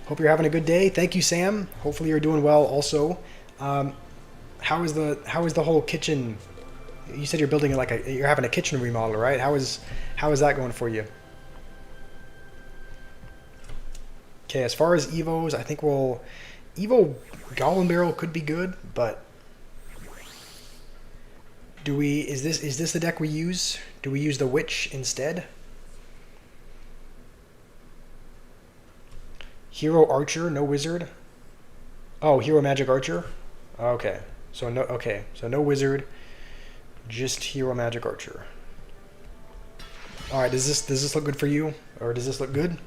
[SPEAKER 2] Hope you're having a good day. Thank you, Sam. Hopefully you're doing well also. How is the whole kitchen? You said you're building you're having a kitchen remodel, right? How is that going for you? Okay, as far as Evos, I think Evo Goblin Barrel could be good, but is this the deck we use? Do we use the Witch instead? Hero Archer, no Wizard. Oh, Hero Magic Archer. Okay, so no Wizard, just Hero Magic Archer. All right, does this look good for you, or does this look good?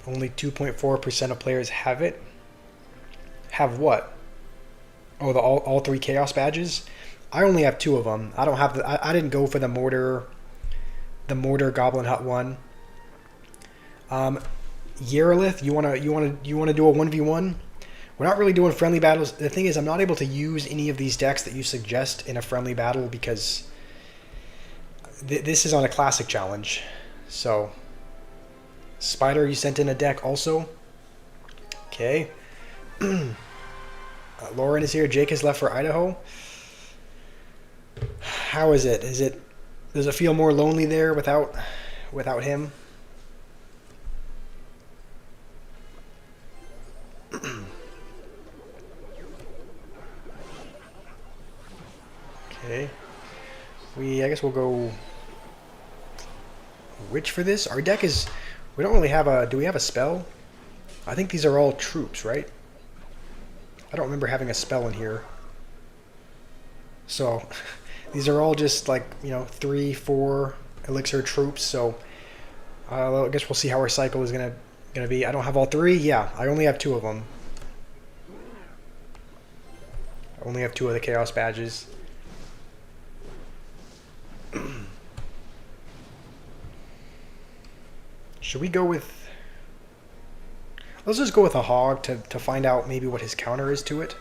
[SPEAKER 2] Only 2.4% of players have it. Have what? Oh, all 3 Chaos badges. I only have 2 of them. I don't have I didn't go for the mortar Goblin Hut one. Yarelith, you wanna do a 1v1? We're not really doing friendly battles. The thing is, I'm not able to use any of these decks that you suggest in a friendly battle because this is on a classic challenge. So, Spider, you sent in a deck also. Okay. Lauren is here. Jake has left for Idaho. How is it? Does it feel more lonely there without him? Okay. I guess we'll go Witch for this. Our deck is, we don't really have do we have a spell? I think these are all troops, right? I don't remember having a spell in here. So, these are all just like, 3, 4 elixir troops. So, I guess we'll see how our cycle is gonna be. I don't have all 3. Yeah, I only have 2 of them. I only have 2 of the Chaos badges. Should we go with... Let's just go with a hog to find out maybe what his counter is to it.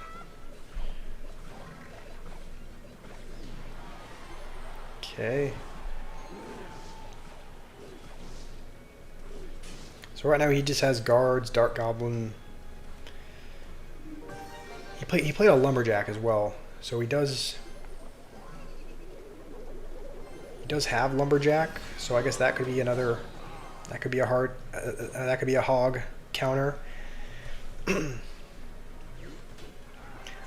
[SPEAKER 2] Okay. So right now he just has guards, Dark Goblin. He played a Lumberjack as well, so he does have Lumberjack. So I guess that could be another. That could be a hard. That could be a hog counter.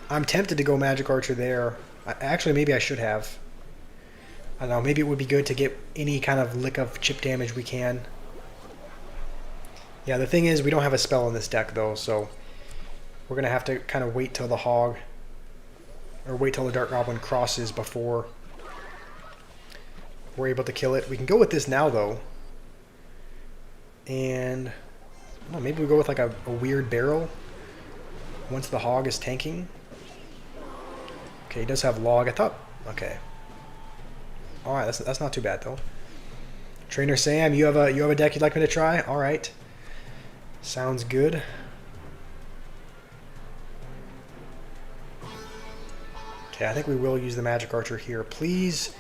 [SPEAKER 2] I'm tempted to go Magic Archer there. Actually, maybe I should have. I don't know, maybe it would be good to get any kind of lick of chip damage we can. Yeah, the thing is, we don't have a spell in this deck, though, so we're going to have to kind of wait till the hog, or wait till the Dark Goblin crosses before we're able to kill it. We can go with this now, though. And maybe we go with like a weird barrel once the hog is tanking. Okay, he does have log. I thought. Okay. All right, that's not too bad though. Trainer Sam, you have a deck you'd like me to try? All right. Sounds good. Okay, I think we will use the Magic Archer here, please.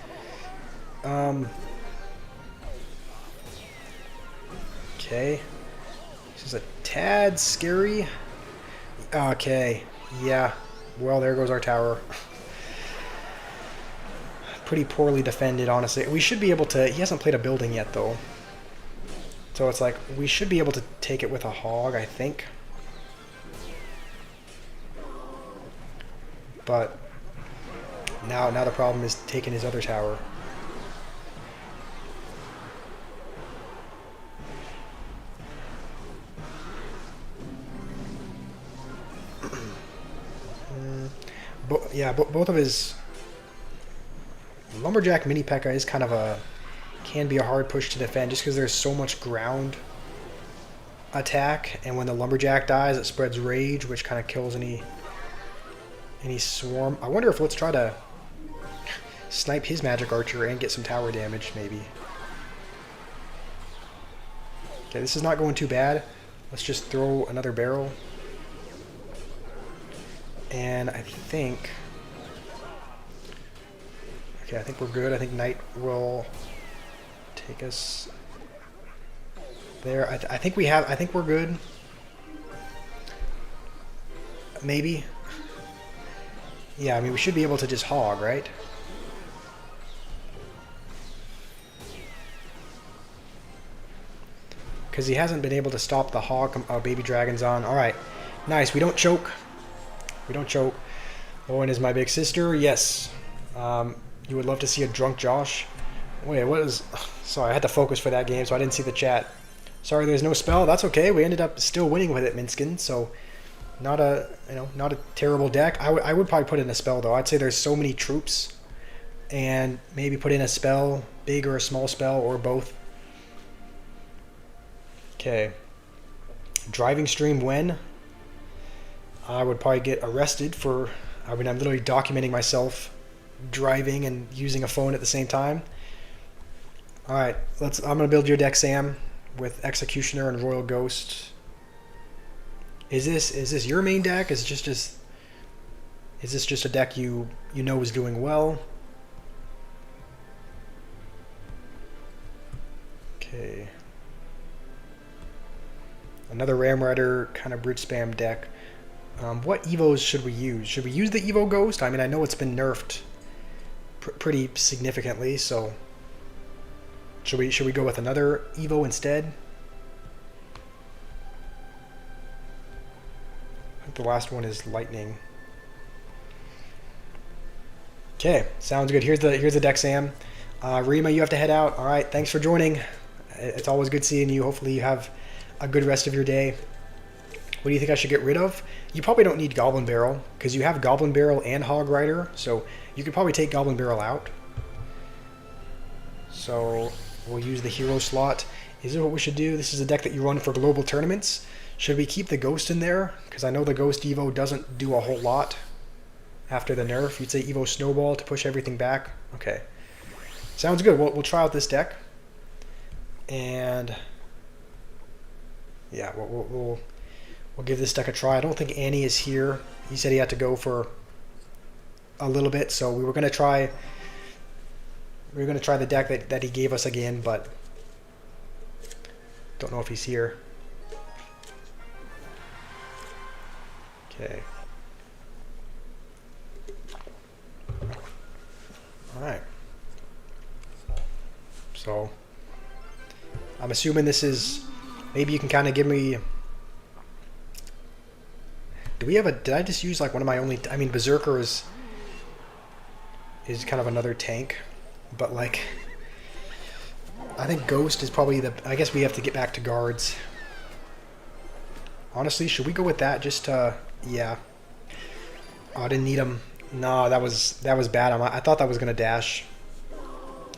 [SPEAKER 2] Okay. This is a tad scary. Okay. Yeah. Well, there goes our tower. Pretty poorly defended, honestly. We should be able to... He hasn't played a building yet, though. So it's like, we should be able to take it with a hog, I think. But now the problem is taking his other tower. Both of his... Lumberjack Mini P.E.K.K.A. is kind of a... Can be a hard push to defend just because there's so much ground attack, and when the Lumberjack dies, it spreads rage, which kind of kills any swarm. I wonder if let's try to snipe his Magic Archer and get some tower damage, maybe. Okay, this is not going too bad. Let's just throw another barrel. And I think... Okay, I think we're good. I think Knight will take us there. I think we have... I think we're good. Maybe. Yeah, I mean, we should be able to just hog, right? Because he hasn't been able to stop the hog baby dragons on. Alright, nice. We don't choke. We don't choke. Owen is my big sister. Yes. You would love to see a drunk Josh. Wait, what is... Sorry, I had to focus for that game, so I didn't see the chat. Sorry, there's no spell. That's okay. We ended up still winning with it, Minskin, so... Not a terrible deck. I would probably put in a spell, though. I'd say there's so many troops. And maybe put in a spell, big or a small spell, or both. Okay. Driving stream when? I would probably get arrested for... I mean, I'm literally documenting myself driving and using a phone at the same time. Alright, I'm going to build your deck, Sam, with Executioner and Royal Ghost. Is this your main deck? Is this just a deck you know is doing well? Okay. Another Ram Rider kind of brute spam deck. What Evos should we use? Should we use the Evo Ghost? I mean, I know it's been nerfed pretty significantly, so should we go with another Evo instead? The last one is lightning. Okay, sounds good. Here's the deck, Sam. Rima, you have to head out. All right, thanks for joining. It's always good seeing you. Hopefully you have a good rest of your day. What do you think I should get rid of? You probably don't need Goblin Barrel because you have Goblin Barrel and Hog Rider, so you could probably take Goblin Barrel out. So we'll use the hero slot. Is this what we should do? This is a deck that you run for global tournaments. Should we keep the Ghost in there? Because I know the Ghost Evo doesn't do a whole lot after the nerf. You'd say Evo Snowball to push everything back. Okay. Sounds good. We'll try out this deck. And yeah, we'll give this deck a try. I don't think Annie is here. He said he had to go for a little bit, so we were going to try the deck that he gave us again, but don't know if he's here. Okay. Alright. So, I'm assuming this is... Maybe you can kind of give me... Do we have a... Did I just use like one of my only... I mean, Berserker is kind of another tank. But like... I think Ghost is probably the... I guess we have to get back to guards. Honestly, should we go with that just to... Yeah. Oh, I didn't need him. No, that was bad. I thought that was going to dash.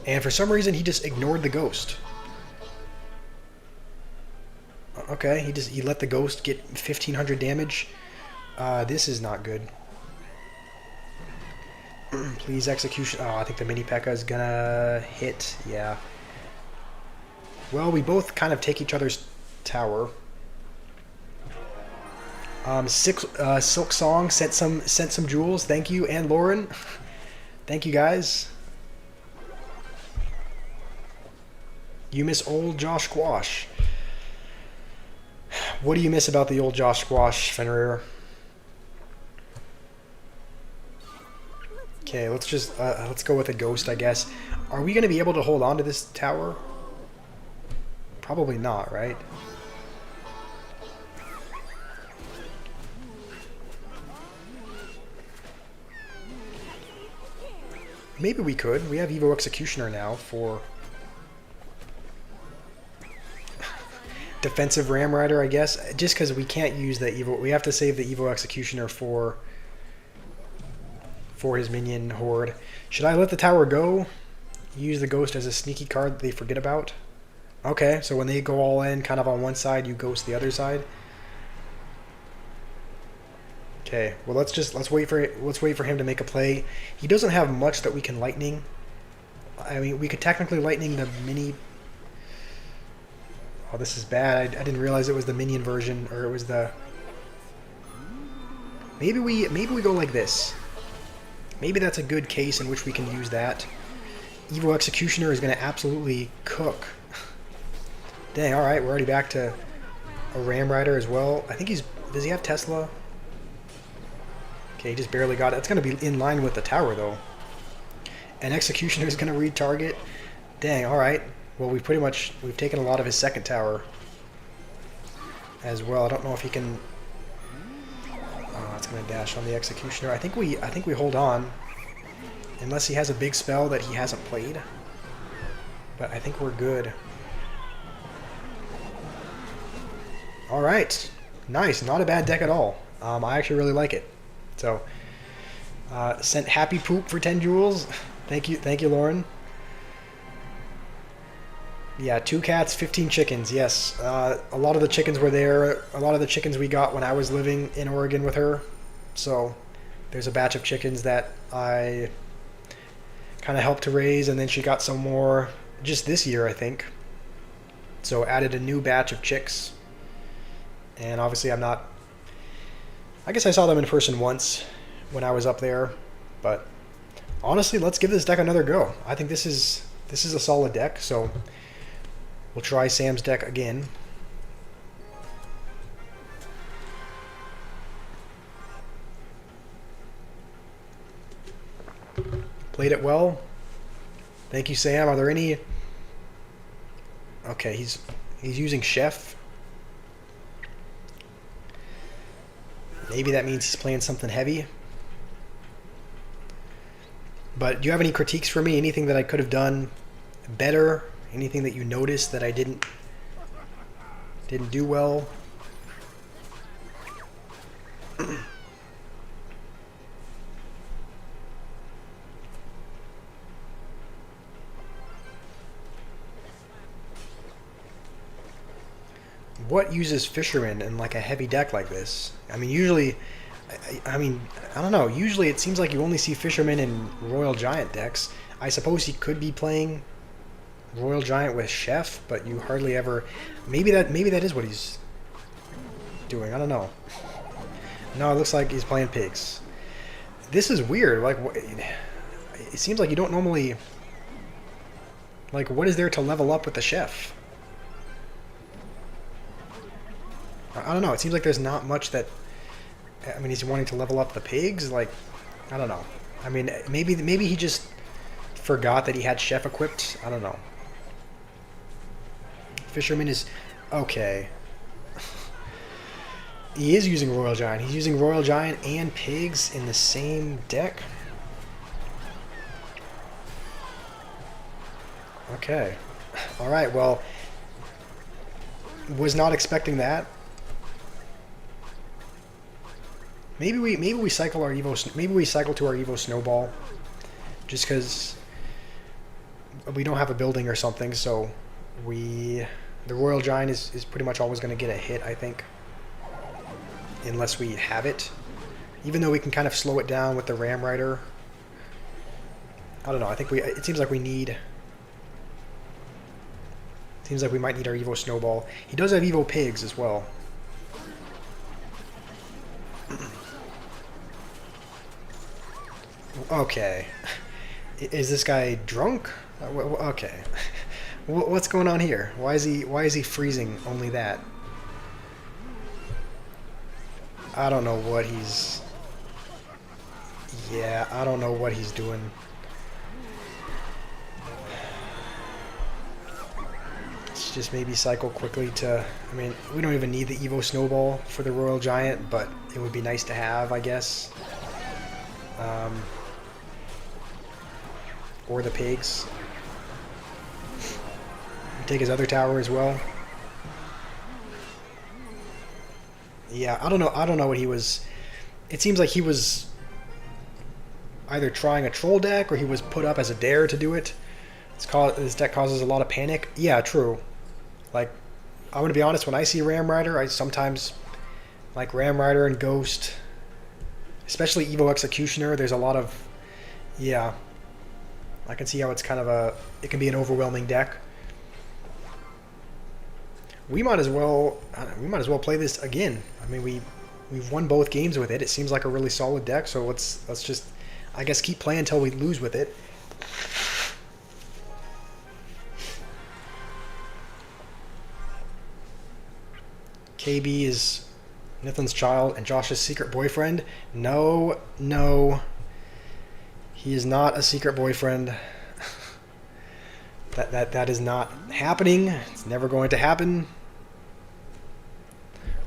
[SPEAKER 2] And for some reason, he just ignored the Ghost. Okay, he let the Ghost get 1,500 damage. This is not good. Please execution. Oh, I think the mini P.E.K.K.A is gonna hit. Yeah. Well, we both kind of take each other's tower. Silk Song sent some jewels. Thank you, and Lauren. Thank you guys. You miss old Josh Squash. What do you miss about the old Josh Squash, Fenrir? Okay, let's go with a ghost, I guess. Are we going to be able to hold on to this tower? Probably not, right? Maybe we could. We have Evo Executioner now for defensive Ram Rider, I guess. Just because we can't use the Evo, we have to save the Evo Executioner for his minion horde. Should I let the tower go? Use the ghost as a sneaky card that they forget about? Okay, so when they go all in, kind of on one side, you ghost the other side. Okay, well let's wait for him to make a play. He doesn't have much that we can lightning. I mean, we could technically lightning the mini. Oh, this is bad. I didn't realize it was the minion version, or it was the. Maybe we go like this. Maybe that's a good case in which we can use that. Evo Executioner is going to absolutely cook. Dang, alright, we're already back to a Ram Rider as well. I think he's... Does he have Tesla? Okay, he just barely got it. It's going to be in line with the tower, though. And Executioner is going to retarget. Dang, alright. Well, we've taken a lot of his second tower as well. I don't know if he can... Oh, it's going to dash on the Executioner. I think we hold on. Unless he has a big spell that he hasn't played. But I think we're good. Alright. Nice. Not a bad deck at all. I actually really like it. So, sent Happy Poop for 10 jewels. Thank you, Lauren. Yeah, 2 cats, 15 chickens. Yes. A lot of the chickens were there. A lot of the chickens we got when I was living in Oregon with her. So, there's a batch of chickens that I kind of helped to raise, and then she got some more just this year, I think. So added a new batch of chicks. And obviously I guess I saw them in person once when I was up there, but honestly, let's give this deck another go. I think this is a solid deck, so we'll try Sam's deck again. Played it well. Thank you, Sam. Are there any... Okay, he's using Chef. Maybe that means he's playing something heavy. But do you have any critiques for me? Anything that I could have done better? Anything that you noticed that I didn't do well? What uses Fisherman in like a heavy deck like this? I mean, usually, I don't know. Usually it seems like you only see Fisherman in Royal Giant decks. I suppose he could be playing Royal Giant with Chef, but you hardly ever... Maybe that is what he's doing. I don't know. No, it looks like he's playing pigs. This is weird. Like, it seems like you don't normally... Like, what is there to level up with the Chef? I don't know. It seems like there's not much that... I mean, he's wanting to level up the pigs? Like, I don't know. I mean, maybe he just forgot that he had Chef equipped. I don't know. Fisherman is... Okay. He is using Royal Giant. He's using Royal Giant and pigs in the same deck? Okay. Alright, well... Was not expecting that. Maybe we cycle our Evo. Maybe we cycle to our Evo Snowball, just because we don't have a building or something. So the Royal Giant is pretty much always going to get a hit, I think, unless we have it. Even though we can kind of slow it down with the Ram Rider I don't know. I think we. It seems like we need. Seems like we might need our Evo Snowball. He does have Evo Pigs as well. Okay. Is this guy drunk? Okay. What's going on here? Why is he freezing only that? I don't know what he's... Yeah, I don't know what he's doing. Let's just maybe cycle quickly to... I mean, we don't even need the Evo Snowball for the Royal Giant, but it would be nice to have, I guess. Or the pigs. Take his other tower as well. Yeah, I don't know what he was... It seems like he was either trying a troll deck or he was put up as a dare to do it. This deck causes a lot of panic. Yeah, true. Like, I'm going to be honest, when I see Ram Rider, I sometimes like Ram Rider and Ghost. Especially Evo Executioner, there's a lot of... Yeah. I can see how it's kind of a... It can be an overwhelming deck. We might as well play this again. I mean, we've won both games with it. It seems like a really solid deck, so let's just, I guess, keep playing until we lose with it. KB is Nithan's child and Josh's secret boyfriend. No, no. He is not a secret boyfriend. That is not happening. It's never going to happen.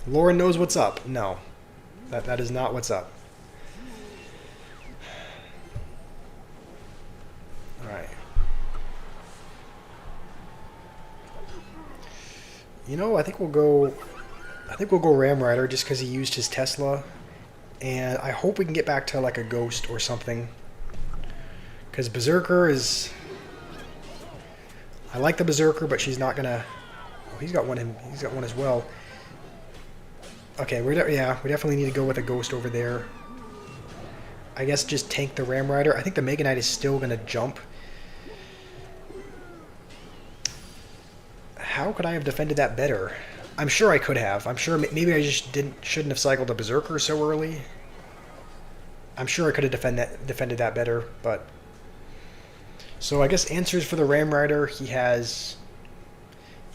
[SPEAKER 2] Lauren knows what's up. No. That is not what's up. Alright. You know, I think we'll go Ram Rider just because he used his Tesla. And I hope we can get back to like a Ghost or something. Because Berserker is... I like the Berserker, but she's not gonna... Oh, he's got one as well. Okay, we definitely need to go with a Ghost over there. I guess just tank the Ram Rider. I think the Mega Knight is still gonna jump. How could I have defended that better? I'm sure I could have. I'm sure maybe I just shouldn't have cycled a Berserker so early. I'm sure I could have defended that better, but... So I guess answers for the Ram Rider. He has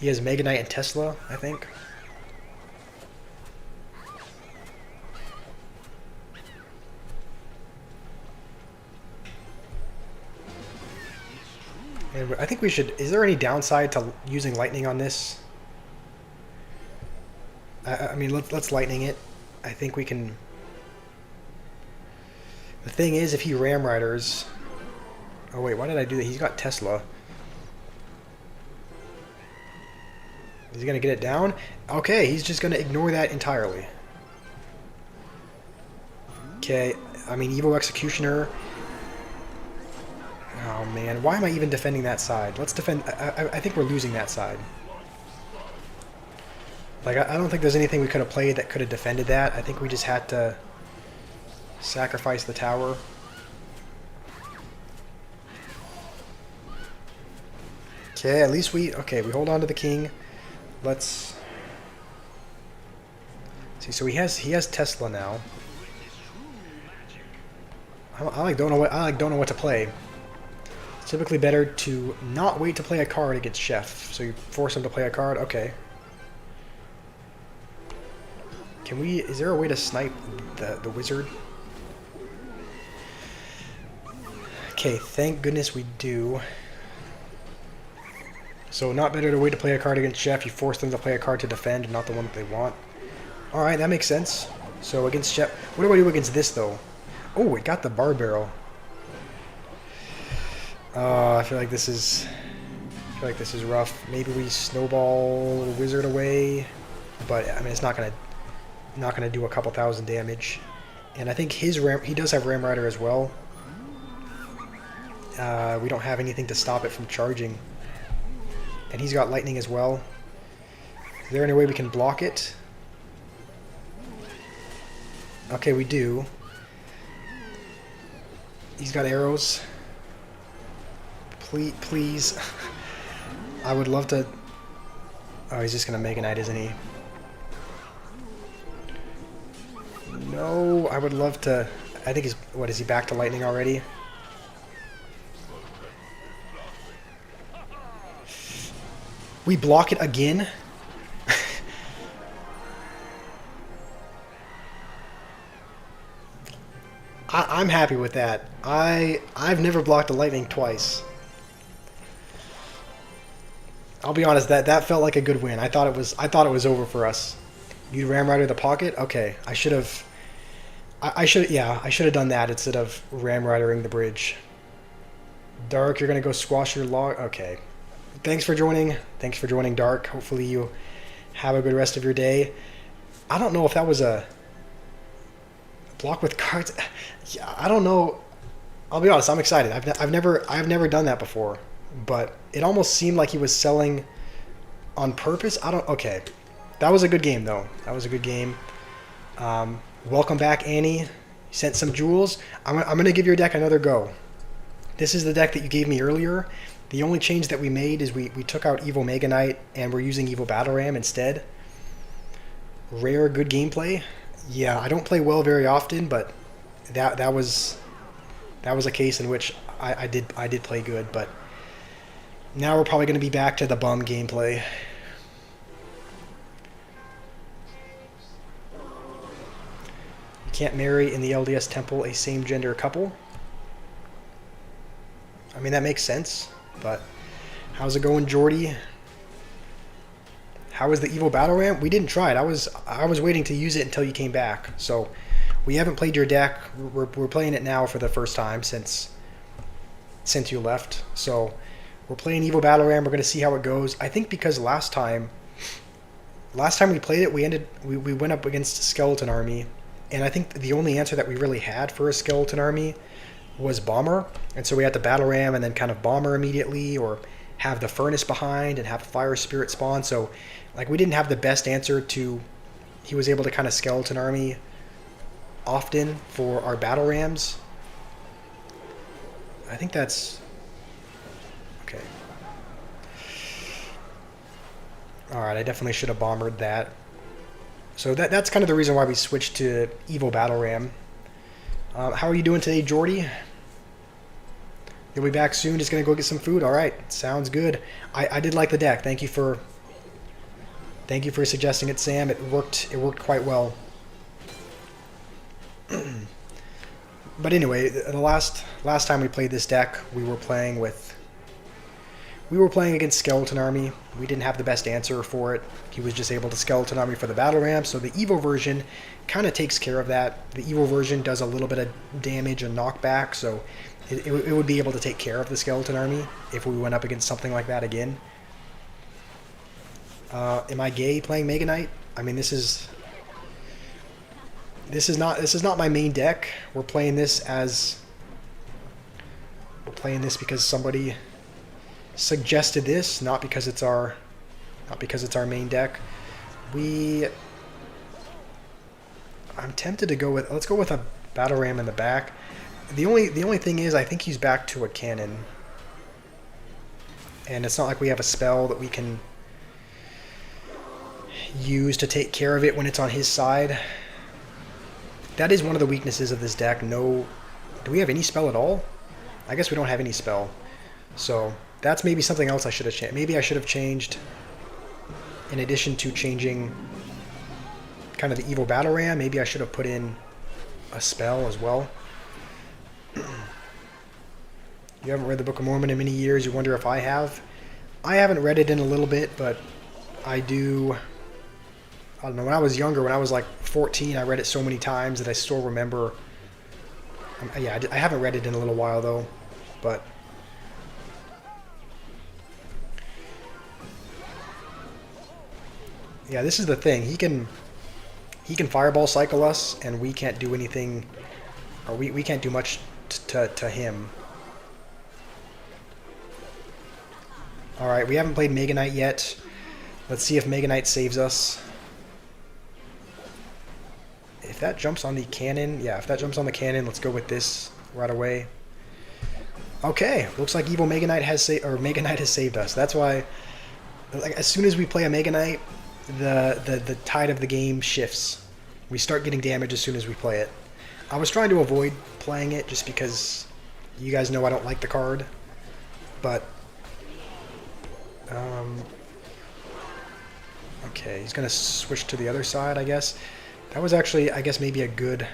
[SPEAKER 2] Mega Knight and Tesla, I think. And I think we should... Is there any downside to using Lightning on this? I mean, let's Lightning it. I think we can... The thing is, if he Ram Riders... Oh wait, why did I do that? He's got Tesla. Is he going to get it down? Okay, he's just going to ignore that entirely. Okay, I mean, Evo Executioner... Oh man, why am I even defending that side? Let's defend... I think we're losing that side. Like, I don't think there's anything we could have played that could have defended that. I think we just had to sacrifice the tower. Okay, at least we... Okay, we hold on to the king. Let's... See, so he has Tesla now. I don't know what to play. It's typically better to not wait to play a card against Chef. So you force him to play a card? Okay. Can we... Is there a way to snipe the wizard? Okay, thank goodness we do. So not better to wait to play a card against Chef. You force them to play a card to defend and not the one that they want. Alright, that makes sense. So against Chef... What do I do against this, though? Oh, it got the bar barrel. I feel like this is rough. Maybe we snowball the wizard away, but I mean it's not gonna do a couple thousand damage. And I think he does have Ram Rider as well. We don't have anything to stop it from charging, and he's got lightning as well. Is there any way we can block it? Okay, we do. He's got arrows. Please. I would love to... Oh, he's just going to Mega Knight, isn't he? No, I would love to... I think he's... What, is he back to lightning already? We block it again? I'm happy with that. I've never blocked a lightning twice. I'll be honest, that felt like a good win. I thought it was over for us. You Ram Rider the pocket? Okay. I should have done that instead of Ram Ridering the bridge. Dark, you're gonna go squash your log. Okay. Thanks for joining. Thanks for joining, Dark. Hopefully you have a good rest of your day. I don't know if that was a block with cards. Yeah, I don't know. I'll be honest. I'm excited. I've never done that before, but it almost seemed like he was selling on purpose. Okay, that was a good game though. That was a good game. Welcome back, Annie. You sent some jewels. I'm gonna give your deck another go. This is the deck that you gave me earlier. The only change that we made is we took out Evil Mega Knight and we're using Evil Battle Ram instead. Rare, good gameplay. Yeah, I don't play well very often, but that was a case in which I did play good. But now we're probably going to be back to the bum gameplay. You can't marry in the LDS temple a same-gender couple. I mean, that makes sense, but how's it going, Jordy? How was the Evil Battle Ram? We didn't try it. I was waiting to use it until you came back. So we haven't played your deck. We're playing it now for the first time since you left. So we're playing Evil Battle Ram. We're going to see how it goes. I think because last time we played it, we went up against a skeleton army, and I think the only answer that we really had for a skeleton army was Bomber, and so we had to Battle Ram and then kind of Bomber immediately, or have the Furnace behind and have Fire Spirit spawn. So like we didn't have the best answer to... He was able to kind of skeleton army often for our Battle Rams. I think that's... Okay. Alright, I definitely should have bombered that. So that's kind of the reason why we switched to Evil Battle Ram. How are you doing today, Jordy? You'll be back soon. Just going to go get some food. All right. Sounds good. I did like the deck. Thank you for suggesting it, Sam. It worked quite well. But anyway, the last time we played this deck, we were playing against Skeleton Army. We didn't have the best answer for it. He was just able to Skeleton Army for the Battle Ram, so the Evo version kind of takes care of that. The Evo version does a little bit of damage and knockback, so it would be able to take care of the Skeleton Army if we went up against something like that again. Am I gay playing Mega Knight? I mean, this is not my main deck. We're playing this because somebody suggested this, not because it's our main deck. I'm tempted to go with... Let's go with a Battle Ram in the back. The only thing is, I think he's back to a cannon. And it's not like we have a spell that we can use to take care of it when it's on his side. That is one of the weaknesses of this deck. No... Do we have any spell at all? I guess we don't have any spell. So that's maybe something else I should have changed. Maybe I should have changed, in addition to changing kind of the Evil Battle Ram, maybe I should have put in a spell as well. You haven't read the Book of Mormon in many years. You wonder if I have. I haven't read it in a little bit, but I do. I don't know. When I was younger, when I was like 14, I read it so many times that I still remember. Yeah, I haven't read it in a little while though, but. Yeah, this is the thing. He can Fireball Cycle us, and we can't do anything, or we can't do much to him. Alright, we haven't played Mega Knight yet. Let's see if Mega Knight saves us. If that jumps on the cannon, yeah, if that jumps on the cannon, let's go with this right away. Okay, looks like Evil Mega Knight has Mega Knight has saved us. That's why, like, as soon as we play a Mega Knight, the tide of the game shifts. We start getting damage as soon as we play it. I was trying to avoid playing it just because you guys know I don't like the card, but okay, he's gonna switch to the other side, I guess. That was actually, I guess, maybe a good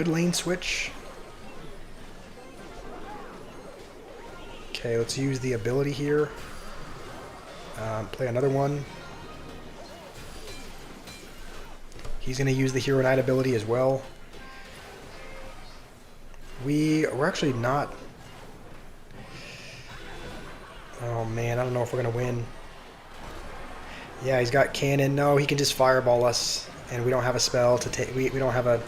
[SPEAKER 2] lane switch. Okay, let's use the ability here. Play another one. He's going to use the Hero Knight ability as well. We're actually not... Oh man, I don't know if we're going to win. Yeah, he's got cannon. No, he can just fireball us, and we don't have a spell to take. We don't have a...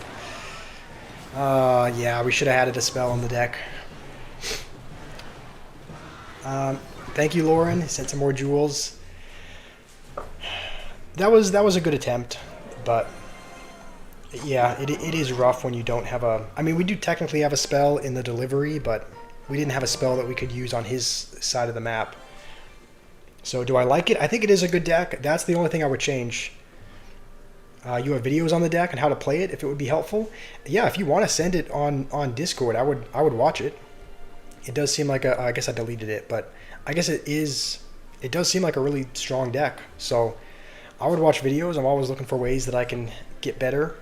[SPEAKER 2] yeah, we should have added a spell on the deck. Thank you, Lauren. He sent some more jewels. That was a good attempt, but yeah, it is rough when you don't have a... I mean, we do technically have a spell in the delivery, but we didn't have a spell that we could use on his side of the map. So do I like it? I think it is a good deck. That's the only thing I would change. You have videos on the deck and how to play it, if it would be helpful. Yeah, if you want to send it on Discord, I would watch it. It does seem like I guess I deleted it, but I guess it does seem like a really strong deck. So I would watch videos. I'm always looking for ways that I can get better.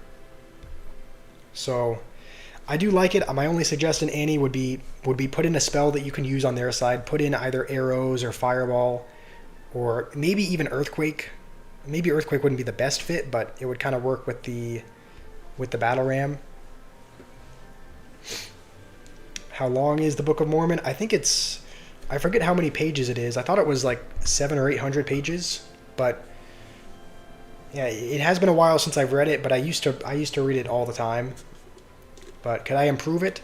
[SPEAKER 2] So I do like it. My only suggestion, Annie, would be put in a spell that you can use on their side. Put in either arrows or fireball, or maybe even earthquake. Maybe earthquake wouldn't be the best fit, but it would kind of work with the battle ram. How long is the Book of Mormon? I think I forget how many pages it is. I thought it was like 700 or 800 pages, but yeah, it has been a while since I've read it. But I used to read it all the time. But could I improve it?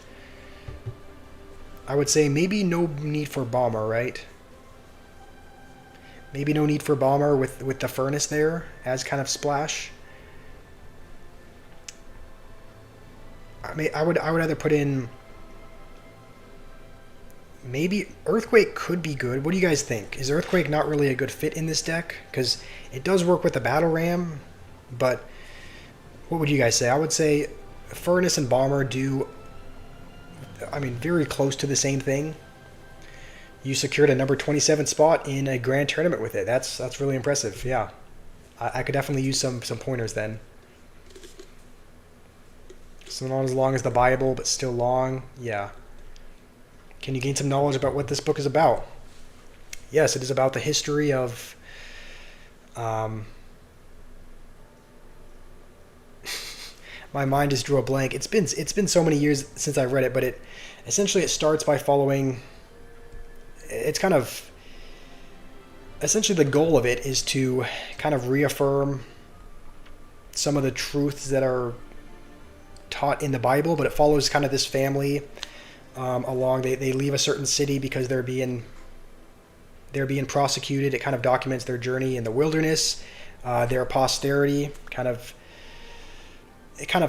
[SPEAKER 2] I would say maybe no need for bomber, right? Maybe no need for bomber with the furnace there as kind of splash. I would either put in... Maybe Earthquake could be good. What do you guys think? Is Earthquake not really a good fit in this deck? Because it does work with the Battle Ram, but what would you guys say? I would say Furnace and Bomber do, I mean, very close to the same thing. You secured a number 27 spot in a grand tournament with it. That's really impressive. Yeah, I could definitely use some pointers then. So not as long as the Bible, but still long. Yeah. Can you gain some knowledge about what this book is about? Yes, it is about the history of... my mind just drew a blank. It's been so many years since I read it, but it starts by following... It's kind of... Essentially the goal of it is to kind of reaffirm some of the truths that are taught in the Bible, but it follows kind of this family... along, they leave a certain city because they're being prosecuted. It kind of documents their journey in the wilderness, their posterity, kind of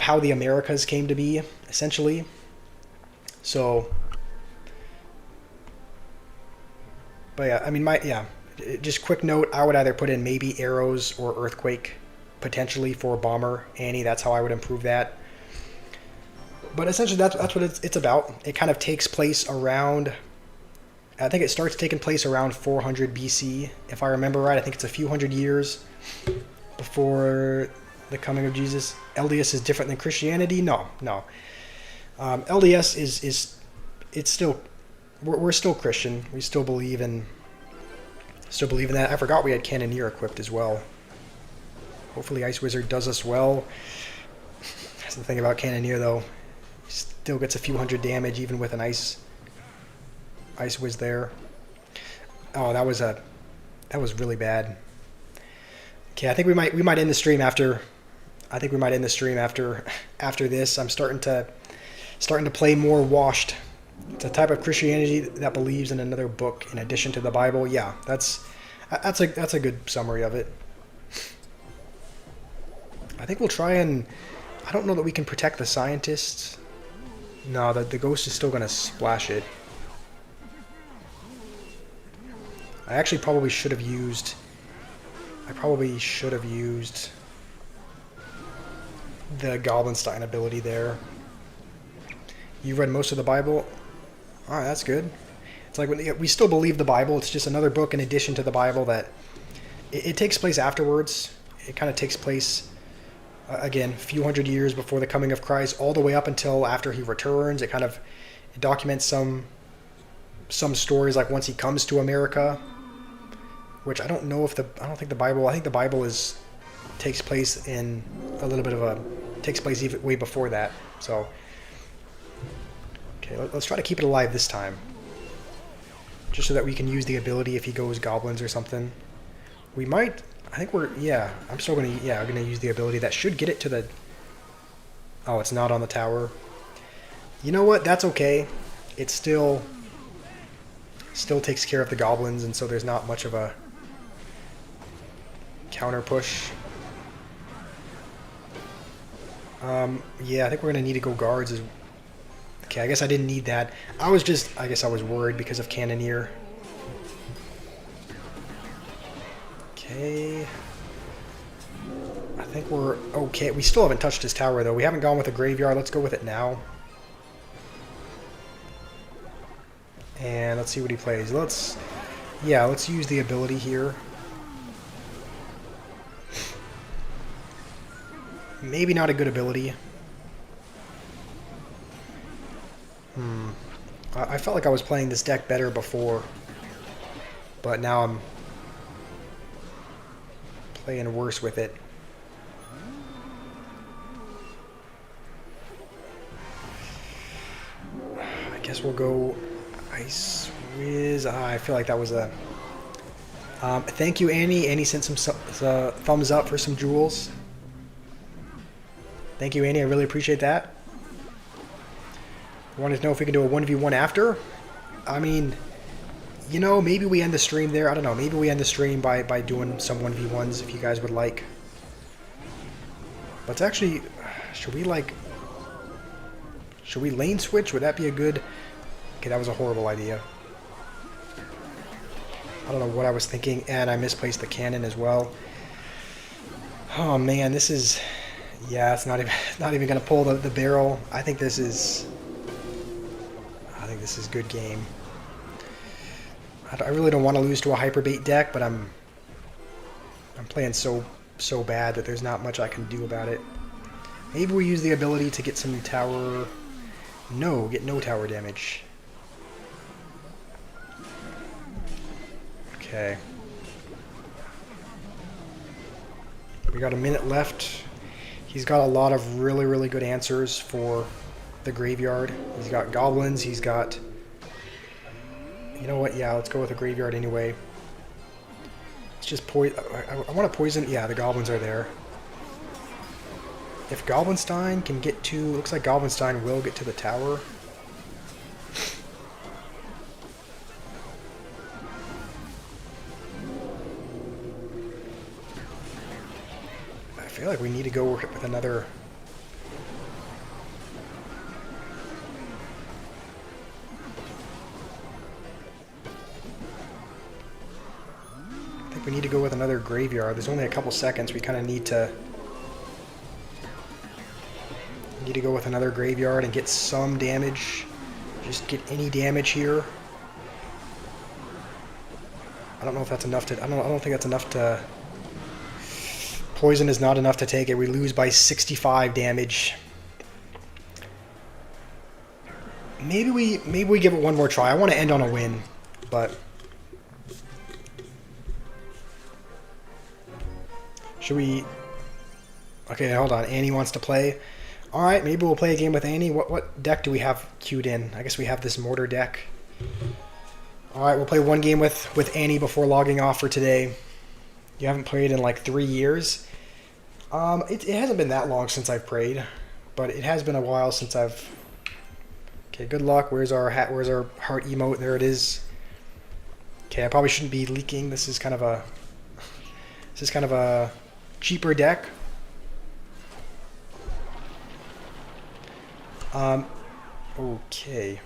[SPEAKER 2] how the Americas came to be, essentially. So, but yeah, I mean, just quick note, I would either put in maybe arrows or earthquake, potentially for bomber. Annie, that's how I would improve that. But essentially, that's what it's about. It kind of takes place around... I think it starts taking place around 400 BC, if I remember right. I think it's a few hundred years before the coming of Jesus. LDS is different than Christianity? No. LDS is it's still... We're still Christian. We still believe in that. I forgot we had Cannoneer equipped as well. Hopefully Ice Wizard does us well. That's the thing about Cannoneer, though. Still gets a few hundred damage even with an ice whiz there. Oh, that was really bad. Okay, I think we might end the stream after. I think we might end the stream after this. I'm starting to play more washed. It's a type of Christianity that believes in another book in addition to the Bible. Yeah, that's a good summary of it. I think we'll try and. I don't know that we can protect the scientists. No, the ghost is still going to splash it. I actually probably should have used... the Goblinstein ability there. You read most of the Bible? Alright, that's good. It's like we still believe the Bible. It's just another book in addition to the Bible that... It takes place afterwards. It kind of takes place, again, a few hundred years before the coming of Christ, all the way up until after he returns. It documents some stories, like once he comes to America, which I don't know if I don't think the Bible... I think the Bible takes place in a little bit of a... takes place even way before that. So, okay, let's try to keep it alive this time. Just so that we can use the ability if he goes goblins or something. We might... I think we're... Yeah, I'm still going to... Yeah, I'm going to use the ability. That should get it to the... Oh, it's not on the tower. You know what? That's okay. It still takes care of the goblins, and so there's not much of a counter push. Yeah, I think we're going to need to go guards. Okay, I guess I didn't need that. I guess I was worried because of Cannoneer. Okay. I think we're okay. We still haven't touched his tower, though. We haven't gone with a graveyard. Let's go with it now. And let's see what he plays. Let's use the ability here. Maybe not a good ability. I felt like I was playing this deck better before, but now I'm playing worse with it. I guess we'll go Ice Wiz. I feel like that was a... thank you, Annie. Annie sent some thumbs up for some jewels. Thank you, Annie. I really appreciate that. Wanted to know if we can do a 1v1 after. I mean, you know, maybe we end the stream there. I don't know. Maybe we end the stream by doing some 1v1s if you guys would like. But it's actually... Should we lane switch? Would that be a good... Okay, that was a horrible idea. I don't know what I was thinking, and I misplaced the cannon as well. Oh man, this is... Yeah, it's not even going to pull the barrel. I think this is good game. I really don't want to lose to a hyperbait deck, but I'm playing so bad that there's not much I can do about it. Maybe we use the ability to get some tower... No, get no tower damage. Okay. We got a minute left. He's got a lot of really, really good answers for the graveyard. He's got goblins, he's got... You know what? Yeah, let's go with a graveyard anyway. It's just I want to poison... Yeah, the goblins are there. If Goblinstein can get to... Looks like Goblinstein will get to the tower. I feel like we need to go with another... I think we need to go with another graveyard. There's only a couple seconds. We kind of need to go with another graveyard and get some damage. Just get any damage here. I don't know if that's enough to... I don't think that's enough to... Poison is not enough to take it. We lose by 65 damage. Maybe we give it one more try. I want to end on a win, but... Should we... Okay, hold on. Annie wants to play. Alright, maybe we'll play a game with Annie. What deck do we have queued in? I guess we have this mortar deck. Alright, we'll play one game with Annie before logging off for today. You haven't played in like 3 years. It hasn't been that long since I've prayed, but it has been a while since I've... Okay, good luck. Where's our hat? Where's our heart emote? There it is. Okay, I probably shouldn't be leaking. This is kind of a cheaper deck. Um, okay.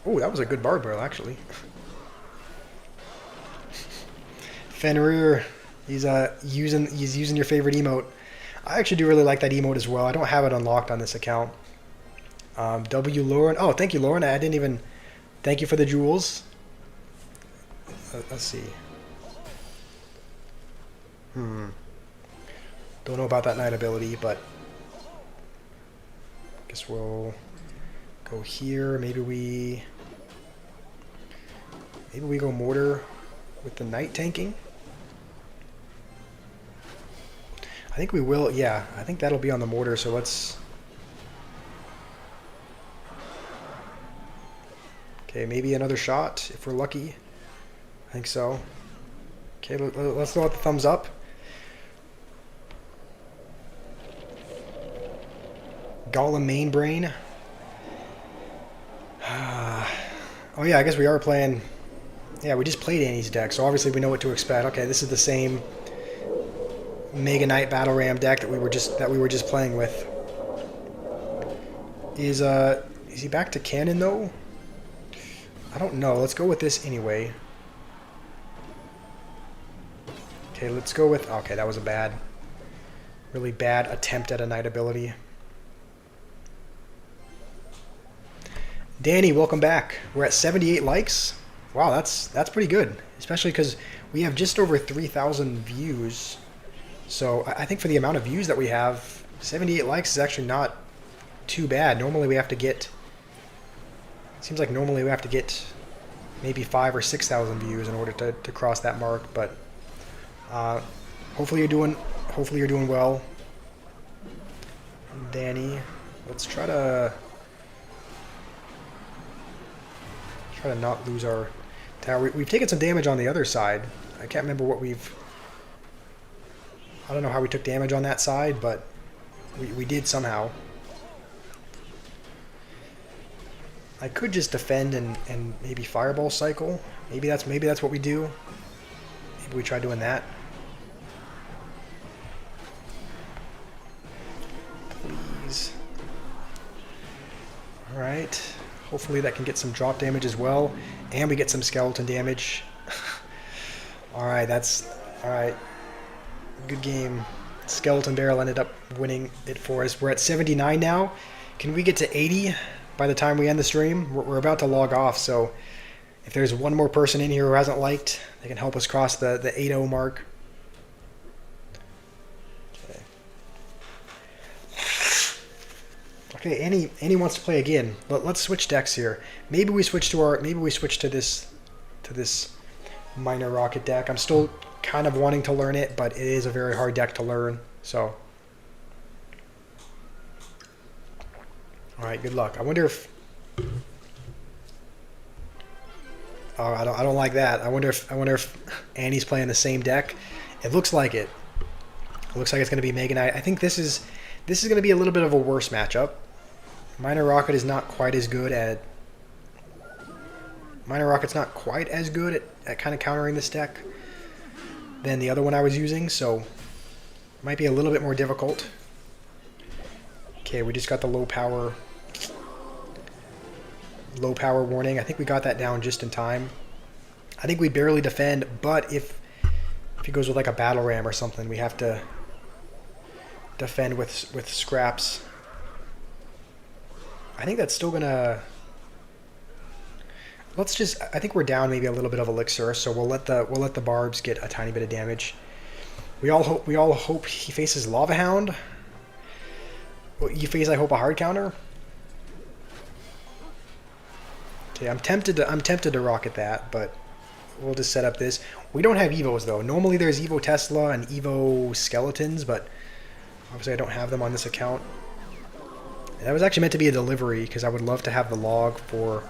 [SPEAKER 2] Oh, that was a good barb barrel, actually. Fenrir, he's using your favorite emote. I actually do really like that emote as well. I don't have it unlocked on this account. W. Lauren. Oh, thank you, Lauren. I didn't even. Thank you for the jewels. Let's see. Don't know about that knight ability, but guess we'll go here. Maybe we go mortar with the knight tanking. I think we will. Yeah, I think that'll be on the mortar. So let's. Okay, maybe another shot if we're lucky. I think so. Okay, let's throw out the thumbs up. Golem main brain. Oh yeah, I guess we are playing. Yeah, we just played Annie's deck, so obviously we know what to expect. Okay, this is the same Mega Knight Battle Ram deck that we were just playing with. Is he back to cannon though? I don't know. Let's go with this anyway. Okay, let's go with. Okay, that was a really bad attempt at a knight ability. Danny, welcome back. We're at 78 likes. Wow, that's pretty good, especially because we have just over 3,000 views. So I think for the amount of views that we have, 78 likes is actually not too bad. Normally we have to get. It seems like normally we have to get maybe 5,000 or 6,000 views in order to cross that mark. But hopefully you're doing well, Danny. Let's try to not lose our tower. We've taken some damage on the other side. I can't remember what we've. I don't know how we took damage on that side, but we did somehow. I could just defend and maybe fireball cycle. Maybe that's what we do. Maybe we try doing that. Please. All right. Hopefully that can get some drop damage as well, and we get some skeleton damage. All right, all right. Good game. Skeleton Barrel ended up winning it for us. We're at 79 now. Can we get to 80 by the time we end the stream? We're about to log off, so if there's one more person in here who hasn't liked, they can help us cross the 80 mark. Okay, Annie wants to play again. Let's switch decks here. Maybe we switch to this minor rocket deck. I'm still kind of wanting to learn it, but it is a very hard deck to learn. So, all right, good luck. I wonder if. Oh, I don't like that. I wonder if Annie's playing the same deck. It looks like it. It looks like it's going to be Mega Knight. I think this is going to be a little bit of a worse matchup. Minor Rocket is not quite as good at. Minor Rocket's not quite as good at kind of countering this deck than the other one I was using, so it might be a little bit more difficult. Okay, we just got the low power warning. I think we got that down just in time. I think we barely defend, but if he goes with like a battle ram or something, we have to defend with scraps. I think that's still gonna. I think we're down maybe a little bit of elixir, so we'll let the barbs get a tiny bit of damage. We all hope he faces Lava Hound. You face, I hope, a hard counter. Okay, I'm tempted to rocket that, but we'll just set up this. We don't have Evos though. Normally there's Evo Tesla and Evo Skeletons, but obviously I don't have them on this account. And that was actually meant to be a delivery because I would love to have the log for.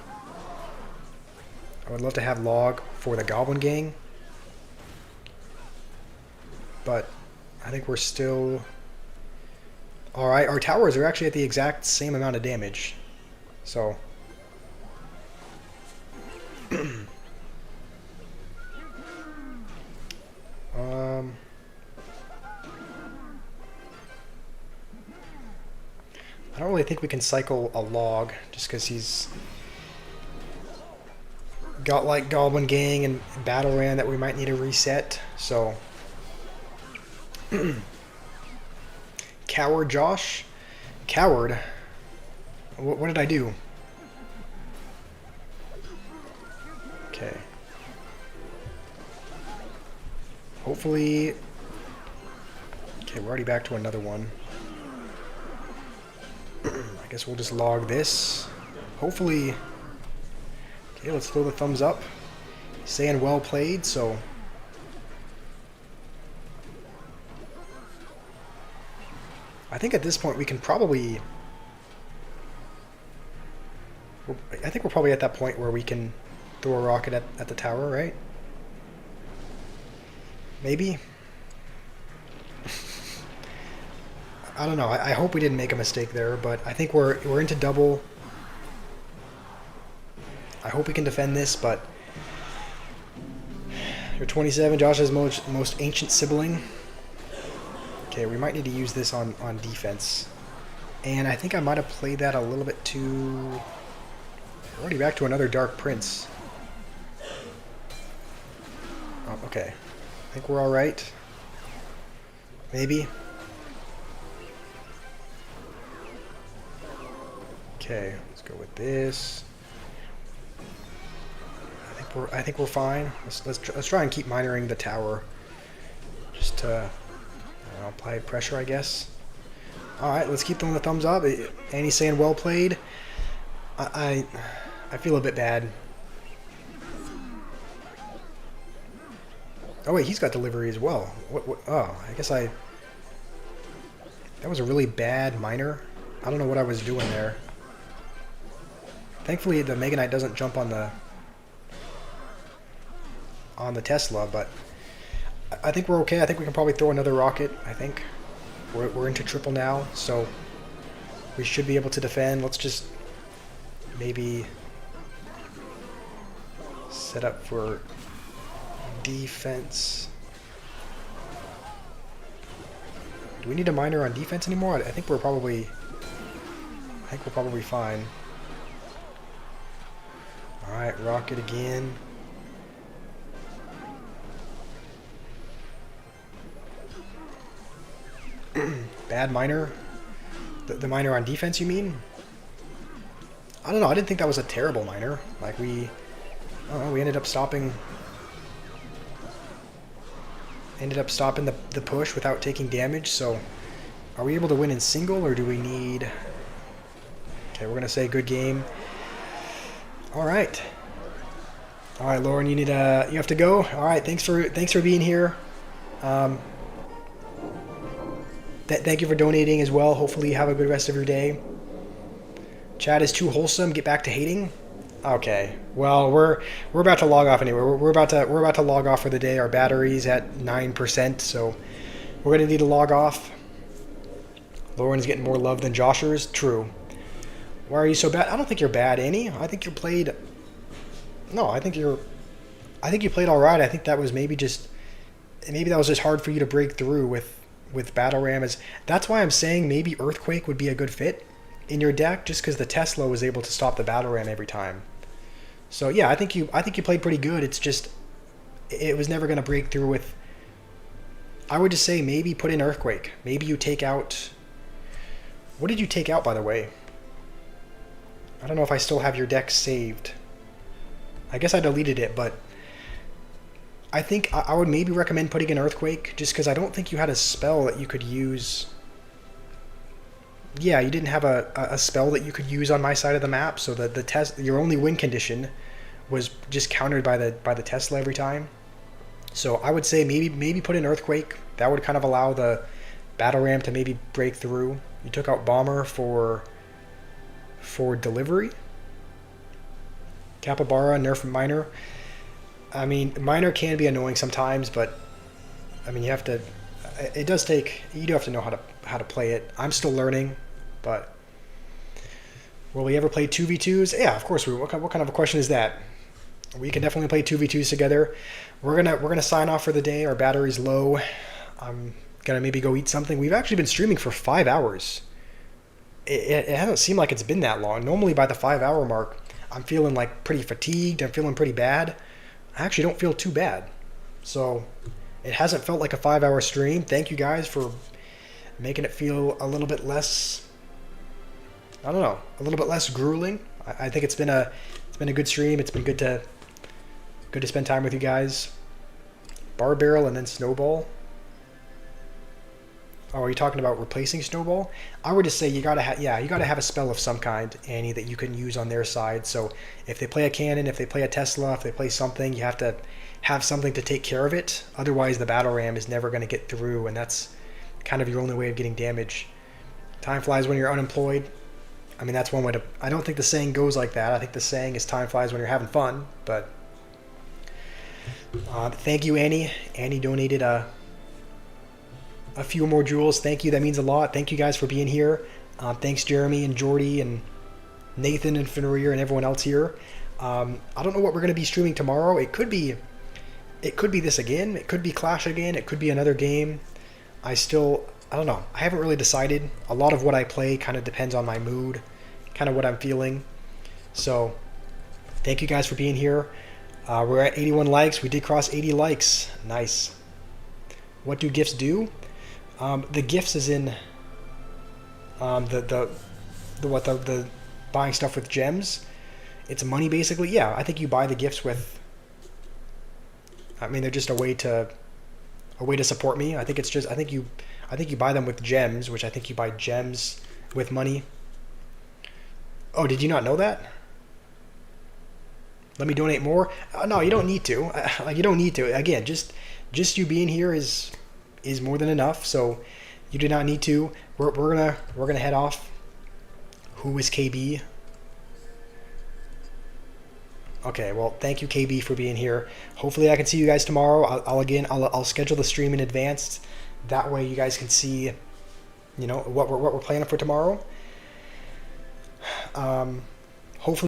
[SPEAKER 2] I would love to have log for the Goblin Gang, but I think we're still. All right, our towers are actually at the exact same amount of damage, so. I don't really think we can cycle a log just because he's got like Goblin Gang and Battle Ram that we might need to reset. So, Coward Josh? Coward? What did I do? Okay. Hopefully... Okay, we're already back to another one. I guess we'll just log this. Hopefully... Okay, let's throw the thumbs up. Saying well played, so... I think at this point we can probably... I think we're probably at that point where we can throw a rocket at the tower, right? Maybe? I don't know. I hope we didn't make a mistake there, but I think we're into double. I hope we can defend this, but you're 27, Josh's most ancient sibling. Okay, we might need to use this on defense. And I think I might have played that a little bit too... We're already back to another Dark Prince. Oh, okay. I think we're alright. Maybe. Okay, let's go with this. I think we're fine. Let's try and keep minoring the tower. Just to apply pressure, I guess. All right, let's keep throwing the thumbs up. Annie's saying well played. I feel a bit bad. Oh wait, he's got delivery as well. What? Oh, I guess that was a really bad miner. I don't know what I was doing there. Thankfully, the Mega Knight doesn't jump on the Tesla, but I think we're okay. I think we can probably throw another rocket. I think we're into triple now, so we should be able to defend. Let's just maybe set up for defense. Do we need a miner on defense anymore? I think we're probably fine. All right, rocket again. Bad miner? The miner on defense, you mean? I don't know. I didn't think that was a terrible miner. Like I don't know. We ended up stopping the push without taking damage. So, are we able to win in single, or do we need? Okay, we're gonna say good game. All right, Lauren. You have to go. All right. Thanks for being here. Thank you for donating as well. Hopefully you have a good rest of your day. Chat is too wholesome. Get back to hating. Okay. Well, we're about to log off anyway. We're about to log off for the day. Our battery's at 9%, so we're gonna need to log off. Lauren's getting more love than Joshers. True. Why are you so bad? I don't think you're bad, Annie. I think you played. No, I think you played all right. I think that was maybe just hard for you to break through with Battle Ram. That's why I'm saying maybe Earthquake would be a good fit in your deck, just because the Tesla was able to stop the Battle Ram every time. So yeah, I think you played pretty good. It's just it was never going to break through with. I would just say maybe put in Earthquake. Maybe you take out. What did you take out, by the way? I don't know if I still have your deck saved. I guess I deleted it, but I think I would maybe recommend putting in Earthquake, just because I don't think you had a spell that you could use. Yeah, you didn't have a spell that you could use on my side of the map, so that your only win condition was just countered by the Tesla every time. So I would say maybe put in Earthquake. That would kind of allow the Battle Ram to maybe break through. You took out Bomber for delivery. Capybara, nerf Miner. I mean, Miner can be annoying sometimes, but I mean, you do have to know how to play it. I'm still learning, but will we ever play 2v2s? Yeah, of course we will. What kind of a question is that? We can definitely play 2v2s together. We're gonna sign off for the day. Our battery's low. I'm gonna maybe go eat something. We've actually been streaming for 5 hours. it hasn't seemed like it's been that long. Normally by the 5 hour mark, I'm feeling like pretty fatigued. I'm feeling pretty bad. I actually don't feel too bad. So it hasn't felt like a 5 hour stream. Thank you guys for making it feel a little bit less, I don't know, a little bit less grueling. I think it's been a good stream. It's been good to spend time with you guys. Bar Barrel and then Snowball. Oh, are you talking about replacing Snowball? I would just say you gotta have a spell of some kind, Annie, that you can use on their side. So if they play a cannon, if they play a Tesla, if they play something, you have to have something to take care of it. Otherwise, the battle ram is never going to get through, and that's kind of your only way of getting damage. Time flies when you're unemployed. I mean, that's one way to. I don't think the saying goes like that. I think the saying is time flies when you're having fun. But thank you, Annie. Annie donated a few more jewels. Thank you. That means a lot. Thank you guys for being here. Thanks, Jeremy and Jordy and Nathan and Fenrir and everyone else here. I don't know what we're going to be streaming tomorrow. It could be this again. It could be Clash again. It could be another game. I don't know. I haven't really decided. A lot of what I play kind of depends on my mood, kind of what I'm feeling. So thank you guys for being here. We're at 81 likes. We did cross 80 likes. Nice. What do gifts do? The gifts is in the buying stuff with gems. It's money basically. Yeah, I think you buy the gifts with. I mean, they're just a way to support me. I think you buy them with gems, which I think you buy gems with money. Oh, did you not know that? Let me donate more. No, you don't need to. You don't need to. Again, just you being here is more than enough. So you do not need to. We're gonna head off. Who is KB? Okay, well, thank you, KB, for being here. Hopefully, I can see you guys tomorrow. I'll schedule the stream in advance. That way, you guys can see, what we're planning for tomorrow.